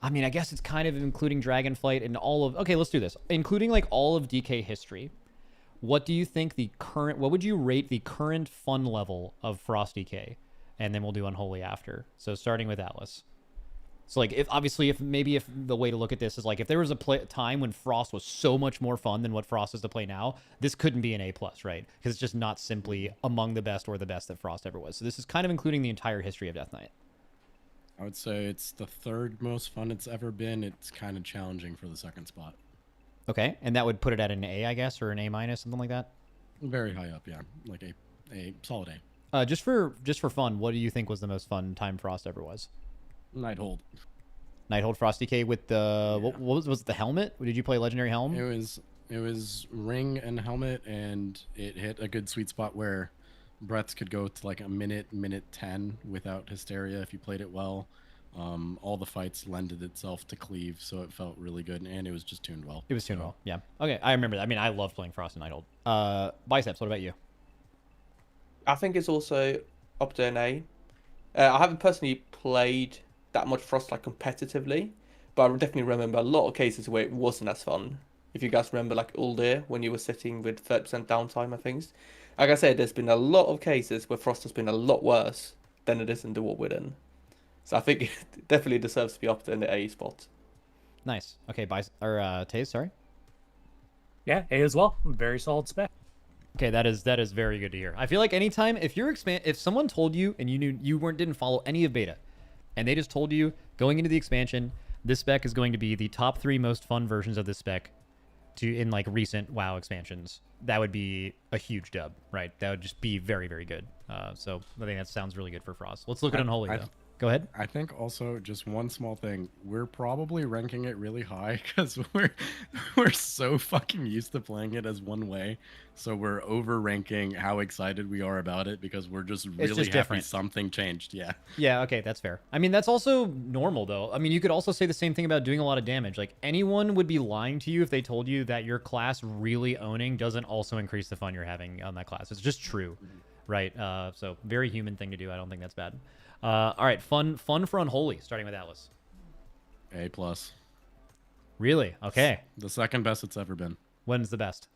I mean, I guess it's kind of including Dragonflight and all of... Okay, let's do this. Including, like, all of DK history. What do you think what would you rate the current fun level of Frost DK? And then we'll do Unholy after. So starting with Atlas. So like, if the way to look at this is like, if there was a time when Frost was so much more fun than what Frost is to play now, this couldn't be an A+, right? Because it's just not simply among the best or the best that Frost ever was. So this is kind of including the entire history of Death Knight. I would say it's the third most fun it's ever been. It's kind of challenging for the second spot. Okay, and that would put it at an A, I guess, or an A-, something like that? Very high up, yeah. Like a solid A. Just for fun, what do you think was the most fun time Frost ever was? Nighthold. Nighthold Frost DK with the... Yeah. What was it, the helmet? Did you play Legendary Helm? It was ring and helmet, and it hit a good sweet spot where breaths could go to like a minute 10 without hysteria if you played it well. All the fights lended itself to cleave, so it felt really good, and it was just tuned well. It was tuned well, yeah. Okay, I remember that. I mean, I love playing Frost and Nighthold. Biceps, what about you? I think it's also up to an A. I haven't personally played that much Frost like competitively, but I definitely remember a lot of cases where it wasn't as fun. If you guys remember, like Uldir, when you were sitting with 30% downtime and things. Like I said, there's been a lot of cases where Frost has been a lot worse than it is in the War Within. So I think it definitely deserves to be up there in the A spot. Nice. Okay, Taze, sorry. Yeah, A as well. Very solid spec. Okay, that is very good to hear. I feel like anytime if someone told you and you knew you didn't follow any of beta, and they just told you going into the expansion, this spec is going to be the top 3 most fun versions of this spec in like recent WoW expansions, that would be a huge dub, right? That would just be very, very good. So I think that sounds really good for Frost. Let's look at Unholy though. Go ahead. I think also just one small thing. We're probably ranking it really high because we're so fucking used to playing it as one way. So we're over ranking how excited we are about it because we're just really happy different. something changed. Yeah. Yeah, okay, that's fair. I mean, that's also normal though. I mean, you could also say the same thing about doing a lot of damage. Like anyone would be lying to you if they told you that your class really owning doesn't also increase the fun you're having on that class. It's just true. Right. So very human thing to do. I don't think that's bad. All right, fun for Unholy, starting with Atlas. A+. Really? Okay. The second best it's ever been. When's the best?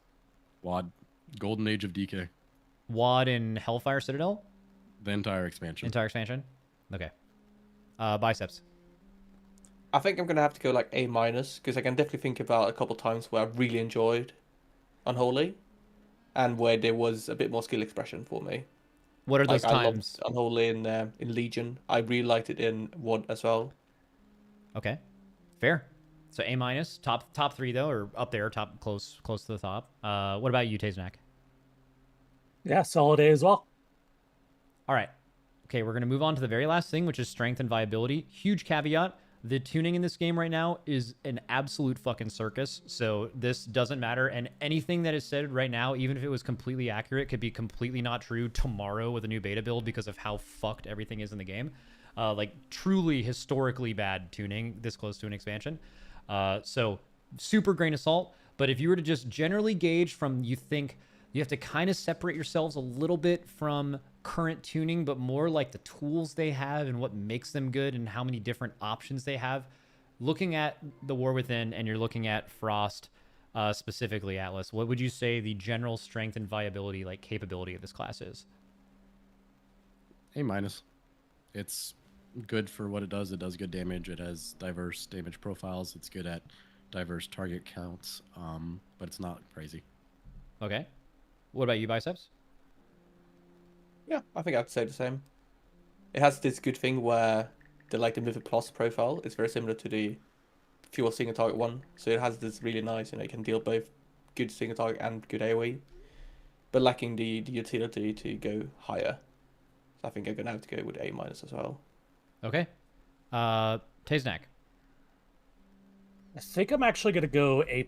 WoD. Golden Age of DK. WoD in Hellfire Citadel? The entire expansion. Entire expansion? Okay. Biceps. I think I'm going to have to go like A-, because I can definitely think about a couple times where I really enjoyed Unholy and where there was a bit more skill expression for me. What are those like, times? I loved Unholy in Legion. I really liked it in WoD as well. Okay, fair. So A-, top 3 though, or up there, top close to the top. What about you, Taznak? Yeah, solid A as well. All right. Okay, we're going to move on to the very last thing, which is strength and viability. Huge caveat. The tuning in this game right now is an absolute fucking circus. So this doesn't matter. And anything that is said right now, even if it was completely accurate, could be completely not true tomorrow with a new beta build because of how fucked everything is in the game. Like truly historically bad tuning this close to an expansion. So super grain of salt. But if you were to just generally gauge from, you think you have to kind of separate yourselves a little bit from current tuning, but more like the tools they have and what makes them good and how many different options they have. Looking at the War Within, and you're looking at Frost, specifically Atlas, what would you say the general strength and viability, like capability of this class is? A-. It's good for what it does. It does good damage. It has diverse damage profiles. It's good at diverse target counts, but it's not crazy. Okay. What about you, Biceps? Yeah, I think I'd say the same. It has this good thing where the movement plus profile is very similar to the Fuel single target one. So it has this really nice, it can deal both good single target and good AoE, but lacking the utility to go higher. So I think I'm gonna have to go with A- as well. Okay. Taznak. I think I'm actually going to go A+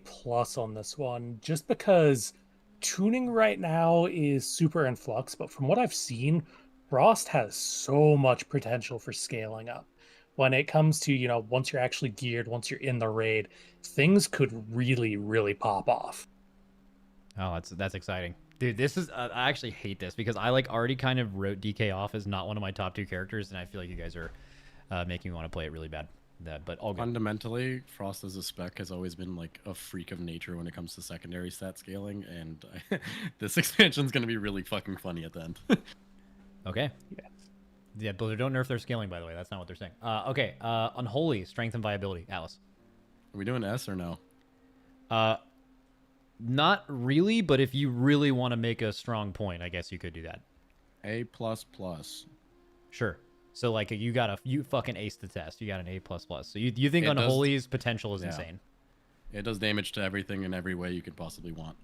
on this one, just because tuning right now is super in flux, but from what I've seen, Frost has so much potential for scaling up. When it comes to, once you're actually geared, once you're in the raid, things could really, really pop off. Oh, that's exciting. Dude, this is I actually hate this because I like already kind of wrote DK off as not one of my top 2 characters, and I feel like you guys are making me want to play it really bad. But all good. Fundamentally, Frost as a spec has always been like a freak of nature when it comes to secondary stat scaling, and this expansion is going to be really fucking funny at the end. Okay. Yes. Yeah, but don't nerf their scaling, by the way. That's not what they're saying. Okay. Unholy strength and viability. Alice. Are we doing S or no? Not really, but if you really want to make a strong point, I guess you could do that. A++. Sure. So like you fucking aced the test. You got an A++. So you think It does- Unholy's potential is yeah. insane. It does damage to everything in every way you could possibly want.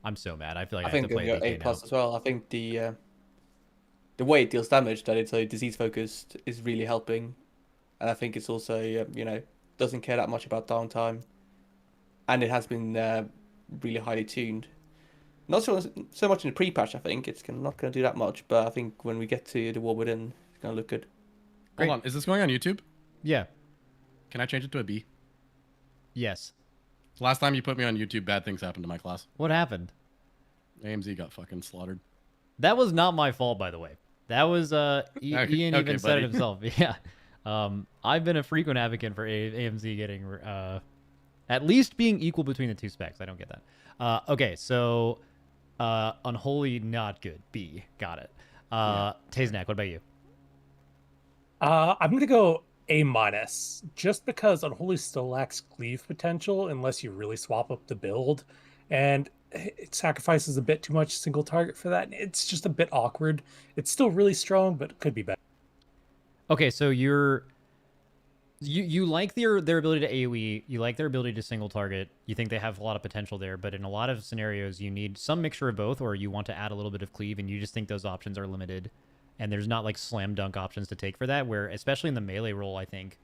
I'm so mad. I feel like I, I have think to play A+ DK now. as well. I think the way it deals damage, that it's so disease focused, is really helping, and I think it's also doesn't care that much about downtime, and it has been really highly tuned. Not so much in the pre-patch. I think it's not going to do that much, but I think when we get to the War Within, it's going to look good. Great. Hold on, is this going on YouTube? Yeah. Can I change it to a B? Yes. Last time you put me on YouTube, bad things happened to my class. What happened? AMZ got fucking slaughtered. That was not my fault, by the way. That was Ian even okay, said it buddy. himself. Yeah. I've been a frequent advocate for AMZ getting at least being equal between the 2 specs. I don't get that. Okay, so Unholy not good. B. Got it. Taznak, what about you? I'm going to go A-, just because Unholy still lacks cleave potential unless you really swap up the build, and it sacrifices a bit too much single target for that. It's just a bit awkward. It's still really strong, but it could be better. Okay, so you like their ability to AoE, you like their ability to single target, you think they have a lot of potential there, but in a lot of scenarios you need some mixture of both, or you want to add a little bit of cleave, and you just think those options are limited, and there's not like slam dunk options to take for that, where especially in the melee role, I think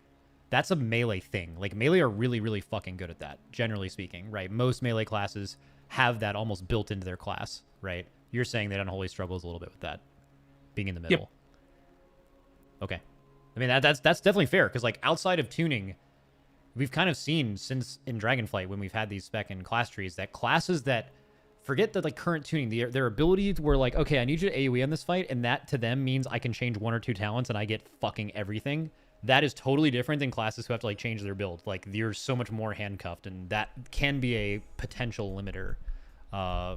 that's a melee thing. Like melee are really, really fucking good at that, generally speaking, right? Most melee classes have that almost built into their class, right? You're saying that Unholy struggles a little bit with that, being in the middle. Okay. I mean, that's definitely fair, because like outside of tuning, we've kind of seen since in Dragonflight when we've had these spec and class trees that classes that forget that like current tuning, their abilities were like, okay, I need you to AoE on this fight, and that to them means I can change 1 or 2 talents and I get fucking everything. That is totally different than classes who have to like change their build. Like you're so much more handcuffed, and that can be a potential limiter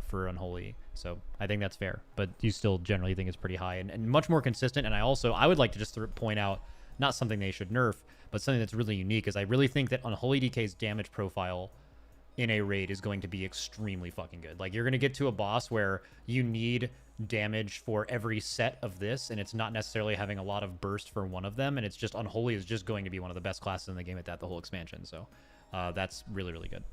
for Unholy. So I think that's fair, but you still generally think it's pretty high and much more consistent. And I would like to just point out, not something they should nerf, but something that's really unique, is I really think that Unholy DK's damage profile in a raid is going to be extremely fucking good. Like you're going to get to a boss where you need damage for every set of this, and it's not necessarily having a lot of burst for one of them, and it's just Unholy is just going to be one of the best classes in the game at that the whole expansion. So that's really, really good.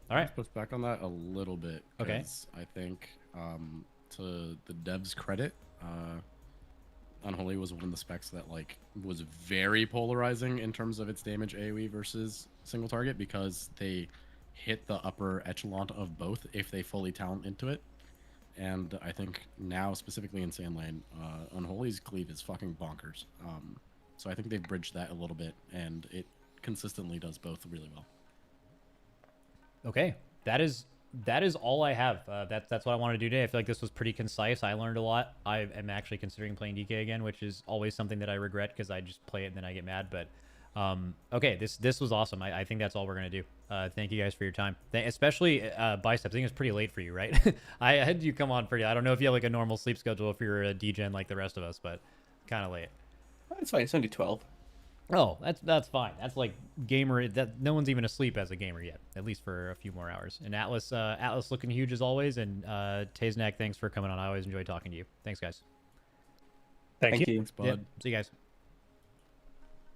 All right. Let's push back on that a little bit. Okay. 'Cause I think to the devs' credit, Unholy was one of the specs that like was very polarizing in terms of its damage AoE versus single target, because they hit the upper echelon of both if they fully talent into it. And I think now, specifically in Sandlane, Unholy's cleave is fucking bonkers. So I think they've bridged that a little bit, and it consistently does both really well. Okay, that is all I have. That's what I wanted to do today. I feel like this was pretty concise. I learned a lot. I am actually considering playing DK again, which is always something that I regret because I just play it and then I get mad. But okay, this was awesome. I think that's all we're gonna do. Thank you guys for your time. Especially Biceps. I think it's pretty late for you, right? I had you come on pretty. I don't know if you have like a normal sleep schedule if you're a DGen like the rest of us, but kind of late. It's fine. It's only 12. Oh, that's fine. That's like gamer. That no one's even asleep as a gamer yet, at least for a few more hours. And Atlas looking huge as always. And Taznak, thanks for coming on. I always enjoy talking to you. Thanks, guys. Thank you. Thanks, bud. Yeah, see you guys.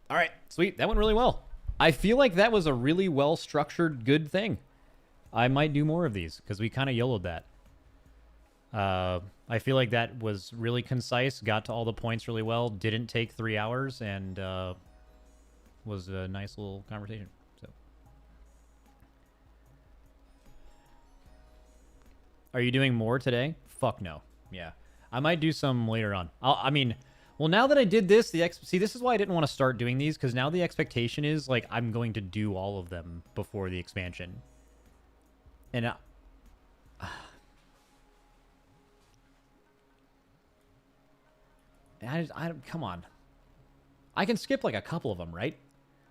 All right, sweet. That went really well. I feel like that was a really well structured, good thing. I might do more of these because we kind of YOLO'd that. I feel like that was really concise. Got to all the points really well. Didn't take 3 hours and. Was a nice little conversation. So, are you doing more today? Fuck no. Yeah, I might do some later on. I mean, well, now that I did this, see, this is why I didn't want to start doing these, because now the expectation is like I'm going to do all of them before the expansion, and I come on. I can skip like a couple of them, right?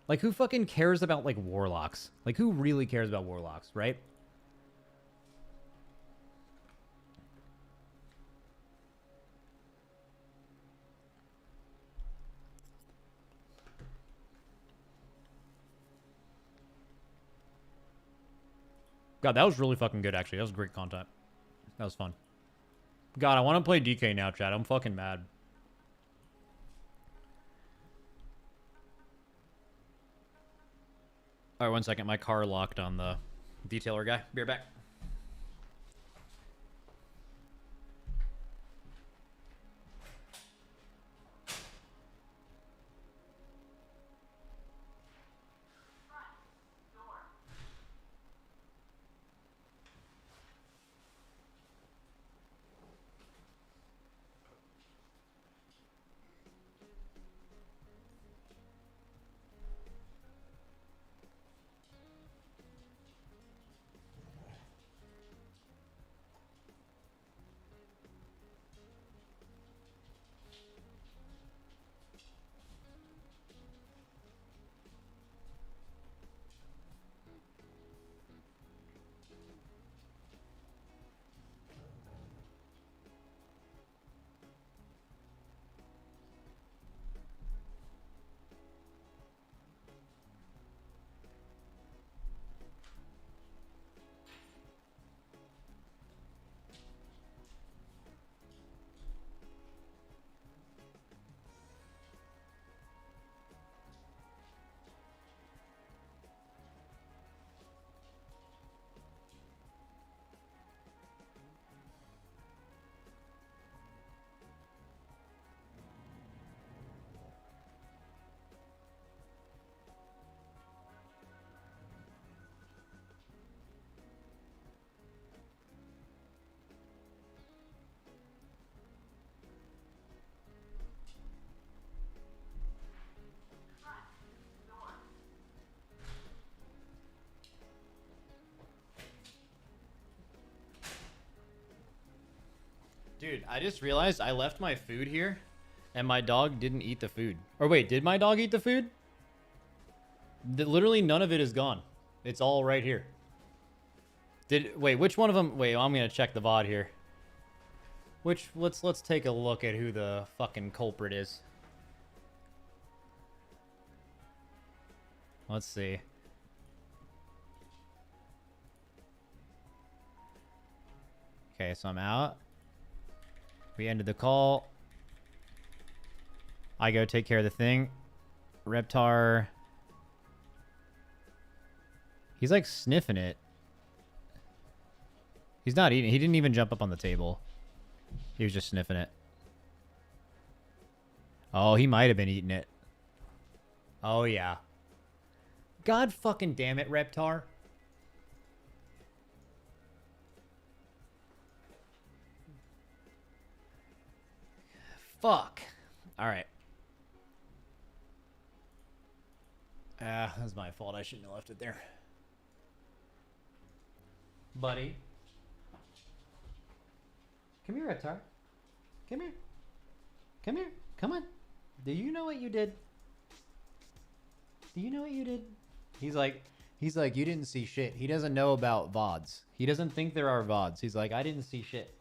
Like, who fucking cares about, like, warlocks? Like, who really cares about warlocks, right? God, that was really fucking good, actually. That was great content. That was fun. God, I want to play DK now, chat. I'm fucking mad. All right, 1 second. My car locked on the detailer guy. Be right back. Dude, I just realized I left my food here, and my dog didn't eat the food. Or wait, did my dog eat the food? Literally none of it is gone. It's all right here. Wait, which one of them? Wait, I'm gonna check the VOD here. Let's take a look at who the fucking culprit is. Let's see. Okay, so I'm out. We ended the call. I go take care of the thing. Reptar. He's like sniffing it. He's not eating. He didn't even jump up on the table. He was just sniffing it. Oh, he might have been eating it. Oh, yeah. God fucking damn it, Reptar. Fuck. Alright. That was my fault. I shouldn't have left it there. Buddy. Come here, Reptar. Come here. Come here. Come on. Do you know what you did? Do you know what you did? He's like, you didn't see shit. He doesn't know about VODs. He doesn't think there are VODs. He's like, I didn't see shit.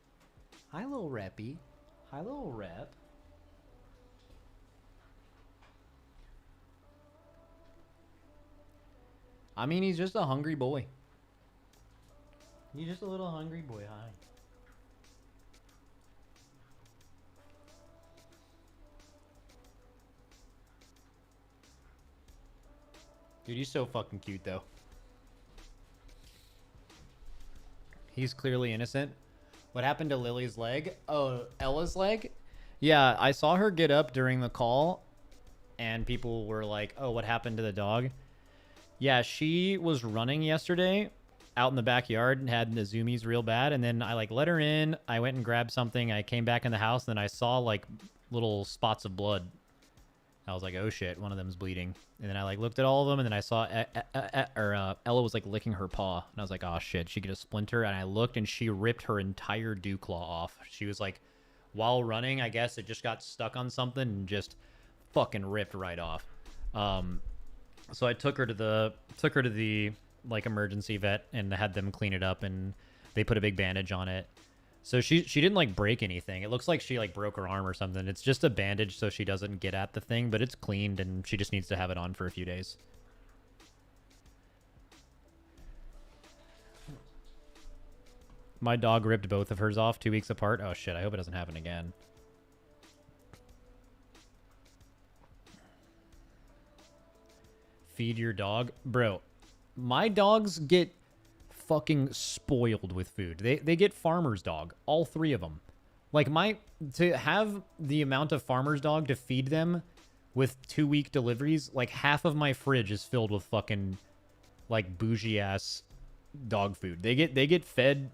Hi, little Reppy. Hi, little Rep. I mean, he's just a hungry boy. He's just a little hungry boy. Hi. Dude, he's so fucking cute, though. He's clearly innocent. What happened to Lily's leg? Oh, Ella's leg? Yeah, I saw her get up during the call, and people were like, oh, what happened to the dog? Yeah, she was running yesterday out in the backyard and had the zoomies real bad, and then I, like, let her in. I went and grabbed something. I came back in the house, and then I saw, like, little spots of blood. I was like, oh shit, one of them's bleeding. And then I like looked at all of them, and then I saw Ella was like licking her paw, and I was like, oh shit, she get a splinter. And I looked, and she ripped her entire dew claw off. She was like, while running, I guess it just got stuck on something and just fucking ripped right off. So I took her to the like emergency vet and had them clean it up, and they put a big bandage on it. So she didn't like break anything. It looks like she like broke her arm or something. It's just a bandage so she doesn't get at the thing, but it's cleaned and she just needs to have it on for a few days. My dog ripped both of hers off 2 weeks apart. Oh shit, I hope it doesn't happen again. Feed your dog. Bro, my dogs get fucking spoiled with food. They get farmer's dog, all three of them. Like to have the amount of farmer's dog to feed them with 2-week deliveries, like half of my fridge is filled with fucking like bougie ass dog food. They get fed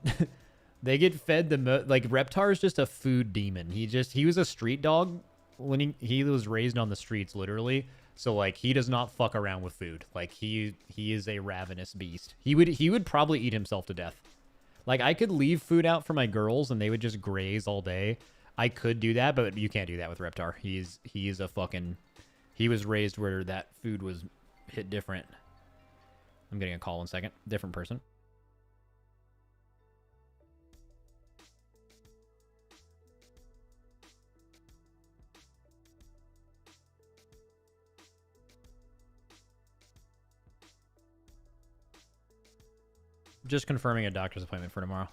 they get fed like Reptar is just a food demon. He was a street dog when he was raised on the streets literally. So, like, he does not fuck around with food. Like, he is a ravenous beast. He would probably eat himself to death. Like, I could leave food out for my girls, and they would just graze all day. I could do that, but you can't do that with Reptar. He is a fucking... He was raised where that food was hit different. I'm getting a call in a second. Different person. Just confirming a doctor's appointment for tomorrow.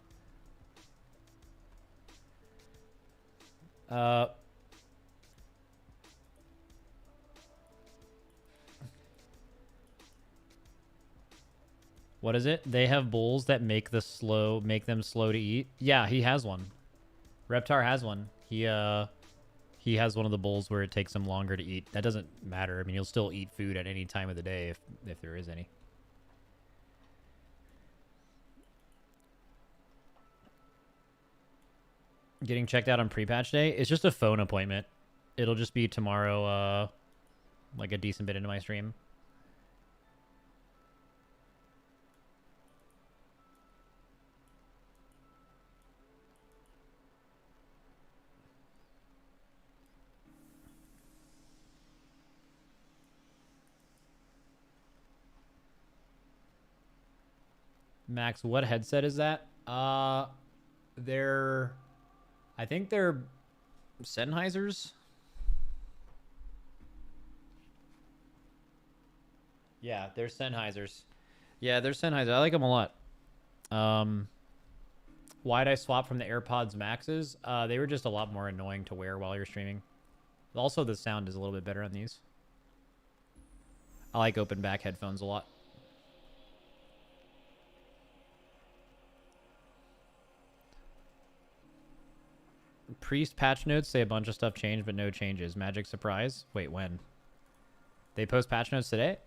What is it? They have bulls that make them slow to eat. Yeah, he has one. Reptar has one. He has one of the bulls where it takes him longer to eat. That doesn't matter. I mean, he'll still eat food at any time of the day if there is any. Getting checked out on pre-patch day. It's just a phone appointment. It'll just be tomorrow, like a decent bit into my stream. Max, what headset is that? I think they're Sennheisers. Yeah, they're Sennheisers. Yeah, they're Sennheiser. I like them a lot. Why'd I swap from the AirPods Maxes? They were just a lot more annoying to wear while you're streaming. Also, the sound is a little bit better on these. I like open back headphones a lot. Priest patch notes say a bunch of stuff changed, but no changes. Magic surprise. Wait, when? They post patch notes today?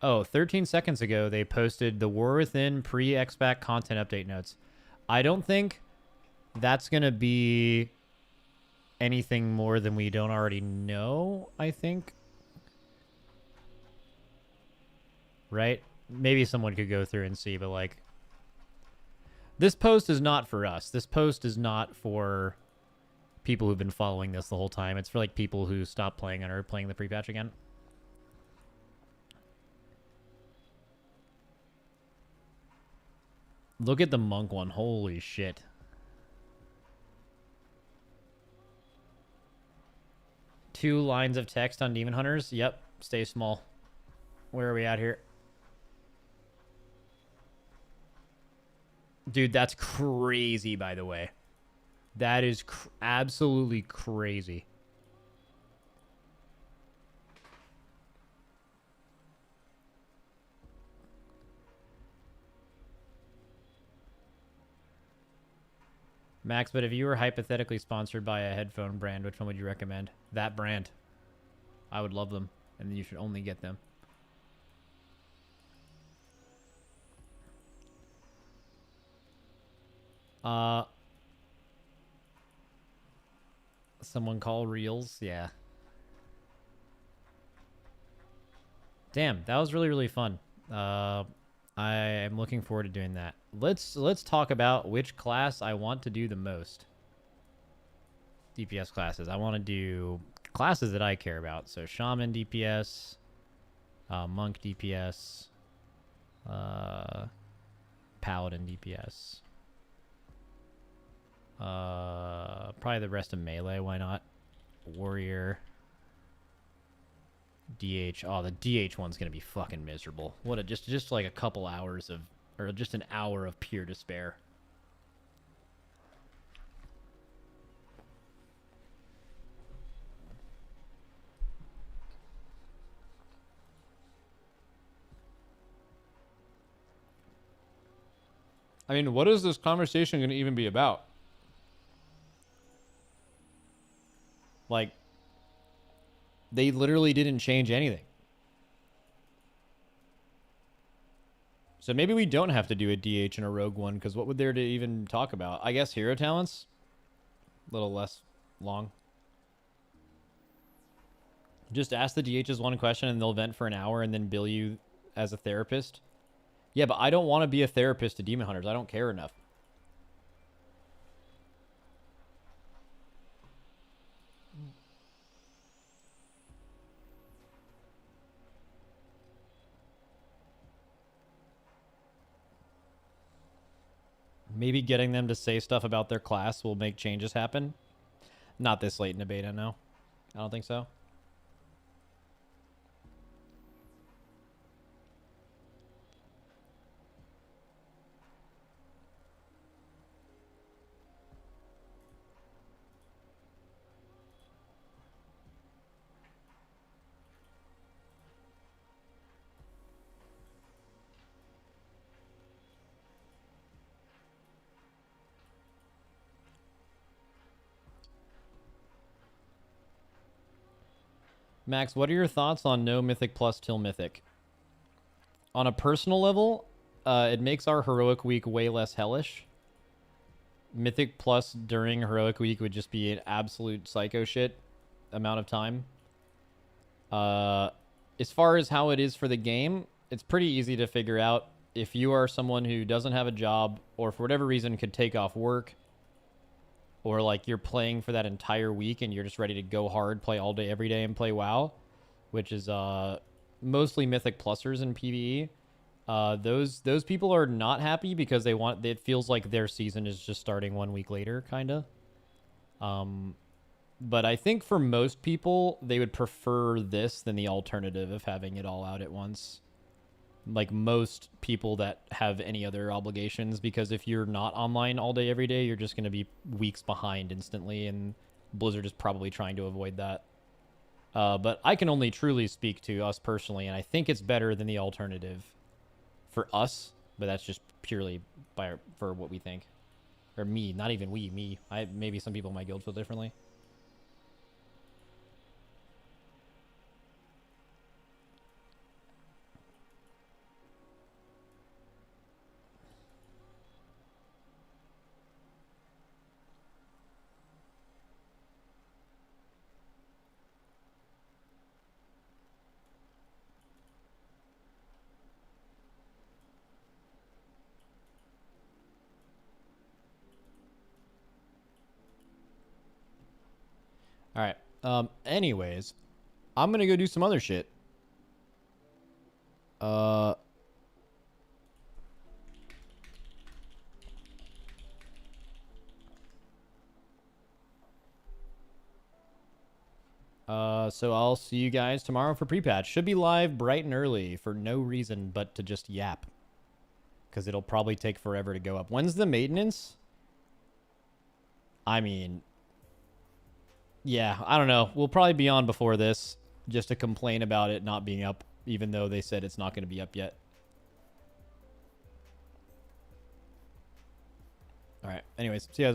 Oh, 13 seconds ago, they posted the War Within pre-XBAC content update notes. I don't think that's going to be anything more than we don't already know, I think. Right? Maybe someone could go through and see, but like... This post is not for us. This post is not for people who've been following this the whole time. It's for like people who stopped playing and are playing the pre-patch again. Look at the monk one. Holy shit. Two lines of text on Demon Hunters. Yep. Stay small. Where are we at here? Dude, that's crazy, by the way. That is absolutely crazy. Max, but if you were hypothetically sponsored by a headphone brand, which one would you recommend? That brand. I would love them, and you should only get them. Someone call Reels? Yeah. Damn, that was really, really fun. I am looking forward to doing that. Let's talk about which class I want to do the most. DPS classes. I want to do classes that I care about. So Shaman DPS, Monk DPS, Paladin DPS. Probably the rest of melee. Why not? Warrior. DH. Oh, the DH one's gonna be fucking miserable. What a just like a couple hours of, or just an hour of pure despair. I mean, what is this conversation gonna even be about? Like, they literally didn't change anything. So maybe we don't have to do a DH and a rogue one, because what would there to even talk about? I guess hero talents? A little less long. Just ask the DHs one question and they'll vent for an hour and then bill you as a therapist. Yeah, but I don't want to be a therapist to demon hunters. I don't care enough. Maybe getting them to say stuff about their class will make changes happen. Not this late in the beta, no. I don't think so. Max, what are your thoughts on no Mythic Plus till Mythic? On a personal level, it makes our Heroic Week way less hellish. Mythic Plus during Heroic Week would just be an absolute psycho shit amount of time. As far as how it is for the game, it's pretty easy to figure out. If you are someone who doesn't have a job or for whatever reason could take off work, or like you're playing for that entire week and you're just ready to go hard, play all day, every day, and play WoW, which is mostly Mythic Plusers in PvE. Those people are not happy because they want. It feels like their season is just starting 1 week later, kind of. But I think for most people, they would prefer this than the alternative of having it all out at once. Like most people that have any other obligations, because if you're not online all day every day, you're just going to be weeks behind instantly, and Blizzard is probably trying to avoid that. But I can only truly speak to us personally, and I think it's better than the alternative for us, but that's just purely for what we think, or me. Not even we, me. Maybe some people in my guild feel differently. All right. Anyways, I'm gonna go do some other shit. So I'll see you guys tomorrow for pre-patch. Should be live bright and early for no reason but to just yap. Because it'll probably take forever to go up. When's the maintenance? I mean, yeah, I don't know. We'll probably be on before this just to complain about it not being up, even though they said it's not going to be up yet. All right. Anyways, see you guys later.